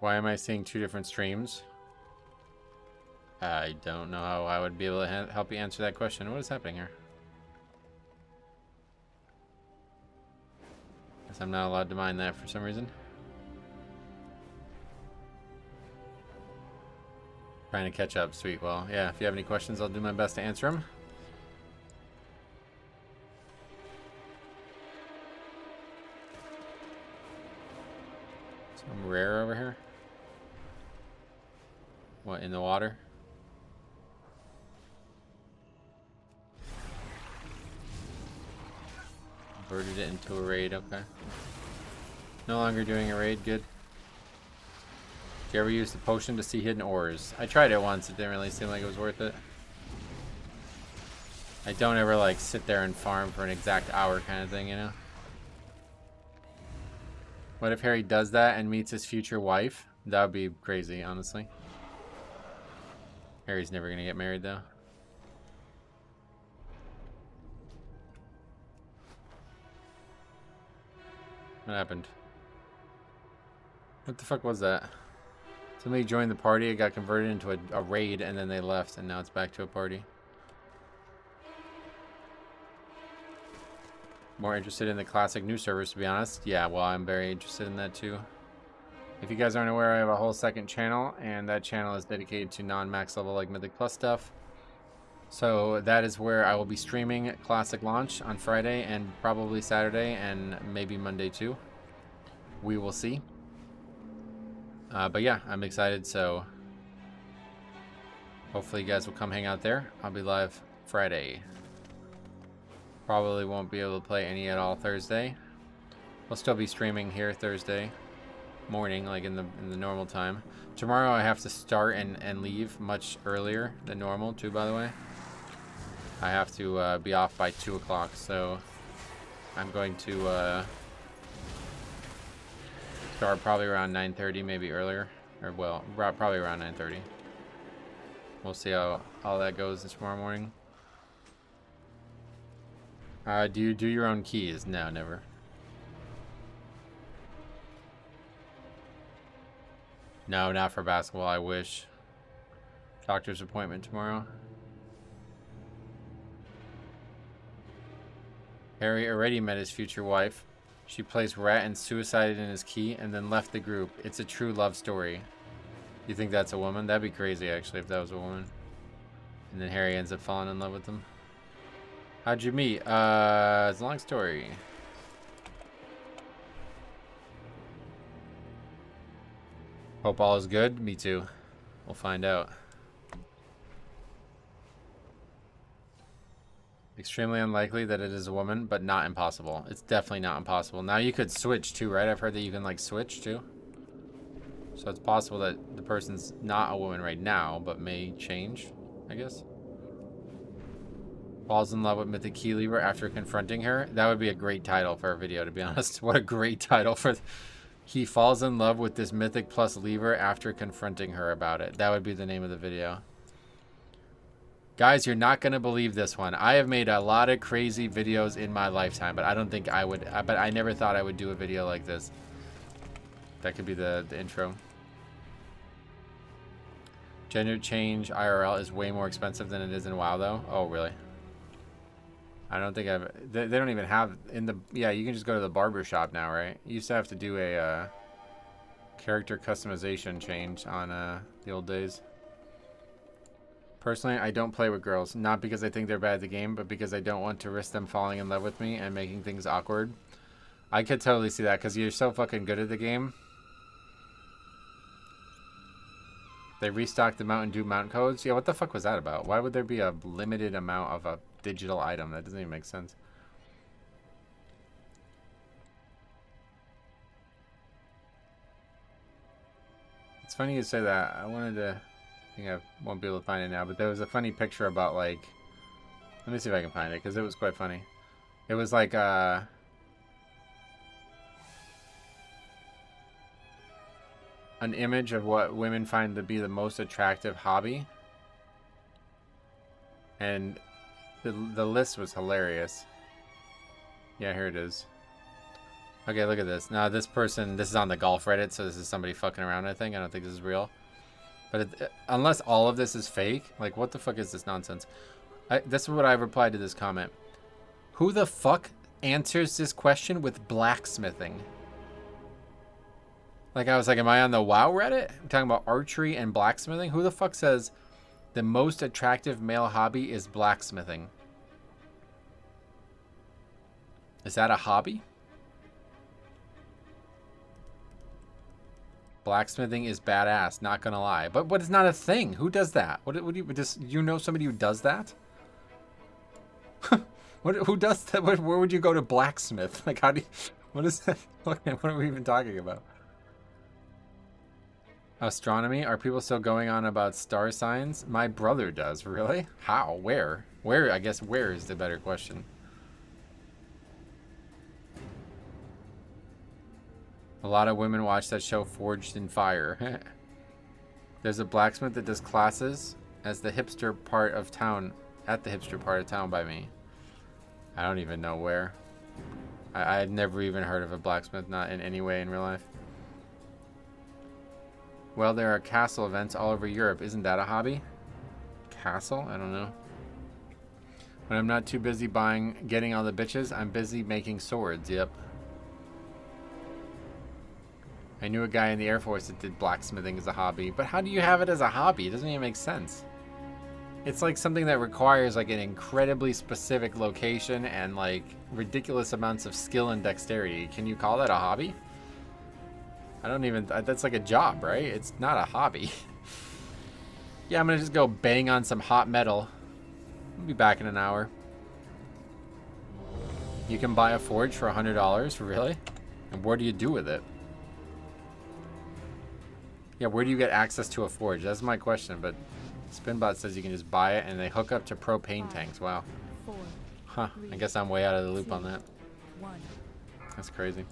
Why am I seeing 2 different streams? I don't know how I would be able to help you answer that question. What is happening here? I'm not allowed to mine that for some reason. Trying to catch up. Sweet. Well, yeah, if you have any questions, I'll do my best to answer them. Some rare over here. What, in the water? Converted it into a raid, okay. No longer doing a raid, good. Did you ever use the potion to see hidden ores? I tried it once, it didn't really seem like it was worth it. I don't ever like sit there and farm for an exact hour kind of thing, you know? What if Harry does that and meets his future wife? That would be crazy, honestly. Harry's never gonna get married though. What happened? What the fuck was that? Somebody joined the party, it got converted into a raid, and then they left, and now it's back to a party. More interested in the classic new servers, to be honest. Yeah, well, I'm very interested in that too. If you guys aren't aware, I have a whole second channel, and that channel is dedicated to non-max level like Mythic Plus stuff. So that is where I will be streaming Classic Launch on Friday and probably Saturday and maybe Monday too. We will see. But yeah, I'm excited, so hopefully you guys will come hang out there. I'll be live Friday. Probably won't be able to play any at all Thursday. We'll still be streaming here Thursday morning, like in the normal time. Tomorrow I have to start and leave much earlier than normal too, by the way. I have to be off by 2 o'clock, so I'm going to start probably around 9:30, maybe earlier, or well, probably around 9:30. We'll see how all that goes tomorrow morning. Do you do your own keys? No, never. No, not for basketball. I wish. Doctor's appointment tomorrow. Harry already met his future wife. She plays rat and suicided in his key and then left the group. It's a true love story. You think that's a woman? That'd be crazy, actually, if that was a woman. And then Harry ends up falling in love with them. How'd you meet? It's a long story. Hope all is good. Me too. We'll find out. Extremely unlikely that it is a woman, but not impossible. It's definitely not impossible. Now you could switch too, right? I've heard that you can like switch too. So it's possible that the person's not a woman right now, but may change, I guess. Falls in love with Mythic Key Lever after confronting her. That would be a great title for a video, to be honest. What a great title for... He falls in love with this Mythic Plus Lever after confronting her about it. That would be the name of the video. Guys, you're not going to believe this one. I have made a lot of crazy videos in my lifetime, but I don't think I would... But I never thought I would do a video like this. That could be the intro. Gender change IRL is way more expensive than it is in WoW, though. Oh, really? I don't think I've... They don't even have... in the... Yeah, you can just go to the barber shop now, right? You used to have to do a character customization change on the old days. Personally, I don't play with girls. Not because I think they're bad at the game, but because I don't want to risk them falling in love with me and making things awkward. I could totally see that because you're so fucking good at the game. They restocked the Mountain Dew mount codes. Yeah, what the fuck was that about? Why would there be a limited amount of a digital item? That doesn't even make sense. It's funny you say that. I wanted to... I think I won't be able to find it now, but there was a funny picture about, like... Let me see if I can find it, because it was quite funny. It was like, an image of what women find to be the most attractive hobby. And the list was hilarious. Yeah, here it is. Okay, look at this. Now, this person... This is on the golf Reddit, so this is somebody fucking around, I think. I don't think this is real. But unless all of this is fake, like, what the fuck is this nonsense? This is what I replied to this comment. Who the fuck answers this question with blacksmithing? Like, I was like, am I on the WoW Reddit? I'm talking about archery and blacksmithing? Who the fuck says the most attractive male hobby is blacksmithing? Is that a hobby? Blacksmithing is badass, not gonna lie. But it's not a thing. Who does that? What do you know somebody who does that? Who does that? Where would you go to blacksmith? Like, how do you... What is that? What are we even talking about? Astronomy? Are people still going on about star signs? My brother does. Really? How? Where? Where? I guess where is the better question. A lot of women watch that show Forged in Fire. There's a blacksmith that does classes as the hipster part of town, at the hipster part of town by me. I don't even know where. I had never even heard of a blacksmith, not in any way in real life. Well, there are castle events all over Europe. Isn't that a hobby? Castle? I don't know. When I'm not too busy getting all the bitches, I'm busy making swords. Yep. I knew a guy in the Air Force that did blacksmithing as a hobby. But how do you have it as a hobby? It doesn't even make sense. It's like something that requires like an incredibly specific location and like ridiculous amounts of skill and dexterity. Can you call that a hobby? I don't even... That's like a job, right? It's not a hobby. Yeah, I'm gonna just go bang on some hot metal. I'll be back in an hour. You can buy a forge for $100? Really? And what do you do with it? Yeah, where do you get access to a forge? That's my question, but Spinbot says you can just buy it and they hook up to propane tanks. Wow. Huh. I guess I'm way out of the loop on that. That's crazy.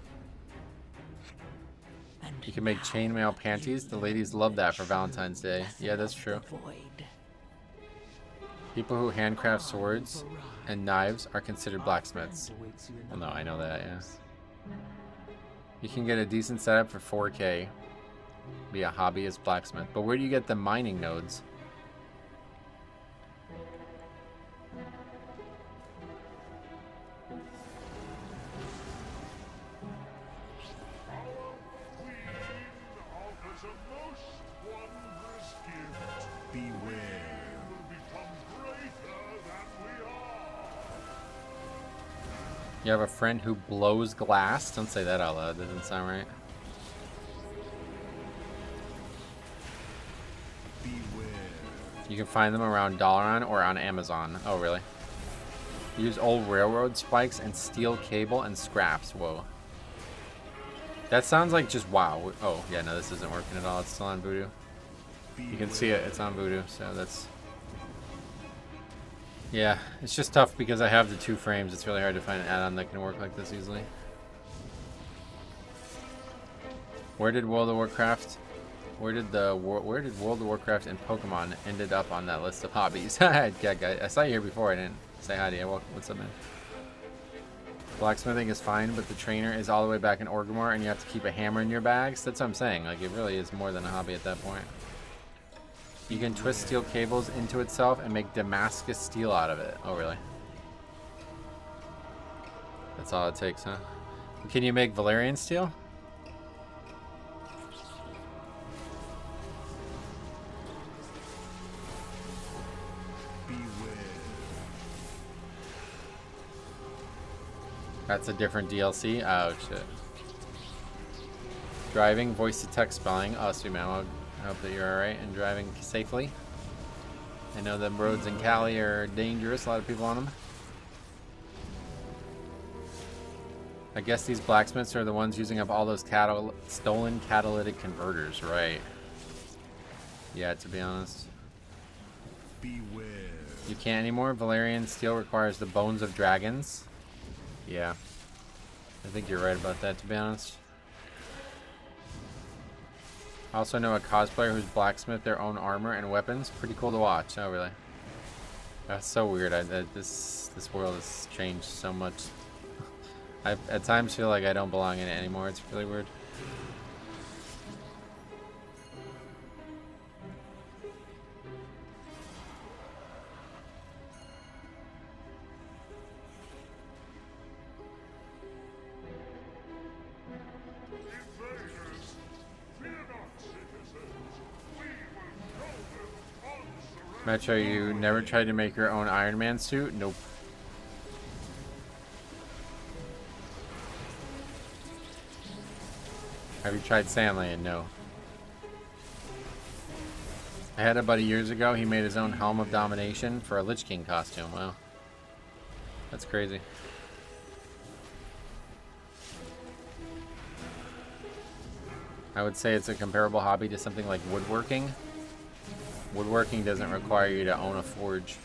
You can make chainmail panties. The ladies love that for Valentine's Day. Yeah, that's true. People who handcraft swords and knives are considered blacksmiths. Well, no, I know that, yeah. You can get a decent setup for 4K. Be a hobbyist blacksmith. But where do you get the mining nodes? You have a friend who blows glass? Don't say that out loud. That doesn't sound right. You can find them around Dalaran or on Amazon. Oh, really? Use old railroad spikes and steel cable and scraps. Whoa. That sounds like just wow. Oh, yeah, no, this isn't working at all. It's still on Voodoo. You can see it. It's on Voodoo, so that's... Yeah, it's just tough because I have the 2 frames. It's really hard to find an add-on that can work like this easily. Where did World of Warcraft... Where did World of Warcraft and Pokemon ended up on that list of hobbies? Yeah, guys, I saw you here before. I didn't say hi to you. What's up, man? Blacksmithing is fine, but the trainer is all the way back in Orgrimmar, and you have to keep a hammer in your bags. That's what I'm saying. Like, it really is more than a hobby at that point. You can twist steel cables into itself and make Damascus steel out of it. Oh, really? That's all it takes, huh? Can you make Valerian steel? That's a different DLC? Oh, shit. Driving, voice-to-text spelling. Oh, sweet man. Well, I hope that you're alright and driving safely. I know the roads in Cali are dangerous. A lot of people on them. I guess these blacksmiths are the ones using up all those stolen catalytic converters, right? Yeah, to be honest. Beware. You can't anymore? Valerian steel requires the bones of dragons. Yeah. I think you're right about that, to be honest. I also know a cosplayer who's blacksmith their own armor and weapons. Pretty cool to watch. Oh, really? That's so weird. This world has changed so much. I at times feel like I don't belong in it anymore. It's really weird. Metro, you never tried to make your own Iron Man suit? Nope. Have you tried Sandland? No. I had a buddy years ago. He made his own Helm of Domination for a Lich King costume. Wow. That's crazy. I would say it's a comparable hobby to something like woodworking. Woodworking doesn't require you to own a forge.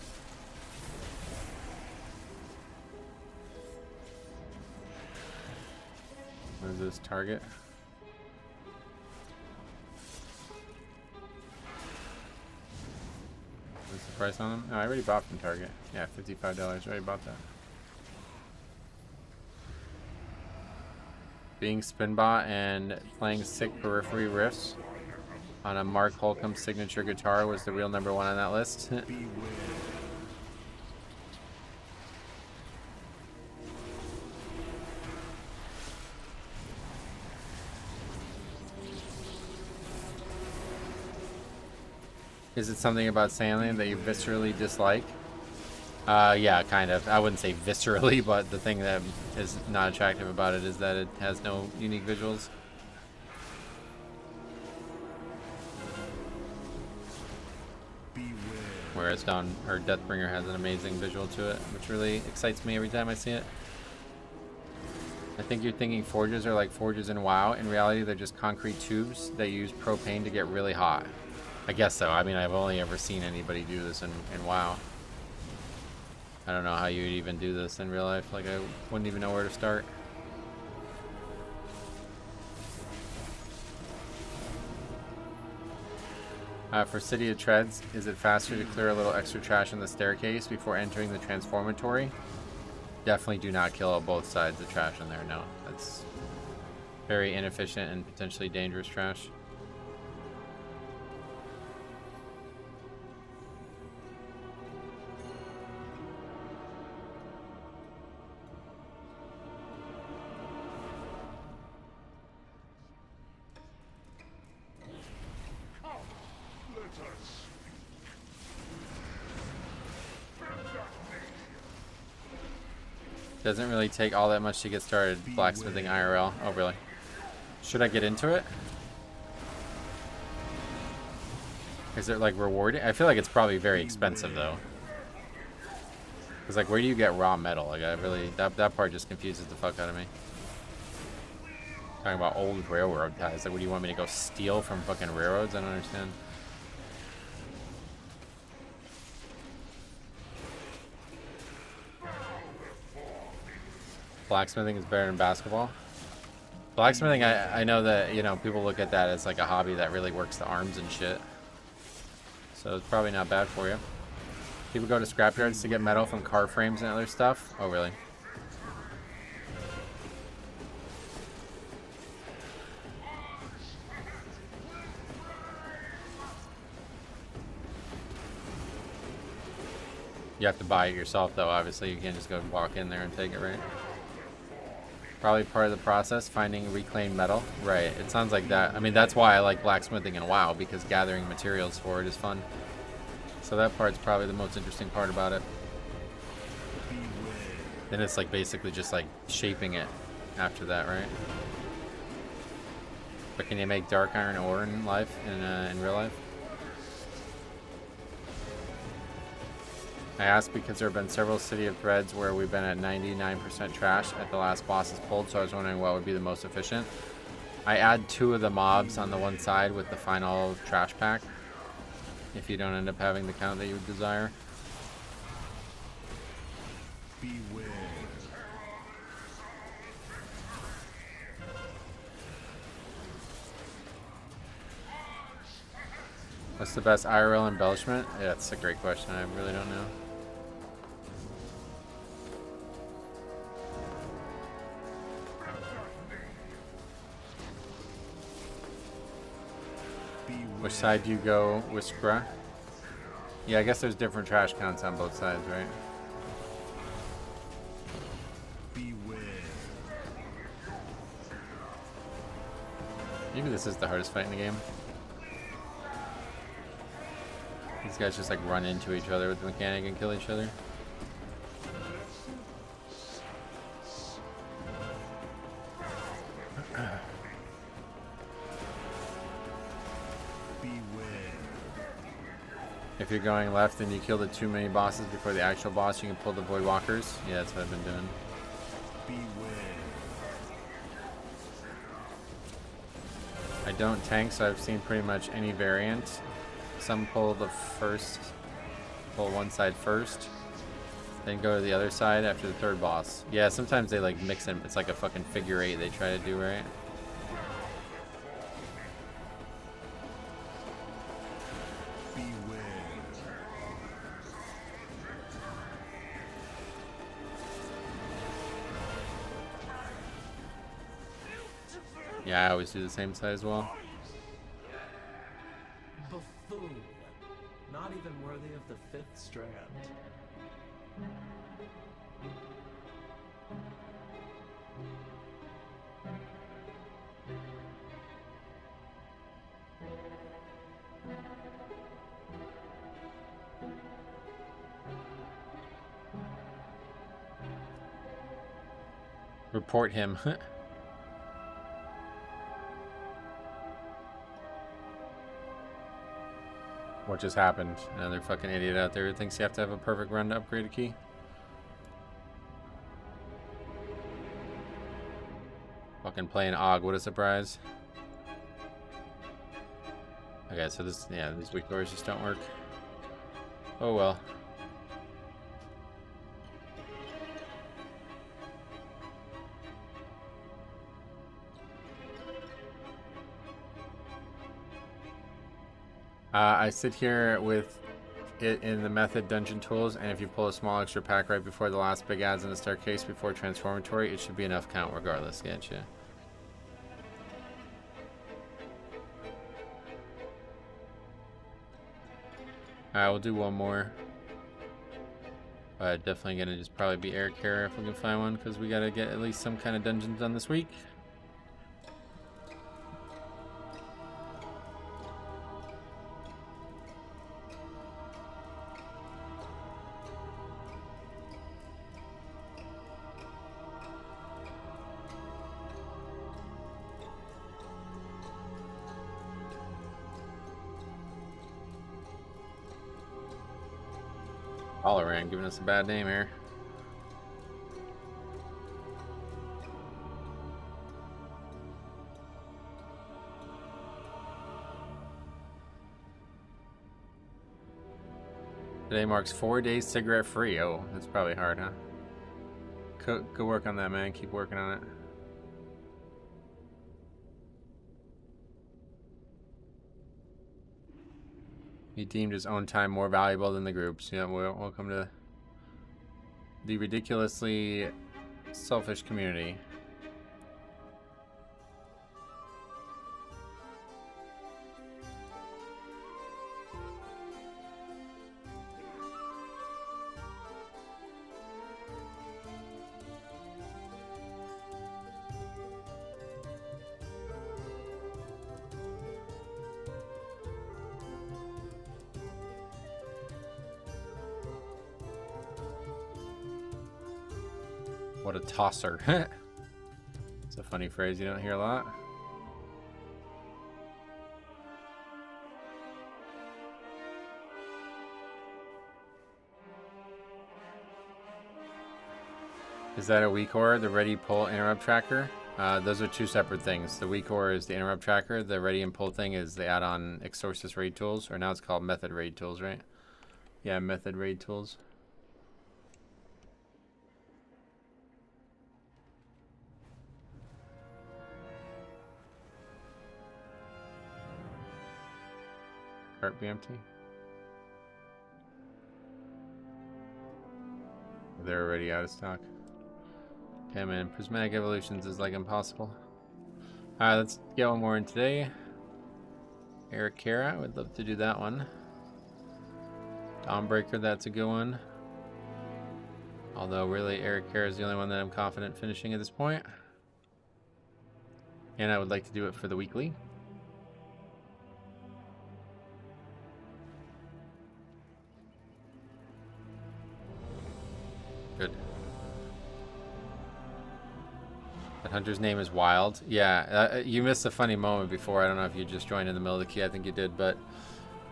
What is this, Target? What's the price on them? Oh, I already bought from Target. Yeah, $55. I already bought that. Being Spinbot and playing sick periphery riffs on a Mark Holcomb signature guitar was the real #1 on that list. Is it something about Sandland that you viscerally dislike? Yeah, kind of. I wouldn't say viscerally, but the thing that is not attractive about it is that it has no unique visuals. Whereas Deathbringer has an amazing visual to it, which really excites me every time I see it. I think you're thinking forges are like forges in WoW. In reality, they're just concrete tubes that use propane to get really hot. I guess so. I mean, I've only ever seen anybody do this in WoW. I don't know how you'd even do this in real life. Like, I wouldn't even know where to start. For City of Treads, is it faster to clear a little extra trash on the staircase before entering the transformatory? Definitely do not kill both sides of trash in there, no. That's very inefficient and potentially dangerous trash. Doesn't really take all that much to get started blacksmithing IRL. Oh, really? Should I get into it? Is it like rewarding? I feel like it's probably very expensive though. Cause like, where do you get raw metal? Like, I really that part just confuses the fuck out of me. Talking about old railroad ties. Like, what do you want me to go steal from fucking railroads? I don't understand. Blacksmithing is better than basketball. Blacksmithing, I know that, you know, people look at that as like a hobby that really works the arms and shit. So it's probably not bad for you. People go to scrapyards to get metal from car frames and other stuff. Oh, really? You have to buy it yourself, though. Obviously, you can't just go walk in there and take it, right? Probably part of the process, finding reclaimed metal. Right, it sounds like that. I mean, that's why I like blacksmithing in WoW, because gathering materials for it is fun. So that part's probably the most interesting part about it. Then it's like basically just like shaping it after that, right? But can you make dark iron ore in life, in real life? I asked because there have been several City of Threads where we've been at 99% trash at the last boss is pulled, so I was wondering what would be the most efficient. I add 2 of the mobs on the one side with the final trash pack, if you don't end up having the count that you would desire. Beware. What's the best IRL embellishment? Yeah, that's a great question. I really don't know. Which side do you go, Whiskra? Yeah, I guess there's different trash counts on both sides, right? Beware. Maybe this is the hardest fight in the game. These guys just like run into each other with the mechanic and kill each other. If you're going left and you kill the 2 mini bosses before the actual boss, you can pull the Void Walkers. Yeah, that's what I've been doing. Beware. I don't tank, so I've seen pretty much any variant. Some pull one side first, then go to the other side after the 3rd boss. Yeah, sometimes they like mix them. It's like a fucking figure 8 they try to do, right? Yeah, I always do the same side as well. of the fifth strand. Report him. What just happened? Another fucking idiot out there who thinks you have to have a perfect run to upgrade a key. Fucking playing Aug, what a surprise. Okay, so this, yeah, these weak doors just don't work. Oh well. I sit here with it in the method dungeon tools, and if you pull a small extra pack right before the last big adds in the staircase before transformatory, it should be enough count regardless. Getcha. Alright, we'll do one more. Definitely gonna just probably be Air Care if we can find one, because we gotta get at least some kind of dungeons done this week. Ran giving us a bad name here. Today marks 4 days cigarette free. Oh, that's probably hard, huh? Good work on that, man. Keep working on it. He deemed his own time more valuable than the group's. Yeah, welcome to the ridiculously selfish community. What a tosser. It's a funny phrase you don't hear a lot. Is that a weak aura, the ready pull interrupt tracker? Those are two separate things. The weak aura is the interrupt tracker. The ready and pull thing is the add-on Exorcist raid tools, or now it's called method raid tools, right? Yeah, method raid tools. Cart be empty. They're already out of stock. Okay, man. Prismatic Evolutions is like impossible. Alright, let's get one more in today. Eric Kara, would love to do that one. Dawnbreaker, that's a good one. Although, really, Eric Kara is the only one that I'm confident finishing at this point. And I would like to do it for the weekly. Good. That hunter's name is Wild. Yeah, you missed a funny moment before. I don't know if you just joined in the middle of the queue. I think you did, but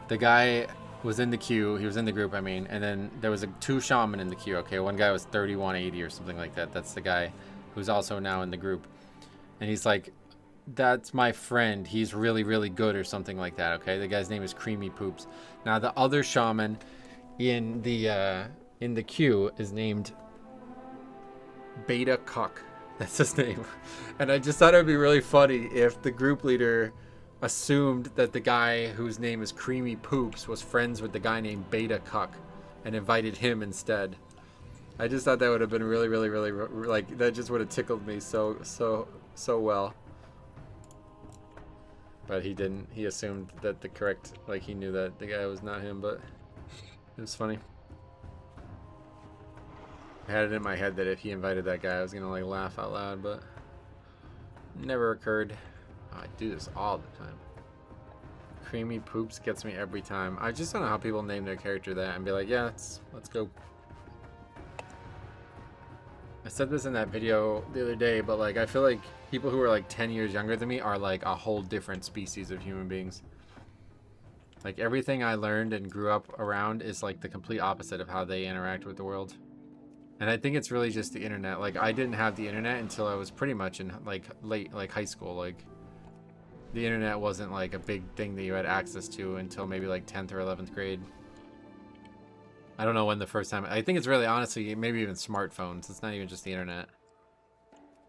the guy was in the queue. He was in the group, I mean, and then there was two shaman in the queue. Okay, one guy was 3180 or something like that. That's the guy who's also now in the group, and he's like, "That's my friend. He's really, really good," or something like that. Okay, the guy's name is Creamy Poops. Now the other shaman in the queue is named Beta Cuck. That's his name. And I just thought it would be really funny if the group leader assumed that the guy whose name is Creamy Poops was friends with the guy named Beta Cuck and invited him instead. I just thought that would have been really, really, really, like, that just would have tickled me so well. But he didn't. He assumed that the correct, like, he knew that the guy was not him, but It was funny. I had it in my head that if he invited that guy, I was gonna like laugh out loud, but never occurred. Oh, I do this all the time. Creamy Poops gets me every time. I just don't know how people name their character that and be like, yeah, let's go. I said this in that video the other day, but like I feel like people who are like 10 years younger than me are like a whole different species of human beings. Like everything I learned and grew up around is like the complete opposite of how they interact with the world. And I think it's really just the internet. Like I didn't have the internet until I was pretty much in like late like high school. Like the internet wasn't like a big thing that you had access to until maybe like 10th or 11th grade. I don't know when the first time. I think it's really honestly maybe even smartphones. It's not even just the internet.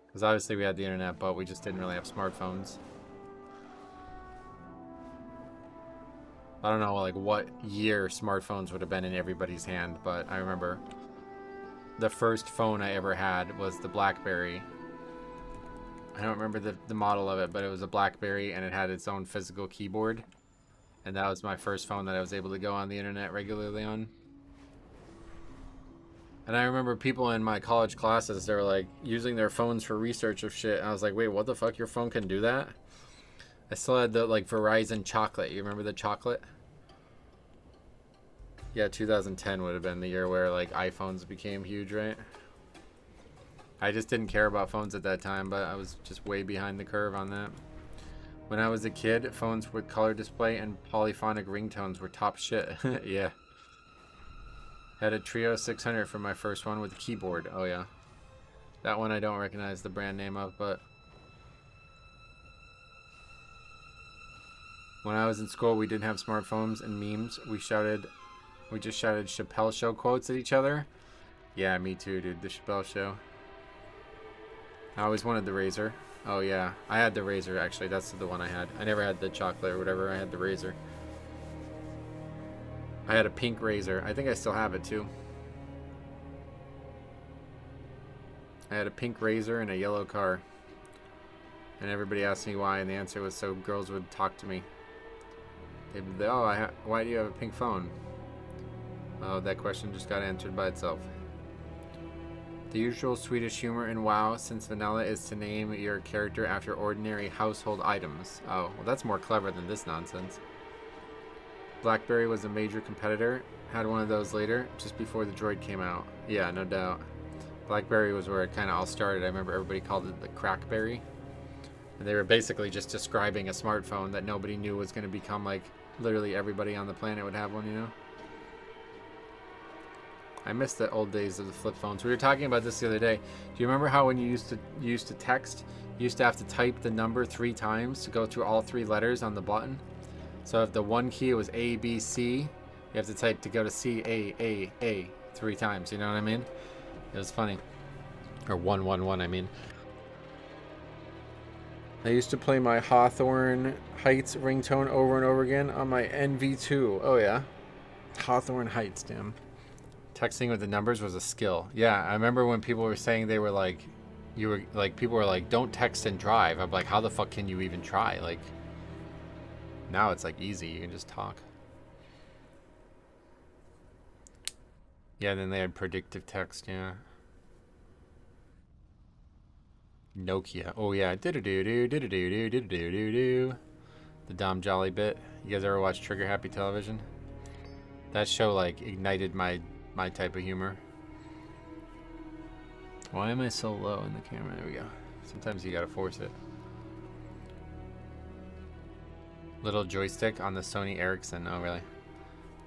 Because obviously we had the internet, but we just didn't really have smartphones. I don't know like what year smartphones would have been in everybody's hand, but I remember the first phone I ever had was the BlackBerry. I don't remember the model of it, but it was a BlackBerry and it had its own physical keyboard. And that was my first phone that I was able to go on the internet regularly on. And I remember people in my college classes, they were like using their phones for research of shit. And I was like, wait, what the fuck? Your phone can do that? I still had the like Verizon chocolate. You remember the chocolate? Yeah, 2010 would have been the year where like iPhones became huge, right? I just didn't care about phones at that time, but I was just way behind the curve on that. When I was a kid, phones with color display and polyphonic ringtones were top shit. Yeah. Had a Trio 600 for my first one with a keyboard. Oh yeah. That one I don't recognize the brand name of, but when I was in school, we didn't have smartphones and memes. We just shouted Chappelle Show quotes at each other. Yeah, me too, dude. The Chappelle Show. I always wanted the Razor. Oh yeah, I had the Razor actually. That's the one I had. I never had the chocolate or whatever. I had the Razor. I had a pink Razor. I think I still have it too. I had a pink Razor and a yellow car. And everybody asked me why, and the answer was so girls would talk to me. They'd be like, oh, why do you have a pink phone? Oh, that question just got answered by itself. The usual Swedish humor in WoW since vanilla is to name your character after ordinary household items. Oh, well that's more clever than this nonsense. BlackBerry was a major competitor. Had one of those later, just before the Droid came out. Yeah, no doubt. BlackBerry was where it kind of all started. I remember everybody called it the Crackberry. And they were basically just describing a smartphone that nobody knew was going to become like literally everybody on the planet would have one, you know? I miss the old days of the flip phones. We were talking about this the other day. Do you remember how when you used to text, you used to have to type the number 3 times to go through all 3 letters on the button? So if the one key was A, B, C, you have to type to go to C, A 3 times. You know what I mean? It was funny. Or 111, I mean. I used to play my Hawthorne Heights ringtone over and over again on my NV2. Oh yeah. Hawthorne Heights, damn. Texting with the numbers was a skill. Yeah, I remember when people were saying they were like, people were like, don't text and drive. I'm like, how the fuck can you even try? Like, now it's like easy. You can just talk. Yeah, and then they had predictive text, yeah. Nokia. Oh yeah. Do-do-do-do-do-do-do-do-do-do. The Dom Jolly bit. You guys ever watch Trigger Happy Television? That show like ignited my type of humor. Why am I so low in the camera? There we go. Sometimes you gotta force it. Little joystick on the Sony Ericsson. Oh really?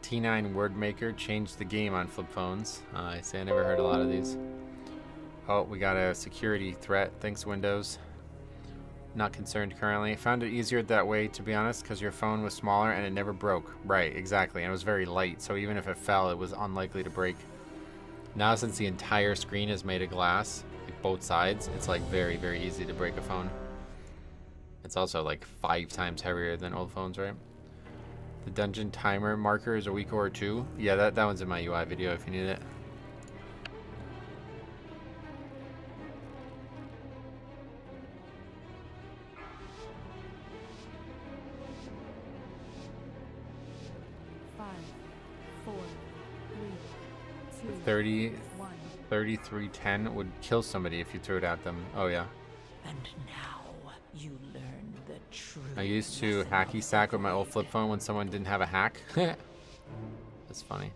T9 word maker changed the game on flip phones. I say I never heard a lot of these. Oh, we got a security threat. Thanks, Windows. Not concerned currently. Found it easier that way, to be honest, because your phone was smaller and it never broke. Right, exactly. And it was very light, so even if it fell, it was unlikely to break. Now, since the entire screen is made of glass, like both sides, it's like very, very easy to break a phone. It's also like 5 times heavier than old phones, right? The dungeon timer marker is a week or 2. Yeah, that one's in my UI video if you need it. 30, 3310 would kill somebody if you threw it at them. Oh yeah. And now you learn the true. I used to hacky sack with my old flip phone when someone didn't have a hack. That's funny.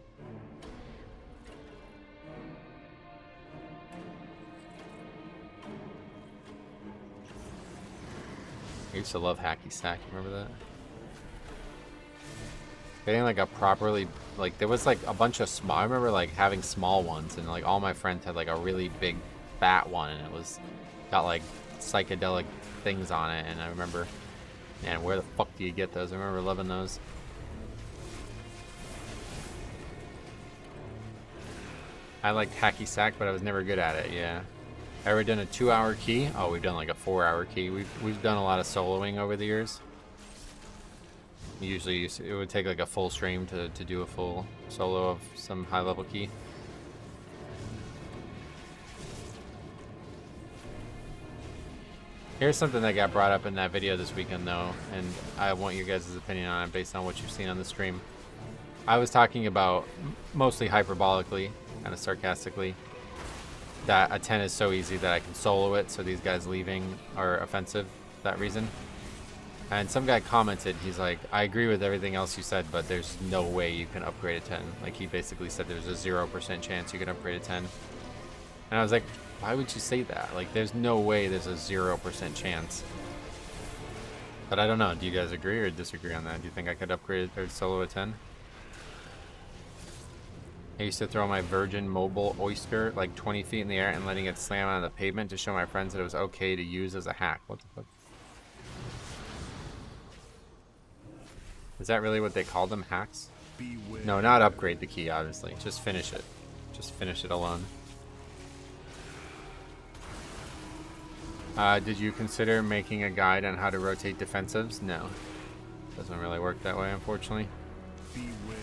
I used to love hacky sack. Remember that? Getting like a properly, like there was like a bunch of small. I remember like having small ones, and like all my friends had like a really big fat one, and it was got like psychedelic things on it. And I remember, man, where the fuck do you get those? I remember loving those. I liked hacky sack, but I was never good at it. Yeah. Ever done a 2-hour key? Oh, we've done like a 4-hour key. We've done a lot of soloing over the years. Usually it would take like a full stream to do a full solo of some high level key. Here's something that got brought up in that video this weekend though, and I want your guys' opinion on it based on what you've seen on the stream. I was talking about, mostly hyperbolically, kind of sarcastically, that a 10 is so easy that I can solo it, so these guys leaving are offensive for that reason. And some guy commented, he's like, I agree with everything else you said, but there's no way you can upgrade a 10. Like, he basically said there's a 0% chance you can upgrade a 10. And I was like, why would you say that? Like, there's no way there's a 0% chance. But I don't know, do you guys agree or disagree on that? Do you think I could upgrade or solo a 10? I used to throw my Virgin Mobile Oyster like 20 feet in the air and letting it slam on the pavement to show my friends that it was okay to use as a hack. What the fuck? Is that really what they call them, hacks? Beware. No, not upgrade the key, obviously. Just finish it. Just finish it alone. Did you consider making a guide on how to rotate defensives? No. Doesn't really work that way, unfortunately. Beware.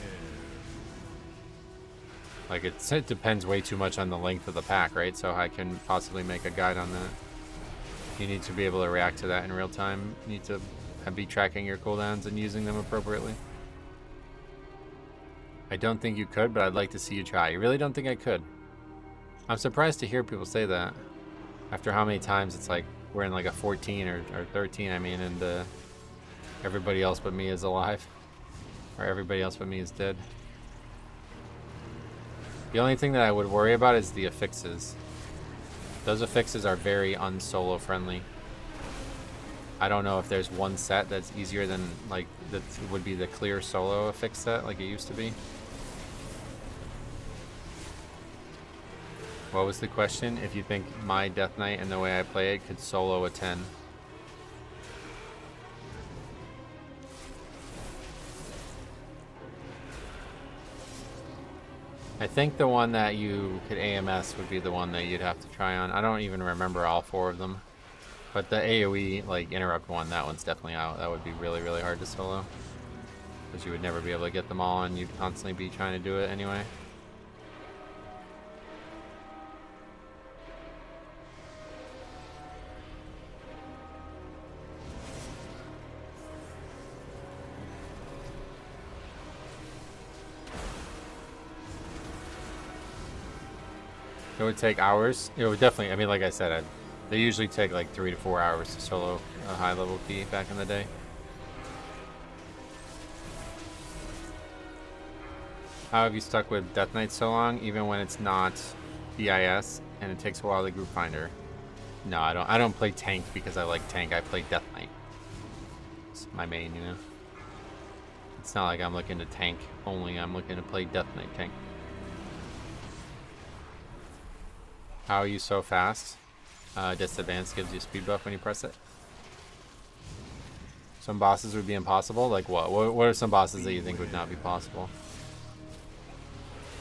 Like, it depends way too much on the length of the pack, right? So I can possibly make a guide on that. You need to be able to react to that in real time. You need to be tracking your cooldowns and using them appropriately. I don't think you could, but I'd like to see you try. You really don't think I could? I'm surprised to hear people say that. After how many times it's like, we're in like a 14 or 13, I mean, and everybody else but me is alive. Or everybody else but me is dead. The only thing that I would worry about is the affixes. Those affixes are very unsolo friendly. I don't know if there's one set that's easier than, like, that would be the clear solo affix set like it used to be. What was the question? If you think my Death Knight and the way I play it could solo a 10. I think the one that you could AMS would be the one that you'd have to try on. I don't even remember all 4 of them. But the AoE, like, interrupt one, that one's definitely out. That would be really, really hard to solo. Because you would never be able to get them all, and you'd constantly be trying to do it anyway. It would take hours. It would definitely, I mean, like I said, they usually take like 3 to 4 hours to solo a high level key back in the day. How have you stuck with Death Knight so long, even when it's not BIS and it takes a while to group finder? No, I don't play tank because I like tank. I play Death Knight. It's my main, you know. It's not like I'm looking to tank only. I'm looking to play Death Knight tank. How are you so fast? Disadvance gives you a speed buff when you press it. Some bosses would be impossible. Like what? What are some bosses that you think would not be possible?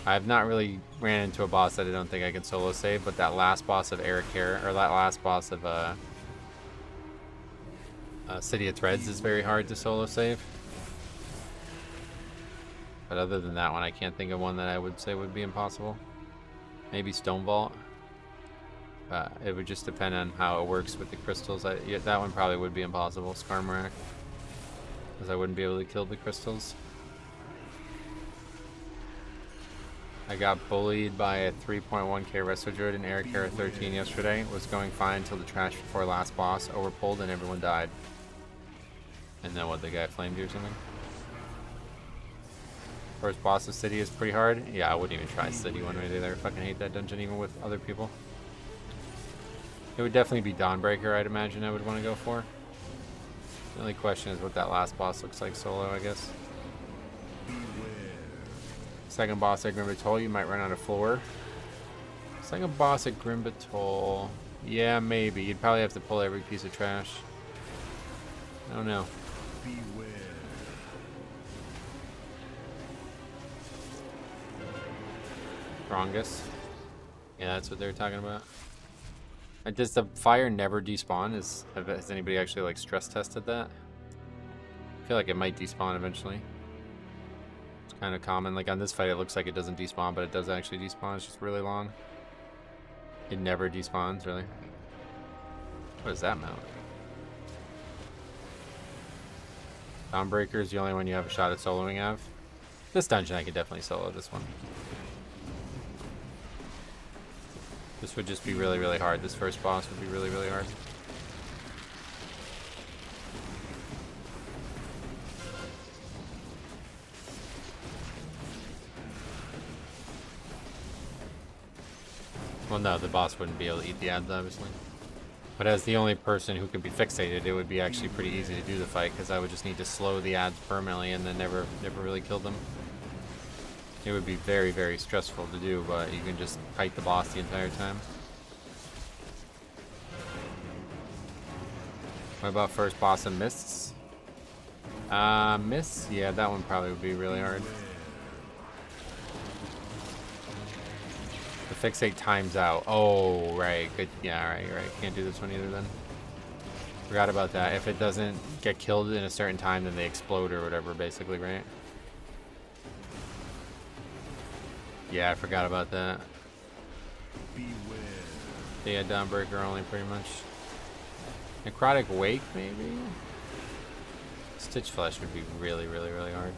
I have not really ran into a boss that I don't think I can solo save, but that last boss of Eric Care, or that last boss of City of Threads is very hard to solo save. But other than that one, I can't think of one that I would say would be impossible. Maybe Stone Vault. It would just depend on how it works with the crystals. Yeah, that one probably would be impossible. Skarmorak. Because I wouldn't be able to kill the crystals. I got bullied by a 3.1k Resto Druid in Eric Era 13 yesterday. Was going fine until the trash before last boss overpulled and everyone died. And then what, the guy flamed you or something? First boss of City is pretty hard. Yeah, I wouldn't even try City one way or the other. I fucking hate that dungeon even with other people. It would definitely be Dawnbreaker, I'd imagine I would want to go for. The only question is what that last boss looks like solo, I guess. Second boss at Grimbatol, you might run out of floor. Second boss at Grimbatol, yeah, maybe. You'd probably have to pull every piece of trash. I don't know. Strongest. Yeah, that's what they were talking about. Does the fire never despawn? Has anybody actually like stress tested that? I feel like it might despawn eventually. It's kind of common. Like on this fight, it looks like it doesn't despawn, but it does actually despawn. It's just really long. It never despawns, really. What is that mount? Dawnbreaker is the only one you have a shot at soloing of. This dungeon, I could definitely solo this one. This would just be really, really hard. This first boss would be really, really hard. Well, no, the boss wouldn't be able to eat the ads, obviously. But as the only person who could be fixated, it would be actually pretty easy to do the fight, because I would just need to slow the ads permanently and then never really kill them. It would be very, very stressful to do, but you can just fight the boss the entire time. What about first boss of Mists? Mists? Yeah, that one probably would be really hard. The fixate times out. Oh, right. Good. Yeah, right. Can't do this one either then. Forgot about that. If it doesn't get killed in a certain time, then they explode or whatever, basically, right? Yeah, I forgot about that. Yeah, Dawnbreaker only, pretty much. Necrotic Wake, maybe? Stitch Flesh would be really, really, really hard.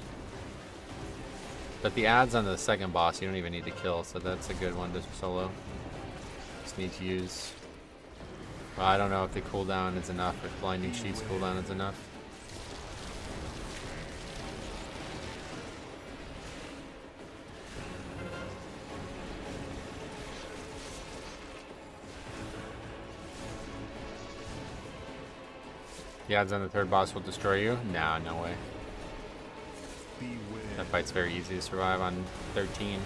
But the ads on the second boss, you don't even need to kill, so that's a good one to solo. Just need to use... Well, I don't know if the cooldown is enough, if Blinding Sheets cooldown is enough. The odds on the third boss will destroy you? Nah, no way. That fight's very easy to survive on 13.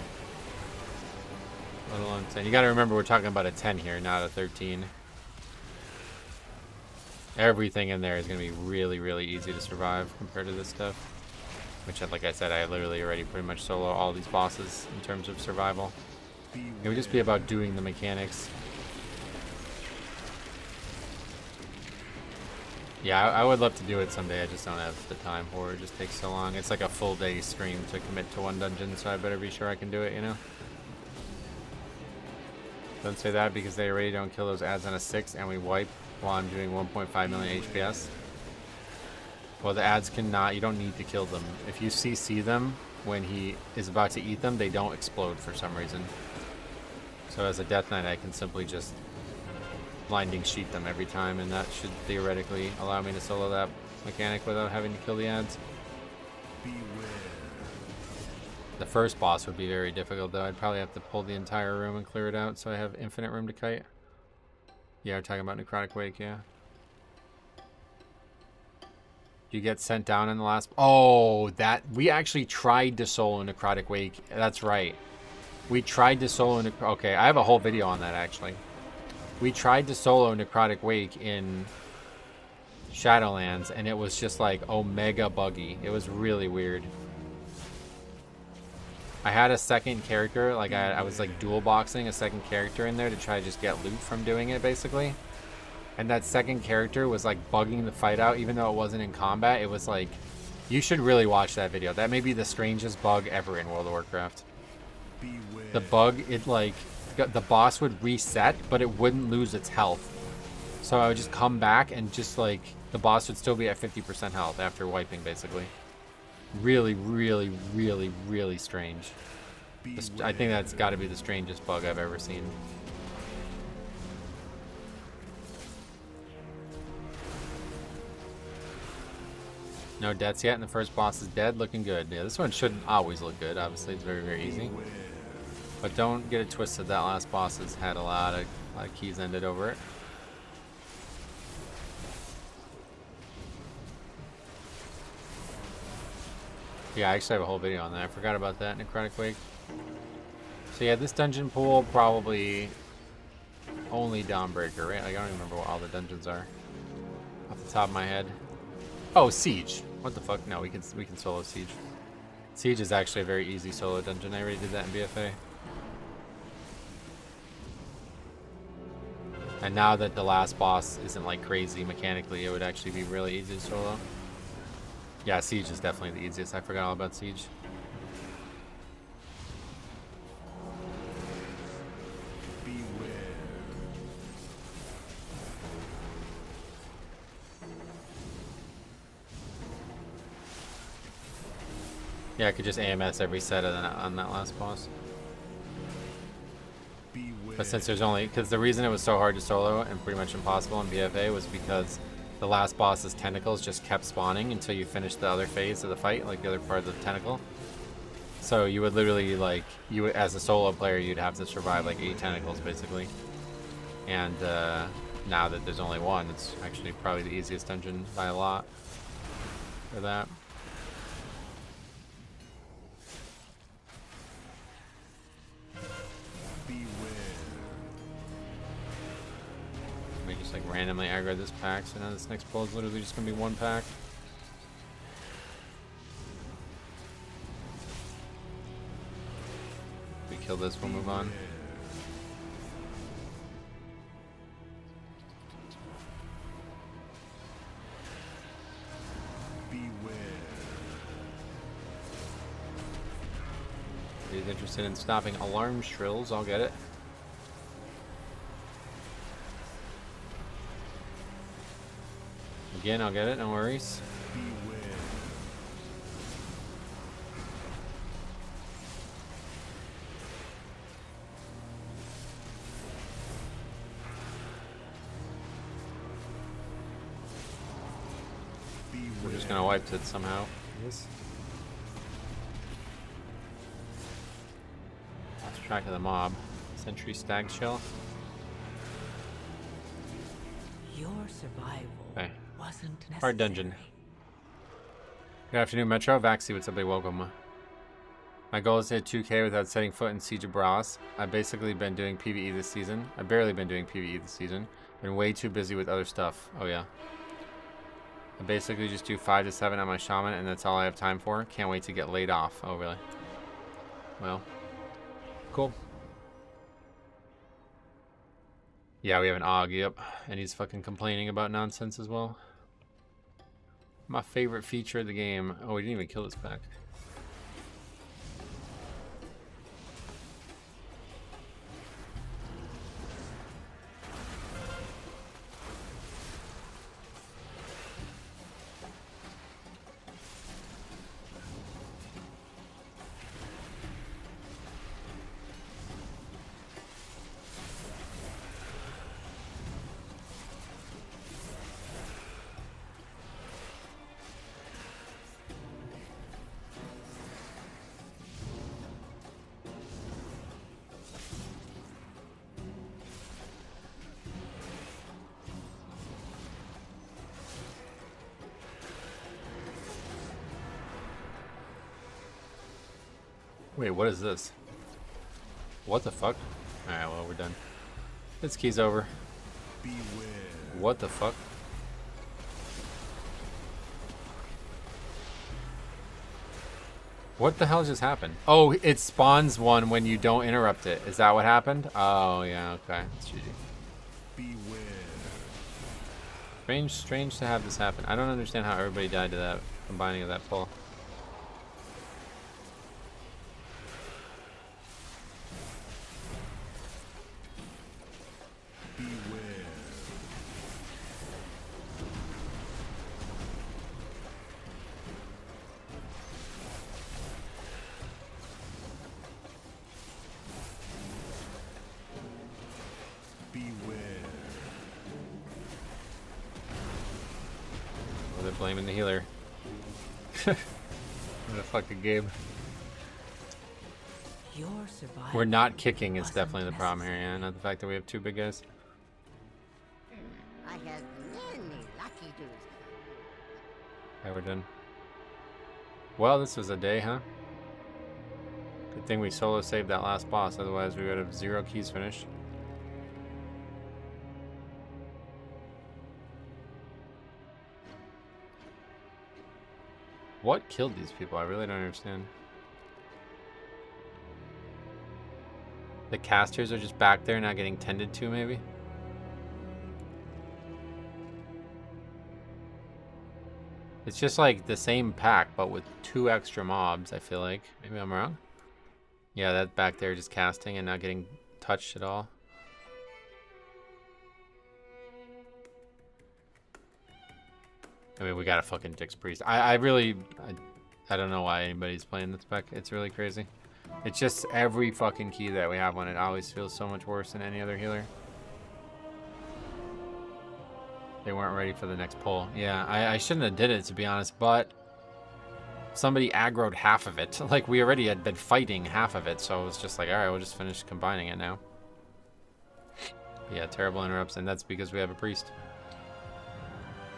Let alone 10. You gotta remember we're talking about a 10 here, not a 13. Everything in there is gonna be really, really easy to survive compared to this stuff. Which, like I said, I literally already pretty much solo all these bosses in terms of survival. It would just be about doing the mechanics. Yeah, I would love to do it someday. I just don't have the time for it. It just takes so long. It's like a full day stream to commit to one dungeon, so I better be sure I can do it, you know? Don't say that because they already don't kill those ads on a 6 and we wipe while I'm doing 1.5 million HPS. Well, the ads cannot, you don't need to kill them. If you CC them when he is about to eat them, they don't explode for some reason. So as a Death Knight, I can simply just Blinding Sheet them every time, and that should theoretically allow me to solo that mechanic without having to kill the ads. The first boss would be very difficult, though. I'd probably have to pull the entire room and clear it out so I have infinite room to kite. Yeah, we're talking about Necrotic Wake, yeah. You get sent down in the last... Oh, that... We actually tried to solo Necrotic Wake. That's right. We tried to solo... Okay, I have a whole video on that, actually. We tried to solo Necrotic Wake in Shadowlands, and it was just like omega buggy. It was really weird. I had a second character, like I was like dual boxing a second character in there to try to just get loot from doing it, basically. And that second character was like bugging the fight out, even though it wasn't in combat. It was like, you should really watch that video. That may be the strangest bug ever in World of Warcraft. The bug, it like... The boss would reset, but it wouldn't lose its health. So I would just come back and just like the boss would still be at 50% health after wiping, basically. Really, really, really, really strange. I think that's got to be the strangest bug I've ever seen. No deaths yet, and the first boss is dead. Looking good. Yeah, this one shouldn't always look good. Obviously, it's very, very easy. But don't get it twisted. That last boss has had a lot of keys ended over it. Yeah, I actually have a whole video on that. I forgot about that, Necrotic Wake. So yeah, this dungeon pool probably only Dawnbreaker, right? Like, I don't even remember what all the dungeons are off the top of my head. Oh, Siege. What the fuck? No, we can solo Siege. Siege is actually a very easy solo dungeon. I already did that in BFA. And now that the last boss isn't like crazy mechanically, it would actually be really easy to solo. Yeah, Siege is definitely the easiest. I forgot all about Siege. Yeah, I could just AMS every set on that last boss. But since there's only... Because the reason it was so hard to solo and pretty much impossible in BFA was because the last boss's tentacles just kept spawning until you finished the other phase of the fight, like the other part of the tentacle. So you would literally, like... as a solo player, you'd have to survive like 8 tentacles, basically. And now that there's only one, it's actually probably the easiest dungeon by a lot for that. Just like randomly aggro this pack, so now this next pull is literally just gonna be one pack. If we kill this, we'll move on. If he's interested in stopping alarm shrills, I'll get it. Again, I'll get it, no worries. We're just gonna wipe it somehow. Yes. Lost track of the mob. Sentry Stag Shell. Your survival. Okay. Wasn't necessary. Hard dungeon. Good afternoon, Metro. Vaxi, what's up, buddy? Welcome. My goal is to hit 2K without setting foot in Siege of Brass. I've basically been doing PvE this season. I've barely been doing PvE this season. Been way too busy with other stuff. Oh, yeah. I basically just do 5 to 7 on my Shaman, and that's all I have time for. Can't wait to get laid off. Oh, really? Well, cool. Yeah, we have an AUG, yep. And he's fucking complaining about nonsense as well. My favorite feature of the game. Oh, we didn't even kill this pack. Wait, what is this? What the fuck? Alright, well, we're done. This key's over. Beware. What the fuck? What the hell just happened? Oh, it spawns one when you don't interrupt it. Is that what happened? Oh, yeah, okay. It's GG. Beware. Strange to have this happen. I don't understand how everybody died to that combining of that pull. Oh, they're blaming the healer. What a fucking game. Your survival. We're not kicking is wasn't definitely the problem here, necessary. yeah. Not the fact that we have two big guys. I have many lucky dudes. Okay, we're done. Well, this was a day, huh? Good thing we solo saved that last boss, otherwise we would have 0 keys finished. What killed these people? I really don't understand. The casters are just back there not getting tended to, maybe? It's just like the same pack, but with 2 extra mobs, I feel like. Maybe I'm wrong? Yeah, that back there just casting and not getting touched at all. I mean, we got a fucking Dix Priest. I don't know why anybody's playing this spec. It's really crazy. It's just every fucking key that we have on it always feels so much worse than any other healer. They weren't ready for the next pull. Yeah, I shouldn't have did it, to be honest, but somebody aggroed half of it. Like, we already had been fighting half of it, so it was just like, alright, we'll just finish combining it now. Yeah, terrible interrupts, and that's because we have a priest.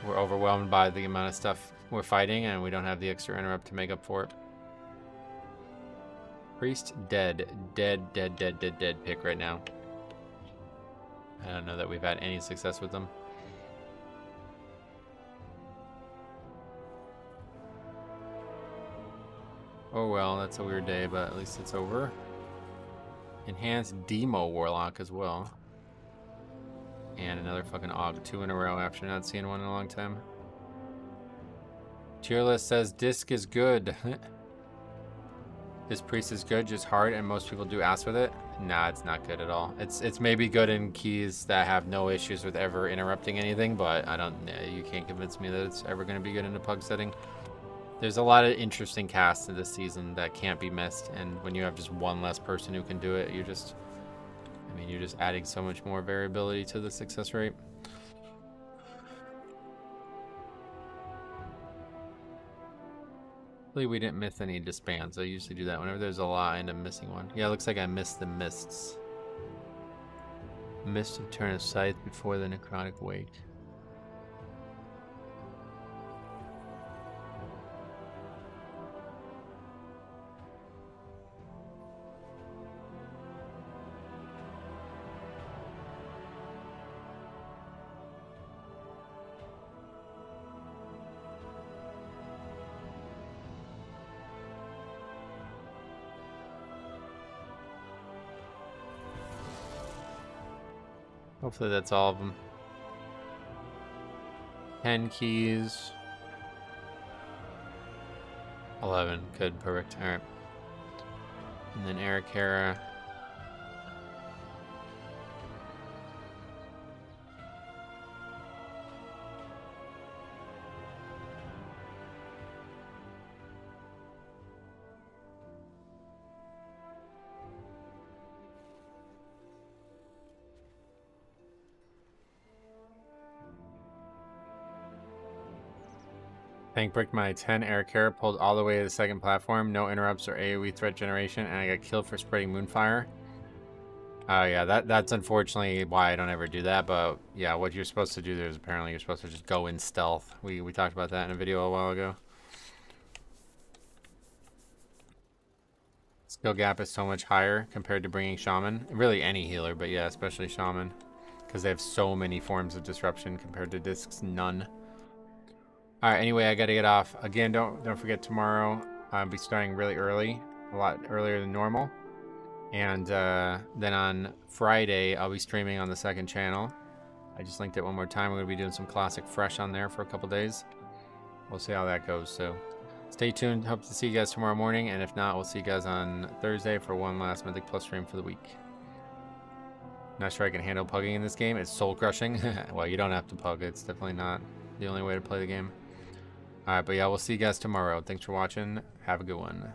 We're overwhelmed by the amount of stuff we're fighting, and we don't have the extra interrupt to make up for it. Priest dead. Dead pick right now. I don't know that we've had any success with them. Oh well, that's a weird day, but at least it's over. Enhanced Demo Warlock as well. And another fucking Aug, 2 in a row after not seeing one in a long time. Tier list says disc is good. This priest is good, just hard, and most people do ass with it. Nah, it's not good at all. It's maybe good in keys that have no issues with ever interrupting anything, but you can't convince me that it's ever going to be good in a pug setting. There's a lot of interesting casts in this season that can't be missed, and when you have just one less person who can do it, you're just adding so much more variability to the success rate. Hopefully we didn't miss any disbands. I usually do that whenever there's a lot, I end up missing one. Yeah, it looks like I missed the mists. Mist of Turn of Scythe before the Necrotic Wake. Hopefully that's all of them. 10 keys. 11. Good, perfect. Alright. And then Arakara. Tank bricked my 10 Arakara, pulled all the way to the second platform, no interrupts or AoE threat generation, and I got killed for spreading Moonfire. Oh yeah, that's unfortunately why I don't ever do that, but yeah, what you're supposed to do there is apparently you're supposed to just go in stealth. We talked about that in a video a while ago. Skill gap is so much higher compared to bringing Shaman. Really any healer, but yeah, especially Shaman. Because they have so many forms of disruption compared to Discs, none. Alright, anyway, I gotta get off. Again, don't forget tomorrow I'll be starting really early, a lot earlier than normal. And then on Friday, I'll be streaming on the second channel. I just linked it one more time. We're gonna be doing some Classic Fresh on there for a couple days. We'll see how that goes, so stay tuned. Hope to see you guys tomorrow morning, and if not, we'll see you guys on Thursday for one last Mythic Plus stream for the week. Not sure I can handle pugging in this game. It's soul crushing. Well, you don't have to pug. It's definitely not the only way to play the game. Alright, but yeah, we'll see you guys tomorrow. Thanks for watching. Have a good one.